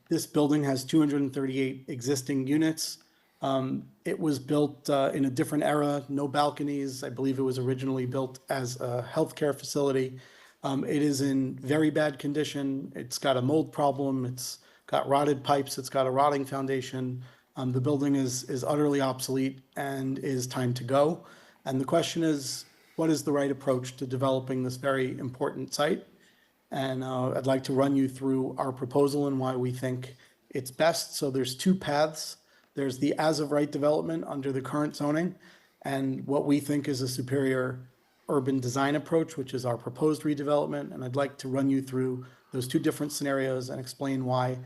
This building has 238 existing units. It was built in a different era, no balconies. I believe it was originally built as a healthcare facility. It is in very bad condition. It's got a mold problem. It's got rotted pipes, it's got a rotting foundation. The building is utterly obsolete and is time to go. And the question is, what is the right approach to developing this very important site? And I'd like to run you through our proposal and why we think it's best. So there's two paths. There's the as-of-right development under the current zoning, and what we think is a superior urban design approach, which is our proposed redevelopment. And I'd like to run you through those two different scenarios and explain why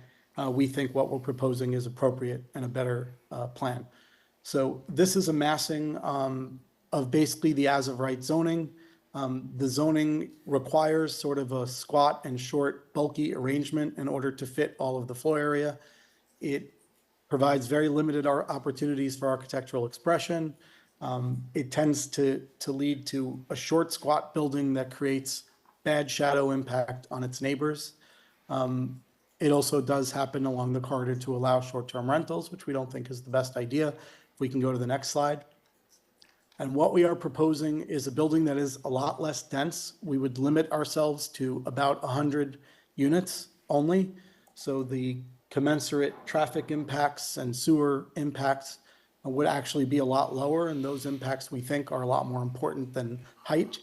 we think what we're proposing is appropriate and a better plan. So this is a massing of basically the as-of-right zoning. The zoning requires sort of a squat and short, bulky arrangement in order to fit all of the floor area. It provides very limited opportunities for architectural expression. It tends to lead to a short, squat building that creates bad shadow impact on its neighbors. It also does happen along the corridor to allow short-term rentals, which we don't think is the best idea. If we can go to the next slide. And what we are proposing is a building that is a lot less dense. We would limit ourselves to about 100 units only. So the commensurate traffic impacts and sewer impacts would actually be a lot lower, and those impacts we think are a lot more important than height.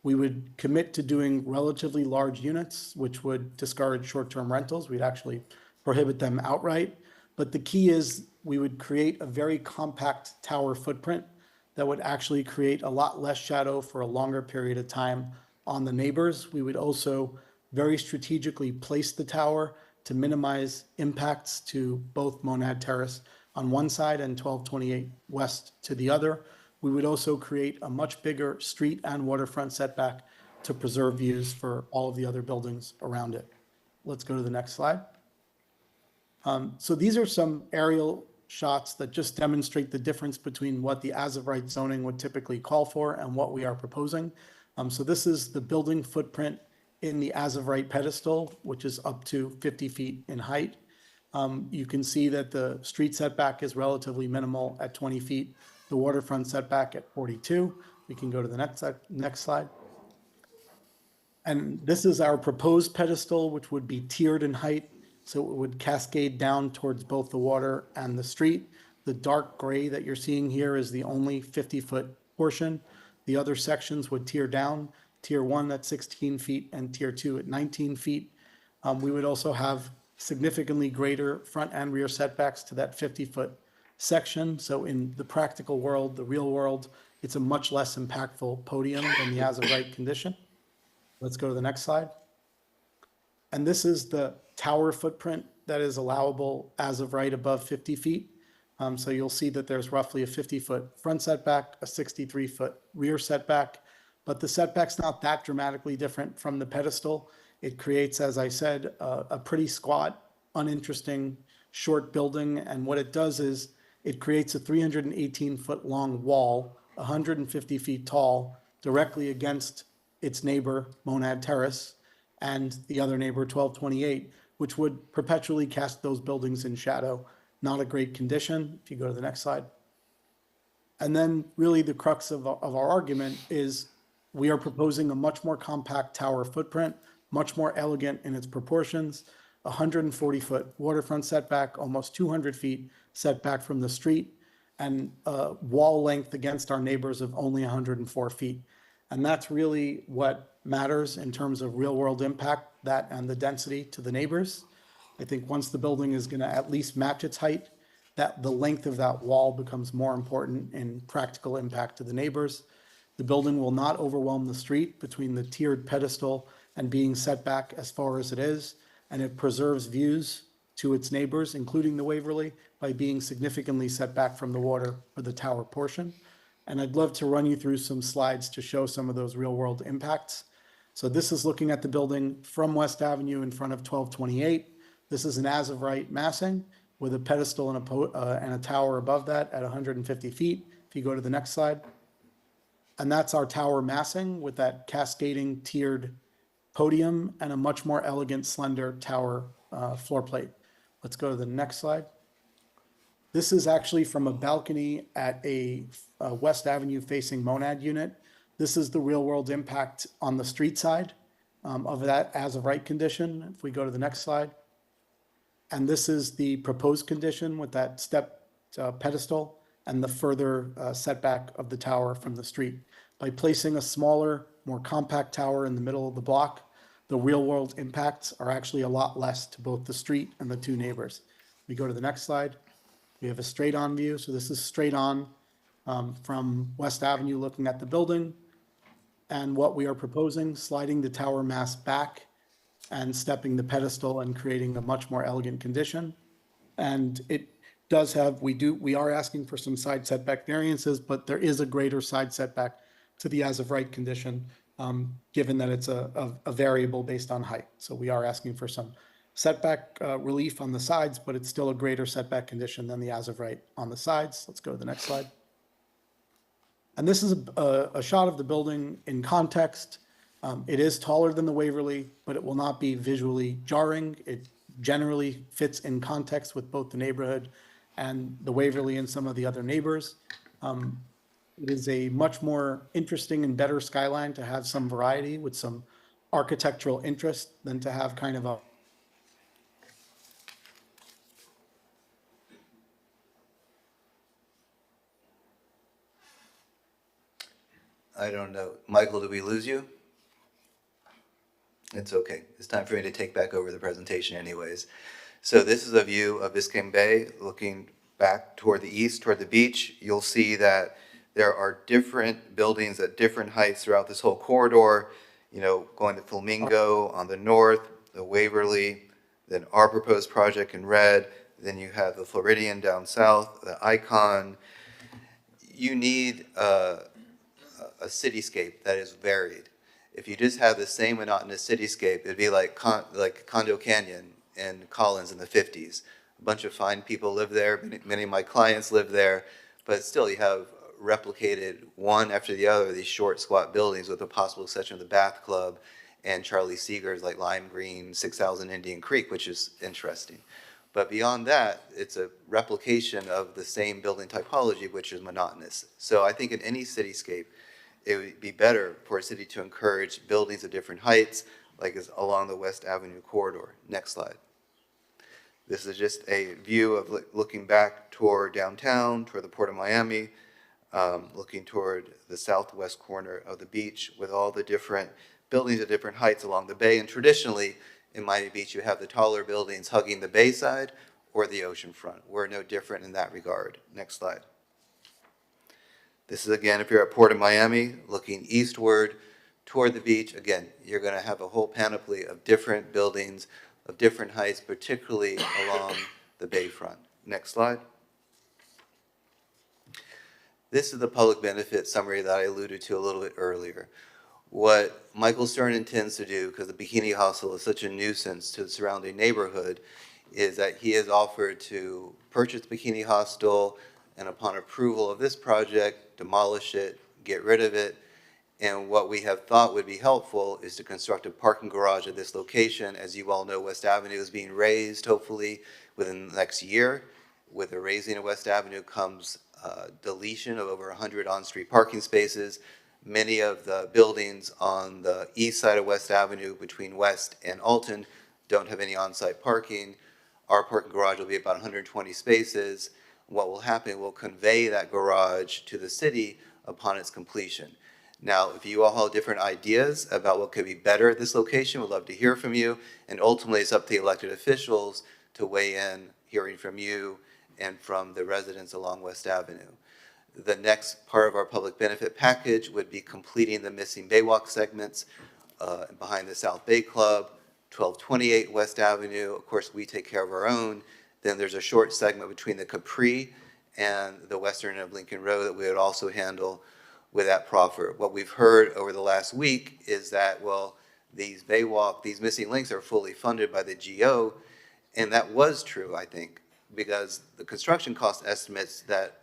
We would commit to doing relatively large units, which would discourage short-term rentals. We'd actually prohibit them outright. But the key is we would create a very compact tower footprint that would actually create a lot less shadow for a longer period of time on the neighbors. We would also very strategically place the tower to minimize impacts to both Monad Terrace on one side and 1228 West to the other. We would also create a much bigger street and waterfront setback to preserve views for all of the other buildings around it. Let's go to the next slide. So these are some aerial shots that just demonstrate the difference between what the as-of-right zoning would typically call for and what we are proposing. So this is the building footprint in the as-of-right pedestal, which is up to 50 feet in height. You can see that the street setback is relatively minimal at 20 feet, the waterfront setback at 42. We can go to the next slide. And this is our proposed pedestal, which would be tiered in height. So it would cascade down towards both the water and the street. The dark gray that you're seeing here is the only 50-foot portion. The other sections would tier down, tier 1 at 16 feet and tier 2 at 19 feet. We would also have significantly greater front and rear setbacks to that 50-foot section. So in the practical world, the real world, it's a much less impactful podium than the as-of-right condition. Let's go to the next slide. And this is the tower footprint that is allowable as of right above 50 feet. So you'll see that there's roughly a 50-foot front setback, a 63-foot rear setback, but the setback's not that dramatically different from the pedestal. It creates, as I said, a pretty squat, uninteresting, short building, and what it does is it creates a 318-foot long wall, 150 feet tall, directly against its neighbor, Monad Terrace, and the other neighbor, 1228, which would perpetually cast those buildings in shadow. Not a great condition. If you go to the next slide. And then really the crux of our argument is we are proposing a much more compact tower footprint, much more elegant in its proportions, 140-foot waterfront setback, almost 200 feet setback from the street, and a wall length against our neighbors of only 104 feet. And that's really what matters in terms of real-world impact, that and the density to the neighbors. I think once the building is going to at least match its height, that the length of that wall becomes more important in practical impact to the neighbors. The building will not overwhelm the street between the tiered pedestal and being set back as far as it is, and it preserves views to its neighbors, including the Waverly, by being significantly set back from the water for the tower portion. And I'd love to run you through some slides to show some of those real-world impacts. So this is looking at the building from West Avenue in front of 1228. This is an as-of-right massing with a pedestal and a tower above that at 150 feet. If you go to the next slide. And that's our tower massing with that cascading tiered podium and a much more elegant, slender tower floor plate. Let's go to the next slide. This is actually from a balcony at a West Avenue facing Monad unit. This is the real world impact on the street side of that as of right condition. If we go to the next slide. And this is the proposed condition with that step pedestal and the further setback of the tower from the street. By placing a smaller, more compact tower in the middle of the block, the real-world impacts are actually a lot less to both the street and the two neighbors. We go to the next slide. We have a straight-on view. So this is straight on from West Avenue looking at the building. And what we are proposing, sliding the tower mast back and stepping the pedestal and creating a much more elegant condition. And it does have, we are asking for some side setback variances, but there is a greater side setback to the as-of-right condition, given that it's a variable based on height. So we are asking for some setback relief on the sides, but it's still a greater setback condition than the as-of-right on the sides. Let's go to the next slide. And this is a shot of the building in context. It is taller than the Waverly, but it will not be visually jarring. It generally fits in context with both the neighborhood and the Waverly and some of the other neighbors. It is a much more interesting and better skyline to have some variety with some architectural interest than to have kind of a I don't know. Michael, did we lose you? It's okay. It's time for me to take back over the presentation anyways. So this is a view of Biscayne Bay looking back toward the east, toward the beach. You'll see that there are different buildings at different heights throughout this whole corridor, you know, going to Flamingo on the north, the Waverly, then our proposed project in red, then you have the Floridian down south, the Icon. You need a cityscape that is varied. If you just have the same monotonous cityscape, it'd be like Condo Canyon in Collins in the 50s. A bunch of fine people live there, many of my clients live there, but still you have replicated one after the other, these short squat buildings with the possible exception of the Bath Club and Charlie Seeger's like Lime Green, 6000 Indian Creek, which is interesting. But beyond that, it's a replication of the same building typology, which is monotonous. So I think in any cityscape, it would be better for a city to encourage buildings of different heights, like is along the West Avenue corridor. Next slide. This is just a view of looking back toward downtown, toward the Port of Miami, looking toward the southwest corner of the beach with all the different buildings at different heights along the bay. And traditionally, in Miami Beach, you have the taller buildings hugging the bayside or the ocean front. We're no different in that regard. Next slide. This is again, if you're at Port of Miami, looking eastward toward the beach, again, you're gonna have a whole panoply of different buildings of different heights, particularly along the bayfront. Next slide. This is the public benefit summary that I alluded to a little bit earlier. What Michael Stern intends to do, because the Bikini Hostel is such a nuisance to the surrounding neighborhood, is that he has offered to purchase Bikini Hostel and upon approval of this project, demolish it, get rid of it. And what we have thought would be helpful is to construct a parking garage at this location. As you all know, West Avenue is being raised, hopefully within the next year. With the raising of West Avenue comes deletion of over 100 on-street parking spaces. Many of the buildings on the east side of West Avenue between West and Alton don't have any on-site parking. Our parking garage will be about 120 spaces. What will happen, we'll convey that garage to the city upon its completion. Now, if you all have different ideas about what could be better at this location, we'd love to hear from you. And ultimately, it's up to the elected officials to weigh in, hearing from you and from the residents along West Avenue. The next part of our public benefit package would be completing the missing Baywalk segments behind the South Bay Club, 1228 West Avenue. Of course, we take care of our own. Then there's a short segment between the Capri and the western end of Lincoln Road that we would also handle with that proffer. What we've heard over the last week is that, well, these Baywalk, these missing links are fully funded by the GO, and that was true, I think, because the construction cost estimates that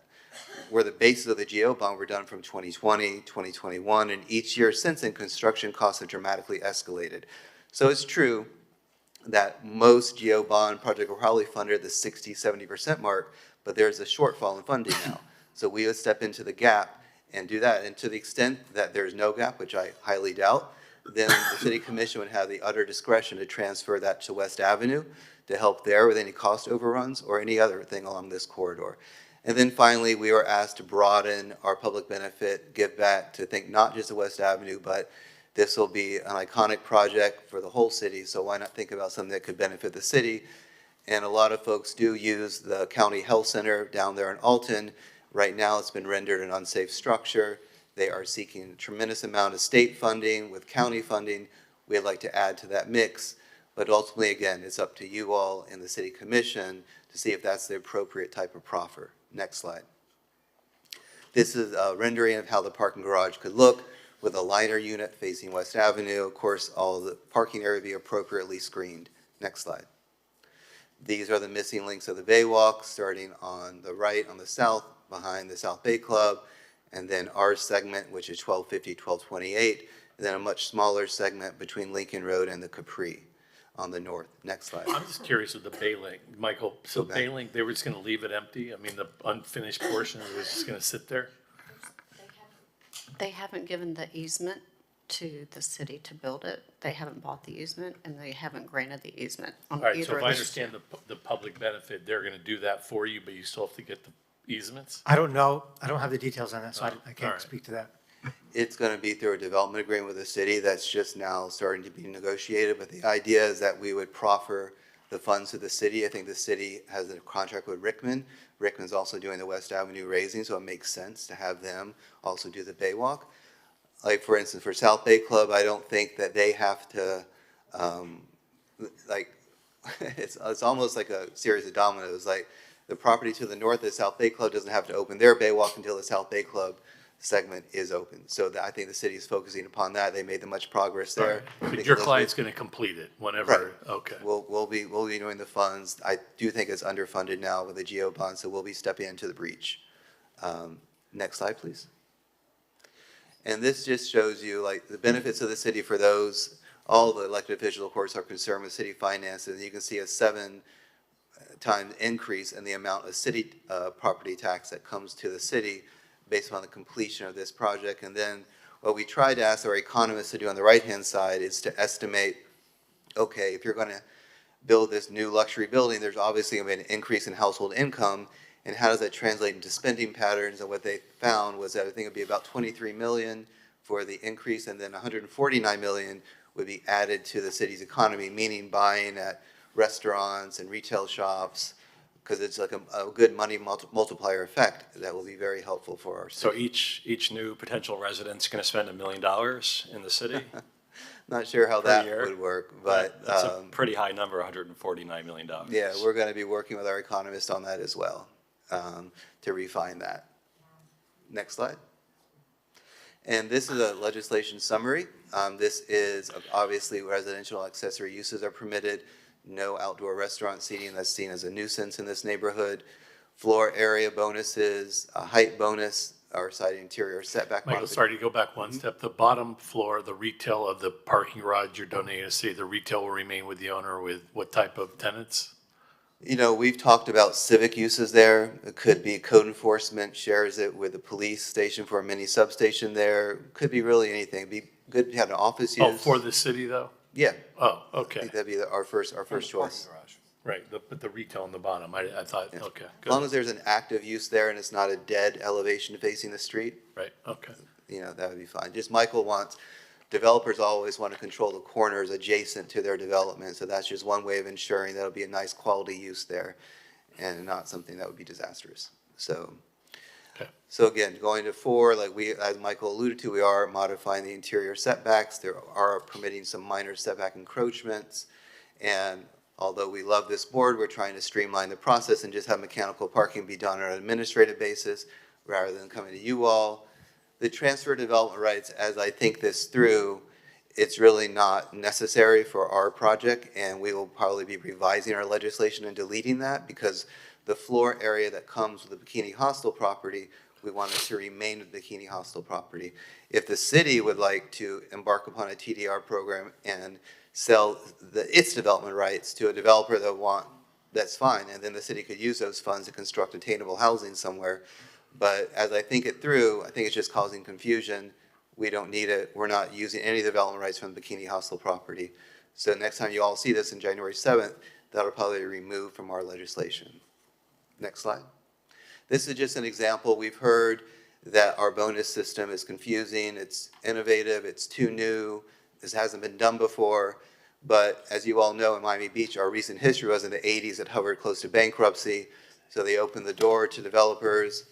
were the basis of the GO bond were done from 2020, 2021, and each year since then, construction costs have dramatically escalated. So it's true that most GO bond projects were probably funded at the 60, 70% mark, but there's a shortfall in funding now. So we would step into the gap and do that. And to the extent that there's no gap, which I highly doubt, then the city commission would have the utter discretion to transfer that to West Avenue to help there with any cost overruns or any other thing along this corridor. And then finally, we were asked to broaden our public benefit give back to think not just of West Avenue, but this will be an iconic project for the whole city, so why not think about something that could benefit the city? And a lot of folks do use the county health center down there in Alton. Right now, it's been rendered an unsafe structure. They are seeking a tremendous amount of state funding with county funding. We'd like to add to that mix, but ultimately, again, it's up to you all and the city commission to see if that's the appropriate type of proffer. Next slide. This is a rendering of how the parking garage could look with a liner unit facing West Avenue. Of course, all the parking area be appropriately screened. Next slide. These are the missing links of the Bay Walk, starting on the right on the south behind the South Bay Club, and then our segment, which is 1250, 1228, and then a much smaller segment between Lincoln Road and the Capri on the north. Next slide. I'm just curious with the Bay Link, Michael, so Okay. Bay Link, they were just gonna leave it empty? I mean, the unfinished portion was just gonna sit there? They haven't given the easement to the city to build it. They haven't bought the easement, and they haven't granted the easement All on right, either so if of I those. understand the public benefit, they're gonna do that for you, but you still have to get the easements? I don't know. I don't have the details on that, so I all can't right. speak to that. It's going to be through a development agreement with the city that's just now starting to be negotiated, but the idea is that we would proffer the funds to the city. I think the city has a contract with Rickman. Rickman's also doing the West Avenue raising, so it makes sense to have them also do the Bay Walk. Like, for instance, for South Bay Club, I don't think that they have to, it's almost like a series of dominoes. Like, the property to the north of the South Bay Club doesn't have to open their Bay Walk until the South Bay Club segment is open. So I think the city is focusing upon that. They made the much progress there. But your client's gonna complete it whenever, okay. We'll be doing the funds. I do think it's underfunded now with the GO bond, so we'll be stepping into the breach. Next slide, please. And this just shows you like the benefits of the city for those, all the elected officials, of course, are concerned with city finances. You can see a 7-time increase in the amount of city property tax that comes to the city based on the completion of this project. And then what we try to ask our economists to do on the right-hand side is to estimate, okay, if you're gonna build this new luxury building, there's obviously gonna be an increase in household income, and how does that translate into spending patterns? And what they found was that I think it'd be about 23 million for the increase, and then 149 million would be added to the city's economy, meaning buying at restaurants and retail shops, because it's like a good money multiplier effect that will be very helpful for our So city. each new potential resident's gonna spend $1 million in the city? Not sure how per that year? would work, but That's a pretty high number, $149 million. yeah, we're going to be working with our economists on that as well, to refine that. Next slide. And this is a legislation summary. This is obviously residential accessory uses are permitted. No outdoor restaurant seating that's seen as a nuisance in this neighborhood. Floor area bonuses, a height bonus, or side interior setback. Michael, sorry to go back one step. The bottom floor, the retail of the parking garage you're donating to the city, the retail will remain with the owner with what type of tenants? You know, we've talked about civic uses there. It could be code enforcement shares it with the police station for a mini substation there. Could be really anything. It'd be good to have an office use. Oh, for the city though? Yeah. Oh, I okay. think that'd be our first choice. Right, but the retail on the bottom, I thought, okay, As long good. as there's an active use there and it's not a dead elevation facing the street, Right, okay. you know, that would be fine. Just Michael wants, developers always want to control the corners adjacent to their development, so that's just one way of ensuring that'll be a nice quality use there and not something that would be disastrous. So, Okay. so again, going to 4, like we, as Michael alluded to, we are modifying the interior setbacks. There are permitting some minor setback encroachments. And although we love this board, we're trying to streamline the process and just have mechanical parking be done on an administrative basis rather than coming to you all. The transfer of development rights, as I think this through, it's really not necessary for our project, and we will probably be revising our legislation and deleting that because the floor area that comes with the Bikini Hostel property, we want it to remain with Bikini Hostel property. If the city would like to embark upon a TDR program and sell its development rights to a developer that's fine, and then the city could use those funds to construct attainable housing somewhere. But as I think it through, I think it's just causing confusion We don't need it. We're not using any development rights from the Bikini Hostel property. So next time you all see this on January 7th, that'll probably be removed from our legislation. Next slide. This is just an example. We've heard that our bonus system is confusing, it's innovative, it's too new, this hasn't been done before. But as you all know, in Miami Beach, our recent history was in the 80s, it hovered close to bankruptcy. So they opened the door to developers.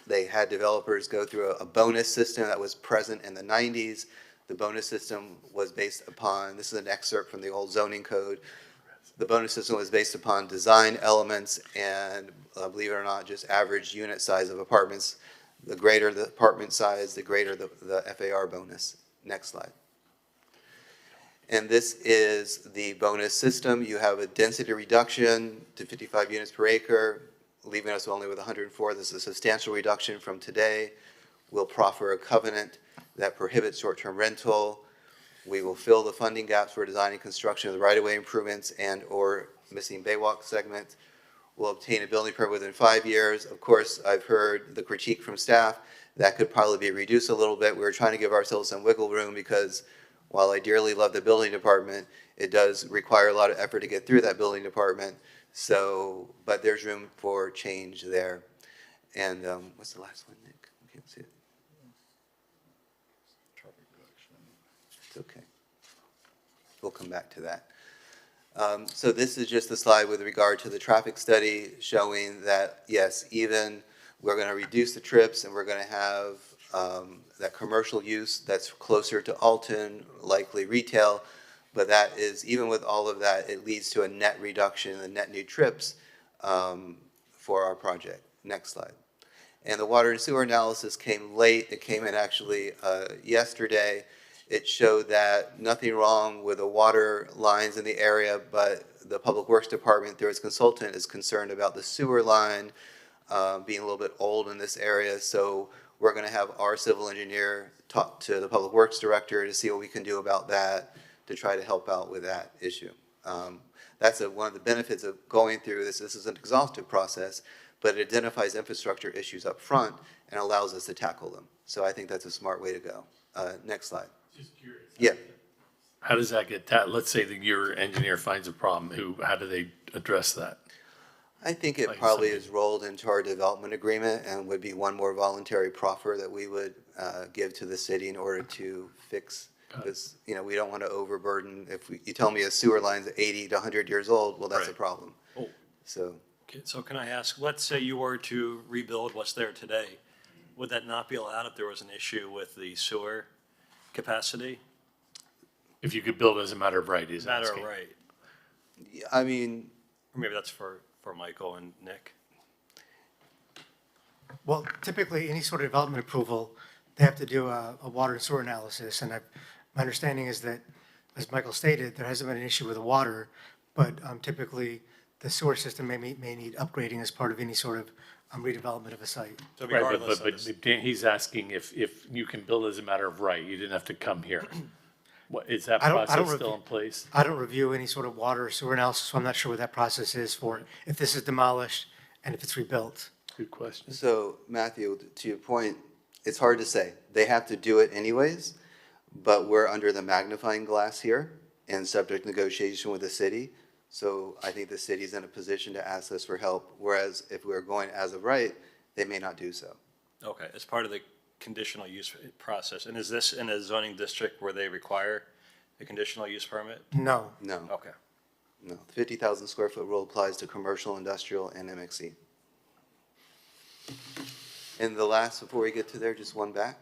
They had developers go through a bonus system that was present in the 90s. The bonus system was based upon, this is an excerpt from the old zoning code. The bonus system was based upon design elements and, believe it or not, just average unit size of apartments. The greater the apartment size, the greater the FAR bonus. Next slide. And this is the bonus system. You have a density reduction to 55 units per acre, leaving us only with 104. This is a substantial reduction from today. We'll proffer a covenant that prohibits short-term rental. We will fill the funding gaps for designing construction of the right-of-way improvements and or missing Baywalk segment. We'll obtain a building permit within 5 years. Of course, I've heard the critique from staff that could probably be reduced a little bit. We were trying to give ourselves some wiggle room because while I dearly love the building department, it does require a lot of effort to get through that building department. So, but there's room for change there. And what's the last one, Nick? I can't see it. It's okay. We'll come back to that. So this is just a slide with regard to the traffic study showing that, yes, even we're going to reduce the trips and we're going to have that commercial use that's closer to Alton, likely retail, but that is, even with all of that, it leads to a net reduction in the net new trips for our project. Next slide. And the water and sewer analysis came late. It came in actually yesterday. It showed that nothing wrong with the water lines in the area, but the Public Works Department, through its consultant, is concerned about the sewer line being a little bit old in this area. So we're going to have our civil engineer talk to the Public Works Director to see what we can do about that to try to help out with that issue. That's one of the benefits of going through this. This is an exhaustive process, but it identifies infrastructure issues up front and allows us to tackle them. So I think that's a smart way to go. Next slide. Just curious. Yeah. How does that get let's say that your engineer finds a problem, how do they address that? I think it Like probably something- is rolled into our development agreement and would be one more voluntary proffer that we would give to the city in order to fix this. You know, we don't want to overburden. If you tell me a sewer line's 80 to 100 years old, well, that's a Right. problem. Oh. So, Okay, so can I ask, let's say you were to rebuild what's there today, would that not be allowed if there was an issue with the sewer capacity? If you could build as a matter of right, he's Matter of asking. right, I mean, or maybe that's for Michael and Nick. Well, typically, any sort of development approval, they have to do a water and sewer analysis. And my understanding is that, as Michael stated, there hasn't been an issue with the water, but typically, the sewer system may need upgrading as part of any sort of redevelopment of a site. So Right, regardless but of this, Dan, he's asking if you can build as a matter of right, you didn't have to come here. What, is that I don't process review- still in place? I don't review any sort of water or sewer analysis, so I'm not sure what that process is for, if this is demolished and if it's rebuilt. Good question. so Matthew, to your point, it's hard to say. They have to do it anyways, but we're under the magnifying glass here and subject to negotiation with the city. So I think the city's in a position to ask us for help, whereas if we're going as of right, they may not do so. okay, as part of the conditional use process, and is this in a zoning district where they require a conditional use permit? No. No, Okay. no. The 50,000 square foot rule applies to commercial, industrial, and MXC. And the last, before we get to there, just one back.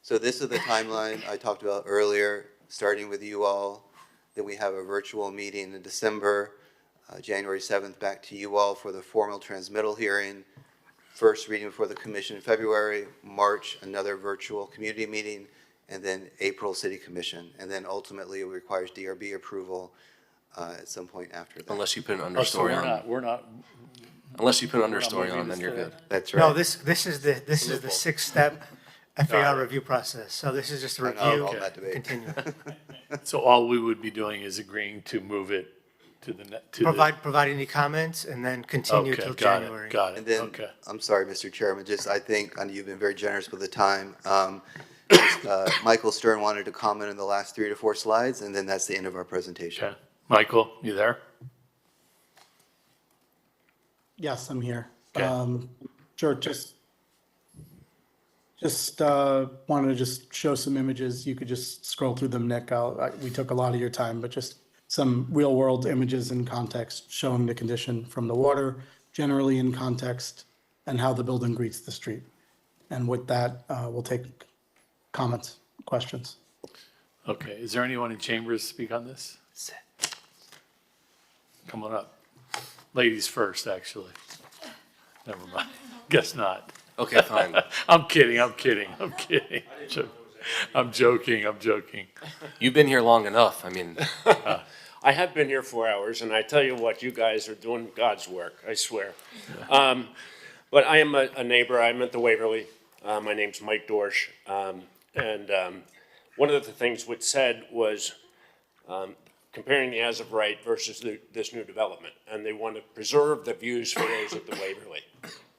So this is the timeline I talked about earlier, starting with you all. Then we have a virtual meeting in December, January 7th, back to you all for the formal transmittal hearing. First reading before the commission in February, March, another virtual community meeting, and then April city commission. And then ultimately it requires DRB approval at some point after that. Unless you put an Oh, so understory on. we're not, Unless you put an we're not understory moving on, then this you're today. good. That's No, right. this is the sixth-step FAR review process. So this is just a I know, review, all that debate. continue. So all we would be doing is agreeing to move it to the, to the. Provide any comments and then continue Okay, till got it, January. got And it, then, okay. I'm sorry, Mr. Chairman, just, I think, and you've been very generous with the time. As Michael Stern wanted to comment on the last 3 to 4 slides, and then that's the end of our presentation. Okay. Michael, you there? Yes, I'm here. Okay. Sure, just wanted to just show some images. You could just scroll through them, Nick. We took a lot of your time, but just some real-world images in context showing the condition from the water, generally in context, and how the building greets the street. And with that, we'll take comments, questions. Okay, is there anyone in chambers to speak on this? Come on up. Ladies first, actually. Never mind. Guess not. Okay, fine. I'm kidding. I'm joking. You've been here long enough. I mean, I have been here 4 hours, and I tell you what, you guys are doing God's work, I swear. But I am a neighbor. I'm at the Waverly. My name's Mike Dorsch. One of the things which said was comparing the as of right versus this new development. And they want to preserve the views for those at the Waverly.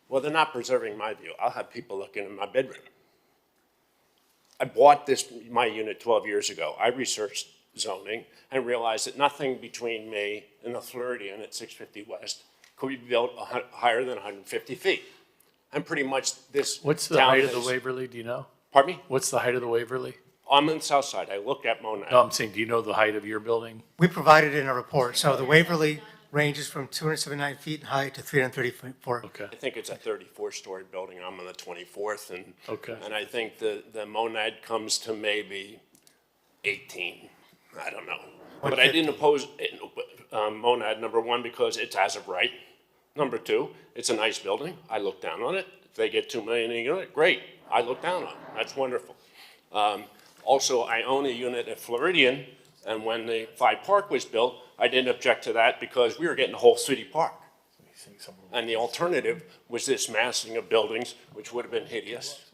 Well, they're not preserving my view. I'll have people looking in my bedroom. I bought my unit 12 years ago. I researched zoning and realized that nothing between me and the Floridian at 650 West could be built higher than 150 feet. And pretty much this What's the height of the Waverly, do you know? Pardon me? What's the height of the Waverly? I'm on the south side. I looked at Monad. No, I'm saying, do you know the height of your building? We provided it in a report. So the Waverly ranges from 279 feet in height to 334. Okay. I think it's a 34-story building. I'm on the 24th, Okay. and I think the Monad comes to maybe 18. I don't know. But I didn't oppose Monad, number one, because it's as of right. Number two, it's a nice building. I look down on it. If they get $2 million a unit, great. I look down on it. That's wonderful. Also, I own a unit at Floridian, and when the 5 Park was built, I didn't object to that because we were getting a whole city park. And the alternative was this massing of buildings, which would have been hideous.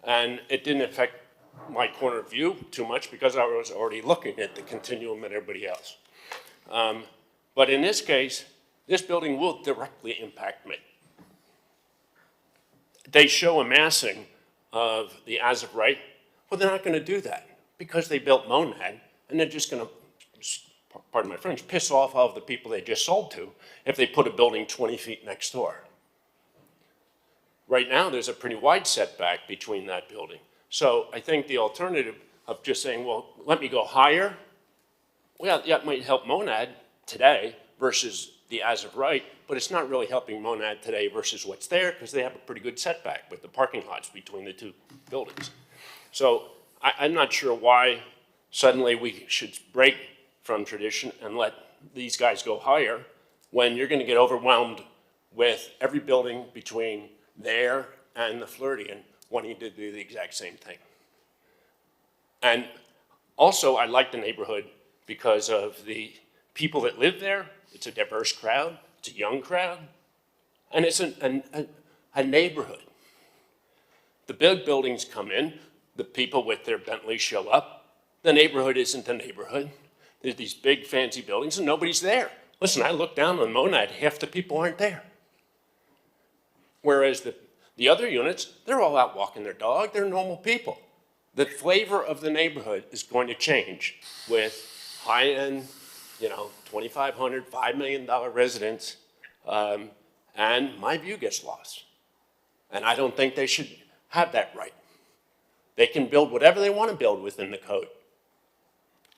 And it didn't affect my corner of view too much because I was already looking at the continuum and everybody else. But in this case, this building will directly impact me. They show a massing of the as of right. Well, they're not going to do that because they built Monad, and they're just going to, pardon my French, piss off all of the people they just sold to if they put a building 20 feet next door. Right now, there's a pretty wide setback between that building. So I think the alternative of just saying, well, let me go higher, well, that might help Monad today versus the as of right, but it's not really helping Monad today versus what's there because they have a pretty good setback with the parking lots between the two buildings. So I'm not sure why suddenly we should break from tradition and let these guys go higher when you're going to get overwhelmed with every building between there and the Floridian wanting to do the exact same thing. And also, I like the neighborhood because of the people that live there. It's a diverse crowd. It's a young crowd. And it's a neighborhood. The big buildings come in. The people with their Bentleys show up. The neighborhood isn't a neighborhood. There's these big fancy buildings and nobody's there. Listen, I look down on Monad, half the people aren't there. Whereas the other units, they're all out walking their dog, they're normal people. The flavor of the neighborhood is going to change with high-end, $2,500, $5 million residents, and my view gets lost. And I don't think they should have that right. They can build whatever they want to build within the code.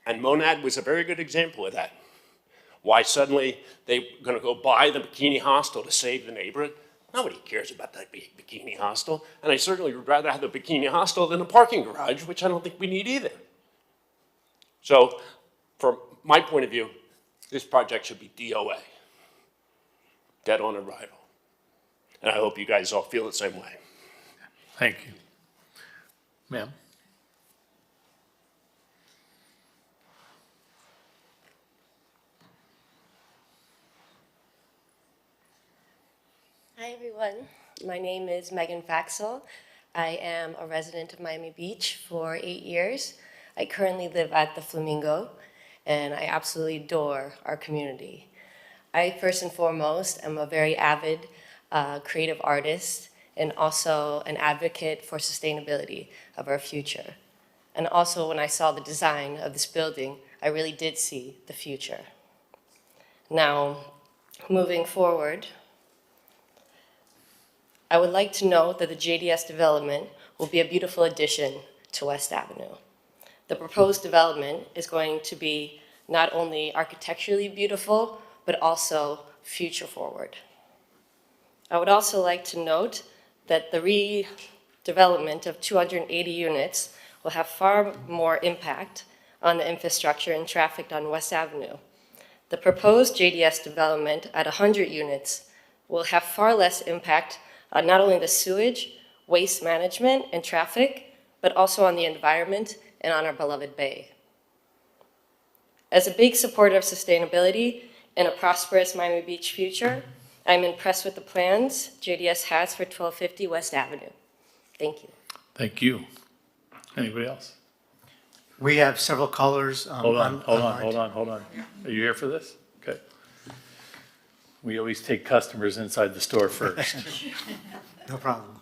And Monad was a very good example of that. Why suddenly they're going to go buy the bikini hostel to save the neighborhood? Nobody cares about that bikini hostel. And I certainly would rather have the bikini hostel than a parking garage, which I don't think we need either. So from my point of view, this project should be DOA, dead on arrival. And I hope you guys all feel the same way. Thank you. Ma'am? Hi, everyone. My name is Megan Faxel. I am a resident of Miami Beach for 8 years. I currently live at the Flamingo, and I absolutely adore our community. I, first and foremost, am a very avid creative artist and also an advocate for sustainability of our future. And also, when I saw the design of this building, I really did see the future. Now, moving forward, I would like to note that the JDS development will be a beautiful addition to West Avenue. The proposed development is going to be not only architecturally beautiful, but also future forward. I would also like to note that the redevelopment of 280 units will have far more impact on the infrastructure and traffic on West Avenue. The proposed JDS development at 100 units will have far less impact on not only the sewage, waste management, and traffic, but also on the environment and on our beloved bay. As a big supporter of sustainability and a prosperous Miami Beach future, I'm impressed with the plans JDS has for 1250 West Avenue. Thank you. Thank you. Anybody else? We have several colors. Hold on. Are you here for this? Okay. We always take customers inside the store first. No problem.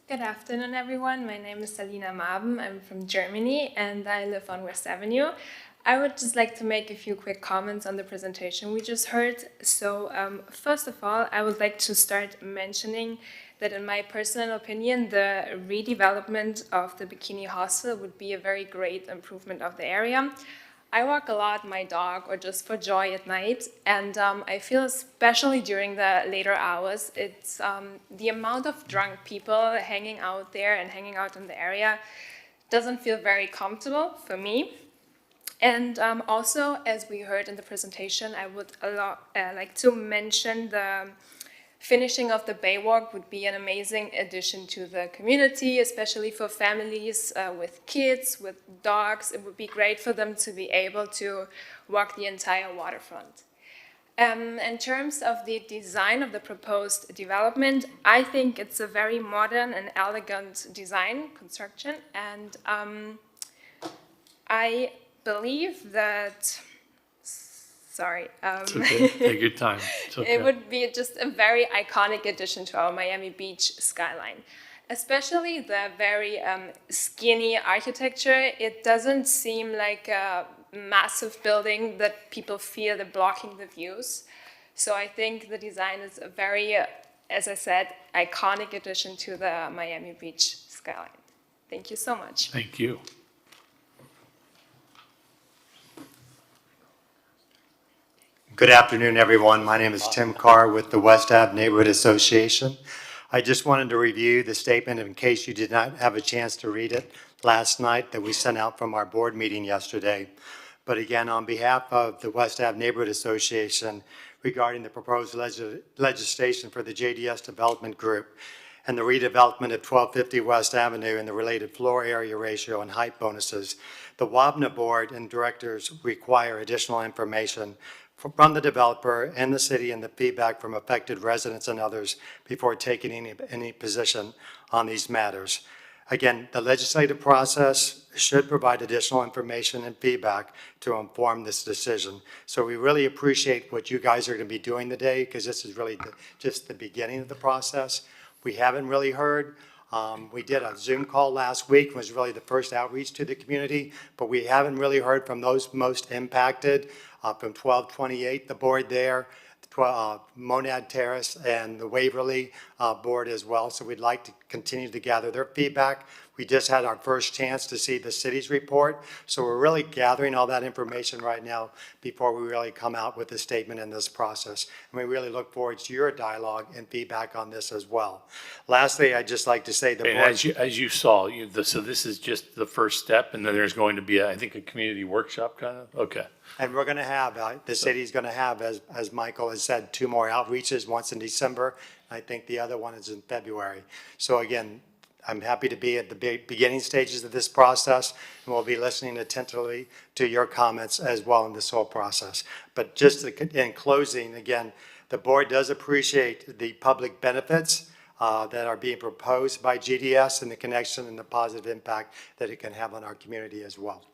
Good afternoon, everyone. My name is Salina Maben. I'm from Germany, and I live on West Avenue. I would just like to make a few quick comments on the presentation we just heard. So first of all, I would like to start mentioning that in my personal opinion, the redevelopment of the Bikini Hostel would be a very great improvement of the area. I walk a lot my dog or just for joy at night, and I feel especially during the later hours, it's the amount of drunk people hanging out there and hanging out in the area doesn't feel very comfortable for me. And also, as we heard in the presentation, I would like to mention the finishing of the Baywalk would be an amazing addition to the community, especially for families with kids, with dogs. It would be great for them to be able to walk the entire waterfront. In terms of the design of the proposed development, I think it's a very modern and elegant design, construction, and I believe that, sorry. It's okay. Take your time. It's okay. It would be just a very iconic addition to our Miami Beach skyline. Especially the very skinny architecture. It doesn't seem like a massive building that people feel they're blocking the views. So I think the design is a very, as I said, iconic addition to the Miami Beach skyline. Thank you so much. Thank you. Good afternoon, everyone. My name is Tim Carr with the West Ave Neighborhood Association. I just wanted to review the statement in case you did not have a chance to read it last night that we sent out from our board meeting yesterday. But again, on behalf of the West Ave Neighborhood Association regarding the proposed legislation for the JDS Development Group and the redevelopment of 1250 West Avenue and the related floor area ratio and height bonuses, the WABNA board and directors require additional information from the developer and the city and the feedback from affected residents and others before taking any position on these matters. Again, the legislative process should provide additional information and feedback to inform this decision. So we really appreciate what you guys are going to be doing today, because this is really just the beginning of the process. We haven't really heard. We did a Zoom call last week, was really the first outreach to the community, but we haven't really heard from those most impacted. From 1228, the board there, Monad Terrace, and the Waverly board as well. So we'd like to continue to gather their feedback. We just had our first chance to see the city's report. So we're really gathering all that information right now before we really come out with a statement in this process. And we really look forward to your dialogue and feedback on this as well. Lastly, I'd just like to say the board. As you saw, so this is just the first step, and then there's going to be, I think, a community workshop kind of? Okay. And we're going to have, the city's going to have, as Michael has said, 2 more outreaches, once in December. I think the other one is in February. So again, I'm happy to be at the beginning stages of this process, and we'll be listening attentively to your comments as well in this whole process. But just in closing, again, the board does appreciate the public benefits that are being proposed by GDS and the connection and the positive impact that it can have on our community as well.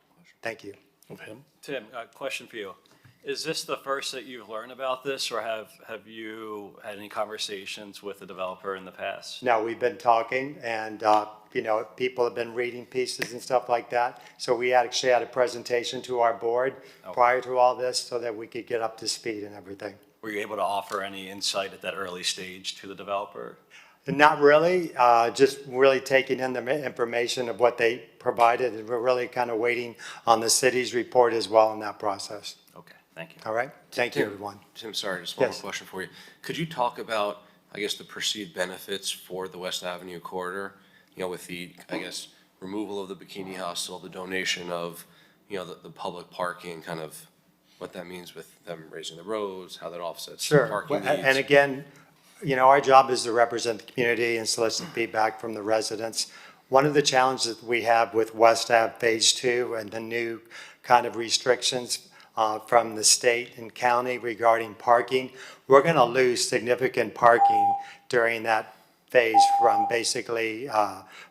Thank you. Okay. Tim, question for you. Is this the first that you've learned about this, or have you had any conversations with the developer in the past? No, we've been talking, and, people have been reading pieces and stuff like that. So we actually had a presentation to our board prior to all this so that we could get up to speed and everything. Were you able to offer any insight at that early stage to the developer? Not really, just really taking in the information of what they provided, and we're really kind of waiting on the city's report as well in that process. Okay, thank you. All right, thank you, Tim, everyone. Tim, sorry, just one more Yes. question for you. Could you talk about, I guess, the perceived benefits for the West Avenue corridor? With the, I guess, removal of the bikini hostel, the donation of, the public parking, kind of what that means with them raising the roads, how that offsets the Sure, parking needs. and again, our job is to represent the community and solicit feedback from the residents. One of the challenges we have with West Ave Phase 2 and the new kind of restrictions from the state and county regarding parking, we're going to lose significant parking during that phase from basically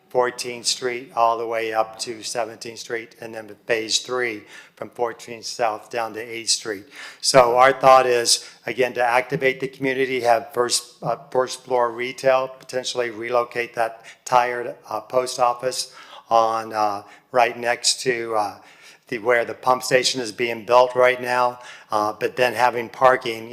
14th Street all the way up to 17th Street, and then Phase 3 from 14th South down to 8th Street. So our thought is, again, to activate the community, have first floor retail, potentially relocate that tired post office on right next to where the pump station is being built right now, but then having parking,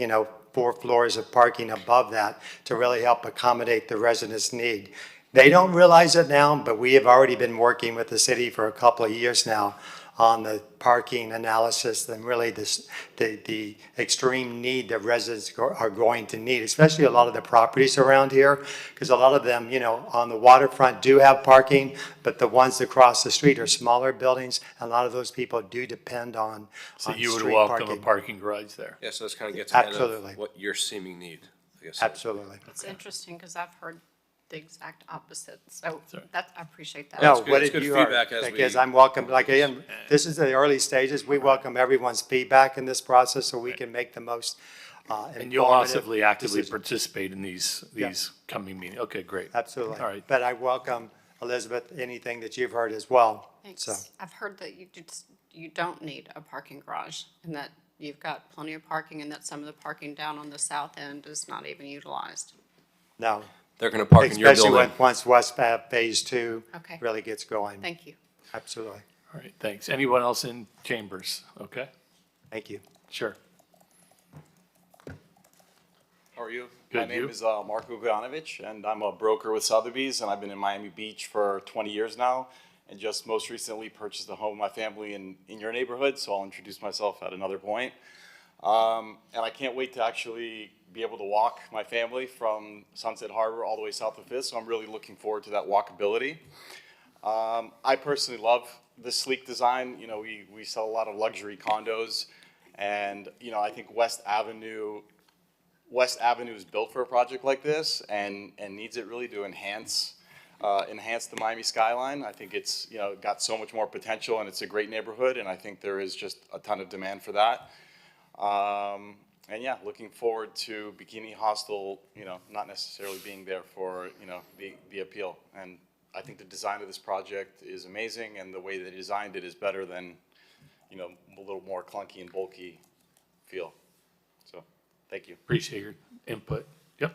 4 floors of parking above that to really help accommodate the residents' need. They don't realize it now, but we have already been working with the city for a couple of years now on the parking analysis and really the extreme need that residents are going to need, especially a lot of the properties around here, because a lot of them, on the waterfront do have parking, but the ones across the street are smaller buildings, and a lot of those people do depend on So you would street welcome a parking. parking garage there? Yeah, so this kind of gets ahead Absolutely. of what your seeming need, I guess. Absolutely. It's interesting because I've heard the exact opposite, so I appreciate that. No, That's good. what It's did good you feedback are, as because we- I'm welcome, like, again, this is the early stages. We welcome everyone's feedback in this process so we can make the most And you'll informative actively decisions. participate in these coming meetings? Okay, great. Absolutely. All right. But I welcome, Elizabeth, anything that you've heard as well. So, Thanks. I've heard that you don't need a parking garage and that you've got plenty of parking and that some of the parking down on the south end is not even utilized. no. They're going to park in your Especially building. once West Ave Phase 2 Okay. really gets going. Thank you. Absolutely. All right, thanks. Anyone else in chambers? Okay, Thank you. sure. How are you? Good, My name you? is Marko Vujanovic, and I'm a broker with Sotheby's, and I've been in Miami Beach for 20 years now, and just most recently purchased a home with my family in your neighborhood, so I'll introduce myself at another point. And I can't wait to actually be able to walk my family from Sunset Harbor all the way south of Fifth, so I'm really looking forward to that walkability. I personally love the sleek design. We sell a lot of luxury condos, and I think West Avenue is built for a project like this, and needs it really to enhance the Miami skyline. I think it's got so much more potential, and it's a great neighborhood, and I think there is just a ton of demand for that. And yeah, looking forward to Bikini Hostel, not necessarily being there for, the appeal. And I think the design of this project is amazing, and the way they designed it is better than, a little more clunky and bulky feel. So, thank you. Appreciate your input. Yep.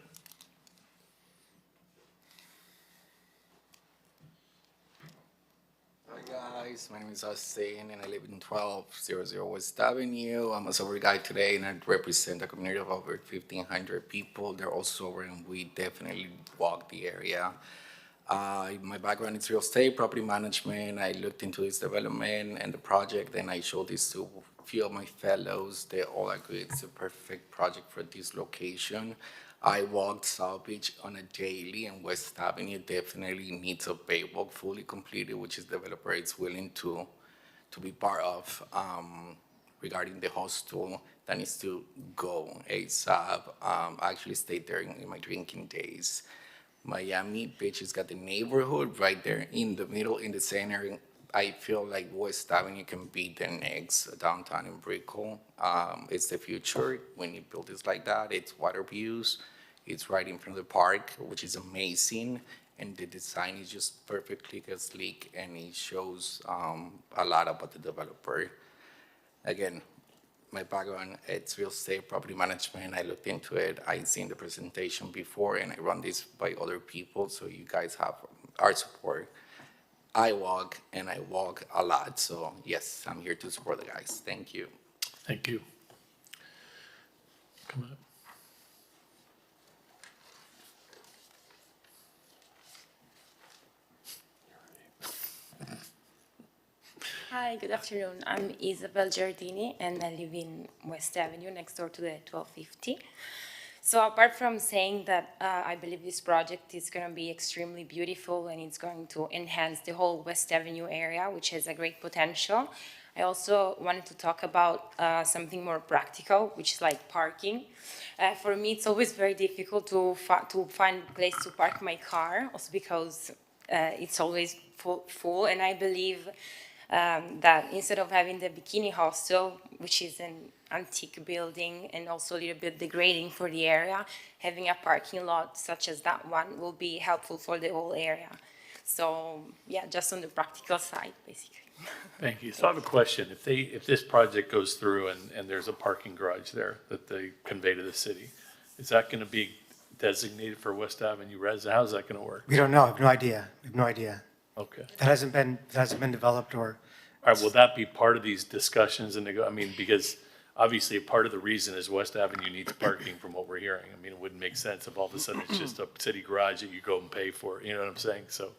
Hi guys, my name is Austin and I live in 1200 West Avenue. I'm a sober guy today and I represent a community of over 1,500 people. They're all sober and we definitely walk the area. My background is real estate, property management. I looked into this development and the project and I showed this to a few of my fellows. They all agree it's a perfect project for this location. I walked South Beach on a daily, and West Avenue definitely needs a bay walk fully completed, which is developer is willing to be part of. Regarding the hostel, that needs to go ASAP. I actually stayed there in my drinking days. Miami Beach has got the neighborhood right there in the middle, in the center. I feel like West Avenue can be the next downtown in Brickell. It's the future when you build this like that. It's water views. It's right in front of the park, which is amazing. And the design is just perfectly sleek, and it shows a lot about the developer. Again, my background, it's real estate, property management. I looked into it. I seen the presentation before, and I run this by other people, so you guys have our support. I walk, and I walk a lot, so yes, I'm here to support the guys. Thank you. Thank you. Come on. Hi, good afternoon. I'm Isabel Giardini, and I live in West Avenue, next door to the 1250. So apart from saying that I believe this project is going to be extremely beautiful and it's going to enhance the whole West Avenue area, which has a great potential, I also wanted to talk about something more practical, which is like parking. For me, it's always very difficult to find a place to park my car, also because it's always full, and I believe that instead of having the Bikini Hostel, which is an antique building and also a little bit degrading for the area, having a parking lot such as that one will be helpful for the whole area. So yeah, just on the practical side, basically. Thank you. So I have a question. If this project goes through and there's a parking garage there that they convey to the city, is that going to be designated for West Avenue residents? How's that going to work? We don't know, I have no idea, we have no idea. Okay. That hasn't been developed or. All right, will that be part of these discussions and I mean, because obviously part of the reason is West Avenue needs parking from what we're hearing. I mean, it wouldn't make sense if all of a sudden it's just a city garage that you go and pay for, you know what I'm saying? So.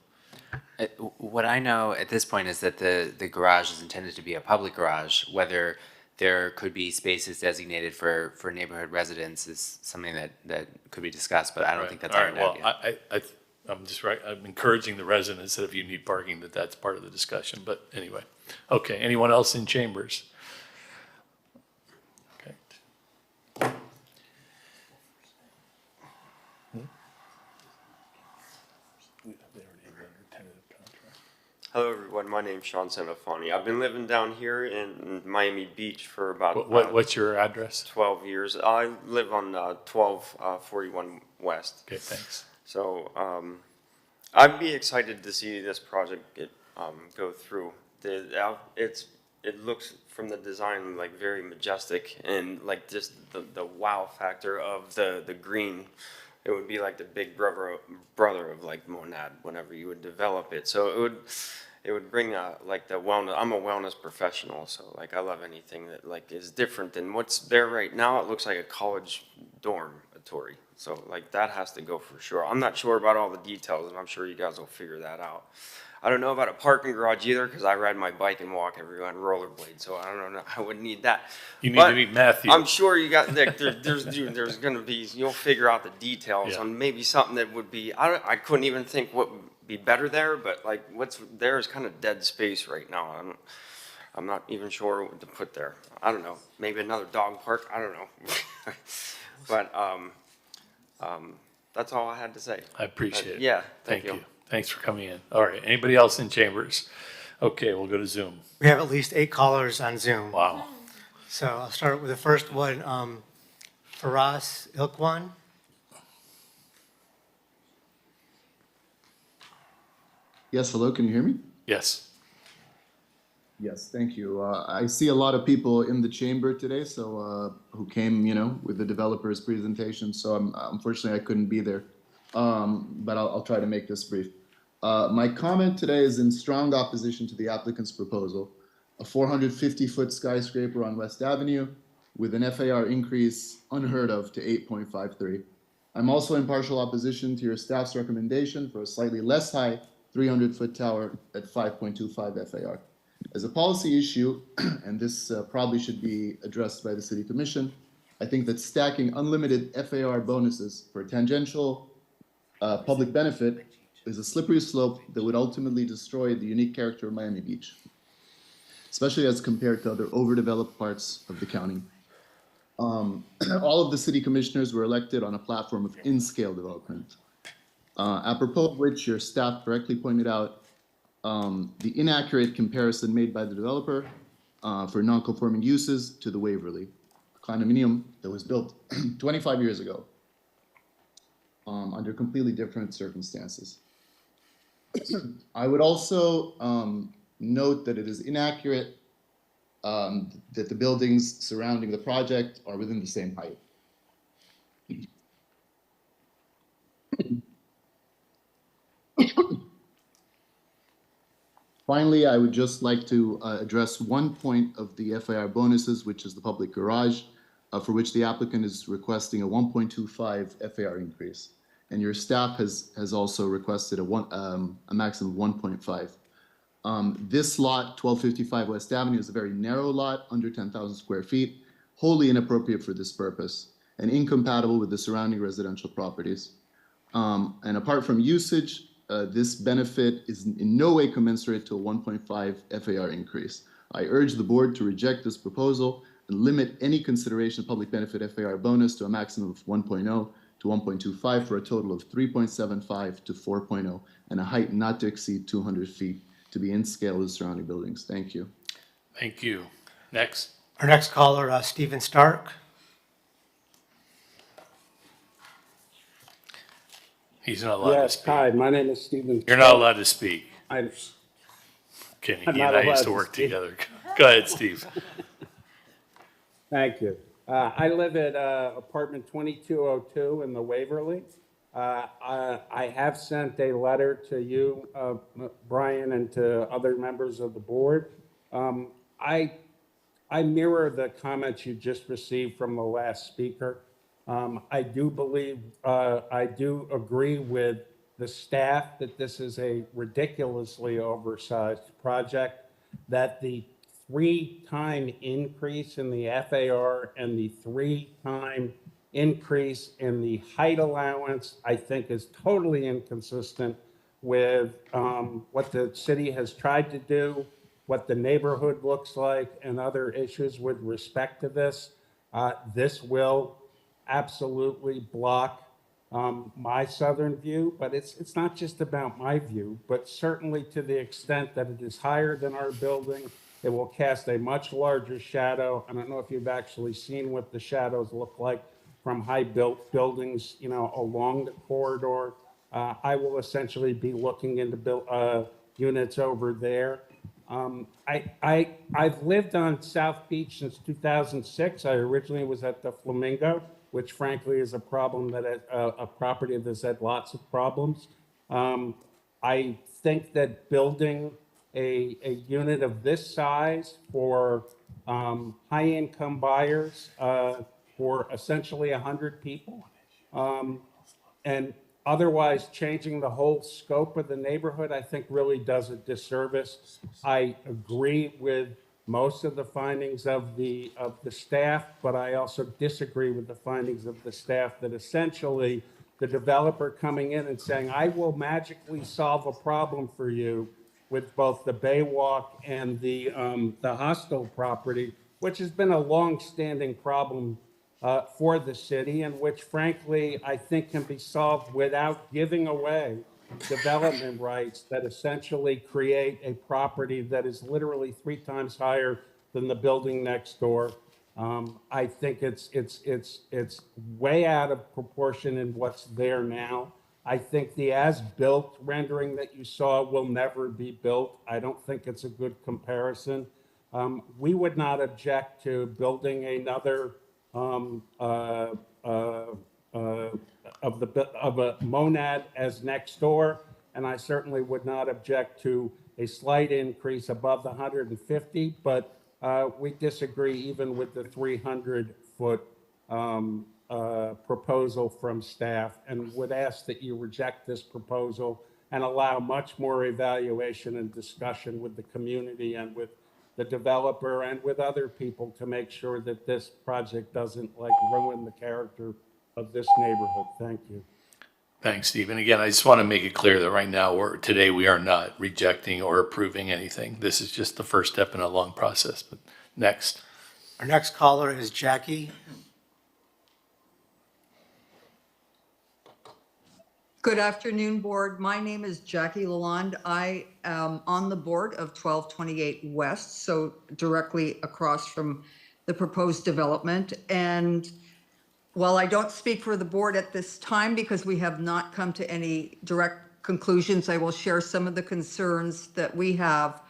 What I know at this point is that the garage is intended to be a public garage. Whether there could be spaces designated for neighborhood residents is something that could be discussed, but I don't think that's All ironed right, out well, yet. I'm encouraging the residents that if you need parking, that's part of the discussion, but anyway. Okay, anyone else in chambers? Okay. Hello, everyone. My name's Sean Sanofani. I've been living down here in Miami Beach for about What's your address? 12 years. I live on 1241 West. Okay, thanks. So I'd be excited to see this project go through. It looks from the design like very majestic and like just the wow factor of the green. It would be like the big brother of like Monad whenever you would develop it. So it would bring like the wellness. I'm a wellness professional, so like I love anything that like is different than what's there right now. It looks like a college dormitory. So like that has to go for sure. I'm not sure about all the details, and I'm sure you guys will figure that out. I don't know about a parking garage either, because I ride my bike and walk everywhere on rollerblades, so I don't know. I wouldn't need that. You need to meet Matthew. I'm sure you got there's going to be, you'll figure out the details on maybe something that would be. I couldn't even think what would be better there, but like what's there is kind of dead space right now. I'm not even sure what to put there. I don't know. Maybe another dog park. I don't know. But that's all I had to say. I appreciate it. Yeah. Thank you. Thanks for coming in. All right, anybody else in chambers? Okay, we'll go to Zoom. We have at least 8 callers on Zoom. Wow. So I'll start with the first one, Faraz Ilkwan. Yes, hello, can you hear me? Yes. Yes, thank you. I see a lot of people in the chamber today, so who came, with the developer's presentation. So unfortunately, I couldn't be there. But I'll try to make this brief. My comment today is in strong opposition to the applicant's proposal, a 450-foot skyscraper on West Avenue with an FAR increase unheard of to 8.53. I'm also in partial opposition to your staff's recommendation for a slightly less high 300-foot tower at 5.25 FAR. As a policy issue, and this probably should be addressed by the City Commission, I think that stacking unlimited FAR bonuses for tangential public benefit is a slippery slope that would ultimately destroy the unique character of Miami Beach, especially as compared to other overdeveloped parts of the county. All of the city commissioners were elected on a platform of in-scale development, apropos of which your staff correctly pointed out the inaccurate comparison made by the developer for non-conforming uses to the Waverly condominium that was built 25 years ago. Under completely different circumstances. I would also note that it is inaccurate that the buildings surrounding the project are within the same height. Finally, I would just like to address one point of the FAR bonuses, which is the public garage, for which the applicant is requesting a 1.25 FAR increase. And your staff has also requested a maximum of 1.5. This lot, 1255 West Avenue, is a very narrow lot, under 10,000 square feet, wholly inappropriate for this purpose and incompatible with the surrounding residential properties. And apart from usage, this benefit is in no way commensurate to a 1.5 FAR increase. I urge the board to reject this proposal and limit any consideration of public benefit FAR bonus to a maximum of 1.0 to 1.25 for a total of 3.75 to 4.0 and a height not to exceed 200 feet to be in scale with surrounding buildings. Thank you. Thank you. Next. Our next caller, Stephen Stark. He's not allowed to speak. Hi, my name is Stephen. You're not allowed to speak. I'm Kenny, I'm he not and I used allowed to to work speak. together. Go ahead, Steve. Thank you. I live at apartment 2202 in the Waverly. I have sent a letter to you, Brian, and to other members of the board. I mirror the comments you just received from the last speaker. I do believe, I do agree with the staff that this is a ridiculously oversized project, that the 3-time increase in the FAR and the 3-time increase in the height allowance, I think is totally inconsistent with what the city has tried to do, what the neighborhood looks like, and other issues with respect to this. This will absolutely block my southern view, but it's not just about my view, but certainly to the extent that it is higher than our building, it will cast a much larger shadow. I don't know if you've actually seen what the shadows look like from high-built buildings, you know, along the corridor. I will essentially be looking into units over there. I've lived on South Beach since 2006. I originally was at the Flamingo, which frankly is a problem that a property that's had lots of problems. I think that building a unit of this size for high-income buyers for essentially 100 people, and otherwise changing the whole scope of the neighborhood, I think really does a disservice. I agree with most of the findings of the staff, but I also disagree with the findings of the staff that essentially the developer coming in and saying, I will magically solve a problem for you with both the Baywalk and the hostel property, which has been a long-standing problem for the city, and which frankly I think can be solved without giving away development rights that essentially create a property that is literally 3 times higher than the building next door. I think it's way out of proportion in what's there now. I think the as-built rendering that you saw will never be built. I don't think it's a good comparison. We would not object to building another of a monad as next door, and I certainly would not object to a slight increase above the 150, but we disagree even with the 300-foot proposal from staff, and would ask that you reject this proposal and allow much more evaluation and discussion with the community and with the developer and with other people to make sure that this project doesn't ruin the character of this neighborhood. Thank you. Thanks, Steve. And again, I just want to make it clear that right now, today we are not rejecting or approving anything. This is just the first step in a long process. But next. Our next caller is Jackie. Good afternoon, board. My name is Jackie Lalonde. I am on the board of 1228 West, so directly across from the proposed development. And while I don't speak for the board at this time because we have not come to any direct conclusions, I will share some of the concerns that we have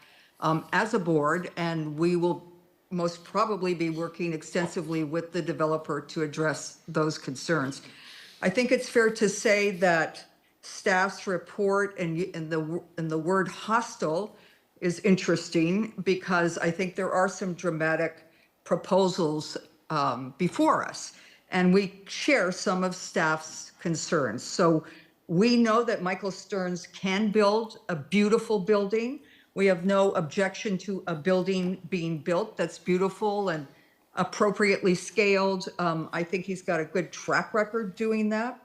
as a board, and we will most probably be working extensively with the developer to address those concerns. I think it's fair to say that staff's report and the word hostile is interesting because I think there are some dramatic proposals before us, and we share some of staff's concerns. So we know that Michael Stearns can build a beautiful building. We have no objection to a building being built that's beautiful and appropriately scaled. I think he's got a good track record doing that.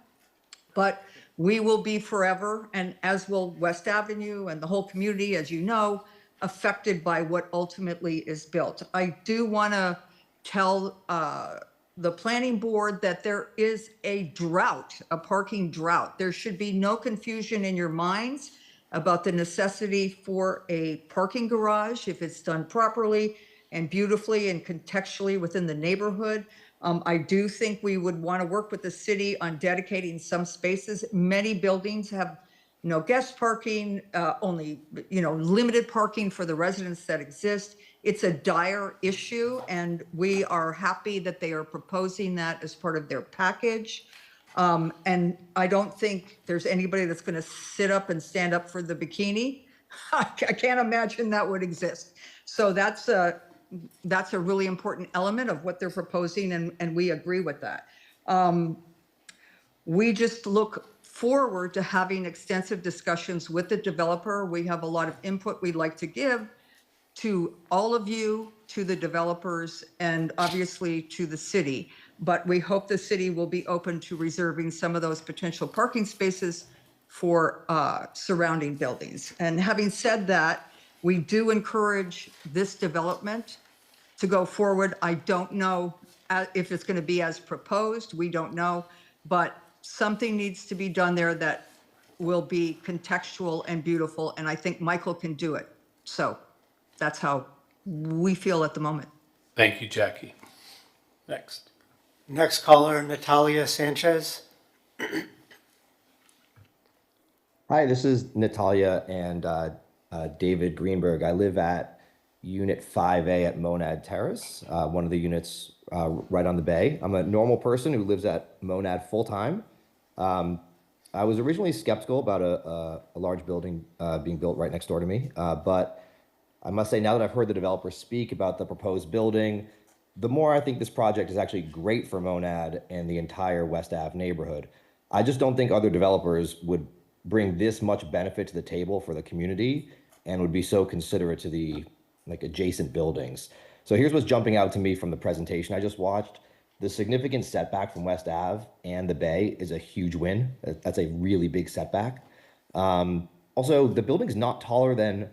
But we will be forever, and as will West Avenue and the whole community, as you know, affected by what ultimately is built. I do want to tell the planning board that there is a drought, a parking drought. There should be no confusion in your minds about the necessity for a parking garage if it's done properly and beautifully and contextually within the neighborhood. I do think we would want to work with the city on dedicating some spaces. Many buildings have no guest parking, only, limited parking for the residents that exist. It's a dire issue, and we are happy that they are proposing that as part of their package. And I don't think there's anybody that's going to sit up and stand up for the bikini. I can't imagine that would exist. So that's a really important element of what they're proposing, and we agree with that. We just look forward to having extensive discussions with the developer. We have a lot of input we'd like to give to all of you, to the developers, and obviously to the city. But we hope the city will be open to reserving some of those potential parking spaces for surrounding buildings. And having said that, we do encourage this development to go forward. I don't know if it's going to be as proposed. We don't know, but something needs to be done there that will be contextual and beautiful, and I think Michael can do it. So that's how we feel at the moment. Thank you, Jackie. Next. Next caller, Natalia Sanchez. Hi, this is Natalia and David Greenberg. I live at Unit 5A at Monad Terrace, one of the units right on the bay. I'm a normal person who lives at Monad full-time. I was originally skeptical about a large building being built right next door to me, but I must say now that I've heard the developer speak about the proposed building, the more I think this project is actually great for Monad and the entire West Ave neighborhood. I just don't think other developers would bring this much benefit to the table for the community and would be so considerate to the adjacent buildings. So here's what's jumping out to me from the presentation I just watched. The significant setback from West Ave and the Bay is a huge win. That's a really big setback. Also, the building's not taller than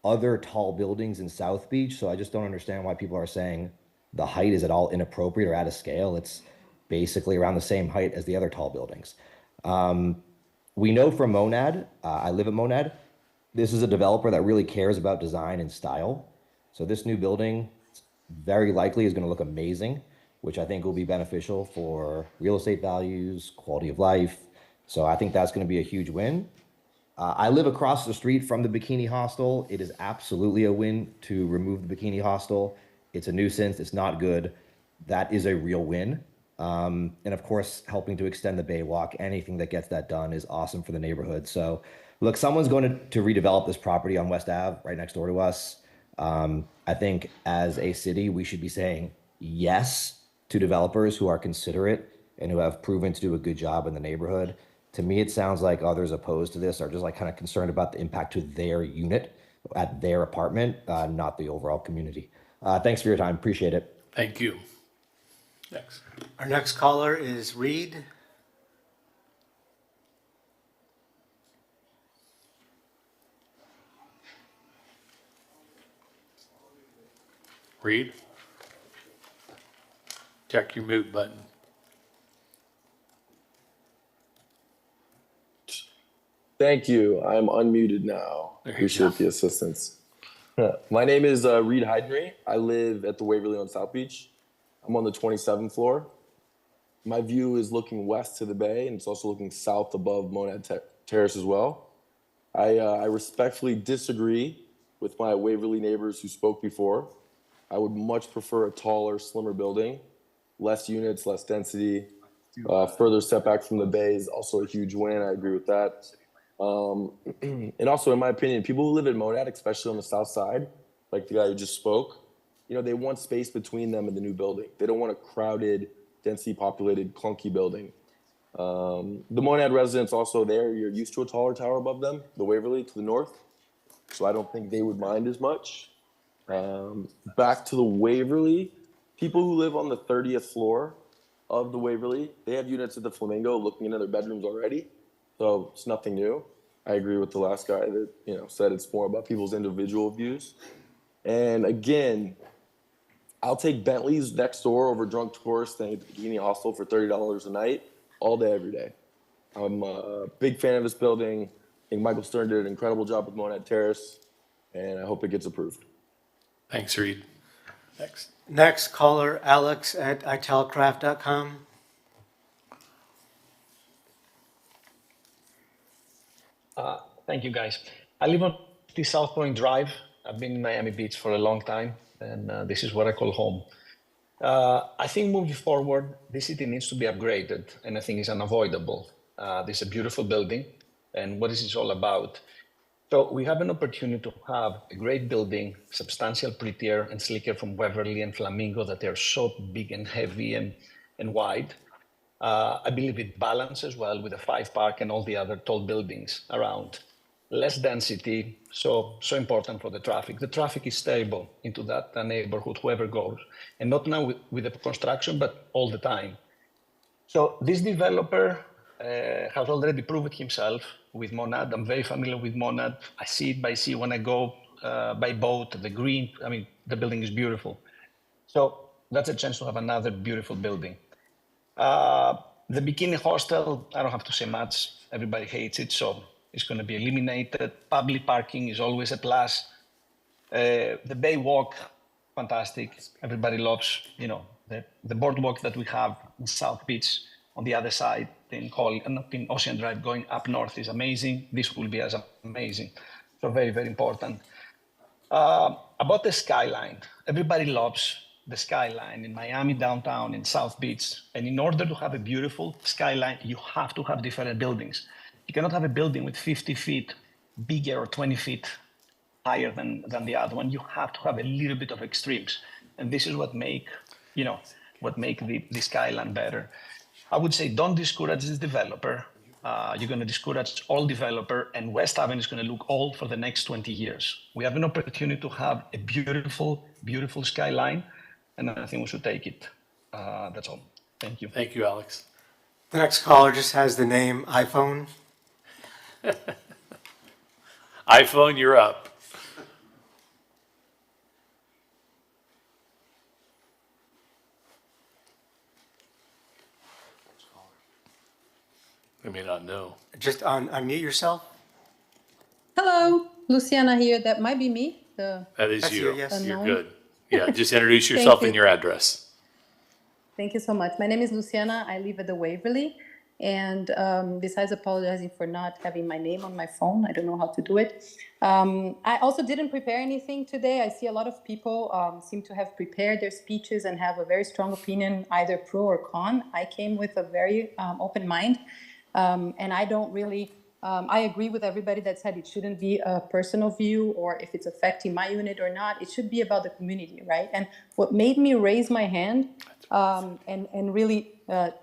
other tall buildings in South Beach, so I just don't understand why people are saying the height is at all inappropriate or out of scale. It's basically around the same height as the other tall buildings. We know from Monad, I live at Monad, this is a developer that really cares about design and style. So this new building very likely is going to look amazing, which I think will be beneficial for real estate values, quality of life. So I think that's going to be a huge win. I live across the street from the Bikini Hostel. It is absolutely a win to remove the Bikini Hostel. It's a nuisance. It's not good. That is a real win. And of course, helping to extend the Baywalk, anything that gets that done is awesome for the neighborhood. So look, someone's going to redevelop this property on West Ave right next door to us. I think as a city, we should be saying yes to developers who are considerate and who have proven to do a good job in the neighborhood. To me, it sounds like others opposed to this are just kind of concerned about the impact to their unit at their apartment, not the overall community. Thanks for your time. Appreciate it. Thank you. Next. Our next caller is Reed. Reed? Check your mute button. Thank you. I'm unmuted now. Appreciate the assistance. My name is Reed Heidenry. I live at the Waverly on South Beach. I'm on the 27th floor. My view is looking west to the bay, and it's also looking south above Monad Terrace as well. I respectfully disagree with my Waverly neighbors who spoke before. I would much prefer a taller, slimmer building, less units, less density. Further setback from the bay is also a huge win. I agree with that. And also, in my opinion, people who live in Monad, especially on the south side, like the guy who just spoke, you know, they want space between them and the new building. They don't want a crowded, densely populated, clunky building. The Monad residents also there, you're used to a taller tower above them, the Waverly to the north. So I don't think they would mind as much. Back to the Waverly, people who live on the 30th floor of the Waverly, they have units at the Flamingo looking into their bedrooms already. So it's nothing new. I agree with the last guy that, you know, said it's more about people's individual views. And again, I'll take Bentley's next door over drunk tourists staying at the Bikini Hostel for $30 a night, all day, every day. I'm a big fan of this building. I think Michael Stern did an incredible job with Monad Terrace, and I hope it gets approved. Thanks, Reed. Next. Next caller, Alex at italcraft.com. Thank you, guys. I live on the South Point Drive. I've been in Miami Beach for a long time, and this is what I call home. I think moving forward, this city needs to be upgraded, and I think it's unavoidable. This is a beautiful building, and what is this all about? So we have an opportunity to have a great building, substantial, prettier, and sleeker from Waverly and Flamingo, that they're so big and heavy and wide. I believe it balances well with the 5 Park and all the other tall buildings around. Less density, so important for the traffic. The traffic is stable into that neighborhood, whoever goes. And not now with the construction, but all the time. So this developer has already proved himself with Monad. I'm very familiar with Monad. I see it by sea when I go by boat, the green, I mean, the building is beautiful. So that's a chance to have another beautiful building. The Bikini Hostel, I don't have to say much. Everybody hates it, so it's going to be eliminated. Public parking is always a plus. The Bay Walk, fantastic. Everybody loves, you know, the boardwalk that we have in South Beach on the other side in Ocean Drive going up north is amazing. This will be as amazing. So very, very important. About the skyline, everybody loves the skyline in Miami downtown, in South Beach. And in order to have a beautiful skyline, you have to have different buildings. You cannot have a building with 50 feet bigger or 20 feet higher than the other one. You have to have a little bit of extremes. And this is what make, you know, what make the skyline better. I would say don't discourage this developer. You're going to discourage all developer, and West Avenue is going to look old for the next 20 years. We have an opportunity to have a beautiful, beautiful skyline, and I think we should take it. That's all. Thank you. Thank you, Alex. The next caller just has the name iPhone. iPhone, you're up. They may not know. Just unmute yourself. Hello, Luciana here. That might be me. That is That's you. you, yes. You're Unknown. good. Yeah, just introduce yourself you. and your address. Thank you so much. My name is Luciana. I live at the Waverly. And besides apologizing for not having my name on my phone, I don't know how to do it. I also didn't prepare anything today. I see a lot of people seem to have prepared their speeches and have a very strong opinion, either pro or con. I came with a very open mind. And I don't really, I agree with everybody that said it shouldn't be a personal view or if it's affecting my unit or not. It should be about the community, right? And what made me raise my hand and really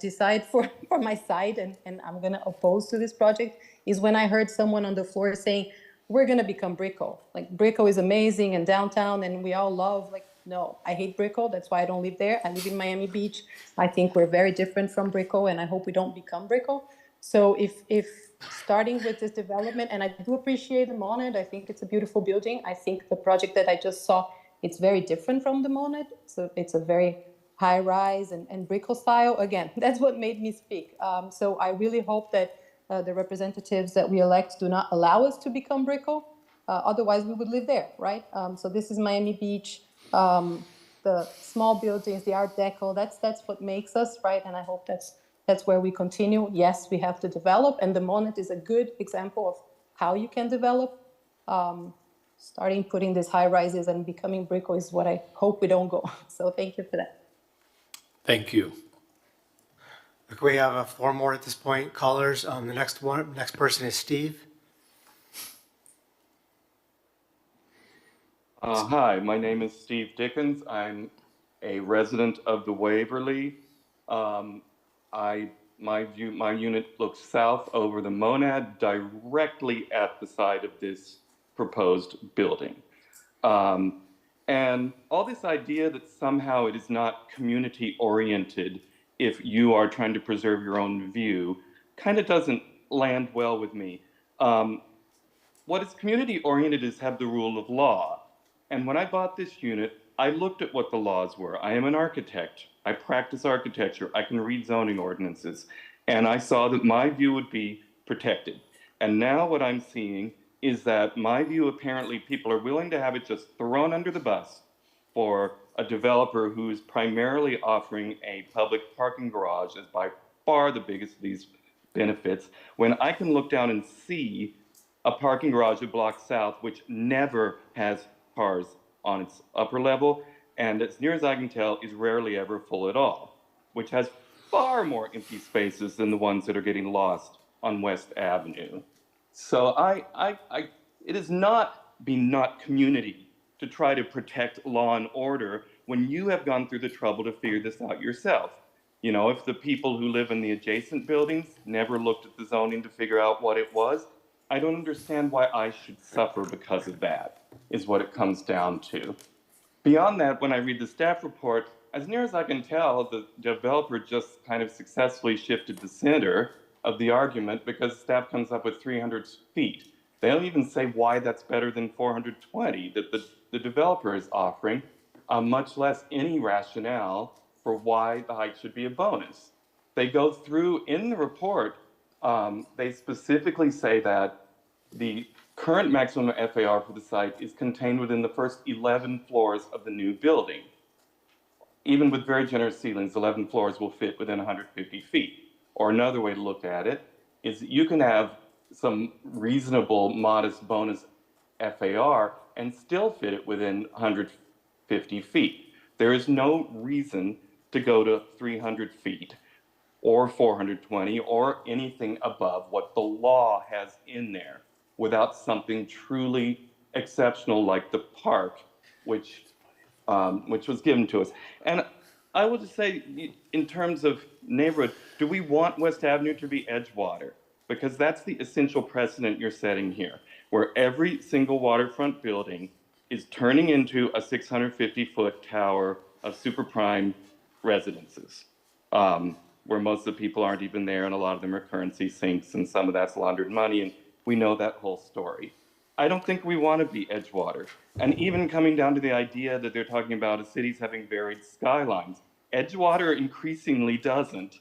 decide for my side and I'm going to oppose to this project is when I heard someone on the floor saying, we're going to become Brickell. Like Brickell is amazing and downtown and we all love, like, no, I hate Brickell. That's why I don't live there. I live in Miami Beach. I think we're very different from Brickell and I hope we don't become Brickell. So if starting with this development, and I do appreciate the Monad, I think it's a beautiful building. I think the project that I just saw, it's very different from the Monad. So it's a very high rise and Brickell style. Again, that's what made me speak. So I really hope that the representatives that we elect do not allow us to become Brickell. Otherwise, we would live there, right? So this is Miami Beach. The small buildings, the Art Deco, that's what makes us, right? And I hope that's where we continue. Yes, we have to develop, and the Monad is a good example of how you can develop. starting putting these high rises and becoming Brickell is what I hope we don't go. So thank you for that. Thank you. Okay, we have 4 more at this point, callers. The next person is Steve. Hi, my name is Steve Dickens. I'm a resident of the Waverly. My unit looks south over the Monad, directly at the side of this proposed building. And all this idea that somehow it is not community oriented if you are trying to preserve your own view kind of doesn't land well with me. What is community oriented is have the rule of law. And when I bought this unit, I looked at what the laws were. I am an architect. I practice architecture. I can read zoning ordinances. And I saw that my view would be protected. And now what I'm seeing is that my view, apparently people are willing to have it just thrown under the bus for a developer who is primarily offering a public parking garage as by far the biggest of these benefits, when I can look down and see a parking garage at Block South, which never has cars on its upper level, and as near as I can tell, is rarely ever full at all, which has far more empty spaces than the ones that are getting lost on West Avenue. So it is not community to try to protect law and order when you have gone through the trouble to figure this out yourself. You know, if the people who live in the adjacent buildings never looked at the zoning to figure out what it was, I don't understand why I should suffer because of that, is what it comes down to. Beyond that, when I read the staff report, as near as I can tell, the developer just kind of successfully shifted the center of the argument because staff comes up with 300 feet. They don't even say why that's better than 420 that the developer is offering, much less any rationale for why the height should be a bonus. They go through in the report, they specifically say that the current maximum FAR for the site is contained within the first 11 floors of the new building. Even with very generous ceilings, 11 floors will fit within 150 feet. Or another way to look at it is that you can have some reasonable, modest bonus FAR and still fit it within 150 feet. There is no reason to go to 300 feet or 420 or anything above what the law has in there without something truly exceptional like the park, which was given to us. And I will just say, in terms of neighborhood, do we want West Avenue to be Edgewater? Because that's the essential precedent you're setting here, where every single waterfront building is turning into a 650-foot tower of super prime residences, where most of the people aren't even there, and a lot of them are currency sinks, and some of that's laundered money, and we know that whole story. I don't think we want to be Edgewater. And even coming down to the idea that they're talking about as cities having varied skylines, Edgewater increasingly doesn't.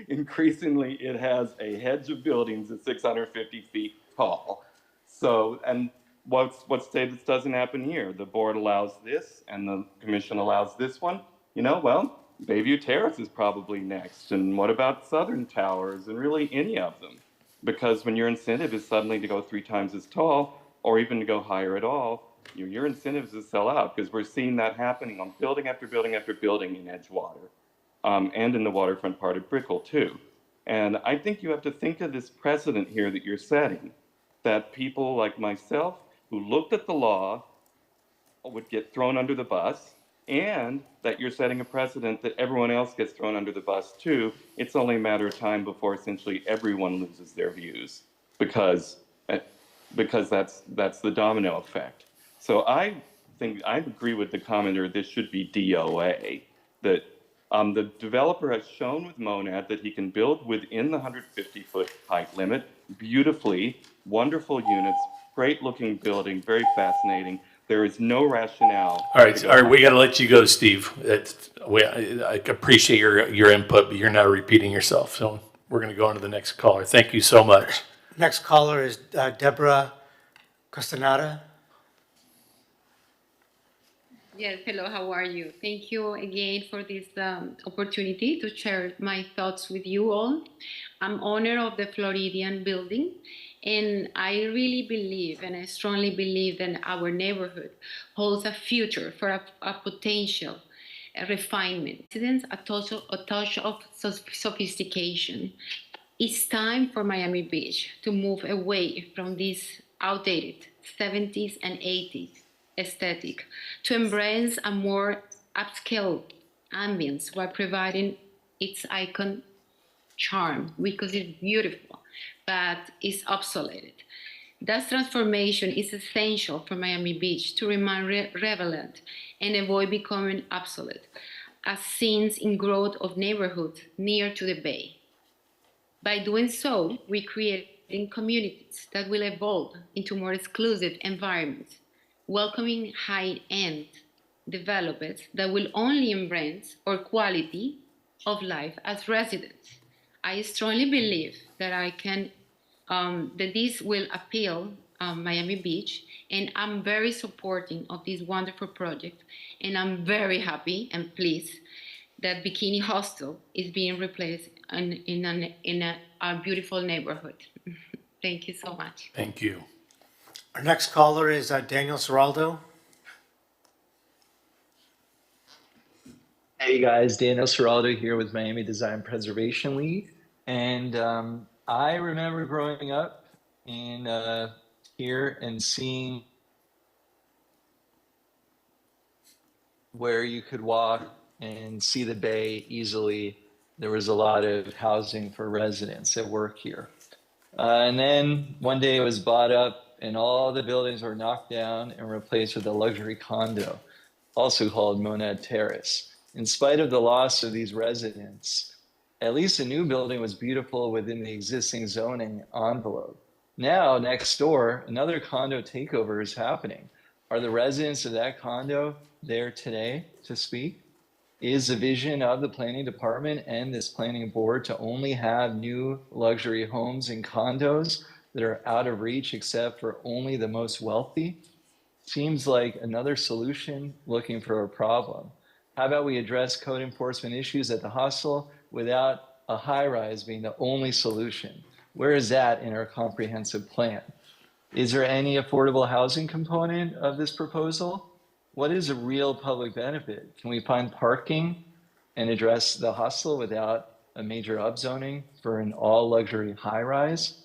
Increasingly, it has a hedge of buildings at 650 feet tall. So, and what's say this doesn't happen here? The board allows this, and the commission allows this one. You know, well, Bayview Terrace is probably next. And what about Southern Towers, and really any of them? Because when your incentive is suddenly to go 3 times as tall, or even to go higher at all, your incentive is to sell out, because we're seeing that happening on building after building after building in Edgewater, and in the waterfront part of Brickell too. And I think you have to think of this precedent here that you're setting, that people like myself who looked at the law would get thrown under the bus, and that you're setting a precedent that everyone else gets thrown under the bus too. It's only a matter of time before essentially everyone loses their views, because that's the domino effect. So I think I agree with the commenter, this should be DOA, that the developer has shown with Monad that he can build within the 150-foot height limit, beautifully, wonderful units, great looking building, very fascinating. There is no rationale. All right, we got to let you go, Steve. I appreciate your input, but you're now repeating yourself. So we're going to go on to the next caller. Thank you so much. Next caller is Deborah Castaneda. Yes, hello, how are you? Thank you again for this opportunity to share my thoughts with you all. I'm owner of the Floridian building, And I really believe, and I strongly believe that our neighborhood holds a future for a potential a refinement, a touch of sophistication. It's time for Miami Beach to move away from this outdated 70s and 80s aesthetic to embrace a more upscale ambience while providing its icon charm because it's beautiful, but it's obsolete. That transformation is essential for Miami Beach to remain relevant and avoid becoming obsolete, as seen in growth of neighborhoods near to the bay. By doing so, we create communities that will evolve into more exclusive environments, welcoming high-end developers that will only embrace our quality of life as residents. I strongly believe that that this will appeal Miami Beach, and I'm very supporting of this wonderful project, and I'm very happy and pleased that Bikini Hostel is being replaced in a beautiful neighborhood. Thank you so much. Thank you. Our next caller is Daniel Seraldo. Hey guys, Daniel Seraldo here with Miami Design Preservation League. And I remember growing up in here and seeing where you could walk and see the bay easily. There was a lot of housing for residents that work here. And then one day it was bought up and all the buildings were knocked down and replaced with a luxury condo, also called Monad Terrace. In spite of the loss of these residents, at least the new building was beautiful within the existing zoning envelope. Now, next door, another condo takeover is happening. Are the residents of that condo there today to speak? Is the vision of the planning department and this planning board to only have new luxury homes and condos that are out of reach except for only the most wealthy? Seems like another solution looking for a problem. How about we address code enforcement issues at the hostel without a high-rise being the only solution? Where is that in our comprehensive plan? Is there any affordable housing component of this proposal? What is a real public benefit? Can we find parking and address the hostel without a major upzoning for an all-luxury high-rise?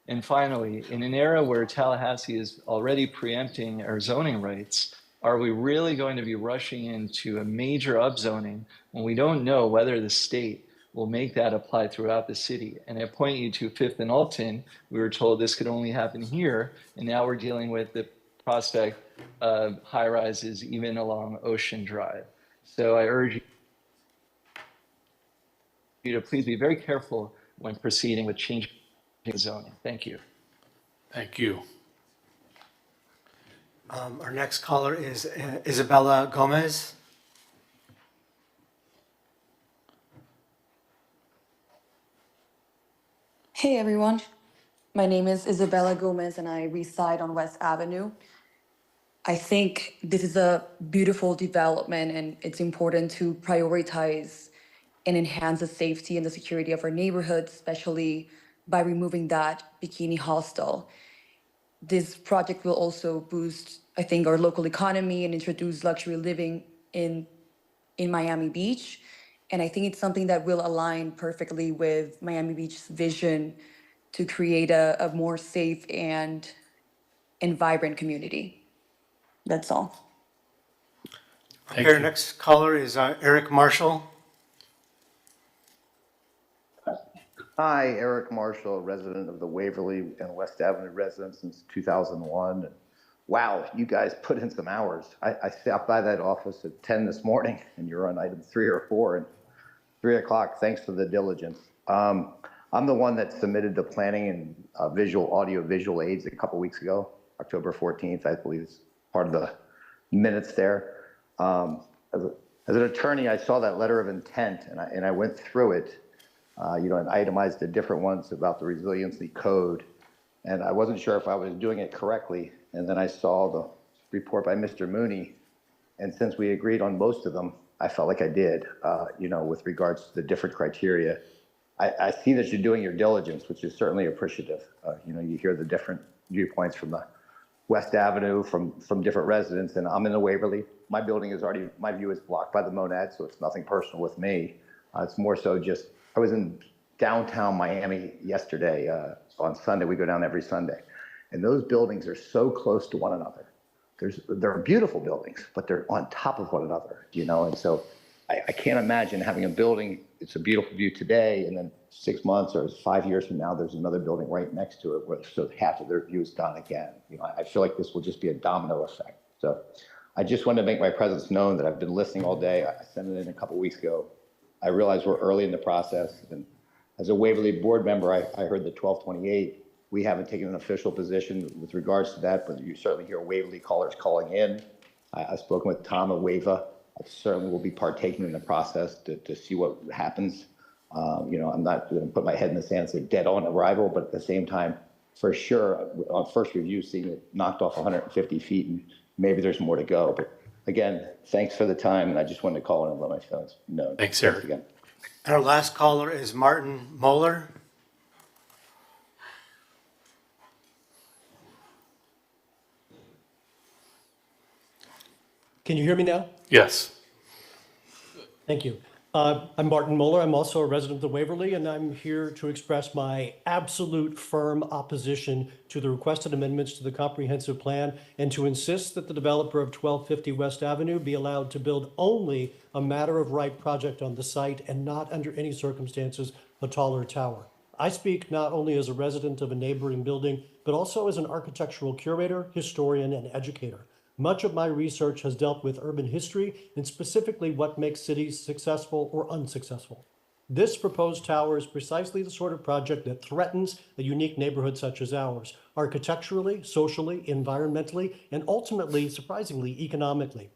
And finally, in an era where Tallahassee is already preempting our zoning rights, are we really going to be rushing into a major upzoning when we don't know whether the state will make that apply throughout the city? And I point you to Fifth and Alton. We were told this could only happen here, and now we're dealing with the prospect of high rises even along Ocean Drive. So I urge you to please be very careful when proceeding with changing zoning. Thank you. Thank you. Our next caller is Isabella Gomez. Hey everyone, my name is Isabella Gomez and I reside on West Avenue. I think this is a beautiful development and it's important to prioritize and enhance the safety and the security of our neighborhood, especially by removing that Bikini Hostel. This project will also boost, I think, our local economy and introduce luxury living in Miami Beach. And I think it's something that will align perfectly with Miami Beach's vision to create a more safe and vibrant community. That's all. Our next caller is Eric Marshall. Hi, Eric Marshall, resident of the Waverly and West Avenue resident since 2001. And wow, you guys put in some hours. I stopped by that office at 10 this morning and you're on item 3 or 4 and 3 o'clock. Thanks for the diligence. I'm the one that submitted the planning and audio visual aids a couple weeks ago, October 14th, I believe is part of the minutes there. As an attorney, I saw that letter of intent and I went through it. And itemized the different ones about the resiliency code. And I wasn't sure if I was doing it correctly. And then I saw the report by Mr. Mooney. And since we agreed on most of them, I felt like I did, with regards to the different criteria. I see that you're doing your diligence, which is certainly appreciative. You hear the different viewpoints from the West Avenue, from different residents, and I'm in the Waverly. My building is already, my view is blocked by the Monad, so it's nothing personal with me. It's more so just, I was in downtown Miami yesterday. On Sunday, we go down every Sunday. And those buildings are so close to one another. They're beautiful buildings, but they're on top of one another, and so I can't imagine having a building, it's a beautiful view today, and then 6 months or 5 years from now, there's another building right next to it where so half of their view is gone again. I feel like this will just be a domino effect. So I just wanted to make my presence known that I've been listening all day. I sent it in a couple weeks ago. I realize we're early in the process, and as a Waverly board member, I heard the 1228. We haven't taken an official position with regards to that, but you certainly hear Waverly callers calling in. I've spoken with Tom at WAVA. I certainly will be partaking in the process to see what happens. I'm not going to put my head in the sand and say dead on arrival, but at the same time, for sure, on first review, seeing it knocked off 150 feet, and maybe there's more to go. But again, thanks for the time, and I just wanted to call in and let my feelings known. Thanks, Eric. Again. And our last caller is Martin Moeller. Can you hear me now? Yes. Thank you. I'm Martin Moeller. I'm also a resident of the Waverly, and I'm here to express my absolute firm opposition to the requested amendments to the comprehensive plan and to insist that the developer of 1250 West Avenue be allowed to build only a matter of right project on the site and not under any circumstances a taller tower. I speak not only as a resident of a neighboring building, but also as an architectural curator, historian, and educator. Much of my research has dealt with urban history and specifically what makes cities successful or unsuccessful. This proposed tower is precisely the sort of project that threatens a unique neighborhood such as ours, architecturally, socially, environmentally, and ultimately, surprisingly, economically.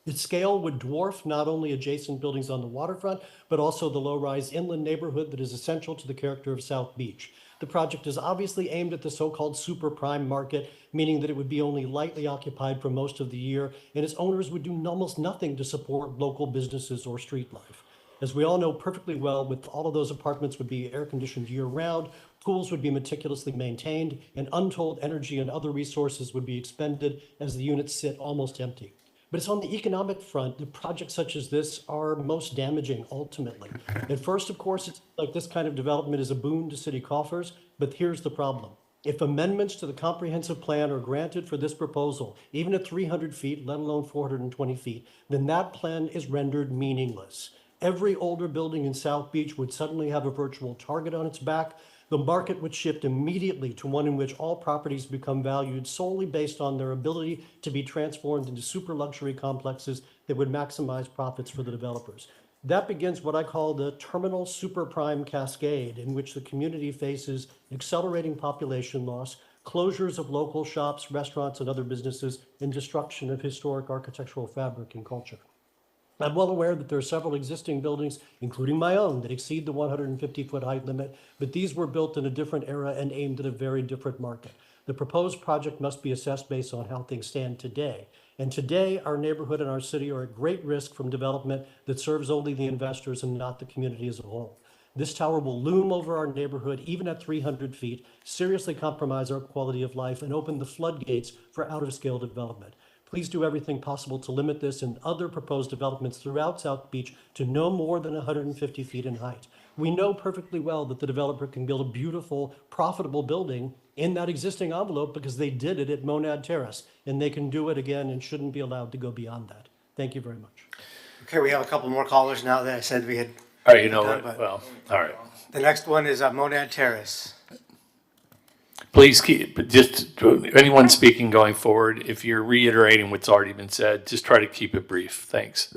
Its scale would dwarf not only adjacent buildings on the waterfront, but also the low-rise inland neighborhood that is essential to the character of South Beach. The project is obviously aimed at the so-called super prime market, meaning that it would be only lightly occupied for most of the year, and its owners would do almost nothing to support local businesses or street life. As we all know perfectly well, with all of those apartments would be air-conditioned year-round, pools would be meticulously maintained, and untold energy and other resources would be expended as the units sit almost empty. But it's on the economic front that projects such as this are most damaging ultimately. At first, of course, it's like this kind of development is a boon to city coffers, but here's the problem. If amendments to the comprehensive plan are granted for this proposal, even at 300 feet, let alone 420 feet, then that plan is rendered meaningless. Every older building in South Beach would suddenly have a virtual target on its back. The market would shift immediately to one in which all properties become valued solely based on their ability to be transformed into super luxury complexes that would maximize profits for the developers. That begins what I call the terminal super prime cascade, in which the community faces accelerating population loss, closures of local shops, restaurants, and other businesses, and destruction of historic architectural fabric and culture. I'm well aware that there are several existing buildings, including my own, that exceed the 150-foot height limit, but these were built in a different era and aimed at a very different market. The proposed project must be assessed based on how things stand today. And today, our neighborhood and our city are at great risk from development that serves only the investors and not the community as a whole. This tower will loom over our neighborhood, even at 300 feet, seriously compromise our quality of life, and open the floodgates for out-of-scale development. Please do everything possible to limit this and other proposed developments throughout South Beach to no more than 150 feet in height. We know perfectly well that the developer can build a beautiful, profitable building in that existing envelope because they did it at Monad Terrace, and they can do it again and shouldn't be allowed to go beyond that. Thank you very much. Okay, we have a couple more callers now that I said we had. All right, you know what? Well, all right. The next one is Monad Terrace. Please keep, just anyone speaking going forward, if you're reiterating what's already been said, just try to keep it brief. Thanks.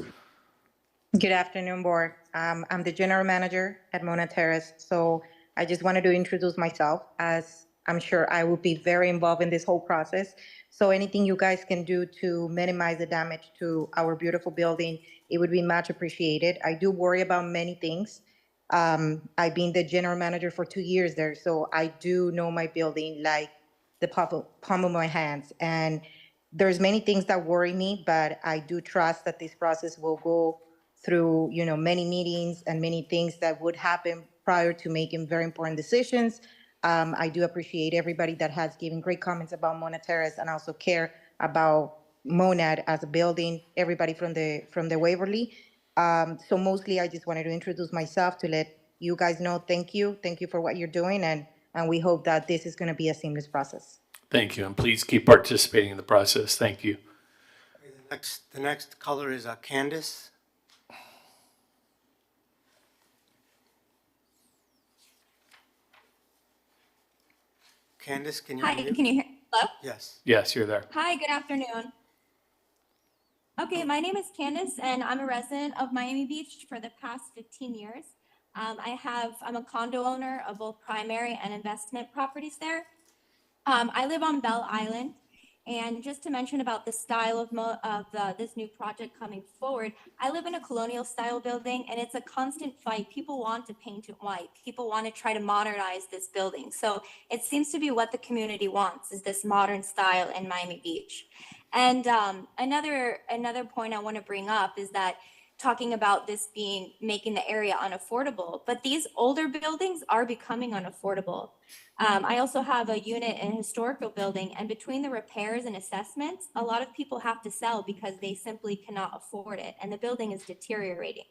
Good afternoon, board. I'm the general manager at Monad Terrace. So I just wanted to introduce myself, as I'm sure I will be very involved in this whole process. So anything you guys can do to minimize the damage to our beautiful building, it would be much appreciated. I do worry about many things. I've been the general manager for 2 years there, so I do know my building like the palm of my hands. And there's many things that worry me, but I do trust that this process will go through, many meetings and many things that would happen prior to making very important decisions. I do appreciate everybody that has given great comments about Mona Terrace and also care about Monad as a building, everybody from the Waverly. So mostly I just wanted to introduce myself to let you guys know, thank you for what you're doing, and we hope that this is going to be a seamless process. Thank you, and please keep participating in the process. Thank you. The next color is Candace. Candace, can you Hi, hear me? can you hear? Hello? Yes. Yes, you're there. Hi, good afternoon. Okay, my name is Candace, and I'm a resident of Miami Beach for the past 15 years. I'm a condo owner of both primary and investment properties there. I live on Belle Island, and just to mention about the style of this new project coming forward, I live in a colonial style building, and it's a constant fight. People want to paint it white. People want to try to modernize this building. So it seems to be what the community wants, is this modern style in Miami Beach. And another point I want to bring up is that talking about this making the area unaffordable, but these older buildings are becoming unaffordable. I also have a unit in a historical building, and between the repairs and assessments, a lot of people have to sell because they simply cannot afford it, and the building is deteriorating.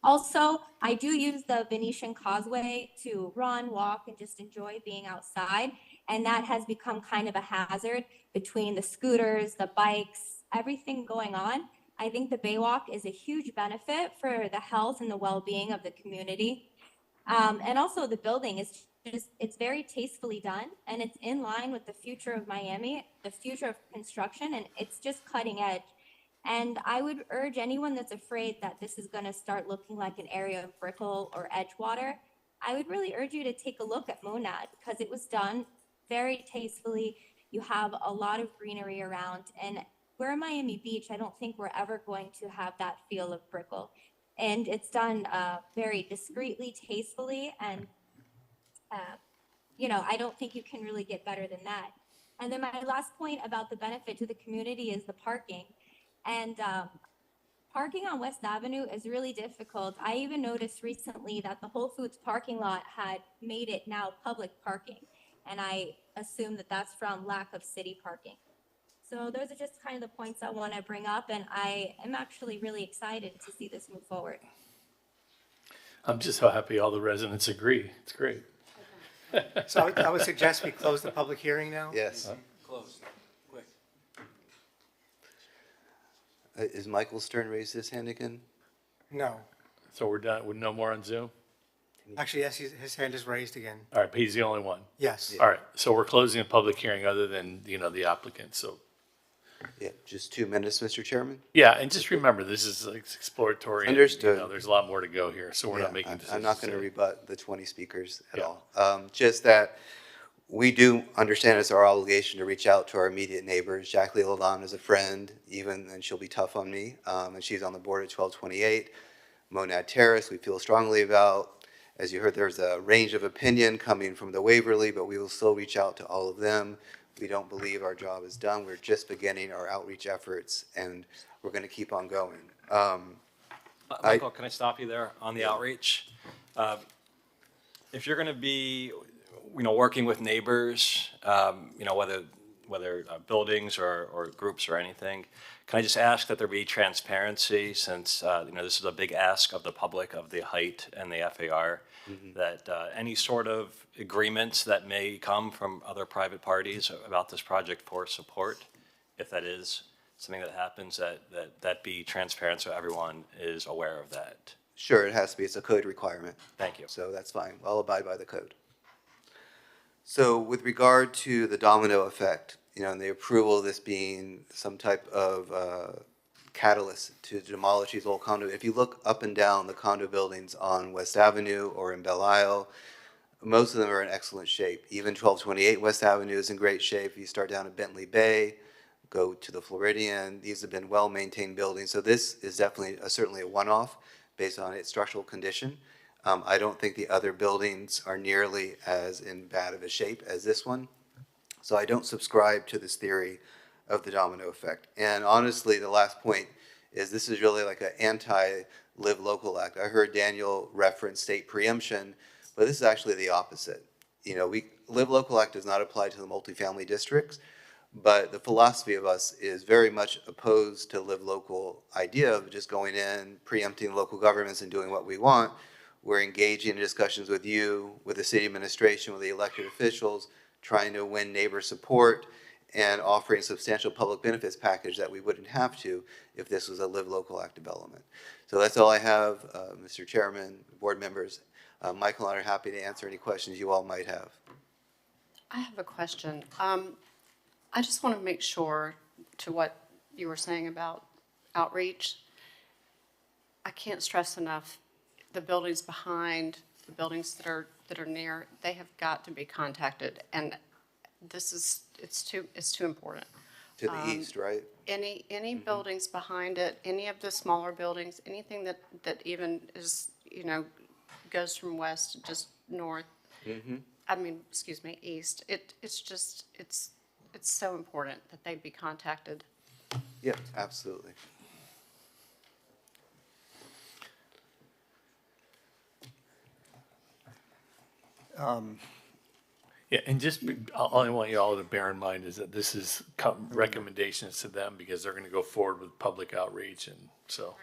Also, I do use the Venetian Causeway to run, walk, and just enjoy being outside, and that has become kind of a hazard between the scooters, the bikes, everything going on. I think the Baywalk is a huge benefit for the health and the well-being of the community. And also the building is it's very tastefully done, and it's in line with the future of Miami, the future of construction, and it's just cutting edge. And I would urge anyone that's afraid that this is going to start looking like an area of Brickell or Edgewater, I would really urge you to take a look at Monad, because it was done very tastefully. You have a lot of greenery around, and we're in Miami Beach. I don't think we're ever going to have that feel of Brickell. And it's done very discreetly, tastefully, and I don't think you can really get better than that. And then my last point about the benefit to the community is the parking. And parking on West Avenue is really difficult. I even noticed recently that the Whole Foods parking lot had made it now public parking. And I assume that that's from lack of city parking. So those are just kind of the points I want to bring up, and I am actually really excited to see this move forward. I'm just so happy all the residents agree. It's great. So I would suggest we close the public hearing now. Yes. Close, quick. Is Michael Stern raised his hand again? No. So we're done with no more on Zoom? Actually, yes, his hand is raised again. All right, but he's the only one? Yes. All right, so we're closing a public hearing other than, the applicant, so. Yeah, just 2 minutes, Mr. Chairman? Yeah, and just remember, this is like exploratory. and, Understood. There's a lot more to go here, so we're Yeah, not making decisions. I'm not going to today. rebut the 20 speakers at Yeah. all. Just that we do understand it's our obligation to reach out to our immediate neighbors. Jackie Lalonde is a friend, and she'll be tough on me, and she's on the board at 1228. Monad Terrace, we feel strongly about. As you heard, there's a range of opinion coming from the Waverly, but we will still reach out to all of them. We don't believe our job is done. We're just beginning our outreach efforts, and we're going to keep on going. Michael, can I stop you there on the outreach? If you're going to be, working with neighbors, whether buildings or groups or anything, can I just ask that there be transparency, since this is a big ask of the public, of the height and the FAR, that any sort of agreements that may come from other private parties about this project for support, if that is something that happens, that be transparent so everyone is aware of that. Sure, it has to be. It's a code requirement. Thank you. So that's fine. I'll abide by the code. So with regard to the domino effect, and the approval of this being some type of catalyst to demolish these old condo, if you look up and down the condo buildings on West Avenue or in Belle Isle, most of them are in excellent shape. Even 1228 West Avenue is in great shape. If you start down at Bentley Bay, go to the Floridian, these have been well-maintained buildings. So this is definitely certainly a one-off based on its structural condition. I don't think the other buildings are nearly as in bad of a shape as this one. So I don't subscribe to this theory of the domino effect. And honestly, the last point is this is really like an anti-Live Local Act. I heard Daniel reference state preemption, but this is actually the opposite. You know, Live Local Act does not apply to the multifamily districts, but the philosophy of us is very much opposed to Live Local idea of just going in, preempting local governments and doing what we want. We're engaging in discussions with you, with the city administration, with the elected officials, trying to win neighbor support and offering a substantial public benefits package that we wouldn't have to if this was a Live Local Act development. So that's all I have, Mr. Chairman, board members. Michael and I are happy to answer any questions you all might have. I have a question. I just want to make sure to what you were saying about outreach. I can't stress enough, the buildings behind, the buildings that are near, they have got to be contacted. And this is, it's too important. To the east, right? Any buildings behind it, any of the smaller buildings, anything that even is, you know, goes from west just north, I mean, excuse me, east. It's just, it's so important that they be contacted. Yeah, absolutely. Yeah, and just, all I want you all to bear in mind is that this is recommendations to them because they're gonna go forward with public outreach, and so,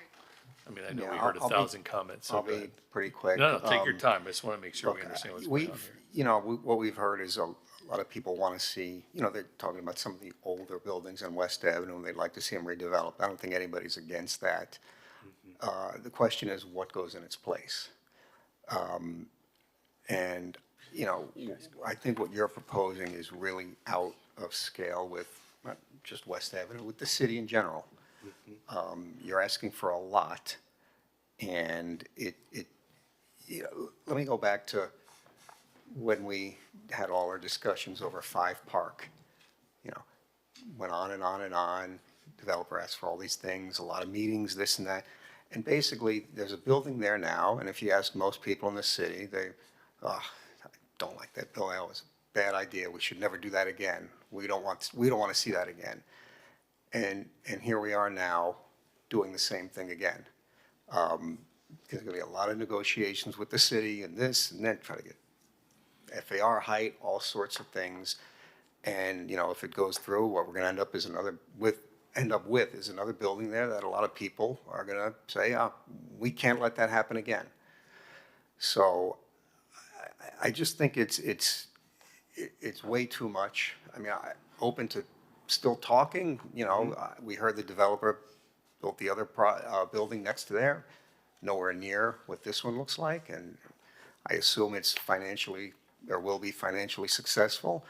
I mean, I know we heard 1,000 comments. so I'll go be ahead. pretty quick. No, take your time, I just wanna make sure we Look, understand what's going on here. You know, what we've heard is a lot of people want to see, you know, they're talking about some of the older buildings on West Avenue, and they'd like to see them redeveloped. I don't think anybody's against that. The question is what goes in its place? And, you know, I think what you're proposing is really out of scale with not just West Avenue, with the city in general. You're asking for a lot, and you know, let me go back to when we had all our discussions over Five Park. You know, went on and on and on. Developer asked for all these things, a lot of meetings, this and that. And basically, there's a building there now, and if you ask most people in the city, they, I don't like that building, that was a bad idea, we should never do that again. We don't want to see that again. And here we are now doing the same thing again. There's gonna be a lot of negotiations with the city and this and then try to get FAR height, all sorts of things. And, you know, if it goes through, what we're gonna end up with is another building there that a lot of people are gonna say, we can't let that happen again. So I just think it's way too much. I mean, I'm open to still talking, you know, we heard the developer built the other building next to there, nowhere near what this one looks like, and I assume it's financially, or will be financially successful.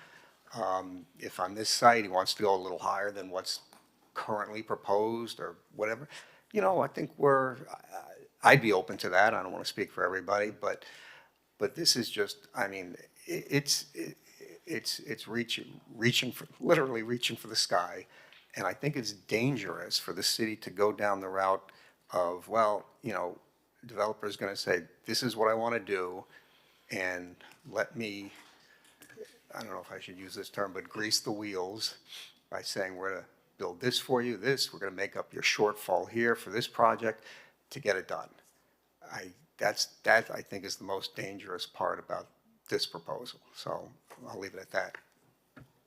If on this site he wants to go a little higher than what's currently proposed or whatever, you know, I think I'd be open to that. I don't want to speak for everybody, but this is just, I mean, it's literally reaching for the sky. And I think it's dangerous for the city to go down the route of, well, you know, developer's going to say, this is what I want to do, and let me, I don't know if I should use this term, but grease the wheels by saying we're going to build this for you, we're going to make up your shortfall here for this project to get it done. That I think is the most dangerous part about this proposal. So I'll leave it at that.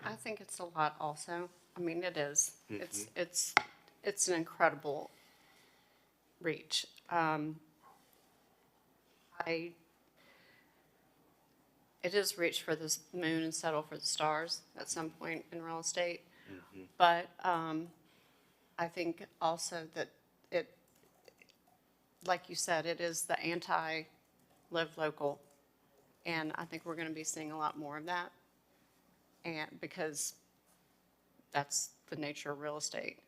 I think it's a lot also. I mean, it is. It's an incredible reach. It is reach for the moon and settle for the stars at some point in real estate. But I think also that it, like you said, it is the anti-live local. And I think we're going to be seeing a lot more of that. And because that's the nature of real estate.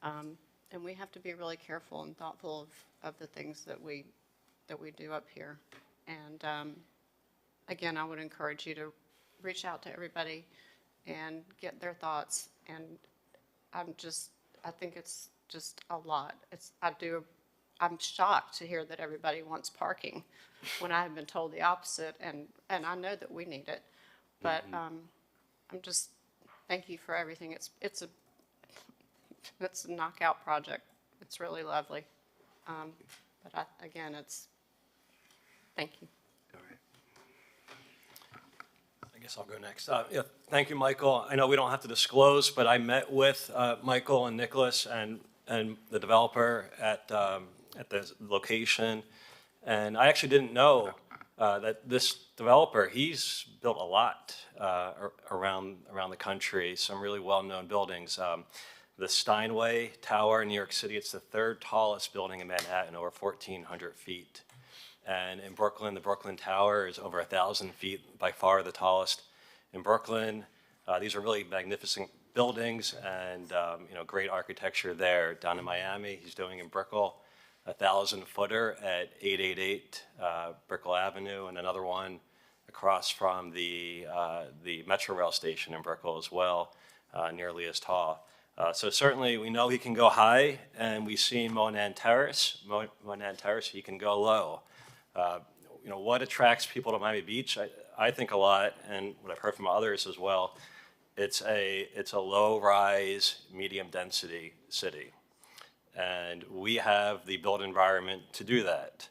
And we have to be really careful and thoughtful of the things that we do up here. And again, I would encourage you to reach out to everybody and get their thoughts. And I think it's just a lot. I'm shocked to hear that everybody wants parking when I have been told the opposite, and I know that we need it. But thank you for everything. It's a knockout project. It's really lovely. But again, thank you. I guess I'll go next. Yeah, thank you, Michael. I know we don't have to disclose, but I met with Michael and Nicholas and the developer at the location, and I actually didn't know that this developer, he's built a lot around the country, some really well-known buildings. The Steinway Tower in New York City, it's the third tallest building in Manhattan, over 1,400 feet. And in Brooklyn, the Brooklyn Tower is over 1,000 feet, by far the tallest in Brooklyn. These are really magnificent buildings and great architecture there. Down in Miami, he's doing in Brickell, 1,000-footer at 888 Brickell Avenue, and another one across from the Metro Rail station in Brickell as well, nearly as tall. So certainly we know he can go high, and we've seen Monan Terrace. Monan Terrace, he can go low. What attracts people to Miami Beach? I think a lot, and what I've heard from others as well, it's a low-rise, medium-density city. And we have the built environment to do that.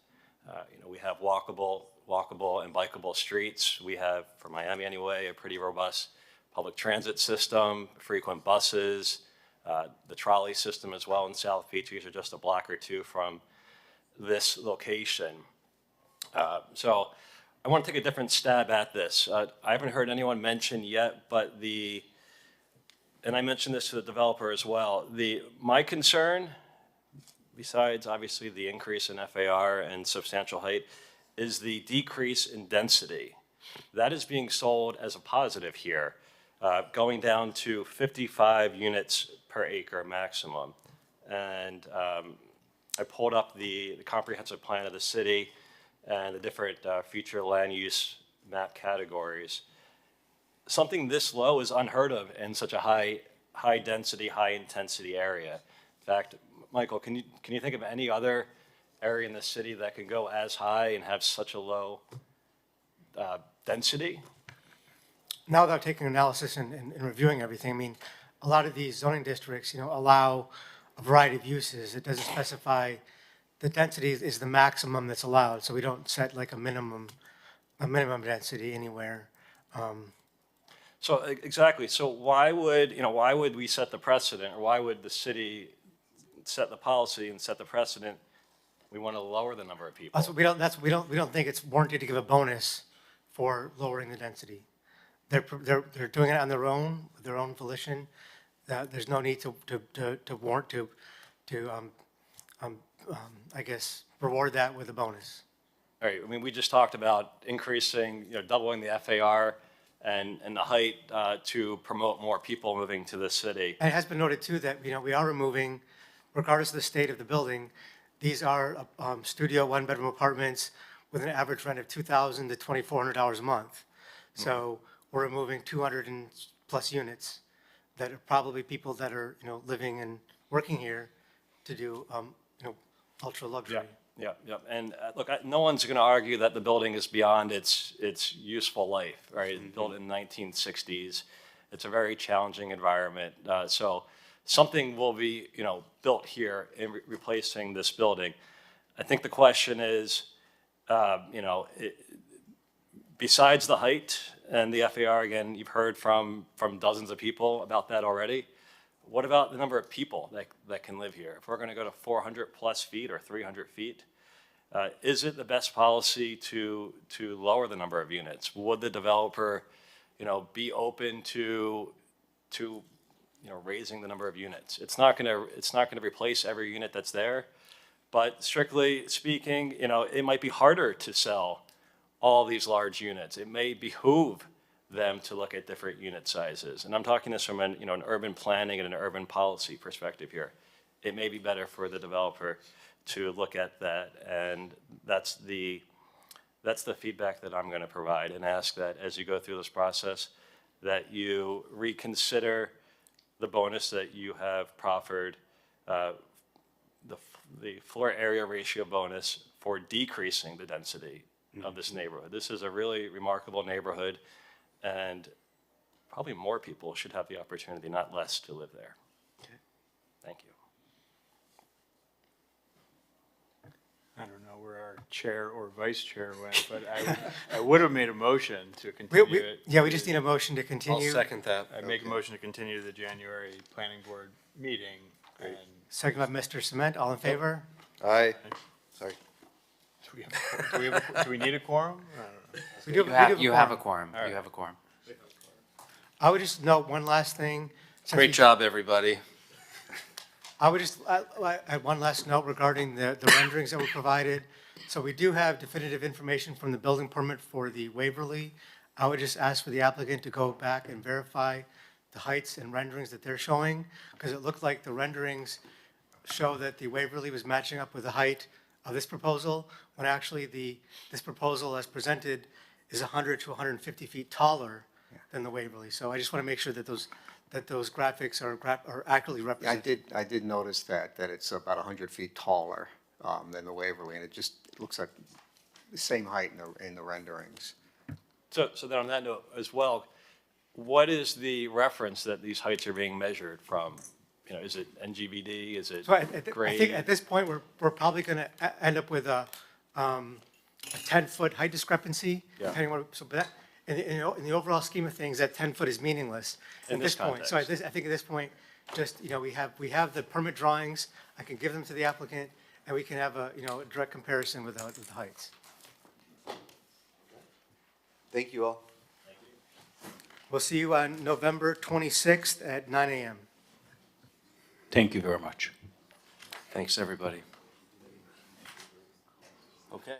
We have walkable and bikeable streets. We have, for Miami anyway, a pretty robust public transit system, frequent buses, the trolley system as well in South Beach. These are just a block or two from this location. So I want to take a different stab at this. I haven't heard anyone mention yet, but and I mentioned this to the developer as well, my concern, besides obviously the increase in FAR and substantial height, is the decrease in density. That is being sold as a positive here, going down to 55 units per acre maximum. And I pulled up the comprehensive plan of the city and the different future land use map categories. Something this low is unheard of in such a high density, high intensity area. In fact, Michael, can you think of any other area in the city that can go as high and have such a low density? Now that I'm taking analysis and reviewing everything, I mean, a lot of these zoning districts, allow a variety of uses. It doesn't specify the density is the maximum that's allowed, so we don't set like a minimum density anywhere. So exactly. So why would we set the precedent, or why would the city set the policy and set the precedent? We want to lower the number of people. That's what we don't think it's warranted to give a bonus for lowering the density. They're doing it on their own, with their own volition. There's no need to warrant I guess reward that with a bonus. All right. I mean, we just talked about increasing, doubling the FAR and the height to promote more people moving to the city. And it has been noted too that we are removing, regardless of the state of the building, these are studio one-bedroom apartments with an average rent of $2,000 to $2,400 a month. So we're removing 200 and plus units that are probably people that are living and working here to do ultra luxury. Yeah. And look, no one's going to argue that the building is beyond its useful life, right? It's built in the 1960s. It's a very challenging environment. So something will be, built here in replacing this building. I think the question is, besides the height and the FAR, again, you've heard from dozens of people about that already. What about the number of people that can live here? If we're going to go to 400 plus feet or 300 feet, is it the best policy to lower the number of units? Would the developer, be open to raising the number of units? It's not going to replace every unit that's there, but strictly speaking, it might be harder to sell all these large units. It may behoove them to look at different unit sizes. And I'm talking this from an urban planning and an urban policy perspective here. It may be better for the developer to look at that, and that's the feedback that I'm going to provide, and ask that as you go through this process, that you reconsider the bonus that you have proffered, the floor area ratio bonus for decreasing the density of this neighborhood. This is a really remarkable neighborhood, and probably more people should have the opportunity, not less, to live there. Okay. Thank you. I don't know where our chair or vice chair went, but I would have made a motion to We- continue we- it. Yeah, we just need a motion to continue. that. I make a motion to continue the January planning board meeting. And Second by Mr. Cement, all in favor? Aye. Sorry. do we need a quorum? I don't know. We do- we do You have a quorum. All right. You have a quorum. I would just note one last thing. Since Great we- job, everybody. I would just add one last note regarding the renderings that were provided. So we do have definitive information from the building permit for the Waverly. I would just ask for the applicant to go back and verify the heights and renderings that they're showing, because it looked like the renderings show that the Waverly was matching up with the height of this proposal, when actually this proposal as presented is 100 to 150 feet taller than the Waverly. So I just want to make sure that those graphics are accurately represented. I did notice that it's about 100 feet taller than the Waverly, and it just looks like the same height in the renderings. So then on that note as well, what is the reference that these heights are being measured from? You know, is it NGVD? Is it So I think grade? at this point, we're probably going to end up with a 10-foot height discrepancy. Yeah. Depending on, so, but that, in the overall scheme of things, that 10-foot is meaningless In at this this point. So I think at this point, just, we have the permit drawings, I can give them to the applicant, and we can have a direct comparison with the heights. Thank you all. We'll see you on November 26th at 9 a.m. Thank you very much. Thanks, everybody. Okay.